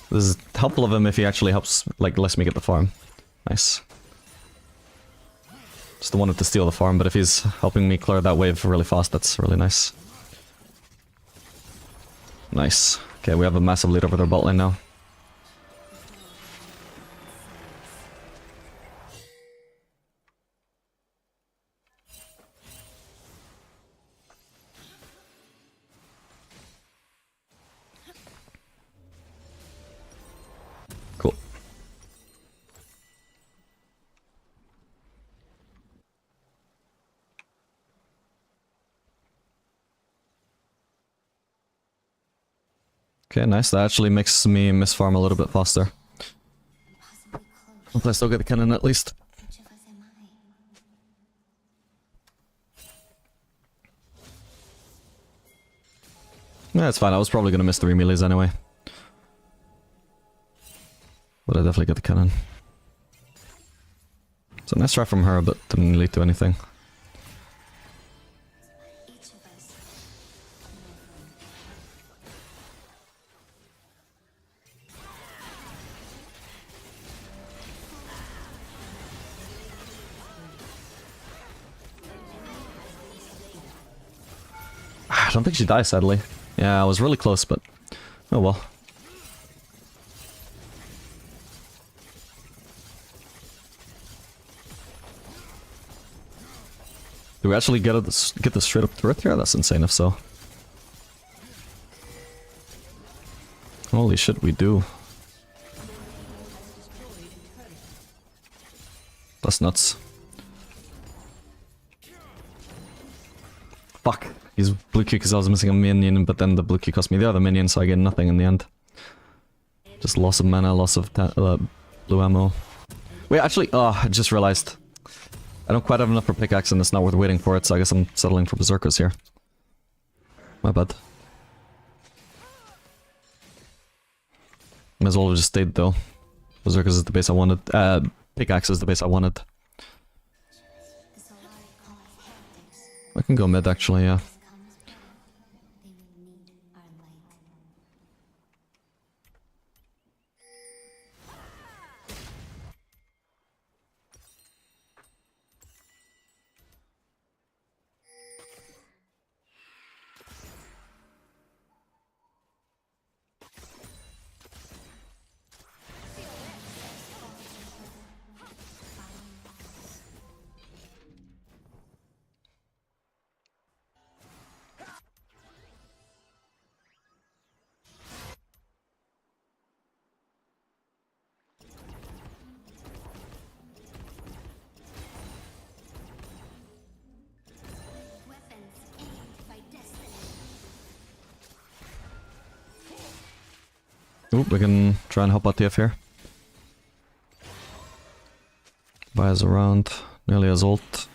This is helpful of him if he actually helps, like, lets me get the farm. Nice. Just wanted to steal the farm, but if he's helping me clear that wave really fast, that's really nice. Nice. Okay, we have a massive lead over their bot lane now. Cool. Okay, nice. That actually makes me miss farm a little bit faster. Hopefully I still get the cannon at least. Which of us am I? Yeah, it's fine. I was probably gonna miss 3 melees anyway. But I definitely get the cannon. So nice try from her, but didn't lead to anything. Each of us. I don't think she dies, sadly. Yeah, I was really close, but oh well. Do we actually get the straight up turret here? That's insane if so. Holy shit, we do. That's nuts. Fuck. He's blue Q because I was missing a minion, but then the blue Q cost me the other minion, so I get nothing in the end. Just loss of mana, loss of blue ammo. Wait, actually, I just realized. I don't quite have enough for pickaxe and it's not worth waiting for it, so I guess I'm settling for berserkers here. My bad. Might as well have just stayed though. Berserkers is the base I wanted. Pickaxe is the base I wanted. The Solari call us heretics. I can go mid actually, yeah. Comes blood. They will need our light. Ooh, we can try and help out TF here. Buys around, nearly as ult.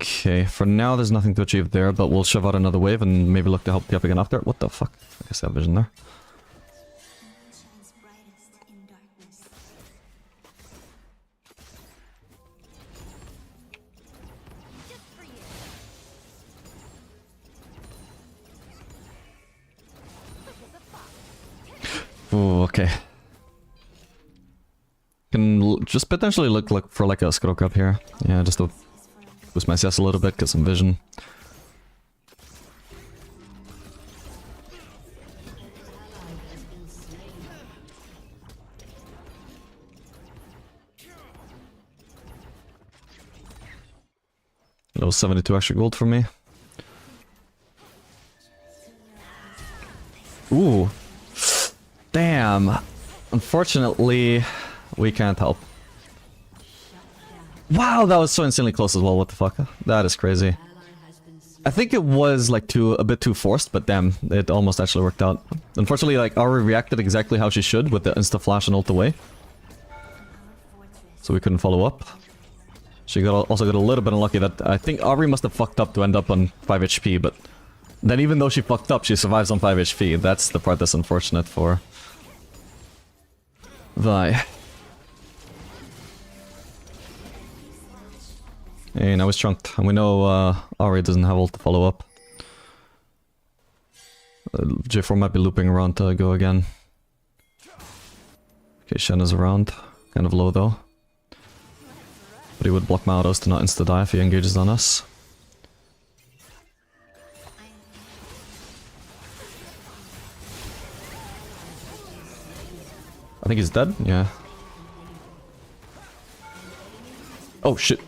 Okay, for now there's nothing to achieve there, but we'll shove out another wave and maybe look to help TF again after. What the fuck? I guess I have vision there. Shines brightest in darkness. Ooh, okay. Can just potentially look for like a scuttle crab here. Yeah, just to boost my CS a little bit, get some vision. That was 72 extra gold for me. Ooh. Damn. Unfortunately, we can't help. Wow, that was so insanely close as well. What the fuck? That is crazy. I think it was like a bit too forced, but damn, it almost actually worked out. Unfortunately, like Ari reacted exactly how she should with the insta flash and ult away, so we couldn't follow up. She also got a little bit unlucky that I think Ari must have fucked up to end up on 5 HP, but then even though she fucked up, she survives on 5 HP. That's the part that's unfortunate for Vi. Hey, now he's chunked, and we know Ari doesn't have ult to follow up. J4 might be looping around to go again. Okay, Shen is around, kind of low though. But he would block my autos to not insta-die if he engages on us. I think he's dead, yeah. Oh shit.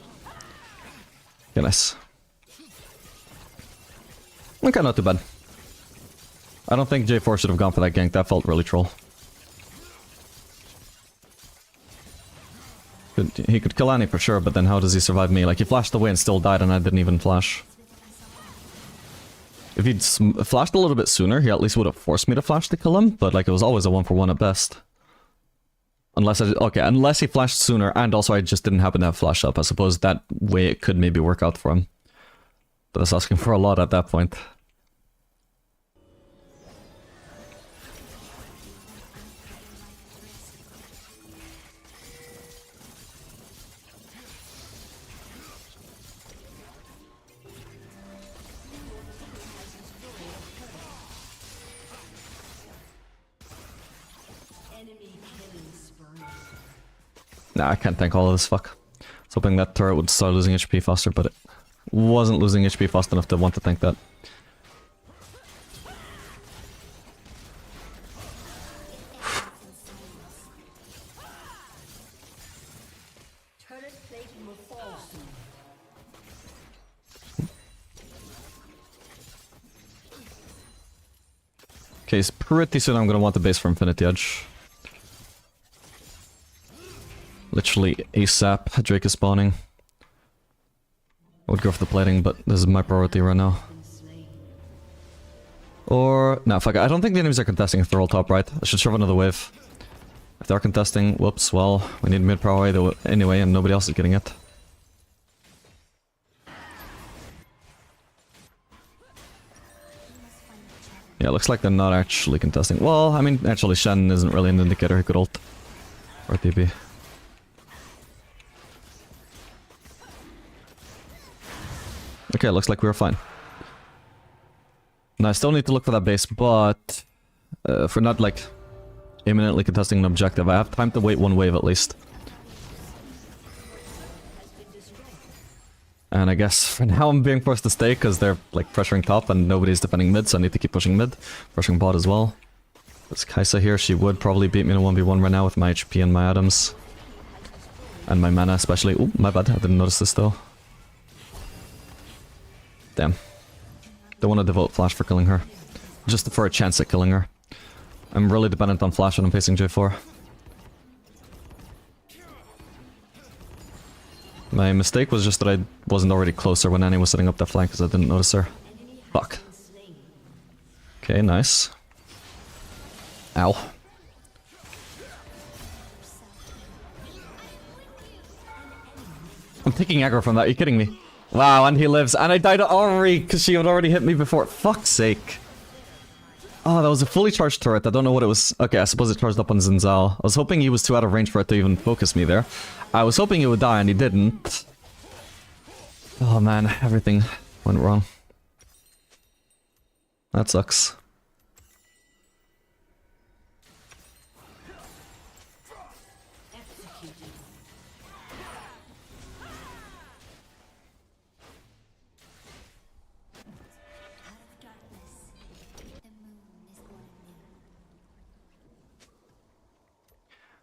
Okay, nice. Okay, not too bad. I don't think J4 should have gone for that gank, that felt really troll. He could kill Annie for sure, but then how does he survive me? Like, he flashed away and still died and I didn't even flash. If he'd flashed a little bit sooner, he at least would have forced me to flash to kill him, but like, it was always a 1-for-1 at best. Unless he flashed sooner and also I just didn't happen to have flash up. I suppose that way it could maybe work out for him. But that's asking for a lot at that point. Nah, I can't tank all of this, fuck. I was hoping that turret would start losing HP faster, but it wasn't losing HP fast enough to want to tank that. Okay, so pretty soon I'm gonna want the base for Infinity Edge. Literally ASAP, Drake is spawning. I would go for the plating, but this is my priority right now. Or... nah, fuck it. I don't think the enemies are contesting if they're all top right. I should shove another wave. If they're contesting, whoops, well, we need mid power anyway, and nobody else is getting it. Yeah, looks like they're not actually contesting. Well, I mean, actually Shen isn't really an indicator, he could ult. Or TP. Okay, looks like we're fine. Now, I still need to look for that base, but... for not, like, imminently contesting an objective, I have time to wait one wave at least. And I guess for now I'm being forced to stay, because they're, like, pressuring top and nobody's defending mid, so I need to keep pushing mid. Pushing bot as well. There's Kaisa here, she would probably beat me in a 1v1 right now with my HP and my items. And my mana especially. Ooh, my bad, I didn't notice this though. Damn. Don't want to devote flash for killing her. Just for a chance at killing her. I'm really dependent on flash when I'm facing J4. My mistake was just that I wasn't already closer when Annie was setting up that flank because I didn't notice her. Fuck. Okay, nice. Ow. I'm taking aggro from that, are you kidding me? Wow, and he lives, and I died already because she had already hit me before. Fuck's sake. Oh, that was a fully charged turret. I don't know what it was. Okay, I suppose it charged up on Zinzao. I was hoping he was too out of range for it to even focus me there. I was hoping he would die, and he didn't. Oh man, everything went wrong. That sucks.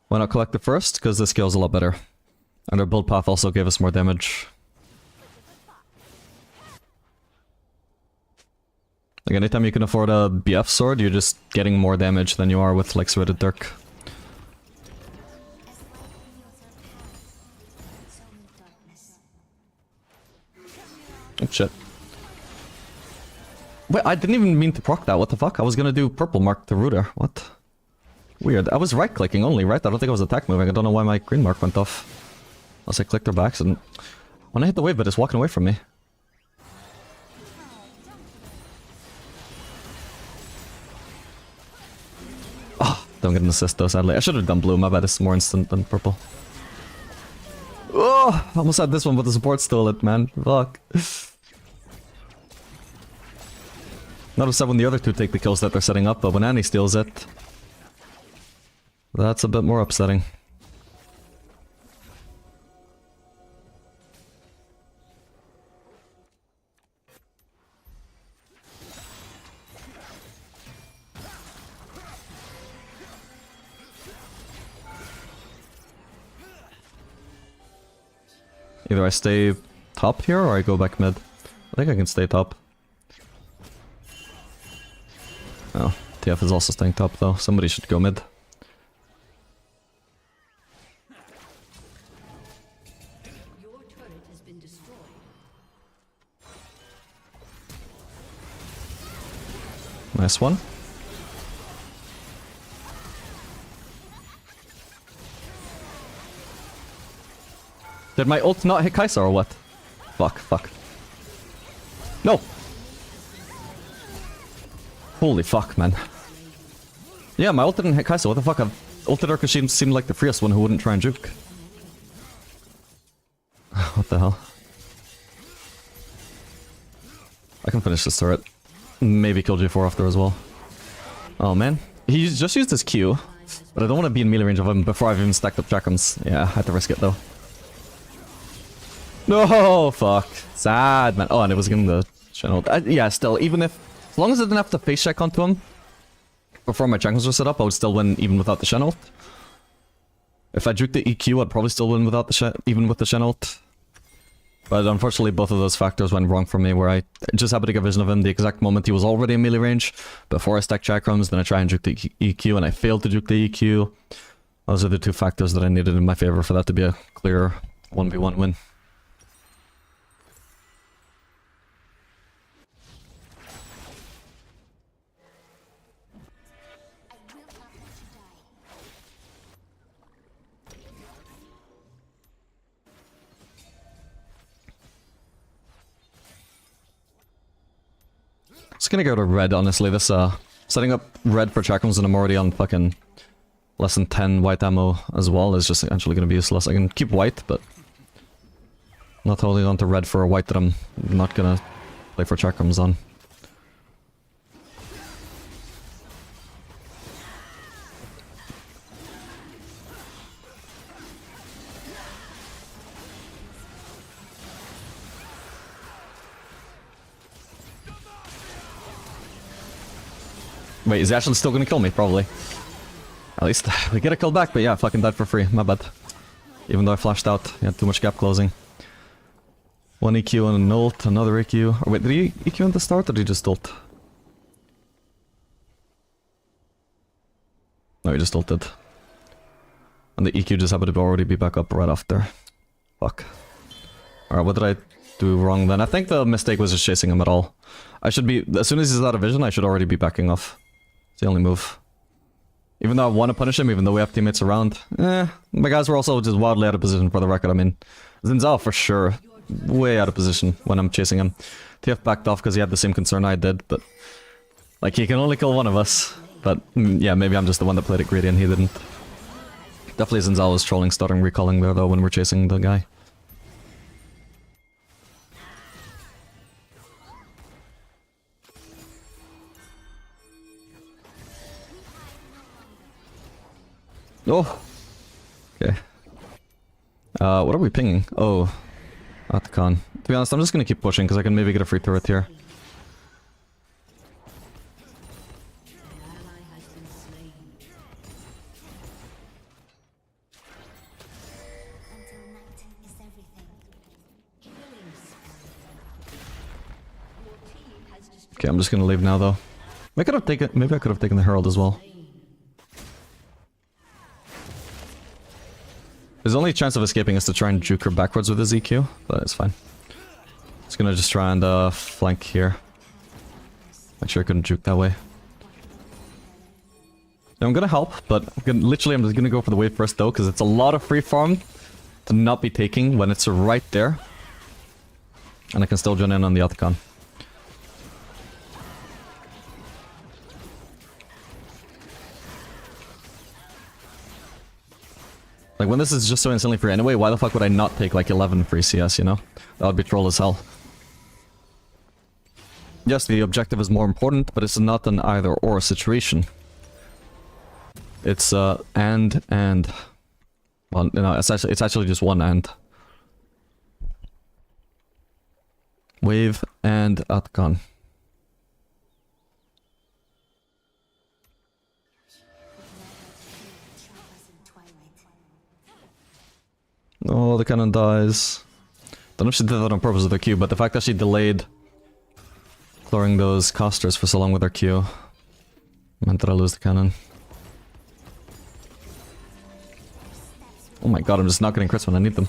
Why not collect it first? Because the scale's a lot better. And our build path also gave us more damage. Like anytime you can afford a BF sword, you're just getting more damage than you are with like Serrated Dirk. Oh shit. Wait, I didn't even mean to proc that, what the fuck? I was gonna do purple mark to Rooter, what? Weird, I was right clicking only, right? I don't think I was attack moving, I don't know why my green mark went off. Unless I clicked her by accident. When I hit the wave, but it's walking away from me. Oh, don't get an assist though, sadly. I should have done blue, my bad, it's more instant than purple. Oh, almost had this one, but the support stole it, man. Fuck. Not upset when the other two take the kills that they're setting up, but when Annie steals it, that's a bit more upsetting. Either I stay top here or I go back mid. I think I can stay top. Oh, TF is also staying top though. Somebody should go mid. Your turret has been destroyed. Nice one. Did my ult not hit Kai'Sa or what? Fuck, fuck. No! Holy fuck, man. Yeah, my ult didn't hit Kai'Sa, what the fuck? I've ulted her because she seemed like the freest one who wouldn't try and juke. What the hell? I can finish this turret. Maybe kill G4 after as well. Oh man. He just used his Q, but I don't want to be in melee range of him before I've even stacked up chakrams. Yeah, I had to risk it though. No, fuck. Sad, man. Oh, and it was getting the channel. Yeah, still, even if... As long as I didn't have to face check onto him before my chakrams were set up, I would still win even without the Shen ult. If I juked the EQ, I'd probably still win without the Shen, even with the Shen ult. But unfortunately, both of those factors went wrong for me, where I just happened to get vision of him the exact moment he was already in melee range, before I stacked chakrams, then I try and juke the EQ, and I failed to juke the EQ. Those are the two factors that I needed in my favor for that to be a clear 1v1 win. Just gonna go to red, honestly. This, setting up red for chakrams and I'm already on fucking less than 10 white ammo as well is just actually gonna be useless. I can keep white, but not holding on to red for a white that I'm not gonna play for chakrams on. Wait, is he actually still gonna kill me? Probably. At least we get a kill back, but yeah, I fucking died for free. My bad. Even though I flashed out. He had too much gap closing. One EQ and an ult, another EQ. Or wait, did he EQ at the start or did he just ult? No, he just ulted. And the EQ just happened to already be back up right after. Fuck. Alright, what did I do wrong then? I think the mistake was just chasing him at all. I should be, as soon as he's out of vision, I should already be backing off. It's the only move. Even though I want to punish him, even though we have teammates around. My guys were also just wildly out of position for the record. I mean, Xin Zhao for sure. Way out of position when I'm chasing him. TF backed off because he had the same concern I did, but... Like, he can only kill one of us. But, yeah, maybe I'm just the one that played it greedy and he didn't. Definitely Xin Zhao was trolling, starting recalling there though when we're chasing the guy. Oh! Okay. What are we pinging? Oh. Atacon. To be honest, I'm just gonna keep pushing because I can maybe get a free turret here. Until night is everything. Okay, I'm just gonna leave now though. Maybe I could have taken the Herald as well. His only chance of escaping is to try and juke her backwards with his EQ, but it's fine. Just gonna just try and flank here. Make sure I couldn't juke that way. Now I'm gonna help, but literally I'm just gonna go for the wave first though, because it's a lot of free farm to not be taking when it's right there. And I can still join in on the Atacon. Like, when this is just so instantly free anyway, why the fuck would I not take, like, 11 free CS, you know? That would be troll as hell. Yes, the objective is more important, but it's not an either-or situation. It's, and. Well, you know, it's actually just one and. Wave and Atacon. Oh, the cannon dies. Don't know if she did that on purpose with her Q, but the fact that she delayed clearing those casters for so long with her Q meant that I lose the cannon. Oh my god, I'm just not getting crits when I need them.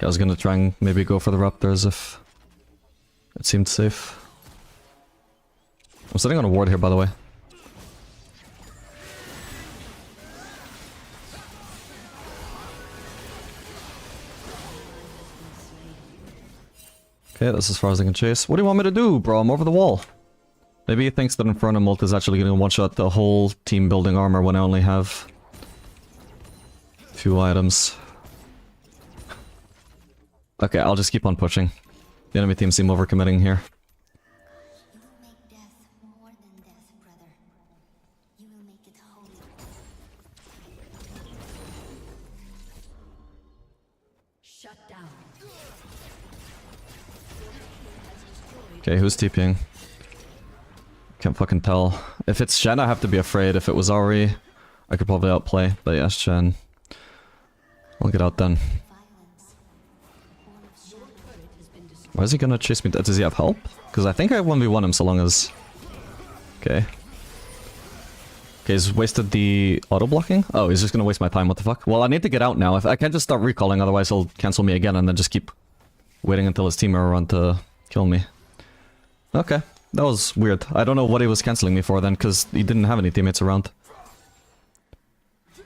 I was gonna try and maybe go for the Raptors if it seemed safe. I'm sitting on a ward here, by the way. Okay, that's as far as I can chase. What do you want me to do, bro? I'm over the wall. Maybe he thinks that Inferno Molt is actually going to one-shot the whole team building armor when I only have 2 items. Okay, I'll just keep on pushing. The enemy team seem overcommitting here. You will make death more than death, brother. You will make it holy. Shut down. Okay, who's TPing? Can't fucking tell. If it's Shen, I have to be afraid. If it was Ari, I could probably outplay. But yeah, Shen. I'll get out then. Why is he gonna chase me? Does he have help? Because I think I 1v1 him so long as... Okay. Okay, he's wasted the auto-blocking? Oh, he's just gonna waste my time, what the fuck? Well, I need to get out now. If I can't just start recalling, otherwise he'll cancel me again and then just keep waiting until his team are around to kill me. Okay, that was weird. I don't know what he was cancelling me for then, because he didn't have any teammates around.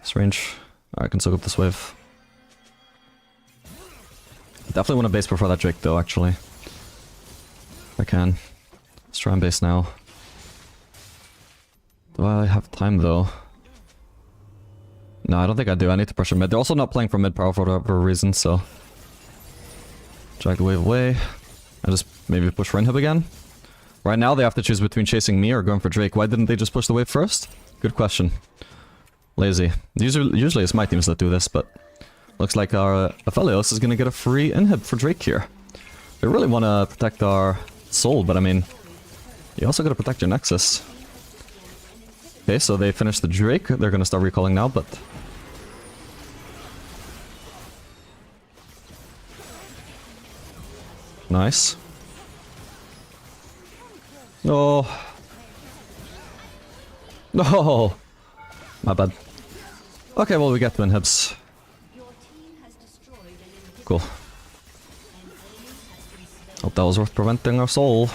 Strange. Alright, I can soak up this wave. Definitely want to base before that Drake though, actually. If I can. Let's try and base now. Do I have time though? No, I don't think I do. I need to pressure mid. They're also not playing for mid power for whatever reason, so... Drag the wave away. And just maybe push Reinhib again. Right now they have to choose between chasing me or going for Drake. Why didn't they just push the wave first? Good question. Lazy. Usually it's my teams that do this, but... Looks like our Aphelios is gonna get a free inhib for Drake here. They really want to protect our soul, but I mean... You also gotta protect your Nexus. Okay, so they finished the Drake. They're gonna start recalling now, but... Nice. No. No. My bad. Okay, well we get 2 inhibs. Cool. Hope that was worth preventing our soul.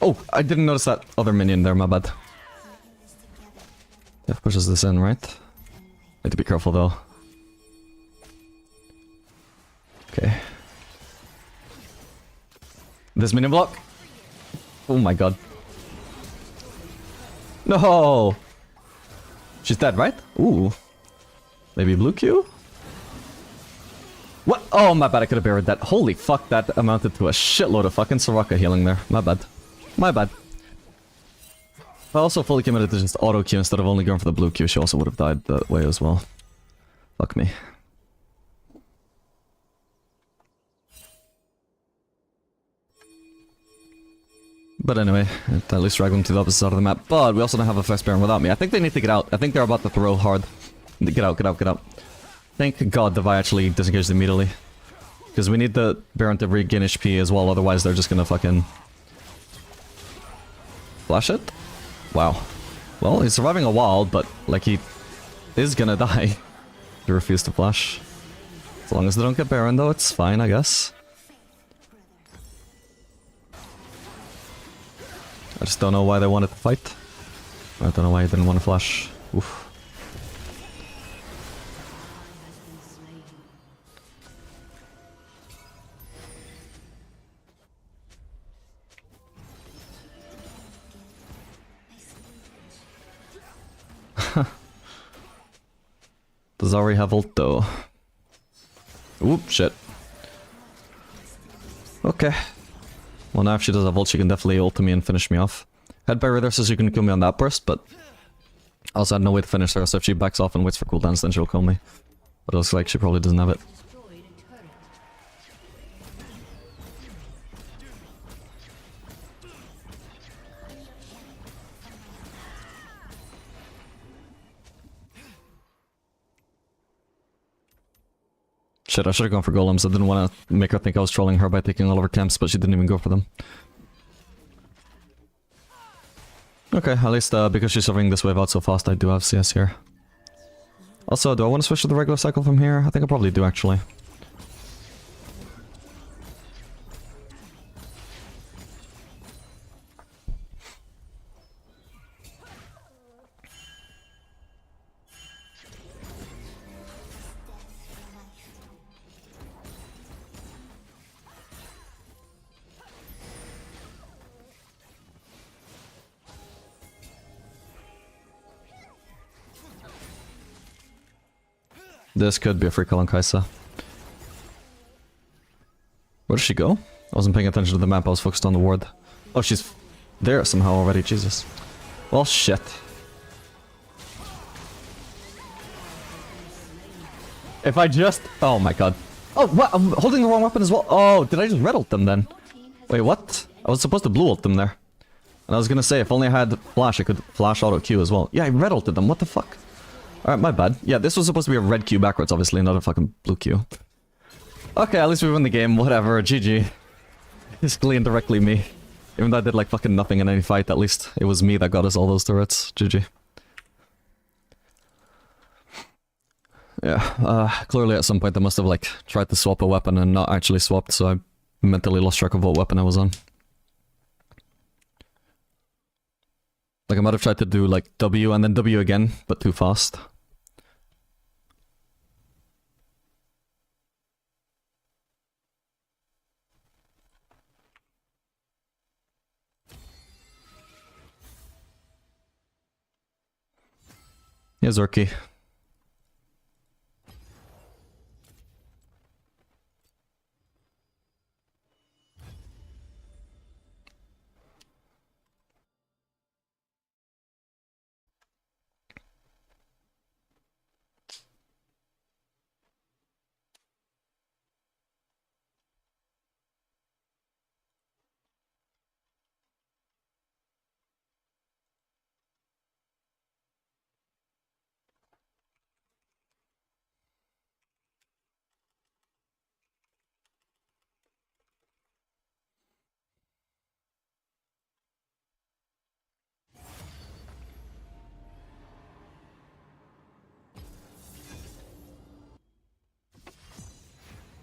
Oh, I didn't notice that other minion there, my bad. Yeah, pushes this in, right? Need to be careful though. Okay. This minion block. Oh my god. No! She's dead, right? Ooh. Maybe blue Q? What? Oh, my bad, I could have buried that. Holy fuck, that amounted to a shitload of fucking Soraka healing there. My bad. My bad. If I also fully committed to just auto Q instead of only going for the blue Q, she also would have died that way as well. Fuck me. But anyway, at least drag them to the opposite side of the map. But we also don't have a first Baron without me. I think they need to get out. I think they're about to throw hard. Get out, get out, get out. Thank god the Vi actually disengaged immediately. Because we need the Baron to regain HP as well, otherwise they're just gonna fucking... flash it? Wow. Well, he's surviving a while, but, like, he is gonna die. He refused to flash. As long as they don't get Baron, though, it's fine, I guess. I just don't know why they wanted to fight. I don't know why he didn't want to flash. Oof. Does Ari have ult though? Oop, shit. Okay. Well, now if she does have ult, she can definitely ult me and finish me off. Head barrier there says you can kill me on that burst, but I also had no way to finish her, so if she backs off and waits for cooldowns, then she'll kill me. But it looks like she probably doesn't have it. Shit, I should have gone for golems. I didn't want to make her think I was trolling her by taking all of her camps, but she didn't even go for them. Okay, at least because she's surveying this wave out so fast, I do have CS here. Also, do I want to switch to the regular cycle from here? I think I probably do, actually. This could be a free kill on Kaisa. Where did she go? I wasn't paying attention to the map, I was focused on the ward. Oh, she's there somehow already, Jesus. Well, shit. If I just... Oh my god. Oh, what? I'm holding the wrong weapon as well. Oh, did I just red ult them then? Wait, what? I was supposed to blue ult them there. And I was gonna say, if only I had flash, I could flash auto Q as well. Yeah, I red ulted them, what the fuck? Alright, my bad. Yeah, this was supposed to be a red Q backwards, obviously, not a fucking blue Q. Okay, at least we win the game, whatever, GG. Basically indirectly me. Even though I did like fucking nothing in any fight, at least it was me that got us all those turrets. GG. Yeah, clearly at some point I must have like tried to swap a weapon and not actually swapped, so I mentally lost track of what weapon I was on. Like I might have tried to do like W and then W again, but too fast. Here's Urki.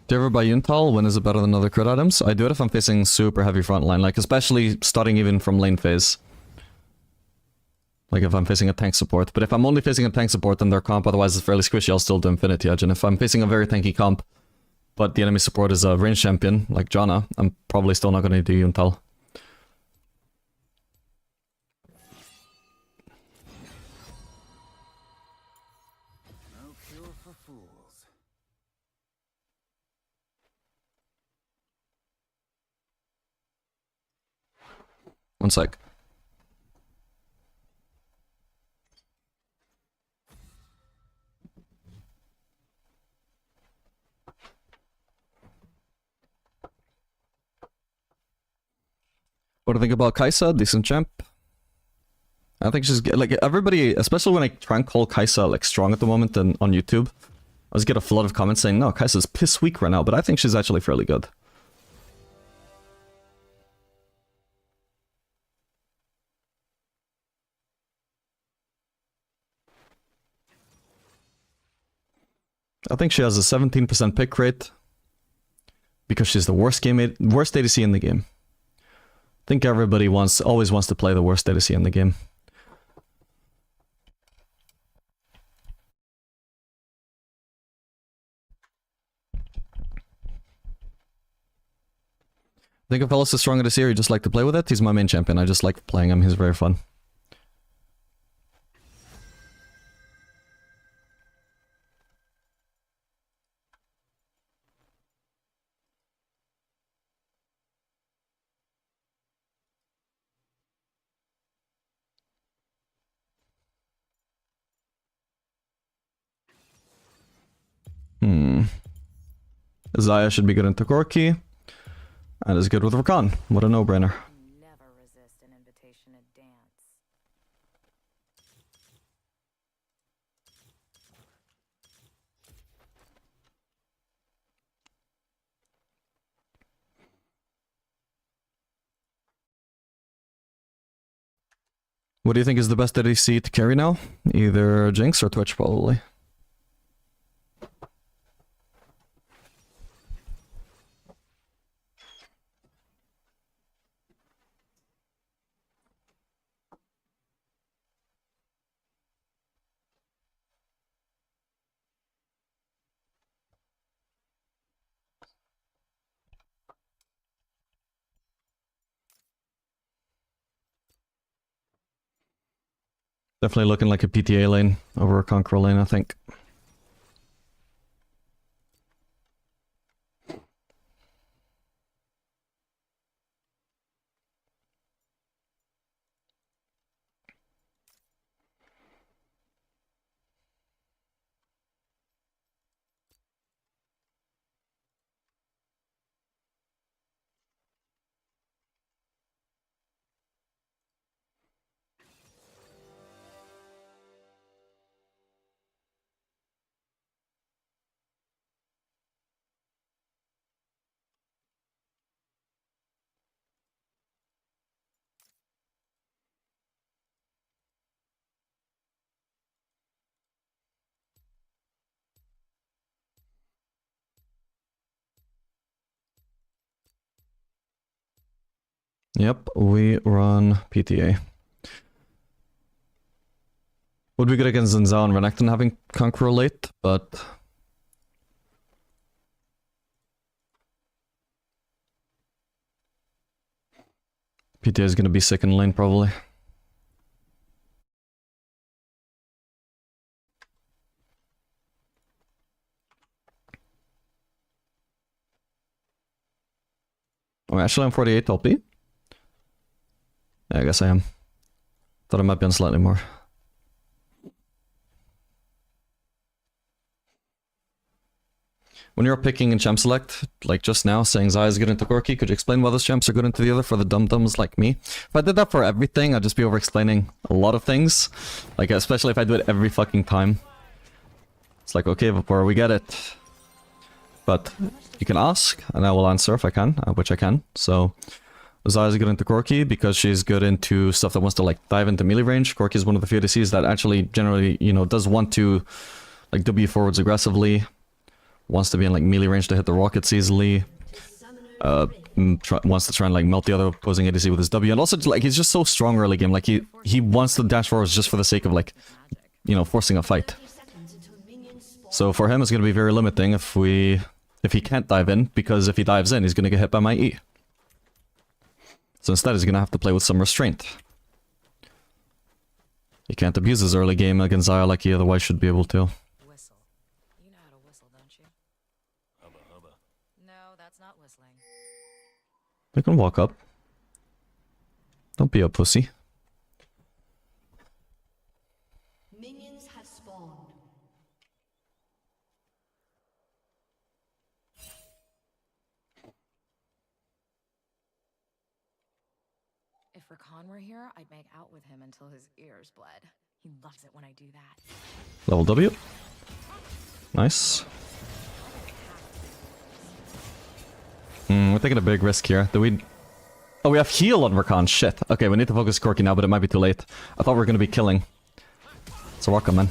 Do you ever buy Yuntal? When is it better than other crit items? I do it if I'm facing super heavy frontline, like especially starting even from lane phase. Like if I'm facing a tank support. But if I'm only facing a tank support and their comp otherwise is fairly squishy, I'll still do Infinity Edge. And if I'm facing a very tanky comp, but the enemy support is a range champion, like Janna, I'm probably still not going to do Yuntal. No cure for fools. One sec. What do you think about Kai'Sa? Decent champ. I think she's like everybody, especially when I try and call Kai'Sa like strong at the moment and on YouTube, I just get a flood of comments saying no, Kai'Sa's piss weak right now, but I think she's actually fairly good. I think she has a 17% pick rate because she's the worst ADC in the game. I think everybody always wants to play the worst ADC in the game. Think if Ellis is stronger this year, you just like to play with it? He's my main champion, I just like playing him, he's very fun. Zaya should be good into Gorky. And is good with Rakan. What a no-brainer. Never resist an invitation to dance. What do you think is the best ADC to carry now? Either Jinx or Twitch, probably. Definitely looking like a PTA lane over a Conqueror lane, I think. Yep, we run PTA. Would be good against Zen'Zhao and Renekton having Conqueror late, but... PTA is gonna be sick in lane, probably. Oh, actually I'm 48 LP. Yeah, I guess I am. Thought I might be on slightly more. When you're picking in champ select, like just now, saying Zaya is good into Gorky, could you explain why those champs are good into the other for the dum-dums like me? If I did that for everything, I'd just be over-explaining a lot of things. Like, especially if I do it every fucking time. It's like, okay, Vapor, we get it. But you can ask, and I will answer if I can, which I can. So, Zaya is good into Gorky because she's good into stuff that wants to, like, dive into melee range. Gorky is one of the few ADCs that actually generally, you know, does want to, like, W forwards aggressively. Wants to be in like melee range to hit the rockets easily. Wants to try and like melt the other opposing ADC with his W, and also like he's just so strong early game. Like he wants to dash forwards just for the sake of like, you know, forcing a fight. So for him, it's going to be very limiting if he can't dive in, because if he dives in, he's going to get hit by my E. So instead, he's going to have to play with some restraint. He can't abuse his early game against Zaya like he otherwise should be able to. Whistle. You know how to whistle, don't you? Hubba hubba. No, that's not whistling. They can walk up. Don't be a pussy. Minions have spawned. If Rakan were here, I'd make out with him until his ears bled. He loves it when I do that. Level W. Nice. We're taking a big risk here. Do we... Oh, we have heal on Rakan. Shit. Okay, we need to focus Corki now, but it might be too late. I thought we were going to be killing. Soraka, man.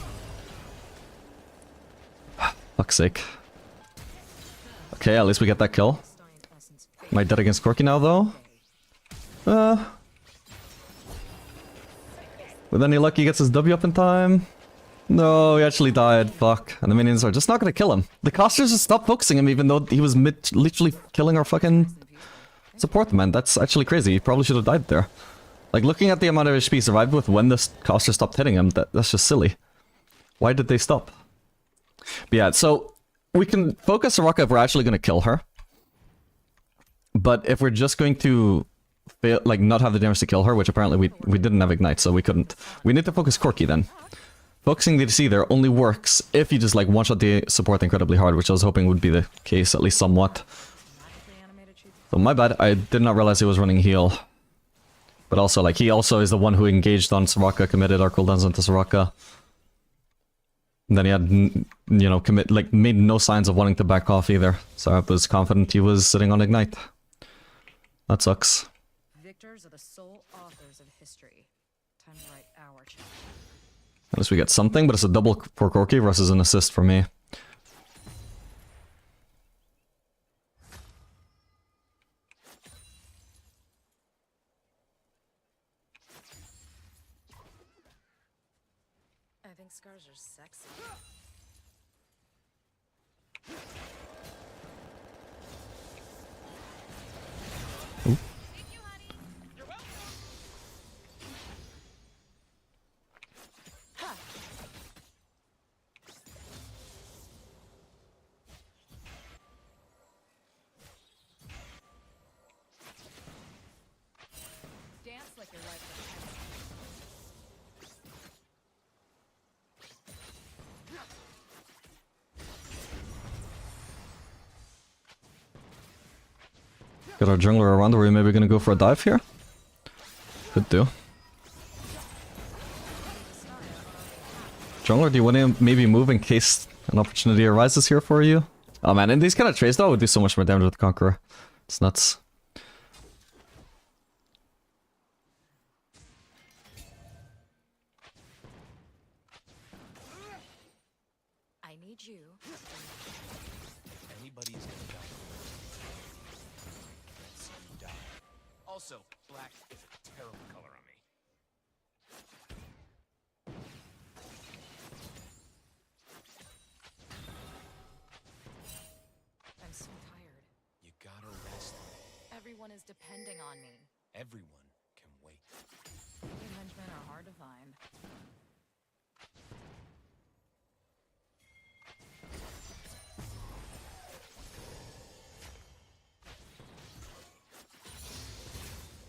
Fuck's sake. Okay, at least we get that kill. Am I dead against Corki now, though? With any luck, he gets his W up in time. No, he actually died. Fuck. And the minions are just not gonna kill him. The casters just stopped focusing him even though he was literally killing our fucking support, man. That's actually crazy. He probably should have died there. Like, looking at the amount of HP he survived with when the caster stopped hitting him, that's just silly. Why did they stop? But yeah, so we can focus Soraka if we're actually gonna kill her. But if we're just going to fail, like, not have the damage to kill her, which apparently we didn't have Ignite, so we couldn't. We need to focus Corki then. Focusing the ADC there only works if you just like one-shot the support incredibly hard, which I was hoping would be the case, at least somewhat. So my bad, I did not realize he was running heal. But also, like, he also is the one who engaged on Soraka, committed our cooldowns onto Soraka. And then he had, you know, made no signs of wanting to back off either. So I was confident he was sitting on Ignite. That sucks. Victors are the sole authors of history. Time to write our chapter. At least we get something, but it's a double for Corki versus an assist for me. I think scars are sexy. Dance like your life depends. Got our jungler around. Are we maybe gonna go for a dive here? Could do. Jungler, do you want to maybe move in case an opportunity arises here for you? Oh man, in these kind of trades though, I would do so much more damage with the Conqueror. It's nuts. I need you. Anybody's gonna die. Let's see you die. Also, black is a terrible color on me. I'm so tired. You gotta rest. Everyone is depending on me. Everyone can wait. Good henchmen are hard to find.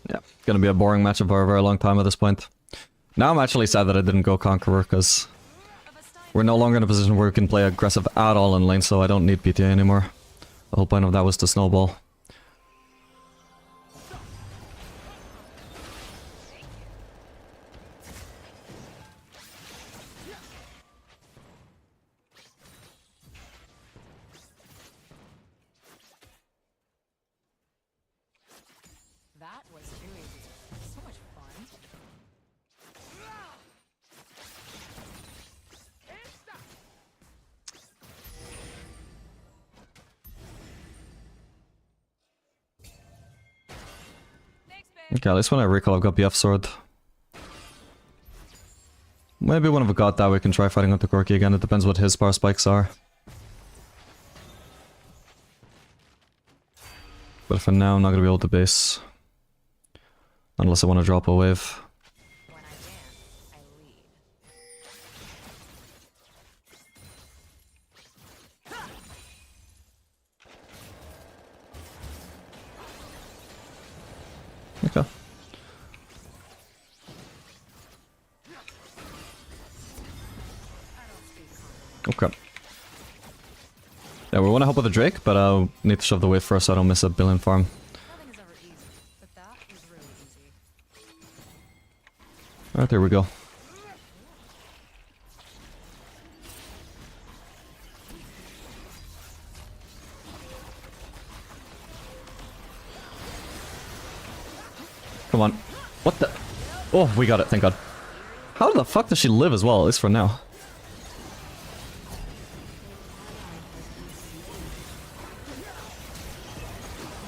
Yeah, gonna be a boring match for a very long time at this point. Now I'm actually sad that I didn't go Conqueror, because we're no longer in a position where we can play aggressive at all in lane, so I don't need PTA anymore. The whole point of that was to snowball. That was too easy. So much fun. Okay, at least when I recall I've got BF sword. Maybe when I've got that we can try fighting with the Corki again, it depends what his power spikes are. But for now I'm not gonna be able to base. Unless I want to drop a wave. When I dance, I lead. Okay. Okay. Yeah, we want to help with the Drake, but I need to shove the wave first so I don't miss a billion farm. Nothing is ever easy, but that was really easy. Alright, there we go. Come on. What the? Oh, we got it, thank god. How the fuck does she live as well, at least for now?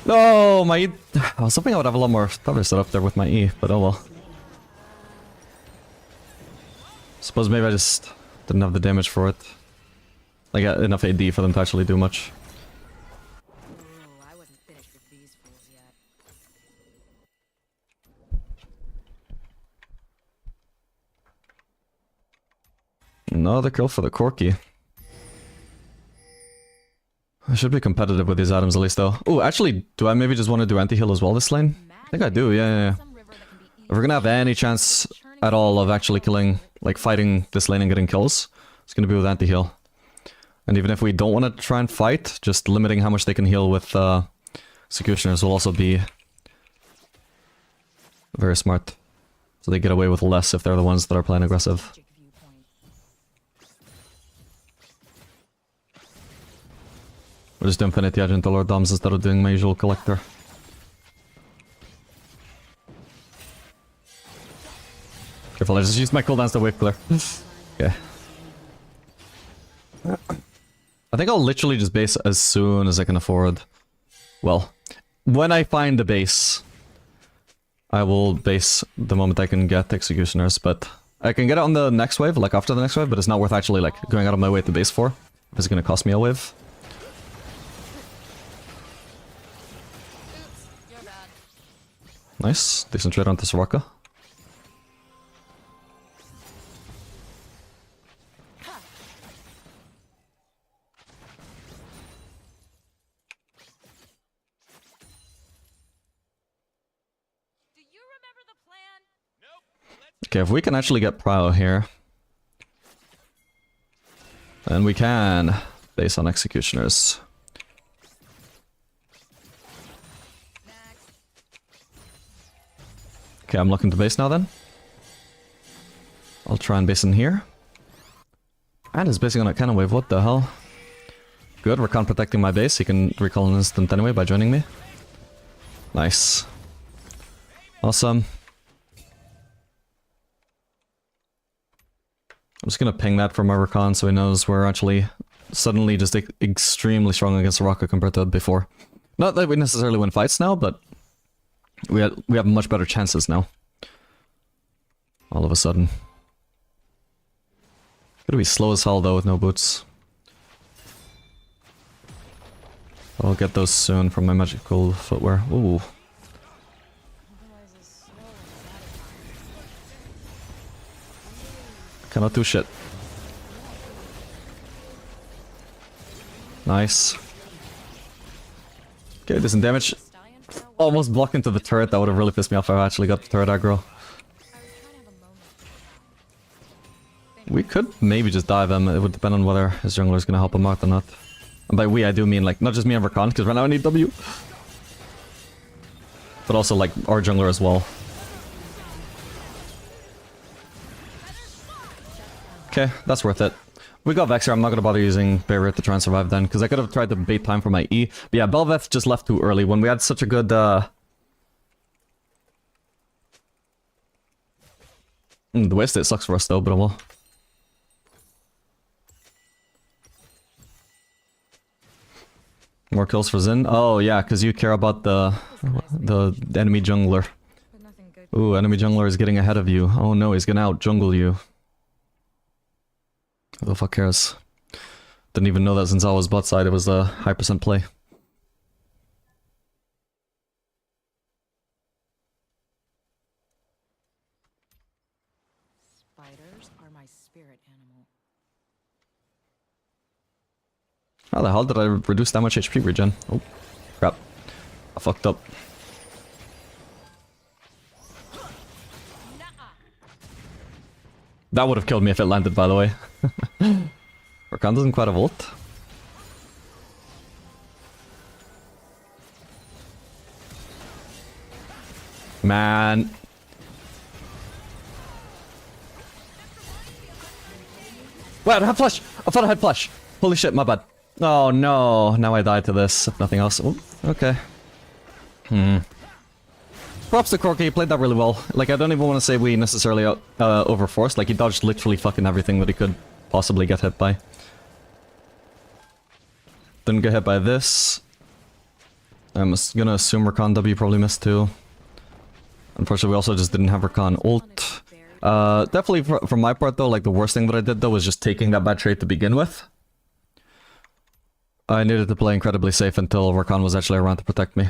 No, my E... I was hoping I would have a lot more cover set up there with my E, but oh well. Suppose maybe I just didn't have the damage for it. Like, enough AD for them to actually do much. Ooh, I wasn't finished with these fools yet. Another kill for the Corki. I should be competitive with these items at least though. Oh, actually, do I maybe just want to do anti-heal as well this lane? I think I do, yeah. If we're gonna have any chance at all of actually killing, like fighting this lane and getting kills, it's gonna be with anti-heal. And even if we don't want to try and fight, just limiting how much they can heal with Executioners will also be very smart. So they get away with less if they're the ones that are playing aggressive. Strategic viewpoint. We'll just do Infinity Edge into Lord Doms instead of doing my usual collector. Careful, I just used my cooldowns to wave clear. Okay. I think I'll literally just base as soon as I can afford. Well, when I find the base, I will base the moment I can get Executioners, but I can get it on the next wave, like after the next wave, but it's not worth actually like going out of my way to base for. If it's gonna cost me a wave. Oops, you're bad. Nice, decent trade onto Soraka. Do you remember the plan? Okay, if we can actually get Prio here, then we can base on Executioners. Next. Okay, I'm looking to base now then. I'll try and base in here. And he's basing on a cannon wave, what the hell? Good, Rakan protecting my base, he can recall an instant anyway by joining me. Nice. Awesome. I'm just gonna ping that from our Rakan so he knows we're actually suddenly just extremely strong against Soraka compared to before. Not that we necessarily win fights now, but we have much better chances now. All of a sudden. Gonna be slow as hell though with no boots. I'll get those soon from my magical footwear. Ooh. Otherwise it's slow and satisfying. Cannot do shit. Nice. Okay, decent damage. Stallion Pro was- Almost blocked into the turret. That would have really pissed me off if I actually got the turret aggro. I was trying to have a moment with We could maybe just dive him. It would depend on whether his jungler is going to help him out or not. And by we, I do mean like not just me and Rakan, because right now I need W. But also like our jungler as well. Okay, that's worth it. We got Vex here. I'm not going to bother using Barrier to try and survive then, because I could have tried to bait time for my E. But yeah, Bel'Veth just left too early when we had such a good... The waste state sucks for us though, but well. More kills for Xin? Oh yeah, because you care about the enemy jungler. but Ooh, enemy jungler is getting ahead of you. Oh no, he's gonna out jungle you. Who the fuck cares? Didn't even know that since I was bot side, it was a high percent play. Spiders are my spirit animal. How the hell did I reduce that much HP regen? Oh, crap. I fucked up. That would have killed me if it landed, by the way. Rakan doesn't quite have ult. Man. Wait, I have flash! I thought I had flash! Holy shit, my bad. Oh no, now I died to this, if nothing else. Oh, okay. Props to Corky, he played that really well. Like, I don't even want to say we necessarily overforced. Like, he dodged literally fucking everything that he could possibly get hit by. Didn't get hit by this. I'm gonna assume Rakan W probably missed too. Unfortunately, we also just didn't have Rakan ult. Definitely from my part though, like the worst thing that I did though was just taking that bad trade to begin with. I needed to play incredibly safe until Rakan was actually around to protect me.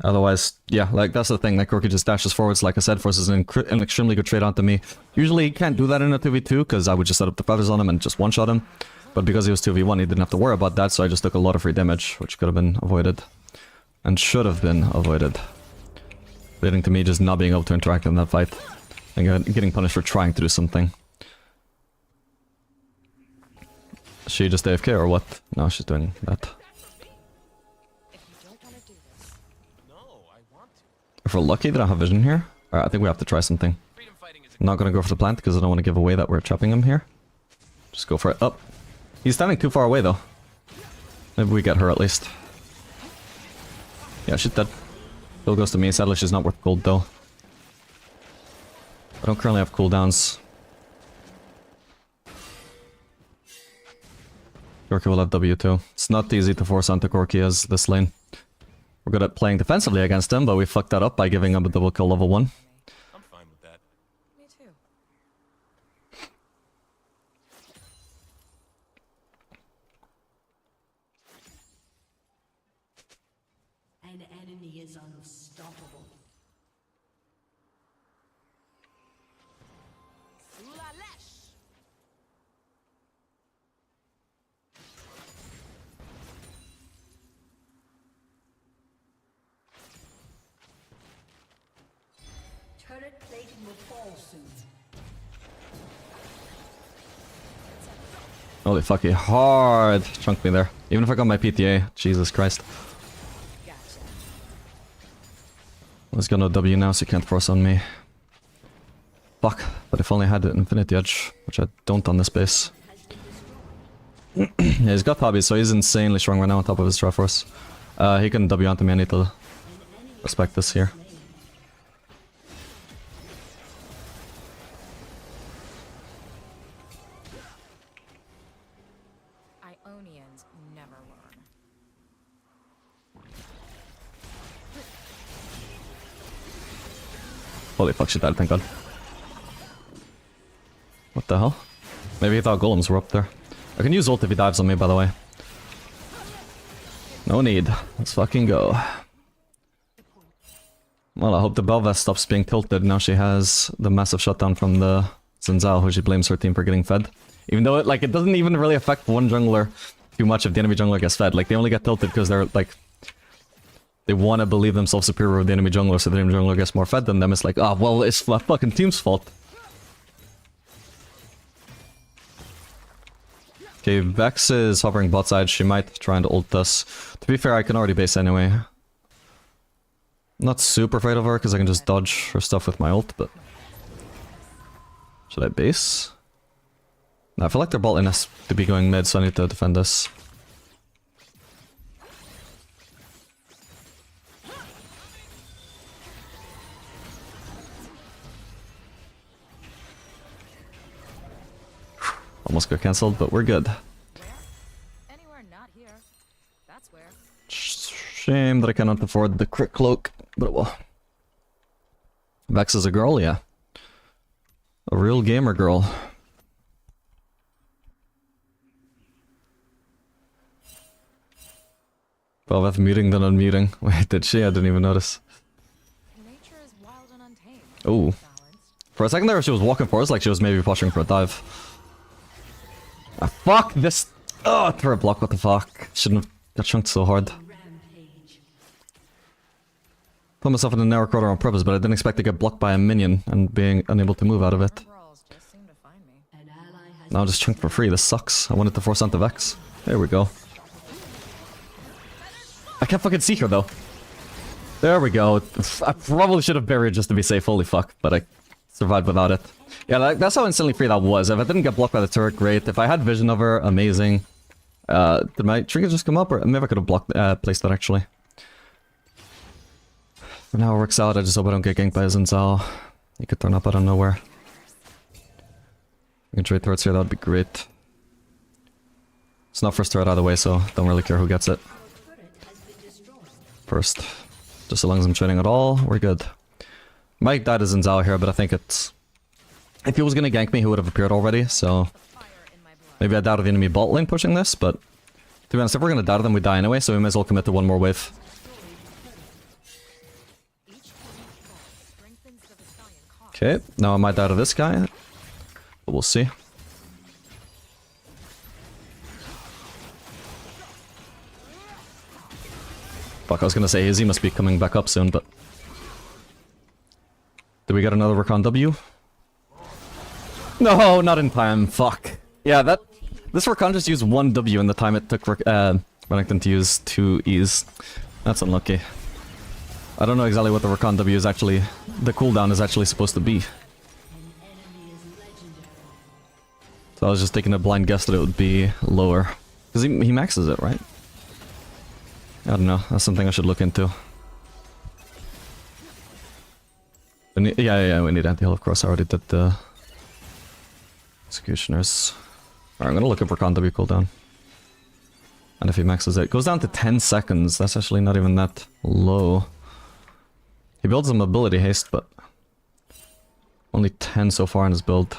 Otherwise, yeah, like that's the thing, like Corky just dashes forwards, like I said, forces an extremely good trade onto me. Usually he can't do that in a 2v2, because I would just set up the feathers on him and just one-shot him. But because he was 2v1, he didn't have to worry about that, so I just took a lot of free damage, which could have been avoided. And should have been avoided. Leading to me just not being able to interact in that fight. And getting punished for trying to do something. Is she just AFK or what? No, she's doing that. If we're lucky, they don't have vision here. Alright, I think we have to try something. I'm not gonna go for the plant because I don't want to give away that we're trapping him here. Just go for it. Up. He's standing too far away though. Maybe we get her at least. Yeah, she's dead. Still goes to me. Sadly, she's not worth gold though. I don't currently have cooldowns. Corky will have W too. It's not easy to force onto Corky as this lane. We're good at playing defensively against him, but we fucked that up by giving him a double kill level 1. I'm fine with that. Me too. An enemy is unstoppable. Lalash! Turret plating will fall soon. Holy fuck, he hard chunked me there. Even if I got my PTA, Jesus Christ. Let's go no W now so you can't force on me. Fuck, but if only I had an Infinity Edge, which I don't on this base. Yeah, he's got hobbies, so he's insanely strong right now on top of his Triforce. He can W onto me, I need to respect this here. Ionians never learn. Holy fuck, she died, thank god. What the hell? Maybe he thought golems were up there. I can use ult if he dives on me, by the way. No need. Let's fucking go. Well, I hope the Belvest stops being tilted. Now she has the massive shutdown from the Zinzal, who she blames her team for getting fed. Even though it doesn't even really affect one jungler too much if the enemy jungler gets fed. Like, they only get tilted because they're, like... They want to believe themselves superior with the enemy jungler, so the enemy jungler gets more fed than them. It's like, oh, well, it's my fucking team's fault. Okay, Vex is hovering bot side. She might try and ult us. To be fair, I can already base anyway. I'm not super afraid of her because I can just dodge her stuff with my ult, but... Should I base? No, I feel like their bot lane has to be going mid, so I need to defend this. Almost got cancelled, but we're good. Anywhere not here. That's where. Shame that I cannot afford the crit cloak, but it will. Vex is a girl, yeah. A real gamer girl. Well, with muting than unmuting. Wait, did she? I didn't even notice. Nature is wild and untamed. Oh. Balanced. For a second there, she was walking for us like she was maybe pushing for a dive. Ah, fuck this. Oh, throw a block, what the fuck. Shouldn't have got chunked so hard. Put myself in a narrow corner on purpose, but I didn't expect to get blocked by a minion and being unable to move out of it. Brawls just seem to find me. Now I'm just chunked for free, this sucks. I wanted to force onto Vex. There we go. I can't fucking see her though. There we go. I probably should have buried just to be safe, holy fuck, but I survived without it. Yeah, that's how instantly free that was. If I didn't get blocked by the turret, great. If I had vision of her, amazing. Did my trigger just come up? Or maybe I could have blocked, placed that actually. For now it works out, I just hope I don't get ganked by Zinzao. He could turn up out of nowhere. We can trade turrets here, that would be great. It's not first turret out of the way, so don't really care who gets it. First. Just as long as I'm trading at all, we're good. Might die to Zinzao here, but I think it's... If he was gonna gank me, he would have appeared already, so... Maybe I doubted the enemy bot lane pushing this, but... To be honest, if we're gonna die to them, we die anyway, so we might as well commit to one more wave. Okay, now I might die to this guy. But we'll see. Fuck, I was gonna say Izzy must be coming back up soon, but... Did we get another Recon W? No, not in time, fuck. Yeah, that... This Recon just used one W in the time it took Renekton to use 2 E's. That's unlucky. I don't know exactly what the Recon W is actually... The cooldown is actually supposed to be. So I was just taking a blind guess that it would be lower. Because he maxes it, right? I don't know, that's something I should look into. Yeah, we need anti-heal, of course. I already did the... Executioners. Alright, I'm gonna look up Recon W cooldown. And if he maxes it, it goes down to 10 seconds. That's actually not even that low. He builds some mobility haste, but... Only 10 so far in his build.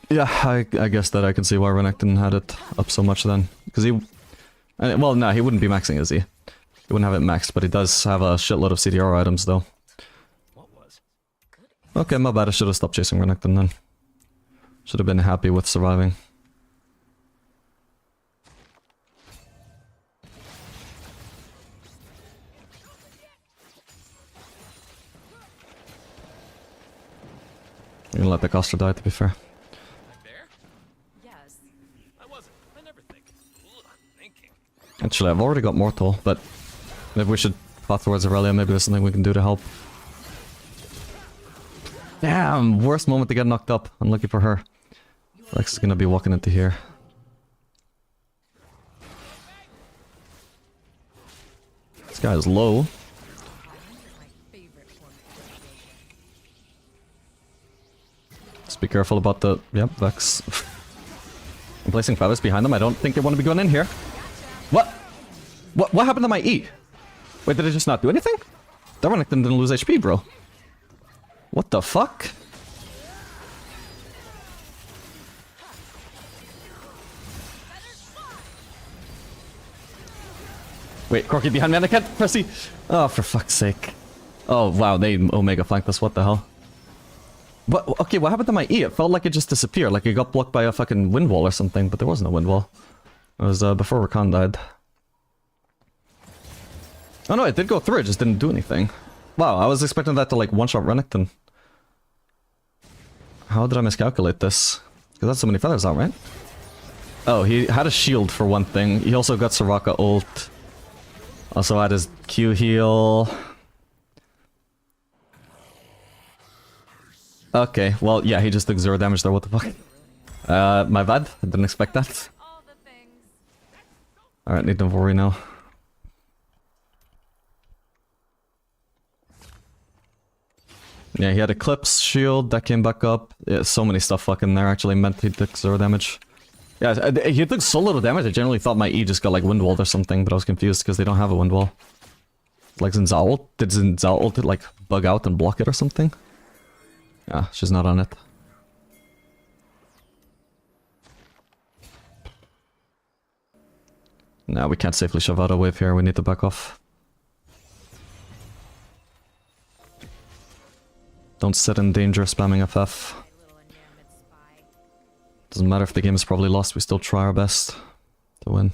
Yeah, I guess that I can see why Renekton had it up so much then. Because he... Well, no, he wouldn't be maxing, is he? He wouldn't have it maxed, but he does have a shitload of CDR items, though. Okay, my bad, I should have stopped chasing Renekton then. Should have been happy with surviving. I'm gonna let the caster die, to be fair. Yes. I wasn't. I never think. Ugh, thinking. Actually, I've already got Mortal, but maybe we should path towards Aurelia. Maybe there's something we can do to help. Damn, worst moment to get knocked up. Unlucky for her. Rex is gonna be walking into here. This guy is low. Just be careful about the... Yep, Vex. I'm placing feathers behind them. I don't think they want to be going in here. What? What happened to my E? Wait, did it just not do anything? That Renekton didn't lose HP, bro. What the fuck? Wait, Corky behind me and I can't press E. Oh, for fuck's sake. Oh, wow, they Omega flanked us. What the hell? What? Okay, what happened to my E? It felt like it just disappeared, like it got blocked by a fucking wind wall or something, but there wasn't a wind wall. It was before Rakan died. Oh no, it did go through, it just didn't do anything. Wow, I was expecting that to like one-shot Renekton. How did I miscalculate this? Because that's so many feathers out, right? Oh, he had a shield for one thing. He also got Soraka ult. Also had his Q heal. Okay, well, yeah, he just took 0 damage there, what the fuck? My bad, I didn't expect that. All the things. Alright, need Navori now. Yeah, he had Eclipse, shield, that came back up. Yeah, so many stuff fucking there actually meant he took 0 damage. Yeah, he took so little damage, I generally thought my E just got like wind walled or something, but I was confused because they don't have a wind wall. Like Xin Zhao ult? Did Xin Zhao ult like bug out and block it or something? Yeah, she's not on it. No, we can't safely shove out a wave here, we need to back off. Don't sit in danger spamming FF. Doesn't matter if the game is probably lost, we still try our best to win.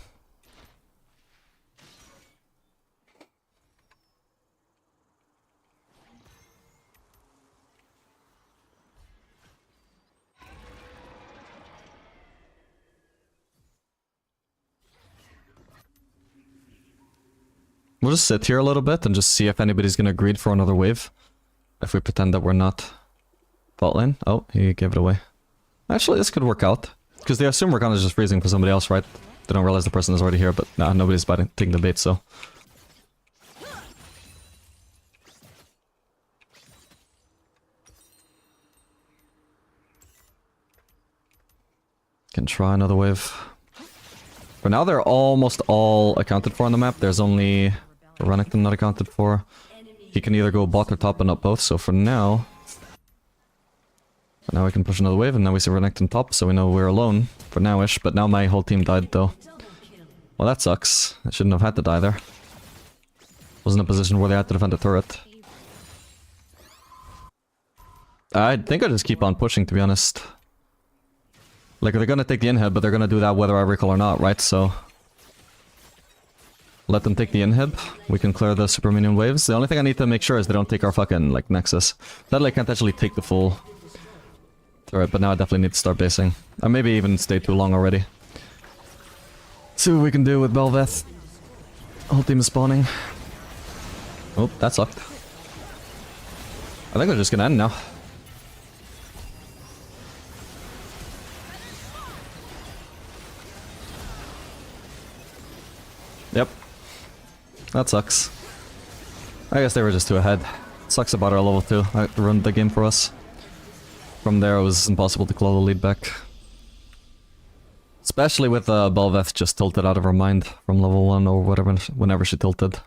We'll just sit here a little bit and just see if anybody's gonna greed for another wave. If we pretend that we're not bot lane. Oh, he gave it away. Actually, this could work out. Because they assume we're kind of just freezing for somebody else, right? They don't realize the person is already here, but nah, nobody's taking the bait, so... Can try another wave. For now, they're almost all accounted for on the map. There's only Renekton not accounted for. He can either go bot or top, but not both, so for now... Now we can push another wave, and now we see Renekton top, so we know we're alone for nowish, but now my whole team died though. Well, that sucks. I shouldn't have had to die there. Wasn't in a position where they had to defend the turret. I think I just keep on pushing, to be honest. Like, they're gonna take the inhib, but they're gonna do that whether I recall or not, right? So... Let them take the inhib. We can clear the super minion waves. The only thing I need to make sure is they don't take our fucking, like, nexus. Sadly, I can't actually take the full... Alright, but now I definitely need to start basing. I maybe even stayed too long already. See what we can do with Bel'Veth. Whole team is spawning. Oh, that sucked. I think they're just gonna end now. Yep. That sucks. I guess they were just too ahead. Sucks about our level 2. That ruined the game for us. From there, it was impossible to claw the lead back. Especially with Bel'Veth just tilted out of her mind from level 1 or whatever, whenever she tilted.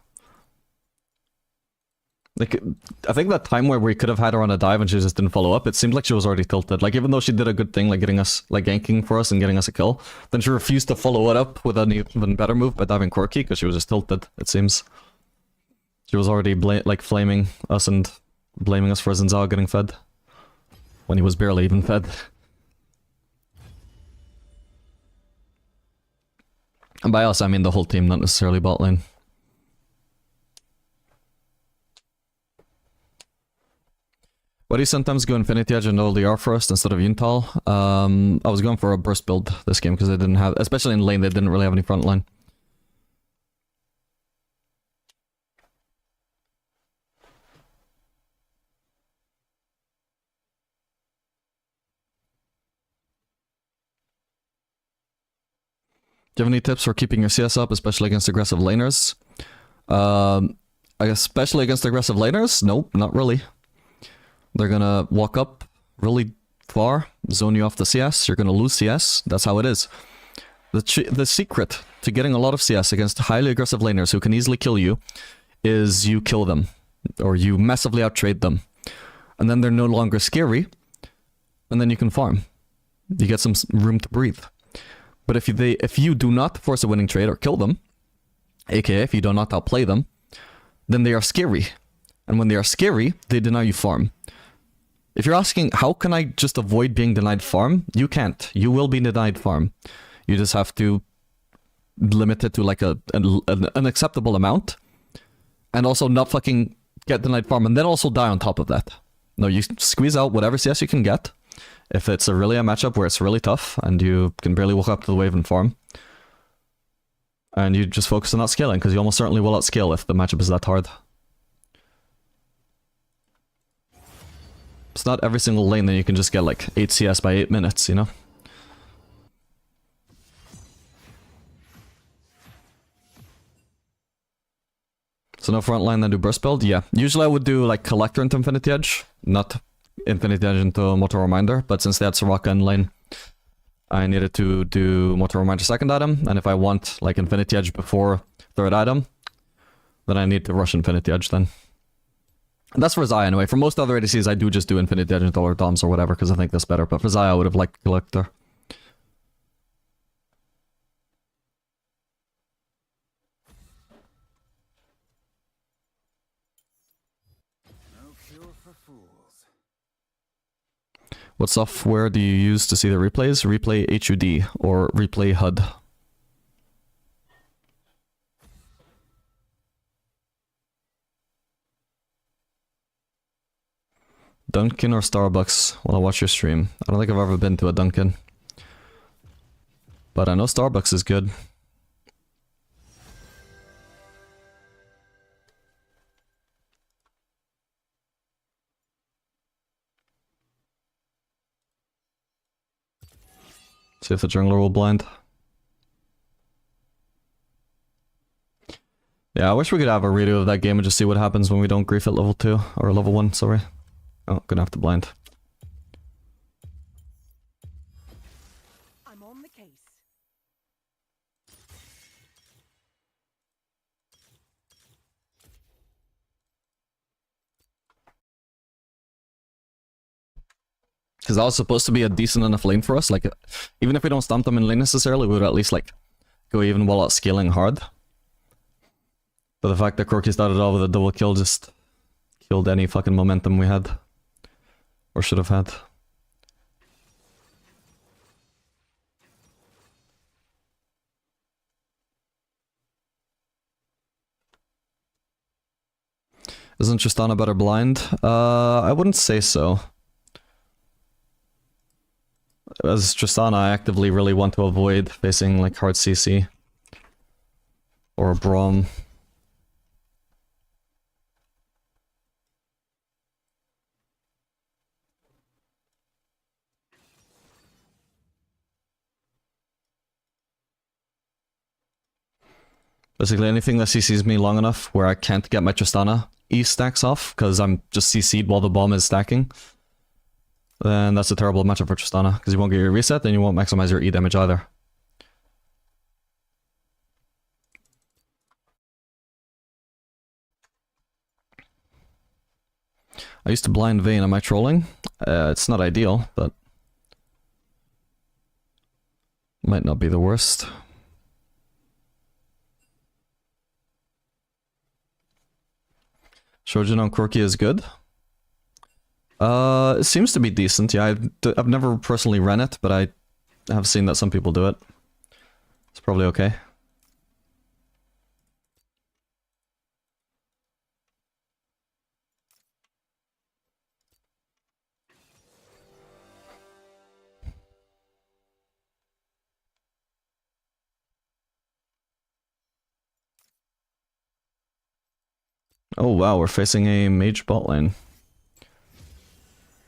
Like, I think that time where we could have had her on a dive and she just didn't follow up, it seemed like she was already tilted. Like, even though she did a good thing, like getting us, like ganking for us and getting us a kill, then she refused to follow it up with an even better move by diving Corki, because she was just tilted, it seems. She was already, like, flaming us and blaming us for Xin Zhao getting fed. When he was barely even fed. And by us, I mean the whole team, not necessarily bot lane. Why do you sometimes go Infinity Edge and LDR first instead of Yuntal? I was going for a burst build this game because they didn't have, especially in lane, they didn't really have any front line. Do you have any tips for keeping your CS up, especially against aggressive laners? I guess especially against aggressive laners? Nope, not really. They're gonna walk up really far, zone you off the CS, you're gonna lose CS, that's how it is. The secret to getting a lot of CS against highly aggressive laners who can easily kill you is you kill them, or you massively outtrade them. And then they're no longer scary, and then you can farm. You get some room to breathe. But if you do not force a winning trade or kill them, aka if you do not outplay them, then they are scary. And when they are scary, they deny you farm. If you're asking, how can I just avoid being denied farm? You can't. You will be denied farm. You just have to limit it to like an acceptable amount. And also not fucking get denied farm and then also die on top of that. No, you squeeze out whatever CS you can get. If it's really a matchup where it's really tough and you can barely walk up to the wave and farm. And you just focus on not scaling, because you almost certainly will outscale if the matchup is that hard. It's not every single lane that you can just get like 8 CS by 8 minutes, you know? So no front line, then do burst build? Yeah. Usually I would do like Collector into Infinity Edge, not Infinity Edge into Mortal Reminder, but since they had Soraka in lane, I needed to do Mortal Reminder second item, and if I want like Infinity Edge before third item, then I need to rush Infinity Edge then. And that's for Zaya anyway. For most other ADCs, I do just do Infinity Edge or Doms or whatever, because I think that's better. But for Zaya, I would have liked Collector. What software do you use to see the replays? Replay HUD or Replay HUD. Dunkin' or Starbucks while I watch your stream? I don't think I've ever been to a Dunkin'. But I know Starbucks is good. See if the jungler will blind. Yeah, I wish we could have a redo of that game and just see what happens when we don't grief at level 2. Or level 1, sorry. Oh, gonna have to blind. I'm on the case. Because that was supposed to be a decent enough lane for us. Like, even if we don't stomp them in lane necessarily, we would at least, like, go even while out scaling hard. But the fact that Corki started off with a double kill just killed any fucking momentum we had. Or should have had. Isn't Tristana better blind? I wouldn't say so. As Tristana, I actively really want to avoid facing like hard CC. Or a Braum. Basically anything that CCs me long enough where I can't get my Tristana E stacks off, because I'm just CC'd while the bomb is stacking, then that's a terrible matchup for Tristana, because you won't get your reset, and you won't maximize your E damage either. I used to blind Vayne, am I trolling? It's not ideal, but might not be the worst. Shojin on Corki is good. It seems to be decent, yeah. I've never personally ran it, but I have seen that some people do it. It's probably okay. Oh wow, we're facing a mage bot lane.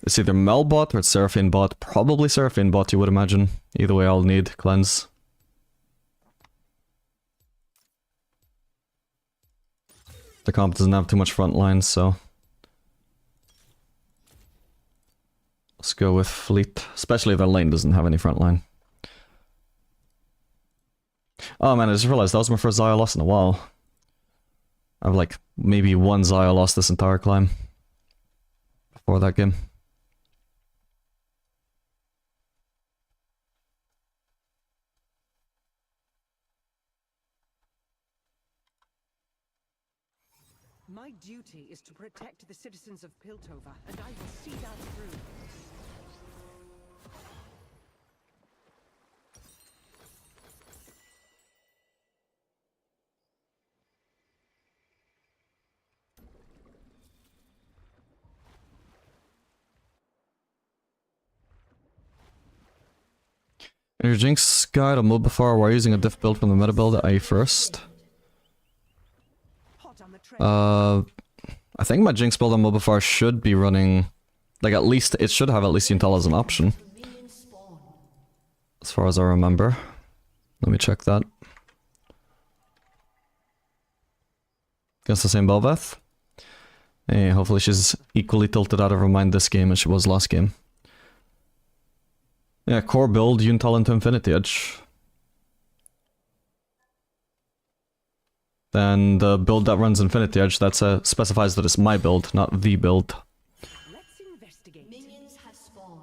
It's either Mel bot or it's Seraphine bot. Probably Seraphine bot, you would imagine. Either way, I'll need cleanse. The comp doesn't have too much front lines, so let's go with Fleet. Especially if their lane doesn't have any front line. Oh man, I just realized that was my first Xayah loss in a while. I've like maybe one Xayah lost this entire climb before that game. My duty is to protect the citizens of Piltover, and I will see that through. In your Jinx guide on Mobafar, we're using a diff build from the meta build at IE first. Hot on the trail. I think my Jinx build on Mobafar should be running, like at least, it should have at least Yuntal as an option. As far as I remember. Let me check that. Against the same Belveth. Hey, hopefully she's equally tilted out of her mind this game as she was last game. Yeah, core build, Yuntal into Infinity Edge. then the build that runs Infinity Edge, that specifies that it's my build, not the build. Let's investigate. Minions have spawned.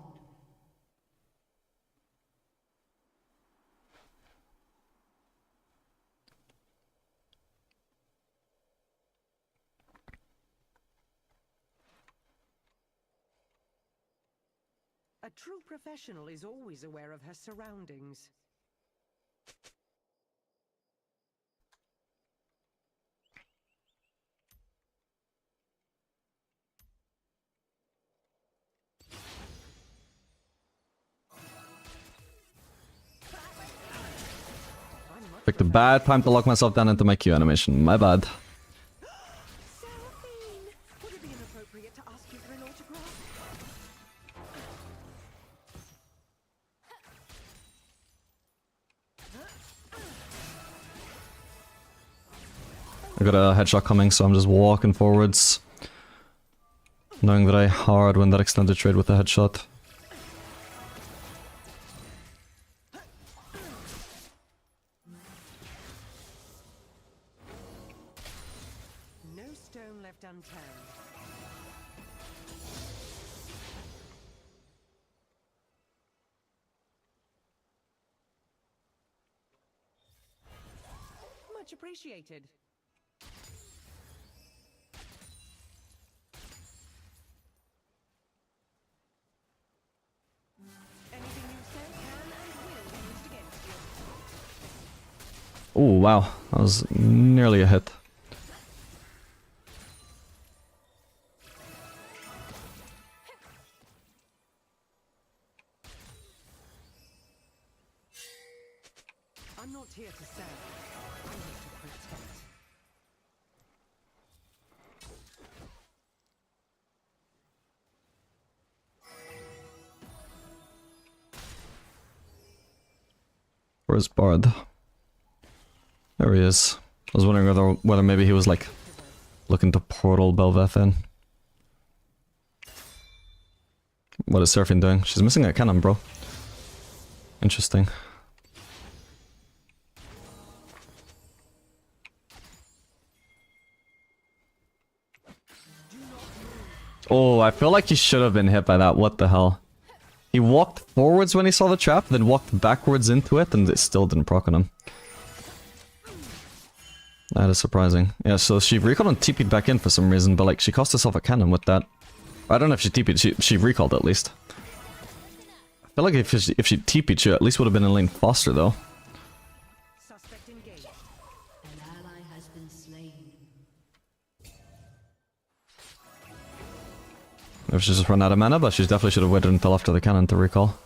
A true professional is always aware of her surroundings. Picked a bad time to lock myself down into my Q animation. My bad. Seraphine! Would it be inappropriate to ask you for an autograph? I got a headshot coming, so I'm just walking forwards. Knowing that I hard win that extended trade with a headshot. No stone left unturned. Much appreciated. Anything you say can and will be used against you. Oh wow, that was nearly a hit. I'm not here to serve. I'm here to protect. Where's Bard? There he is. I was wondering whether maybe he was like looking to portal Belveth in. What is Seraphine doing? She's missing a cannon, bro. Interesting. Oh, I feel like he should have been hit by that. What the hell? He walked forwards when he saw the trap, then walked backwards into it, and it still didn't proc on him. That is surprising. Yeah, so she recalled and TP'd back in for some reason, but like she cost herself a cannon with that. I don't know if she TP'd, she recalled at least. I feel like if she TP'd, she at least would have been in lane faster though. Suspect engaged. An ally has been slain. If she just run out of mana, but she definitely should have waited until after the cannon to recall.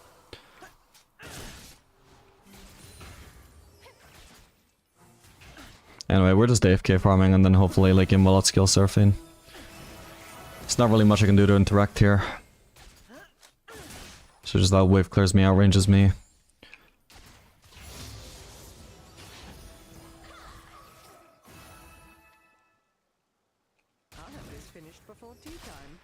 Anyway, we're just AFK farming and then hopefully like him will outskill Seraphine. There's not really much I can do to interact here. So just that wave clears me, outranges me. I'll have this finished before tea time.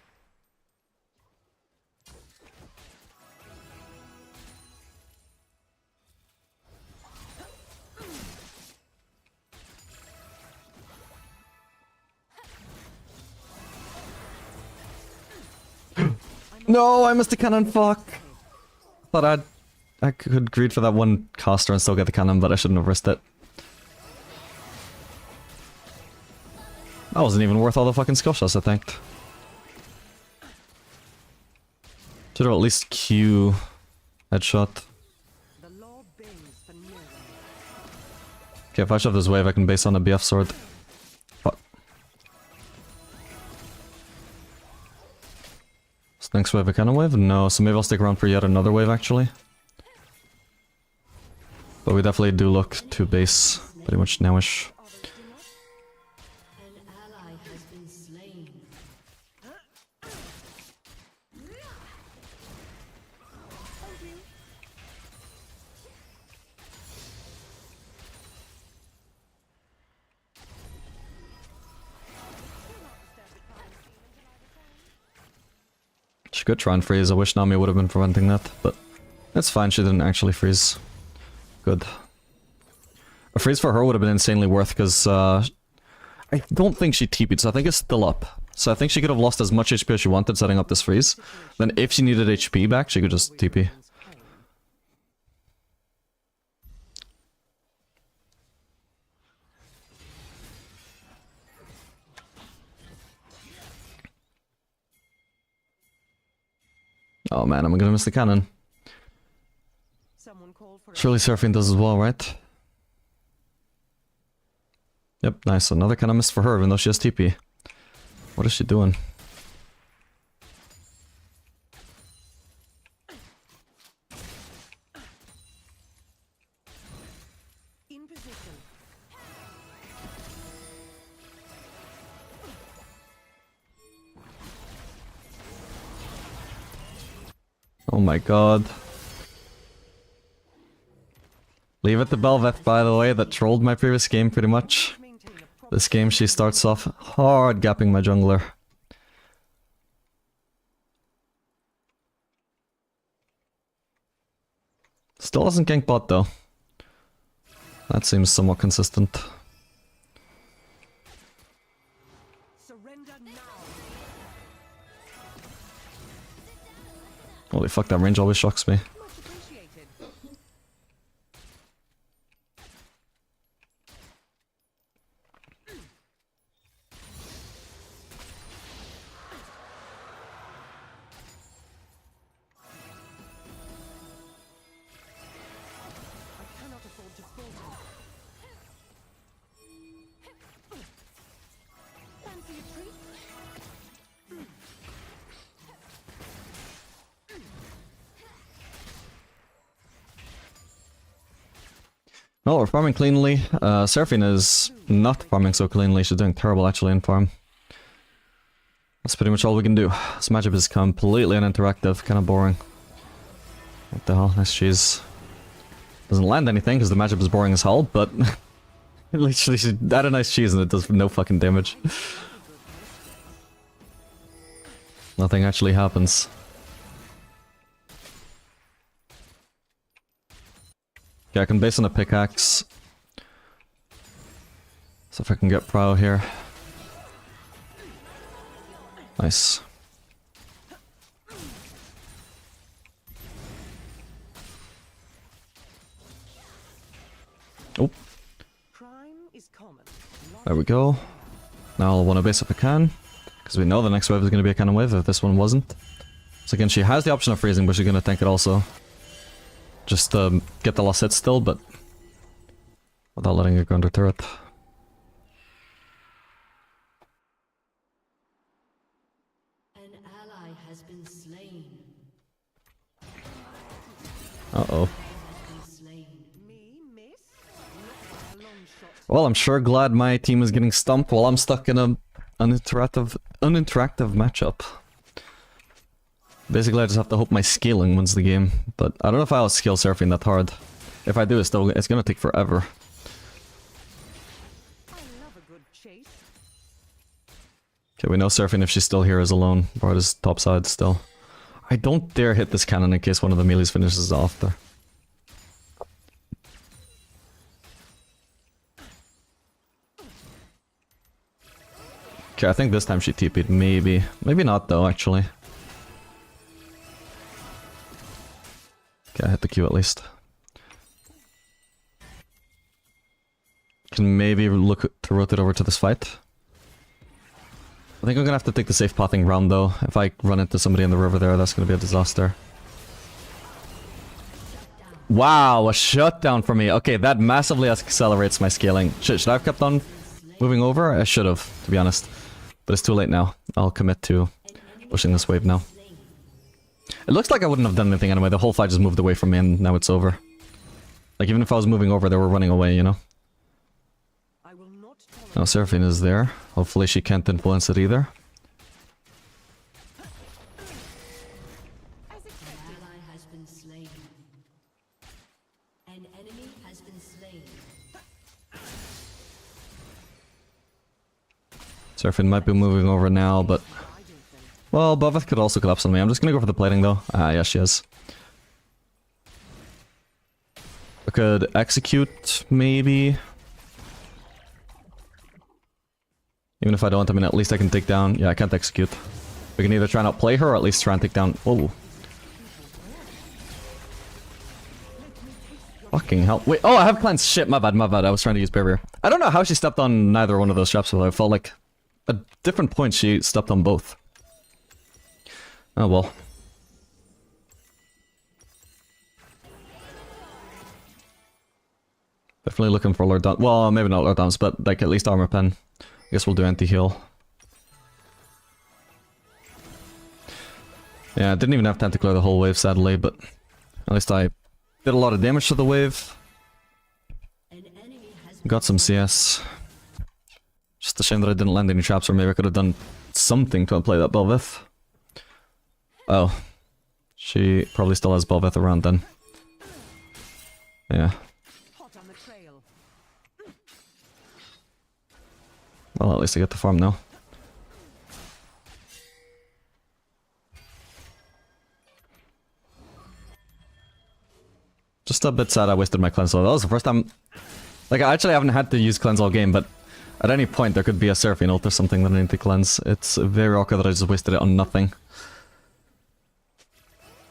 No, I missed the cannon, fuck! Thought I could greed for that one caster and still get the cannon, but I shouldn't have risked it. That wasn't even worth all the fucking skill shots, I think. Should have at least Q headshot. The law bends for no one. Okay, if I shove this wave, I can base on a BF sword. Fuck. Is next wave a cannon wave? No, so maybe I'll stick around for yet another wave, actually. But we definitely do look to base pretty much nowish. An ally has been slain. She could try and freeze. I wish Nami would have been preventing that, but it's fine. She didn't actually freeze. Good. A freeze for her would have been insanely worth because I don't think she TP'd, so I think it's still up. So I think she could have lost as much HP as she wanted setting up this freeze. Then if she needed HP back, she could just TP. Oh man, I'm gonna miss the cannon. Someone call for Surely Seraphine does as well, right? Yep, nice. Another cannon missed for her, even though she has TP. What is she doing? in position. Oh my god. Leave it to Belveth, by the way, that trolled my previous game pretty much. Maintain a proper This game she starts off hard gapping my jungler. Still doesn't gank bot though. That seems somewhat consistent. surrender now. Holy fuck, that range always shocks me. Much appreciated. I cannot afford to falter. Fancy a treat? No, we're farming cleanly. Seraphine is not farming so cleanly. She's doing terrible actually in farm. That's pretty much all we can do. This matchup is completely uninteractive, kind of boring. What the hell? Nice cheese. Doesn't land anything because the matchup is boring as hell, but literally she had a nice cheese and it does no fucking damage. Nothing actually happens. Okay, I can base on a pickaxe. So if I can get Prow here. Nice. Oh, Crime is common. there we go. Now I'll want to base if I can. Because we know the next wave is going to be a cannon wave if this one wasn't. So again, she has the option of freezing, but she's going to tank it also. Just get the last hit still, but without letting it go under turret. An ally has been slain. Uh-oh. Been slain. Me, miss? Not by a long shot. Well, I'm sure glad my team is getting stumped while I'm stuck in a uninteractive matchup. Basically, I just have to hope my scaling wins the game, but I don't know if I'll scale Seraphine that hard. If I do, it's gonna take forever. I love a good chase. Okay, we know Seraphine, if she's still here, is alone. Bard is topside still. I don't dare hit this cannon in case one of the melees finishes off there. Okay, I think this time she TP'd, maybe. Maybe not though, actually. Okay, I hit the Q at least. Can maybe look to rotate over to this fight. I think I'm gonna have to take the safe pathing round though. If I run into somebody in the river there, that's gonna be a disaster. Wow, a shutdown for me. Okay, that massively accelerates my scaling. Should I have kept on moving over? I should have, to be honest. But it's too late now. I'll commit to pushing this wave now. It looks like I wouldn't have done anything anyway. The whole fight just moved away from me and now it's over. Like, even if I was moving over, they were running away, you know? I will not tolerate. Now Seraphine is there. Hopefully she can't influence it either. As An expected. ally has been slain. An enemy has been slain. Seraphine might be moving over now, but... Well, Baveth could also collapse on me. I'm just gonna go for the plating though. Ah, yes, she is. I could execute, maybe. Even if I don't, I mean, at least I can take down... Yeah, I can't execute. We can either try and outplay her, or at least try and take down... Whoa. Fucking hell. Wait, oh, I have cleanse. Shit, my bad, my bad. I was trying to use barrier. I don't know how she stepped on neither one of those traps, but I felt like... At different points, she stepped on both. Oh, well. Definitely looking for Lord Dom. Well, maybe not Lord Doms, but like at least armor pen. I guess we'll do anti-heal. Yeah, I didn't even have time to clear the whole wave, sadly, but at least I did a lot of damage to the wave. Got some CS. Just a shame that I didn't land any traps, or maybe I could have done something to play that Belveth. Oh. She probably still has Belveth around then. Yeah. Well, at least I get the farm now. Just a bit sad I wasted my cleanse all. That was the first time... Like, I actually haven't had to use cleanse all game, but at any point there could be a Seraphine ult or something that I need to cleanse. It's very awkward that I just wasted it on nothing.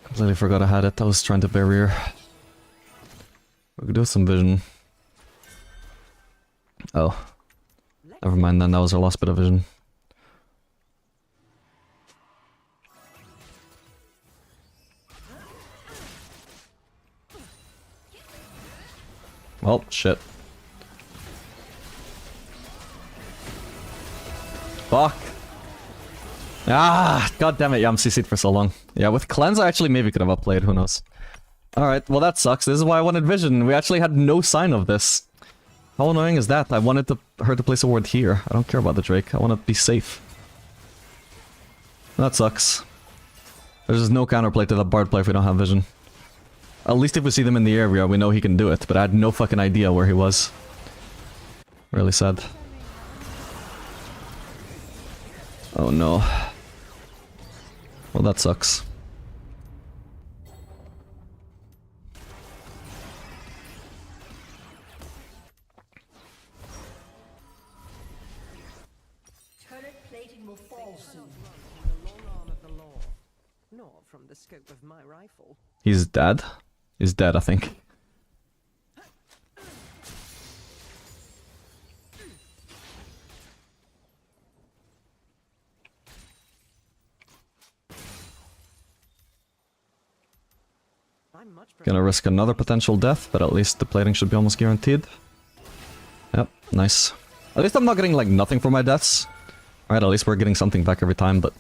Completely forgot I had it. I was trying to barrier. We could do some vision. Oh. Never mind then, that was our last bit of vision. Well, shit. Fuck. Ah, god damn it, yeah, I'm CC'd for so long. Yeah, with cleanse I actually maybe could have upplayed, who knows. Alright, well that sucks. This is why I wanted vision. We actually had no sign of this. How annoying is that? I wanted her to place a ward here. I don't care about the Drake. I want to be safe. That sucks. There's just no counterplay to that Bard play if we don't have vision. At least if we see them in the area, we know he can do it, but I had no fucking idea where he was. Really sad. Oh no. Well, that sucks. The scope of my rifle. He's dead? He's dead, I think. Gonna risk another potential death, but at least the plating should be almost guaranteed. Yep, nice. At least I'm not getting, like, nothing for my deaths. Alright, at least we're getting something back every time, but...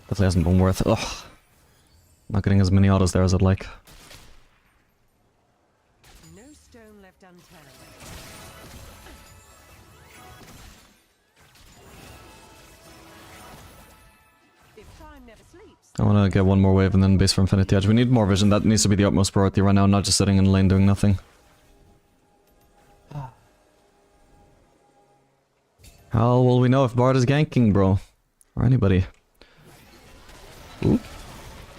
Definitely hasn't been worth it. Ugh. Not getting as many autos there as I'd like. No stone left unturned. If time never sleeps. I want to get one more wave and then base for Infinity Edge. We need more vision. That needs to be the utmost priority right now, not just sitting in lane doing nothing. How will we know if Bard is ganking, bro? Or anybody? Ooh.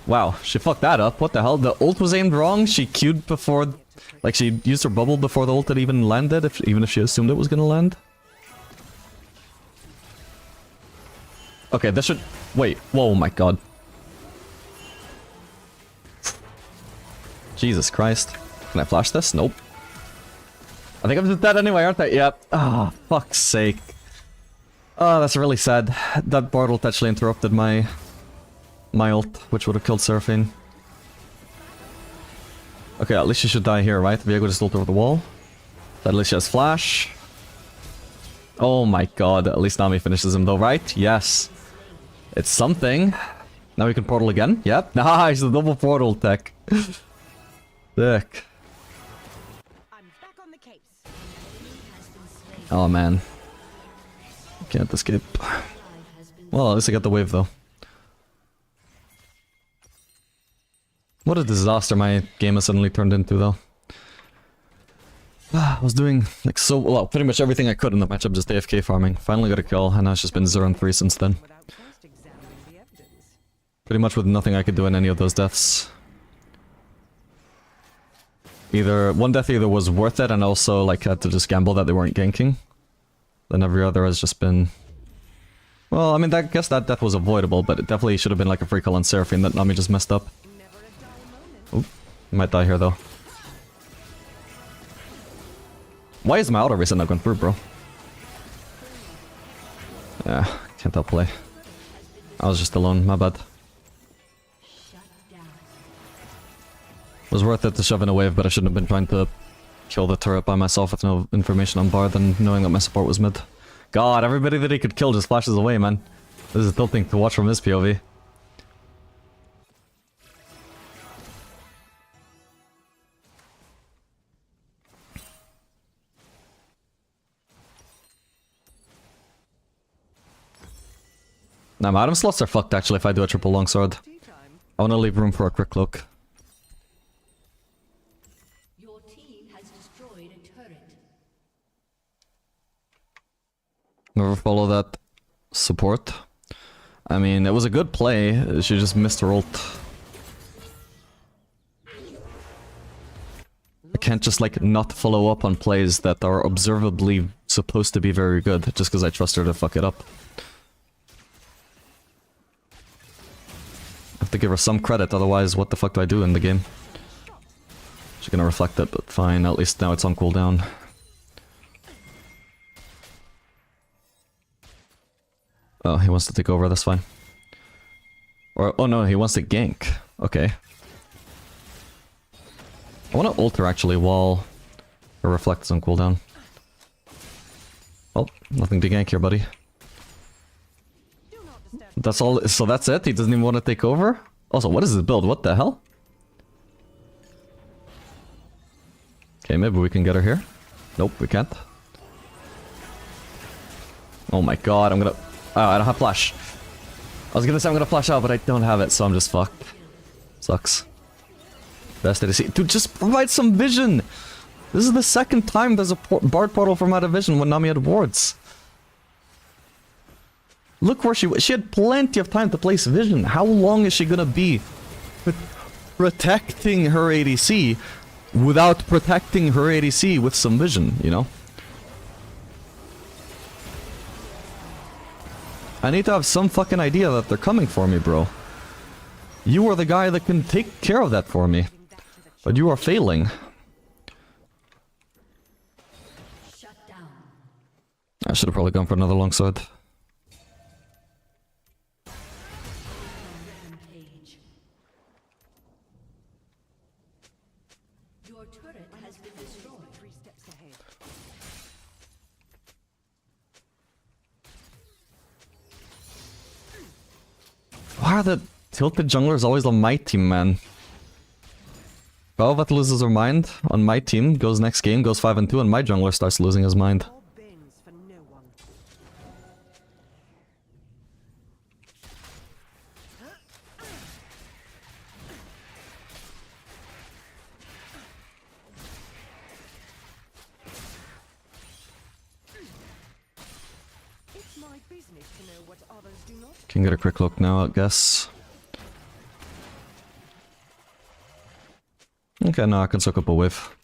Wow, she fucked that up. What the hell? The ult was aimed wrong? She queued before... Like, she used her bubble before the ult had even landed, even if she assumed it was gonna land? Okay, this should... Wait, whoa, my god. Jesus Christ. Can I flash this? Nope. I think I'm just dead anyway, aren't I? Yep. Ah, fuck's sake. Oh, that's really sad. That Bard ult actually interrupted my ult, which would have killed Seraphine. Okay, at least she should die here, right? Viego just ult over the wall. At least she has flash. Oh my god, at least Nami finishes him though, right? Yes. It's something. Now we can portal again? Yep. Nice, the double portal tech. Sick. Oh man. Can't escape. Well, at least I got the wave though. What a disaster my game has suddenly turned into though. I was doing like so well, pretty much everything I could in the matchup, just AFK farming. Finally got a kill, and now it's just been 0 and 3 since then. Pretty much with nothing I could do in any of those deaths. Either one death either was worth it, and also like had to just gamble that they weren't ganking, Then every other has just been... Well, I mean, I guess that death was avoidable, but it definitely should have been like a free call on Seraphine that Nami just messed up. Oop, might die here though. Why is my auto reset not going through, bro? Yeah, can't outplay. I was just alone, my bad. It was worth it to shove in a wave, but I shouldn't have been trying to kill the turret by myself with no information on Bard and knowing that my support was mid. God, everybody that he could kill just flashes away, man. This is tilting to watch from his POV. Nah, my item slots are fucked actually if I do a triple longsword. I want to leave room for a quick look. Your team has destroyed a turret. Never follow that support. I mean, it was a good play. She just missed her ult. I can't just like not follow up on plays that are observably supposed to be very good just because I trust her to fuck it up. I have to give her some credit, otherwise what the fuck do I do in the game? She's gonna reflect it, but fine, at least now it's on cooldown. Oh, he wants to take over, that's fine. Or, oh no, he wants to gank. Okay. I want to ult her actually while her reflect is on cooldown. Well, nothing to gank here, buddy. That's all, so that's it? He doesn't even want to take over? Also, what is this build? What the hell? Okay, maybe we can get her here. Nope, we can't. Oh my god, I'm gonna... Oh, I don't have flash. I was gonna say I'm gonna flash out, but I don't have it, so I'm just fucked. Sucks. Best ADC. Dude, just provide some vision! This is the second time there's a Bard portal from out of vision when Nami had wards. Look where she had plenty of time to place vision. How long is she gonna be protecting her ADC without protecting her ADC with some vision, you know? I need to have some fucking idea that they're coming for me, bro. You are the guy that can take care of that for me. But you are failing. Shut down. I should have probably gone for another longsword. Rampage. Your turret has been destroyed. 3 steps ahead. Why are the tilted junglers always on my team, man? Velvet loses her mind on my team, goes next game, goes 5-2, and my jungler starts losing his mind. All bins for no one. It's my business to know what others do not. Can get a quick look now, I guess. Okay, no, I can soak up a whiff.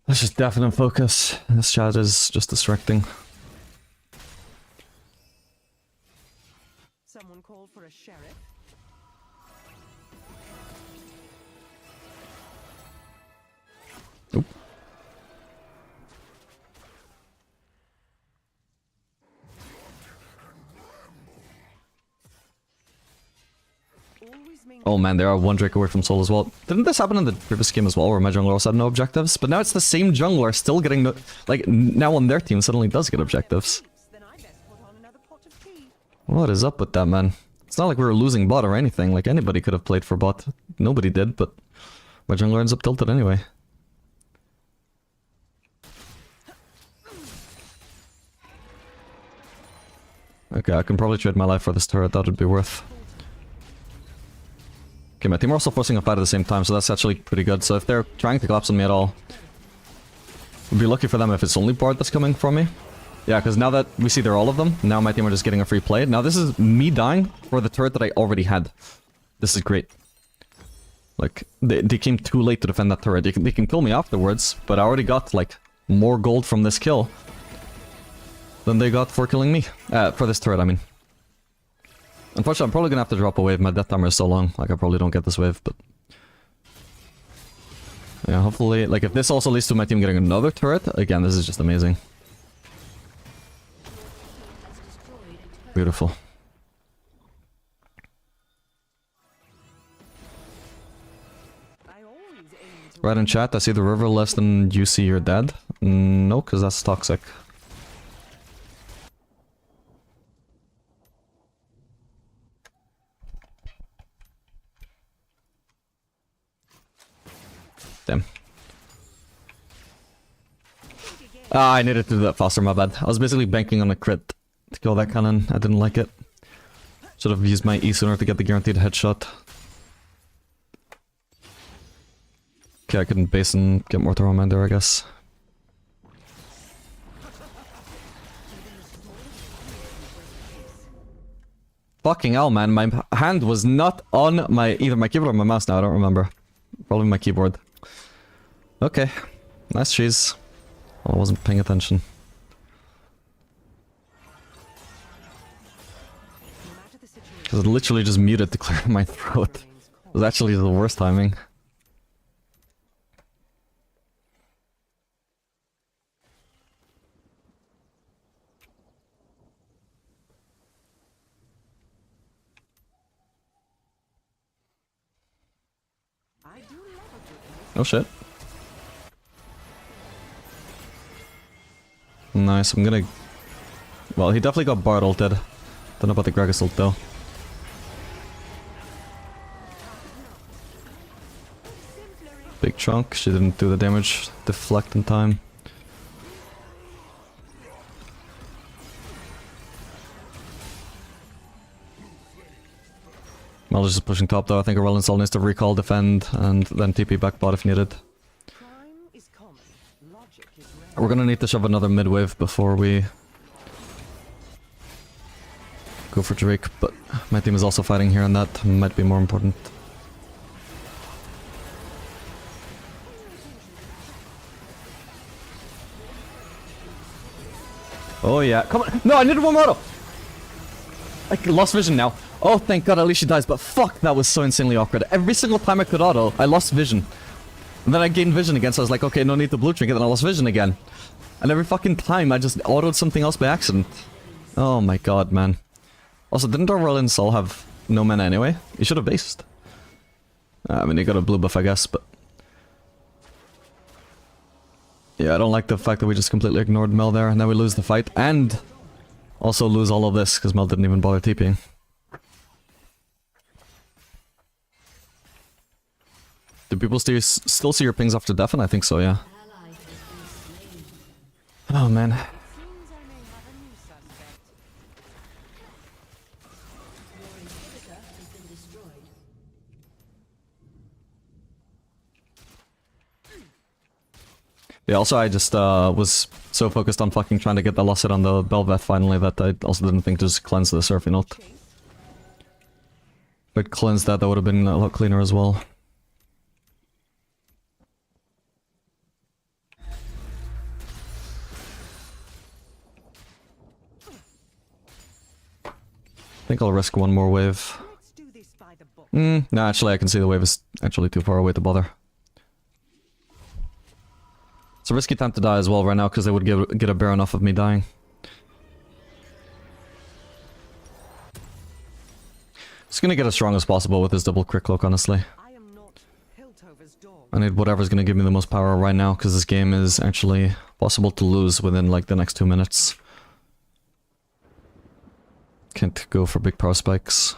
Let's just deafening focus. This chat is just distracting. Someone call for a sheriff. Oop. Always mean Oh man, they are one Drake away from soul as well. Didn't this happen in the previous game as well, where my jungler also had no objectives? But now it's the same jungler still getting no... Like, now on their team suddenly does get objectives. then I best put on another pot of tea. What is up with that, man? It's not like we were losing bot or anything. Like, anybody could have played for bot. Nobody did, but my jungler ends up tilted anyway. Okay, I can probably trade my life for this turret. That would be worth. Okay, my team are also forcing a fight at the same time, so that's actually pretty good. So if they're trying to collapse on me at all, would be lucky for them if it's only Bard that's coming for me. Yeah, because now that we see they're all of them, now my team are just getting a free play. Now this is me dying for the turret that I already had. This is great. Like, they came too late to defend that turret. They can kill me afterwards, but I already got, like, more gold from this kill. than they got for killing me. For this turret, I mean. Unfortunately, I'm probably gonna have to drop a wave. My death timer is so long. Like, I probably don't get this wave, but... yeah, hopefully... like, if this also leads to my team getting another turret, again, this is just amazing. Beautiful. Right in chat, I see the river less than you see you're dead. No, because that's toxic. Damn. Ah, I needed to do that faster, my bad. I was basically banking on a crit to kill that cannon. I didn't like it. Should have used my E sooner to get the guaranteed headshot. Okay, I couldn't base and get more throw on there, I guess. Fucking hell, man. My hand was not on my either my keyboard or my mouse now, I don't remember. Probably my keyboard. Okay. Nice cheese. I wasn't paying attention. Because it literally just muted to clear my throat. It was actually the worst timing. Oh shit. Nice, I'm gonna... well, he definitely got Bard ulted. Don't know about the Gragas ult though. Big chunk, she didn't do the damage deflect in time. Mel is just pushing top though. I think Aurelion Sol needs to recall, defend, and then TP back bot if needed. We're gonna need to shove another mid wave before we go for Drake, but my team is also fighting here and that might be more important. Oh yeah, come on! No, I needed one more auto! I lost vision now. Oh, thank god, at least she dies, but fuck, that was so insanely awkward. Every single time I could auto, I lost vision. And then I gained vision again, so I was like, okay, no need to blue trinket, and I lost vision again. And every fucking time, I just autoed something else by accident. Oh my god, man. Also, didn't Aurelion Sol have no mana anyway? He should have based. I mean, he got a blue buff, I guess, but... yeah, I don't like the fact that we just completely ignored Mel there, and then we lose the fight, and... also lose all of this, because Mel didn't even bother TPing. Do people still see your pings after Deafen? I think so, yeah. Oh man. Yeah, also I just was so focused on fucking trying to get the last hit on the Bel'Veth finally that I also didn't think to just cleanse the Surfing Note. If I'd cleansed that, that would have been a lot cleaner as well. I think I'll risk one more wave. No, actually I can see the wave is actually too far away to bother. It's a risky time to die as well right now, because they would get a Baron off of me dying. Just gonna get as strong as possible with this double crit cloak, honestly. I need whatever's gonna give me the most power right now, because this game is actually possible to lose within like the next 2 minutes. Can't go for big power spikes.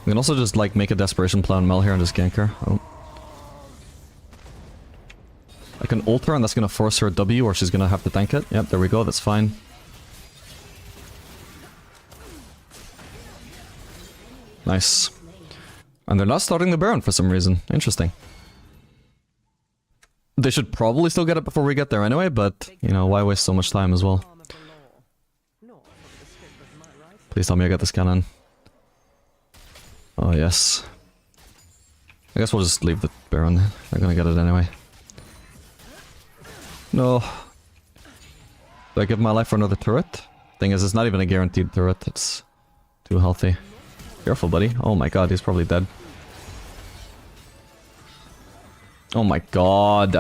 We can also just like make a desperation play on Mel here and just gank her. Oh. I can ult her and that's gonna force her W, or she's gonna have to tank it. Yep, there we go, that's fine. Nice. And they're not starting the Baron for some reason. Interesting. They should probably still get it before we get there anyway, but, you know, why waste so much time as well? Please tell me I get this cannon. Oh, yes. I guess we'll just leave the Baron. They're gonna get it anyway. No. Do I give my life for another turret? Thing is, it's not even a guaranteed turret. It's too healthy. Careful, buddy. Oh my god, he's probably dead. Oh my god.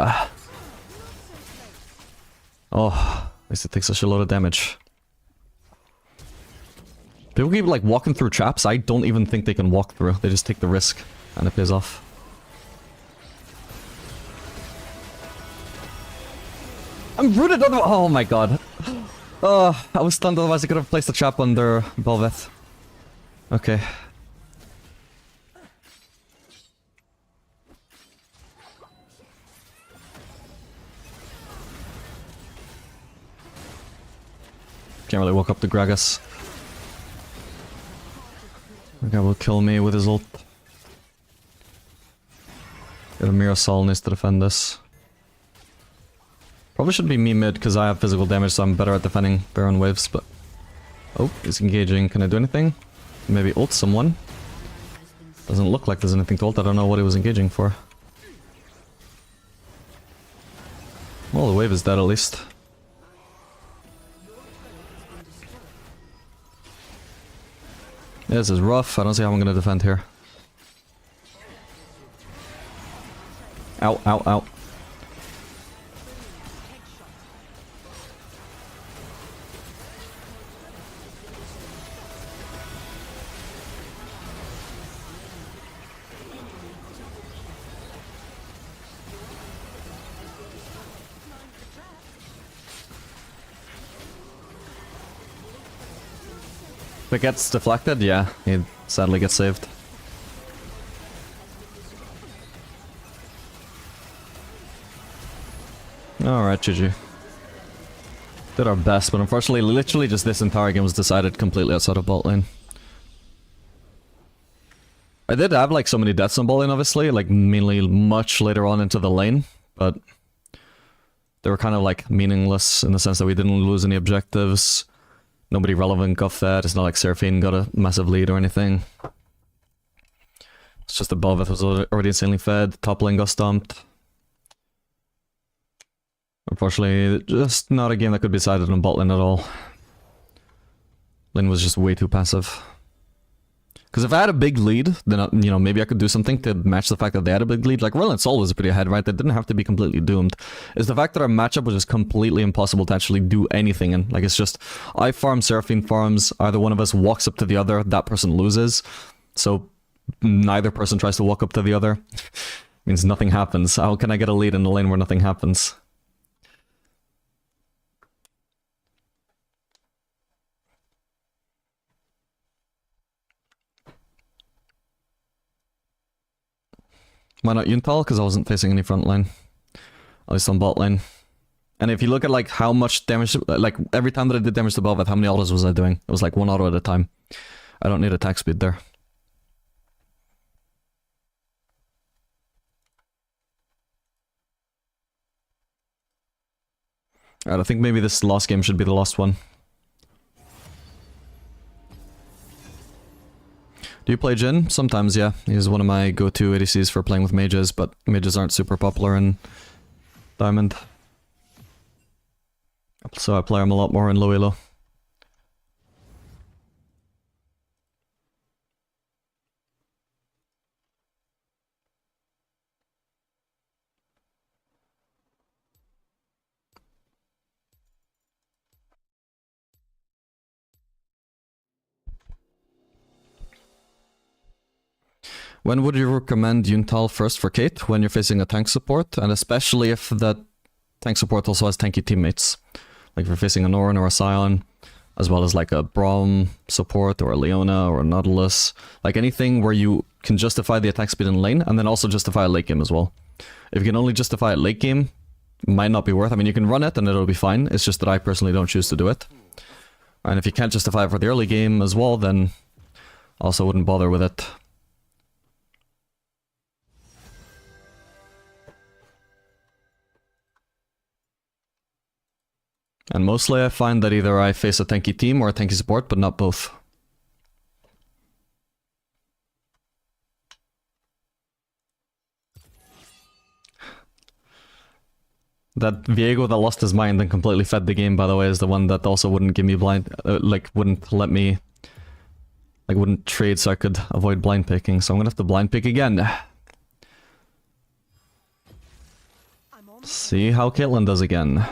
Oh, at least it takes a shitload of damage. People keep like walking through traps. I don't even think they can walk through. They just take the risk and it pays off. I'm rooted on. Oh my god. Oh, I was stunned, otherwise I could have placed a trap under Belveth. Okay. Can't really walk up to Gragas. The guy will kill me with his ult. Get a Mirasol needs to defend this. Probably should be me mid because I have physical damage, so I'm better at defending Baron waves, but... Oh, he's engaging. Can I do anything? Maybe ult someone? Doesn't look like there's anything to ult. I don't know what he was engaging for. Well, the wave is dead at least. Yeah, this is rough. I don't see how I'm gonna defend here. Ow, ow, ow. If it gets deflected, yeah, he sadly gets saved. Alright, GG. Did our best, but unfortunately, literally just this entire game was decided completely outside of bot lane. I did have like so many deaths on bot lane, obviously, like mainly much later on into the lane, but they were kind of like meaningless in the sense that we didn't lose any objectives. Nobody relevant got fed. It's not like Seraphine got a massive lead or anything. It's just that Belveth was already insanely fed. Top lane got stomped. Unfortunately, just not a game that could be decided on bot lane at all. Lane was just way too passive. Because if I had a big lead, then, you know, maybe I could do something to match the fact that they had a big lead. Like, Relent Sol was pretty ahead, right? They didn't have to be completely doomed. It's the fact that our matchup was just completely impossible to actually do anything in. Like, it's just, I farm, Seraphine farms, either one of us walks up to the other, that person loses. So, neither person tries to walk up to the other. Means nothing happens. How can I get a lead in a lane where nothing happens? Why not Yuntal? Because I wasn't facing any front line. At least on bot lane. And if you look at like how much damage, like every time that I did damage to Belveth, how many autos was I doing? It was like 1 auto at a time. I don't need attack speed there. Alright, I think maybe this last game should be the last one. Do you play Jhin? Sometimes, yeah. He's one of my go-to ADCs for playing with mages, but mages aren't super popular in Diamond. So I play him a lot more in low elo. When would you recommend Yuntal first for Kate? When you're facing a tank support, and especially if that tank support also has tanky teammates. Like if you're facing a Norn or a Scion, as well as like a Braum support or a Leona or a Nautilus. Like anything where you can justify the attack speed in lane, and then also justify a late game as well. If you can only justify it late game, it might not be worth. I mean, you can run it and it'll be fine. It's just that I personally don't choose to do it. And if you can't justify it for the early game as well, then also wouldn't bother with it. And mostly I find that either I face a tanky team or a tanky support, but not both. That Viego that lost his mind and completely fed the game, by the way, is the one that also wouldn't give me blind... like, wouldn't let me... Like, wouldn't trade so I could avoid blind picking, so I'm gonna have to blind pick again. See how Caitlyn does again.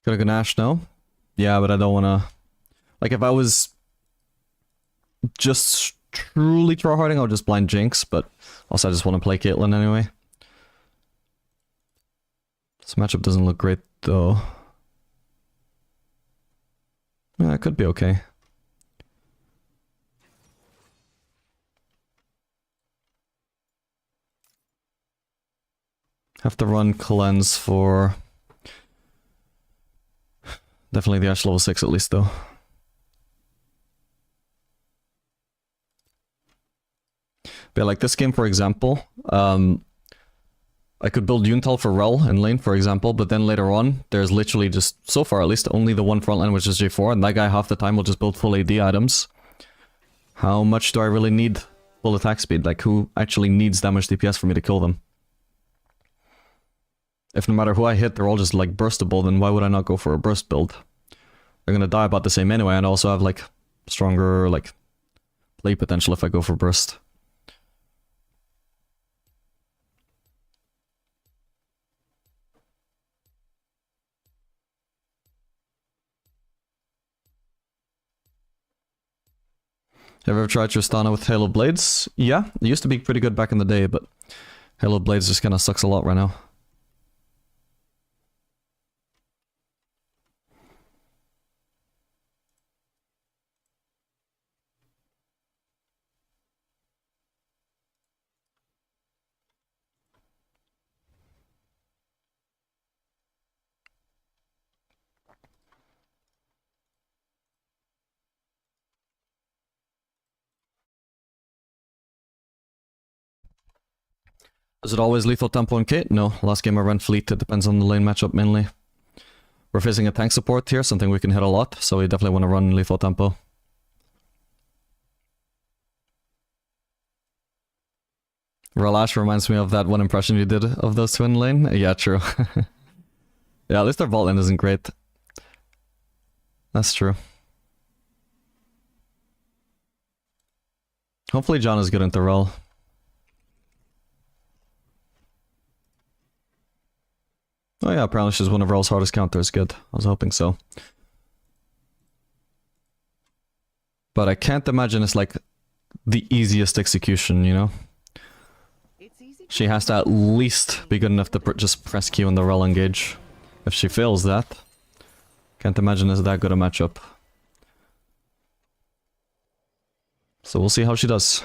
Gonna go Nash now? Yeah, but I don't wanna... Like, if I was just truly tryharding, I would just blind Jinx, but also I just want to play Caitlyn anyway. This matchup doesn't look great, though. Yeah, it could be okay. Have to run cleanse for... Definitely the Ashe level 6 at least, though. But like this game, for example, I could build Yuntal for Rel in lane, for example, but then later on, there's literally just, so far at least, only the one front line, which is J4, and that guy half the time will just build full AD items. How much do I really need full attack speed? Like, who actually needs that much DPS for me to kill them? If no matter who I hit, they're all just like burstable, then why would I not go for a burst build? They're gonna die about the same anyway, and also have like stronger like play potential if I go for burst. Have you ever tried Tristana with Halo Blades? Yeah, it used to be pretty good back in the day, but Halo Blades just kind of sucks a lot right now. Is it always lethal tempo and Kate? No, last game I ran fleet, it depends on the lane matchup mainly. We're facing a tank support here, something we can hit a lot, so we definitely want to run lethal tempo. Relash reminds me of that one impression you did of those two in lane. Yeah, true. Yeah, at least their vault lane isn't great. That's true. Hopefully John is good into Rel. Oh yeah, apparently she's one of Rel's hardest counters. Good. I was hoping so. But I can't imagine it's like the easiest execution, you know? She has to at least be good enough to just press Q in the Rel engage. If she fails that, can't imagine it's that good a matchup. So we'll see how she does.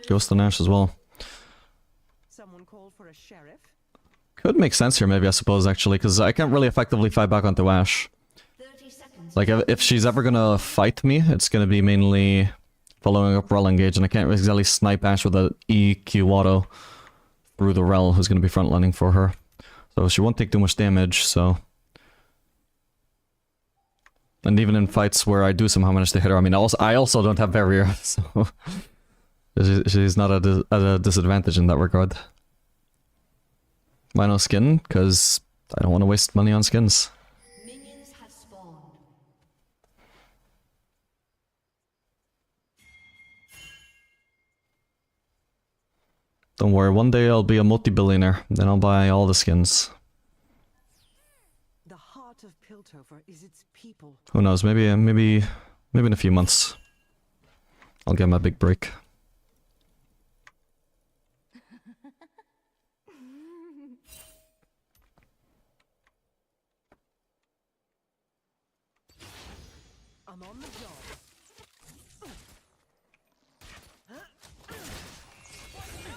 Ghost and Ash as well. Someone called for a sheriff. Could make sense here, maybe, I suppose, actually, because I can't really effectively fight back onto Ash. Like, if she's ever gonna fight me, it's gonna be mainly following up Rel engage, and I can't exactly snipe Ash with an EQ auto through the Rel, who's gonna be frontlining for her. So she won't take too much damage, so... And even in fights where I do somehow manage to hit her, I mean, I also don't have barrier, so she's not at a disadvantage in that regard. Why no skin? Because I don't want to waste money on skins. Minions have spawned. Don't worry, one day I'll be a multi-billionaire, then I'll buy all the skins. The heart of Piltover is its people. Who knows, maybe in a few months. I'll get my big break. I'm on the job.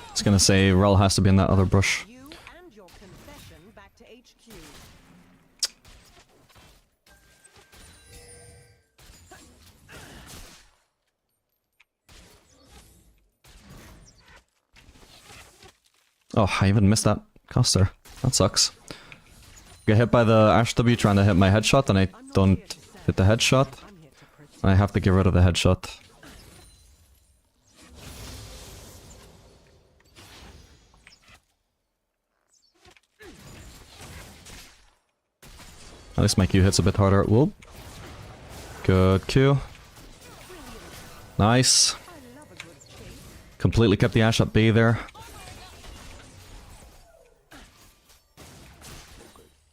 I was gonna say, Rel has to be in that other brush. You and your confession back to HQ. Oh, I even missed that caster. That sucks. Get hit by the Ash W trying to hit my headshot, and I don't hit the headshot. I'm here to protect. I have to get rid of the headshot. At least my Q hits a bit harder. Whoop. Good Q. Nice. Completely kept the Ash at bay there.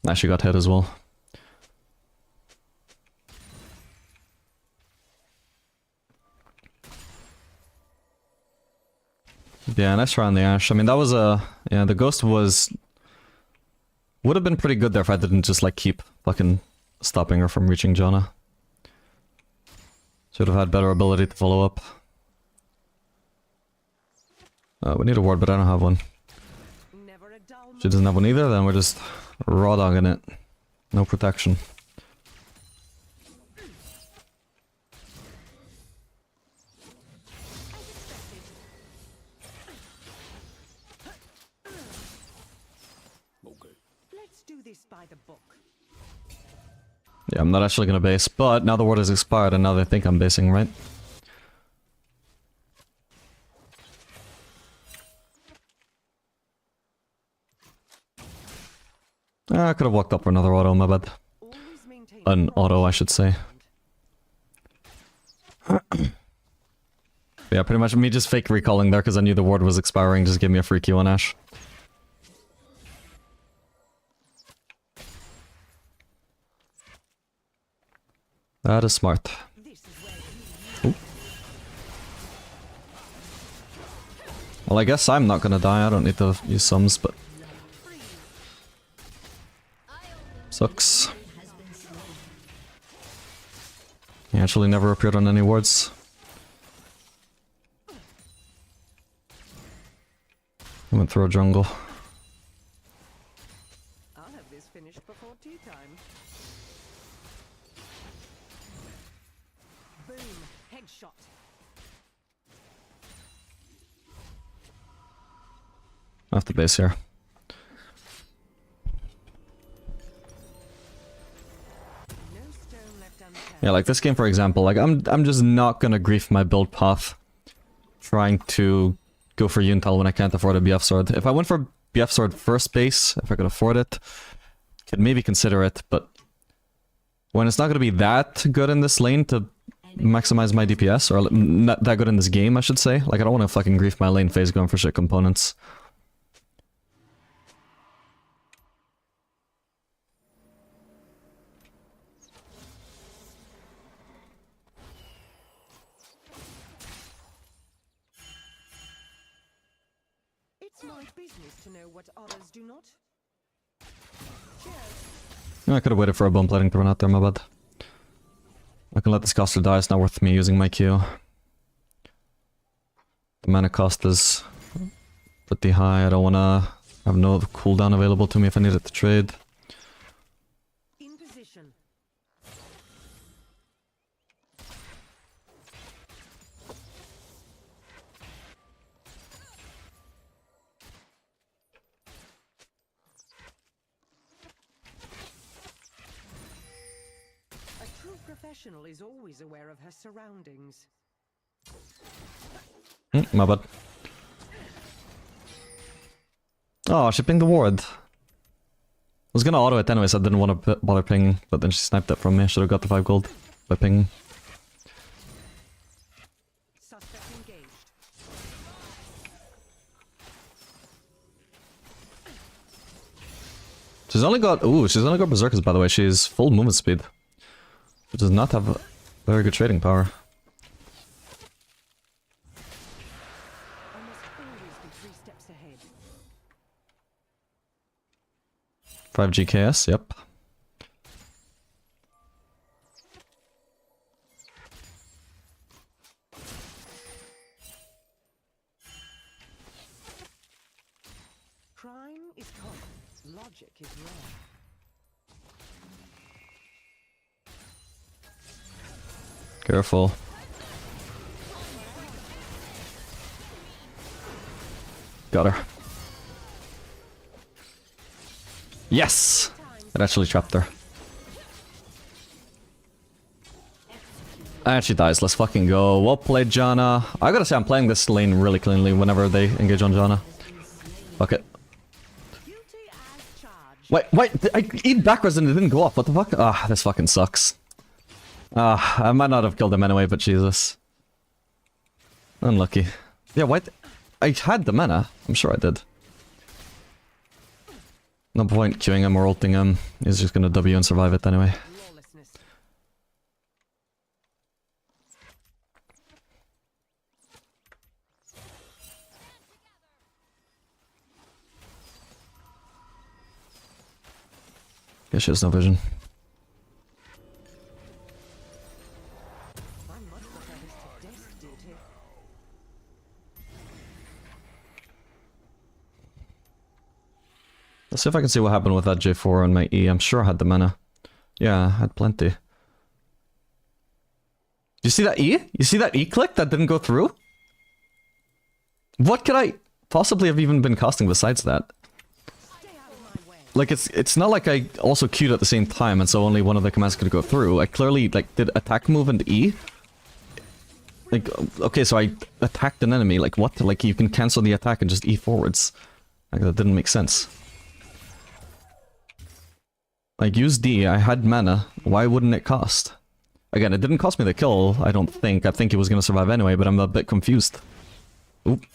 Ashe got hit as well. Yeah, nice try on the Ashe. I mean, that was a... Yeah, the Ghost was... Would have been pretty good there if I didn't just, like, keep fucking stopping her from reaching Janna. Should have had better ability to follow up. We need a ward, but I don't have one. Never a dull She doesn't have one either, then we're just raw dogging it. No protection. Let's do this by the book. Yeah, I'm not actually gonna base, but now the ward has expired and now they think I'm basing, right? I could have walked up for another auto, my bad. Always maintain An auto, I should say. Yeah, pretty much me just fake recalling there because I knew the ward was expiring, just give me a free Q on Ashe. That is smart. This is where you Ooh. Well, I guess I'm not gonna die, I don't need to use sums, but... Sucks. He actually never appeared on any wards. I went through a jungle. I'll have this finished before tea time. Boom. Headshot. I have to base here. No stone left unturned. Yeah, like this game for example, like I'm just not gonna grief my build path trying to go for Yuntal when I can't afford a BF sword. If I went for BF sword first base, if I could afford it, could maybe consider it, but when it's not gonna be that good in this lane to maximize my DPS, or not that good in this game, I should say, like I don't want to fucking grief my lane phase going for shit components. It's my business to know what others do not. Cheers. I could have waited for a bone plating to run out there, my bad. I can let this caster die, it's not worth me using my Q. The mana cost is pretty high, I don't wanna have no cooldown available to me if I need it to trade. In position. A true professional is always aware of her surroundings. My bad. Oh, she pinged the ward. I was gonna auto it anyways, I didn't want to bother pinging, but then she sniped it from me. Should have got the 5 gold by pinging. Suspect engaged. She's only got berserkers by the way. She's full movement speed. She does not have very good trading power. I must always be 3 steps ahead. 5 GKS, yep. Crime is common. Logic is rare. Careful. Got her. Yes! It actually trapped her. And she dies. Let's fucking go. Well played, Janna. I gotta say, I'm playing this lane really cleanly whenever they engage on Janna. Fuck it. Guilty as charged. Wait, I eat backwards and it didn't go off. What the fuck? Ah, this fucking sucks. Ah, I might not have killed him anyway, but Jesus. Unlucky. Yeah, what? I had the mana. I'm sure I did. No point queuing him or ulting him. He's just gonna W and survive it anyway. Lawlessness. Guess she has no vision. I much prefer this to desk duty. Let's see if I can see what happened with that J4 on my E. I'm sure I had the mana. Yeah, I had plenty. You see that E? You see that E click that didn't go through? What could I possibly have even been casting besides that? Stay out of my way. Like, it's not like I also queued at the same time and so only one of the commands could go through. I clearly, like, did attack move and E. Like, okay, so I attacked an enemy. Like, what? Like, you can cancel the attack and just E forwards. Like, that didn't make sense. Like, use D, I had mana, why wouldn't it cost? Again, it didn't cost me the kill, I don't think. I think he was gonna survive anyway, but I'm a bit confused. Oop.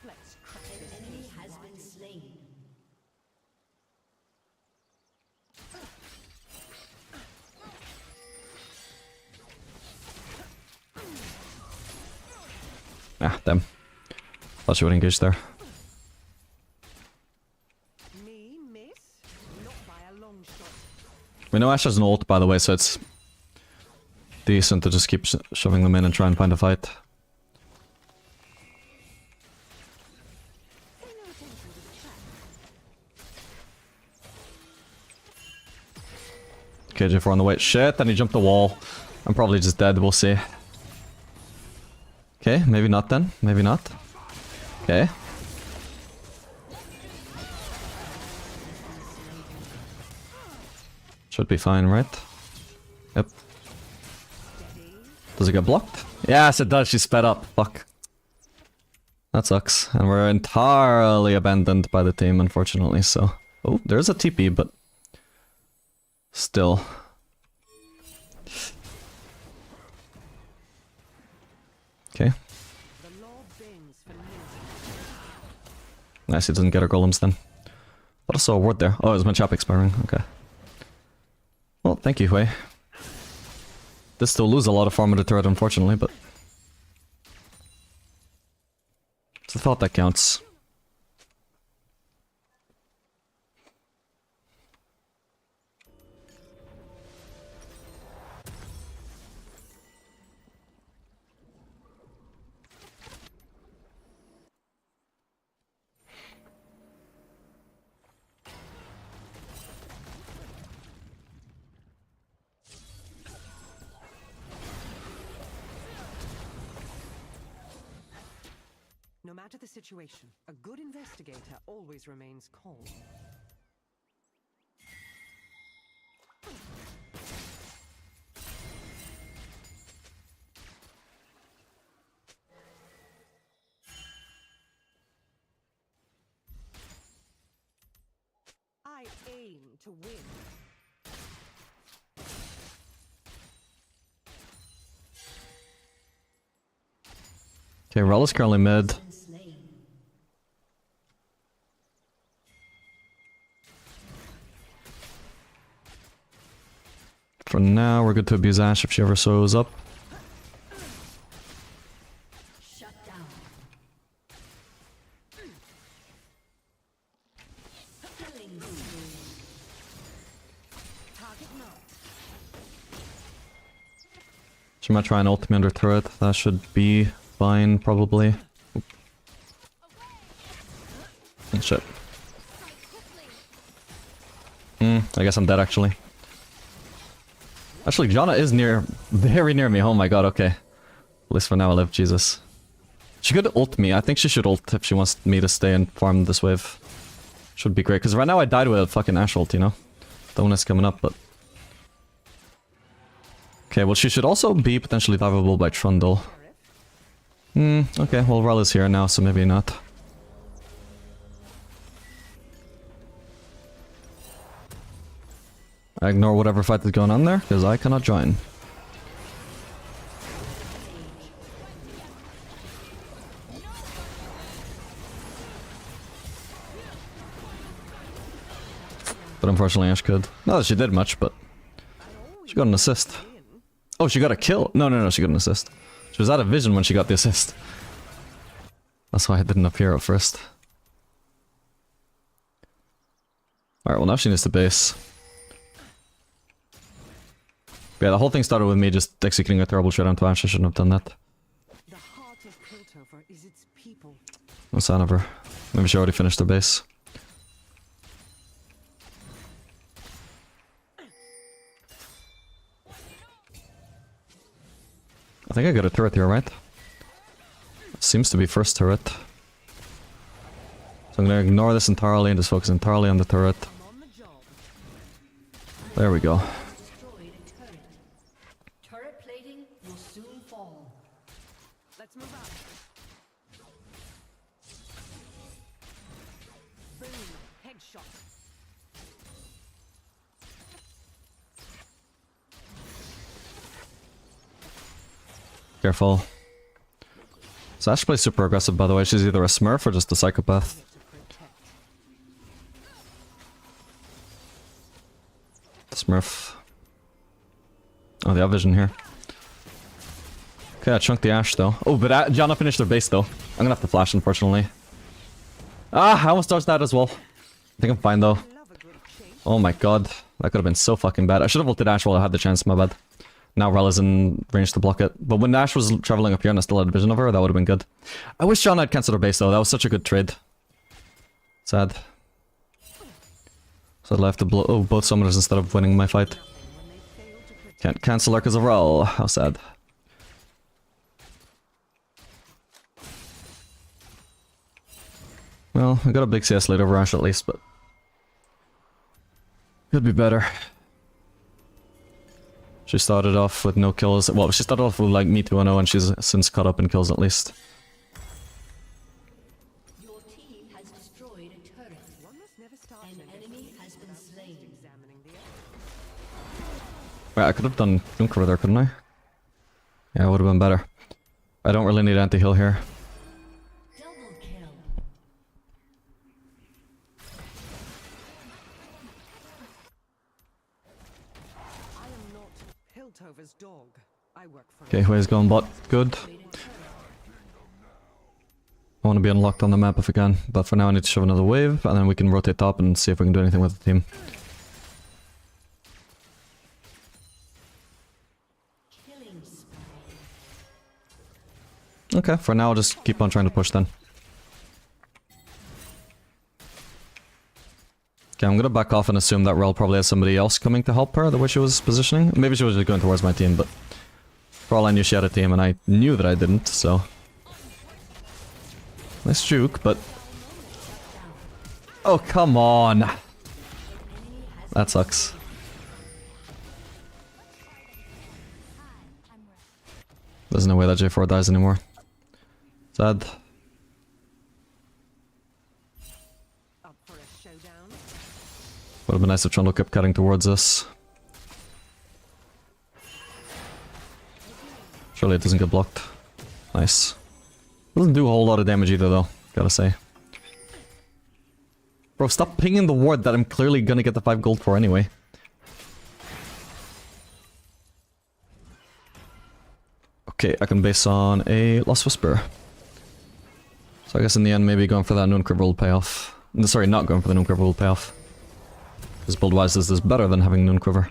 Let's crack An this. enemy has been slain. Ah, damn. Thought she would engage there. Me miss? Not by a long shot. We know Ash has an ult, by the way, so it's decent to just keep shoving them in and try and find a fight. Pay no attention to the trap. KJ4 on the way. Shit, and he jumped the wall. I'm probably just dead, we'll see. Okay, maybe not then. Maybe not. Okay. Should be fine, right? Yep. Does it get blocked? Yes, it does. She sped up. Fuck. That sucks. And we're entirely abandoned by the team, unfortunately, so... Oh, there's a TP, but... Still. Okay. The law bends for losing. Nice, he doesn't get our golems then. Thought I saw a ward there. Oh, it was my chap expiring. Okay. Well, thank you, Hui. Did still lose a lot of farm of the turret, unfortunately, but... It's the thought that counts. No matter the situation, a good investigator always remains calm. I aim to win. Okay, Rel is currently mid. For now, we're good to abuse Ashe if she ever shows up. Shut down. Killing spree. Target marked. She might try and ult me under turret. That should be fine, probably. Oop. Oh, shit. I guess I'm dead, actually. Actually, Janna is very near me. Oh my god, okay. At least for now I live, Jesus. She could ult me. I think she should ult if she wants me to stay and farm this wave. Should be great, because right now I died with a fucking Ashe ult, you know? The one is coming up, but... Okay, well she should also be potentially diveable by Trundle. Okay, well Rel is here now, so maybe not. I ignore whatever fight is going on there, because I cannot join. But unfortunately Ashe could. Not that she did much, but... She got an assist. Oh, she got a kill? No, she got an assist. She was out of vision when she got the assist. That's why it didn't appear at first. Alright, well now she needs to base. Yeah, the whole thing started with me just executing a terrible shutdown to Ashe. I shouldn't have done that. The heart of Piltover is its people. No sign of her. Maybe she already finished her base. I think I got a turret here, right? Seems to be first turret. So I'm gonna ignore this entirely and just focus entirely on the turret. I'm on the job. There we go. Destroyed a turret. Turret plating will soon fall. Let's move out. Boom. Headshot. Careful. So Ashe plays super aggressive, by the way. She's either a smurf or just a psychopath. To protect. Smurf. Oh, they have vision here. Okay, I chunked the Ashe though. Oh, but Janna finished their base though. I'm gonna have to flash, unfortunately. Ah, I almost dodged that as well. I think I'm fine though. Love a good chase. Oh my god. That could have been so fucking bad. I should have ulted Ashe while I had the chance, my bad. Now Rel is in range to block it. But when Ashe was traveling up here and I still had vision of her, that would have been good. I wish Janna had cancelled her base though. That was such a good trade. Sad. So I'd have to blow both summoners instead of winning my fight. When they fail to protect. Can't cancel her because of Rel. How sad. Well, I got a big CS lead over Ashe at least, but... Could be better. She started off with no kills. Well, she started off with like me 2-0 and she's since caught up in kills at least. Your team has destroyed a turret. One must never start An enemy has been slain. examining the Wait, I could have done Junker there, couldn't I? Yeah, it would have been better. I don't really need anti-heal here. Double kill. I am not Piltover's dog. I work for Okay, Hui's going bot. Good. I want to be unlocked on the map if I can, but for now I need to shove another wave, and then we can rotate top and see if we can do anything with the team. Killing spree. Okay, for now I'll just keep on trying to push then. Okay, I'm gonna back off and assume that Rel probably has somebody else coming to help her the way she was positioning. Maybe she was just going towards my team, but for all I knew she had a team and I knew that I didn't, so... Nice juke, but... Oh, come on! That sucks. There's no way that J4 dies anymore. Sad. Up for a showdown? Would have been nice if Trundle kept cutting towards us. Surely it doesn't get blocked. Nice. Doesn't do a whole lot of damage either though, gotta say. Bro, stop pinging the ward that I'm clearly gonna get the 5 gold for anyway. Okay, I can base on a Lost Whisper. So I guess in the end maybe going for that Noon Quiver will pay off. Sorry, not going for the Noon Quiver will pay off. Because build-wise this is better than having Noon Quiver.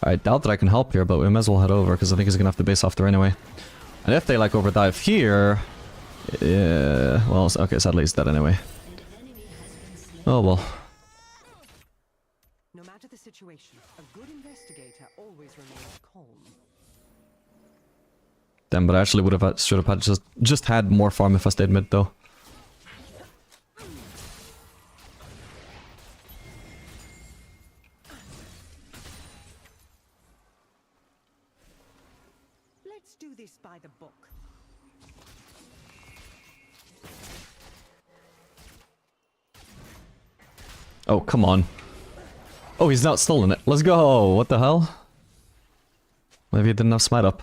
I doubt that I can help here, but we might as well head over, because I think he's gonna have to base off there anyway. And if they like overdive here... Yeah... Well, okay, sadly he's dead anyway. Oh well. No matter the situation, a good investigator always remains calm. Damn, but I actually should have had just had more farm if I stayed mid though. Let's do this by the book. Oh, come on. Oh, he's not stolen it. Let's go! What the hell? Maybe he didn't have smite up.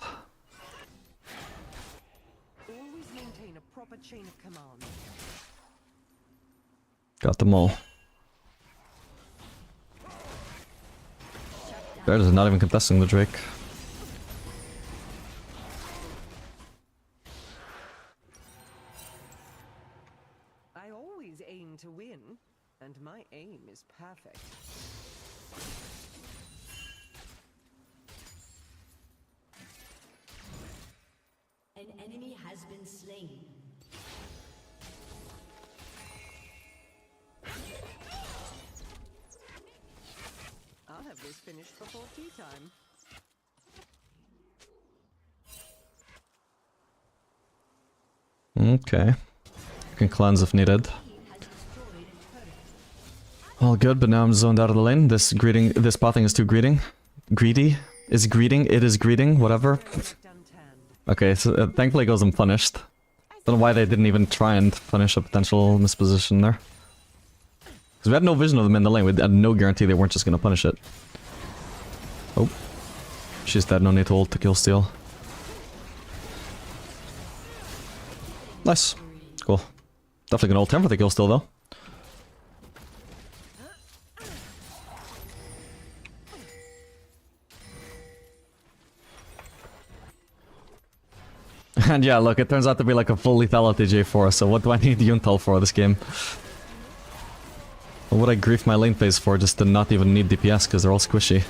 Always maintain a proper chain of command. Got them all. Bear is not even contesting the Drake. I always aim to win, and my aim is perfect. An enemy has been slain. I'll have this finished before tea time. Okay. You can cleanse if needed. All good, but now I'm zoned out of the lane. This pathing is too greedy. Greedy? Is greeting? It is greeting, whatever. Okay, so thankfully it goes unpunished. Don't know why they didn't even try and punish a potential misposition there. Because we had no vision of them in the lane, we had no guarantee they weren't just gonna punish it. Oh. She's dead, no need to ult to kill steal. Nice. Cool. Definitely gonna ult him for the kill steal though. And yeah, look, it turns out to be like a full lethality J4, so what do I need Yuntal for this game? What would I grief my lane phase for just to not even need DPS because they're all squishy?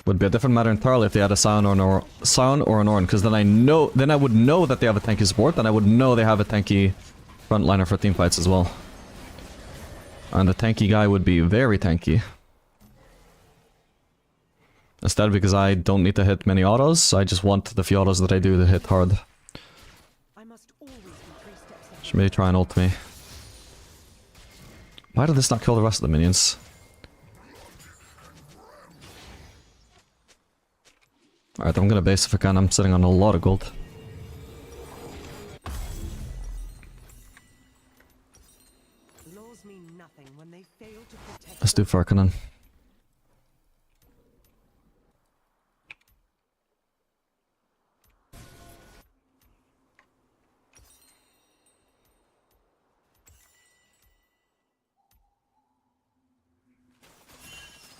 Would be a different matter entirely if they had a Scion or an Ornn, because then I would know that they have a tanky support, and I would know they have a tanky frontliner for team fights as well. And the tanky guy would be very tanky. Instead, because I don't need to hit many autos, I just want the few autos that I do to hit hard. I must always be 3 steps ahead. Should maybe try and ult me. Why did this not kill the rest of the minions? Alright, I'm gonna base if I can. I'm sitting on a lot of gold. Laws mean nothing when they fail to protect. Let's do Farkanen.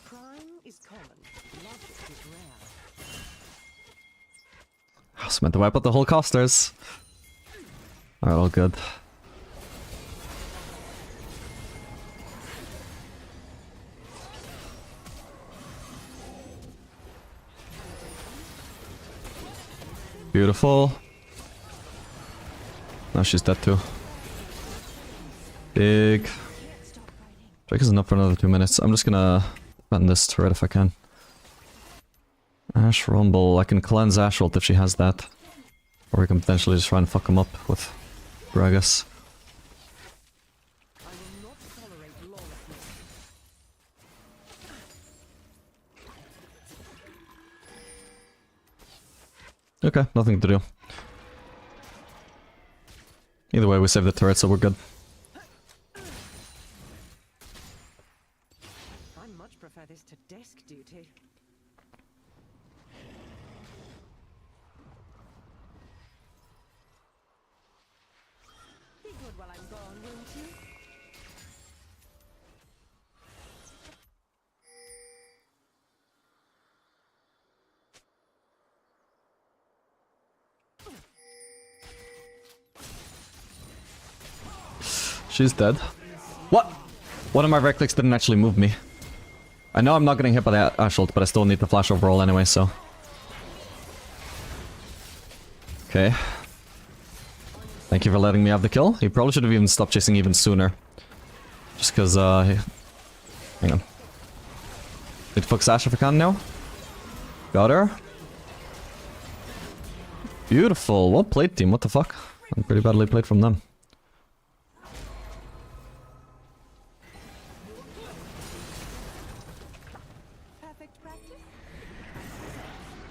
Crime is common. Logic is rare. I was meant to wipe out the whole casters. Alright, all good. Beautiful. Now she's dead too. Big. Drake isn't up for another 2 minutes. I'm just gonna end this turret if I can. Ash Rumble. I can cleanse Ash ult if she has that. Or we can potentially just try and fuck him up with Gragas. I will not tolerate lawlessness. Okay, nothing to do. Either way, we saved the turret, so we're good. I much prefer this to desk duty. Be good while I'm gone, won't you? She's dead. What? One of my right clicks didn't actually move me. I know I'm not getting hit by the Ash ult, but I still need the flash overall anyway, so... Okay. Thank you for letting me have the kill. He probably should have even stopped chasing even sooner. Just because, hang on. Need to focus Ash if I can now. Got her. Beautiful. Well played, team. What the fuck? I'm pretty badly played from them.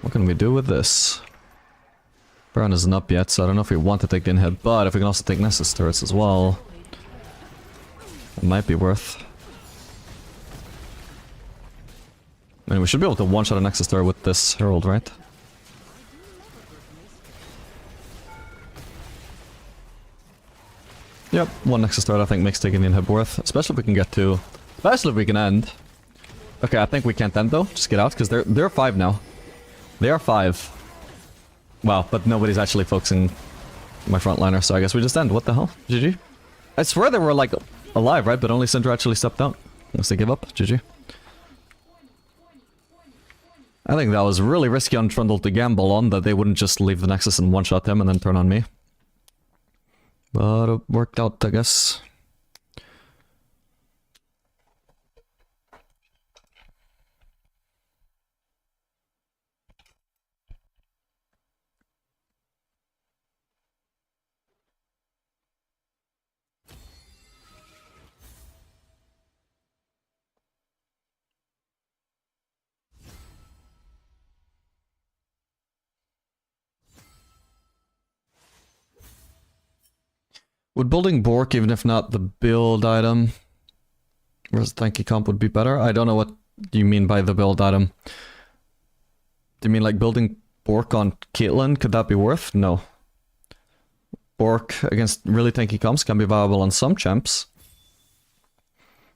What can we do with this? Baron isn't up yet, so I don't know if we want to take the in-hit, but if we can also take Nessus turrets as well, it might be worth. I mean, we should be able to one-shot a Nexus turret with this Herald, right? Yep, one Nexus turret I think makes taking the in-hit worth, especially if we can get to... Especially if we can end. Okay, I think we can't end though, just get out, because they're 5 now. They are 5. Wow, but nobody's actually focusing my frontliner, so I guess we just end. What the hell? GG. I swear they were, like, alive, right? But only Syndra actually stepped out. Unless they give up. GG. I think that was really risky on Trundle to gamble on, that they wouldn't just leave the Nexus and one-shot him and then turn on me. But it worked out, I guess. Would building Bork, even if not the build item, versus tanky comp would be better? I don't know what you mean by the build item. Do you mean like building Bork on Caitlyn? Could that be worth? No. Bork against really tanky comps can be viable on some champs.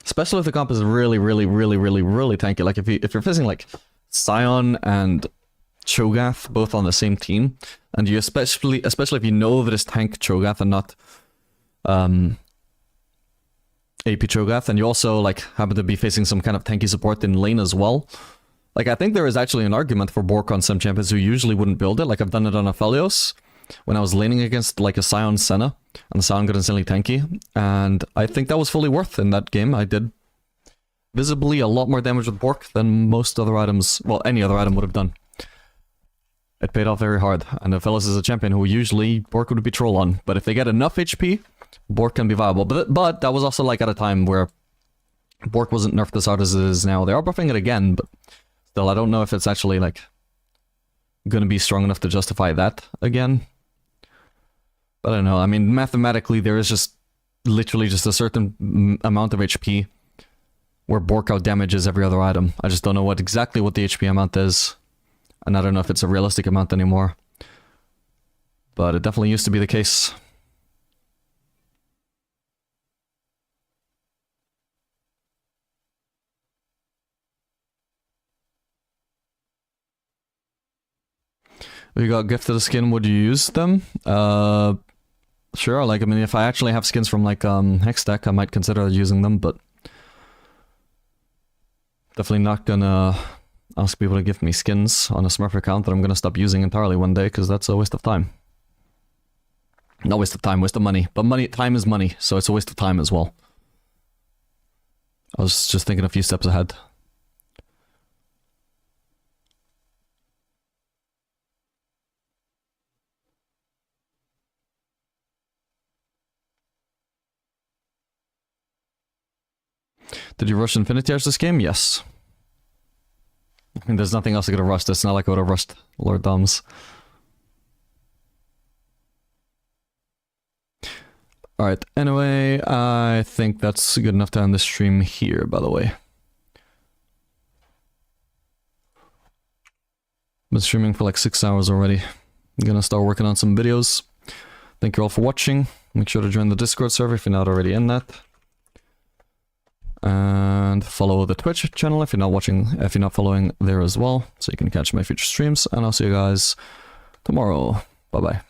Especially if the comp is really tanky. Like if you're facing like Sion and Cho'Gath both on the same team, and you especially if you know that it's tank Cho'Gath and not AP Cho'Gath, and you also like happen to be facing some kind of tanky support in lane as well. Like I think there is actually an argument for Bork on some champions who usually wouldn't build it. Like I've done it on Aphelios when I was laning against like a Sion Senna, and the Sion got instantly tanky, and I think that was fully worth in that game. I did visibly a lot more damage with Bork than most other items, well, any other item would have done. It paid off very hard, and Aphelios is a champion who usually Bork would be troll on, but if they get enough HP, Bork can be viable. But that was also like at a time where Bork wasn't nerfed as hard as it is now. They are buffing it again, but still I don't know if it's actually like gonna be strong enough to justify that again. But I don't know, I mean mathematically there is just literally just a certain amount of HP where Bork out damages every other item. I just don't know exactly what the HP amount is, and I don't know if it's a realistic amount anymore. But it definitely used to be the case. If you got gifted a skin, would you use them? Sure, like, I mean, if I actually have skins from, like, Hextech, I might consider using them, but definitely not gonna ask people to give me skins on a Smurf account that I'm gonna stop using entirely one day, because that's a waste of time. Not waste of time, waste of money. But time is money, so it's a waste of time as well. I was just thinking a few steps ahead. Did you rush Infinity Edge this game? Yes. I mean, there's nothing else I could have rushed. It's not like I would have rushed Lord Doms. Alright, anyway, I think that's good enough to end the stream here, by the way. Been streaming for like 6 hours already. I'm gonna start working on some videos. Thank you all for watching. Make sure to join the Discord server if you're not already in that. And follow the Twitch channel if you're not following there as well, so you can catch my future streams, and I'll see you guys tomorrow. Bye bye.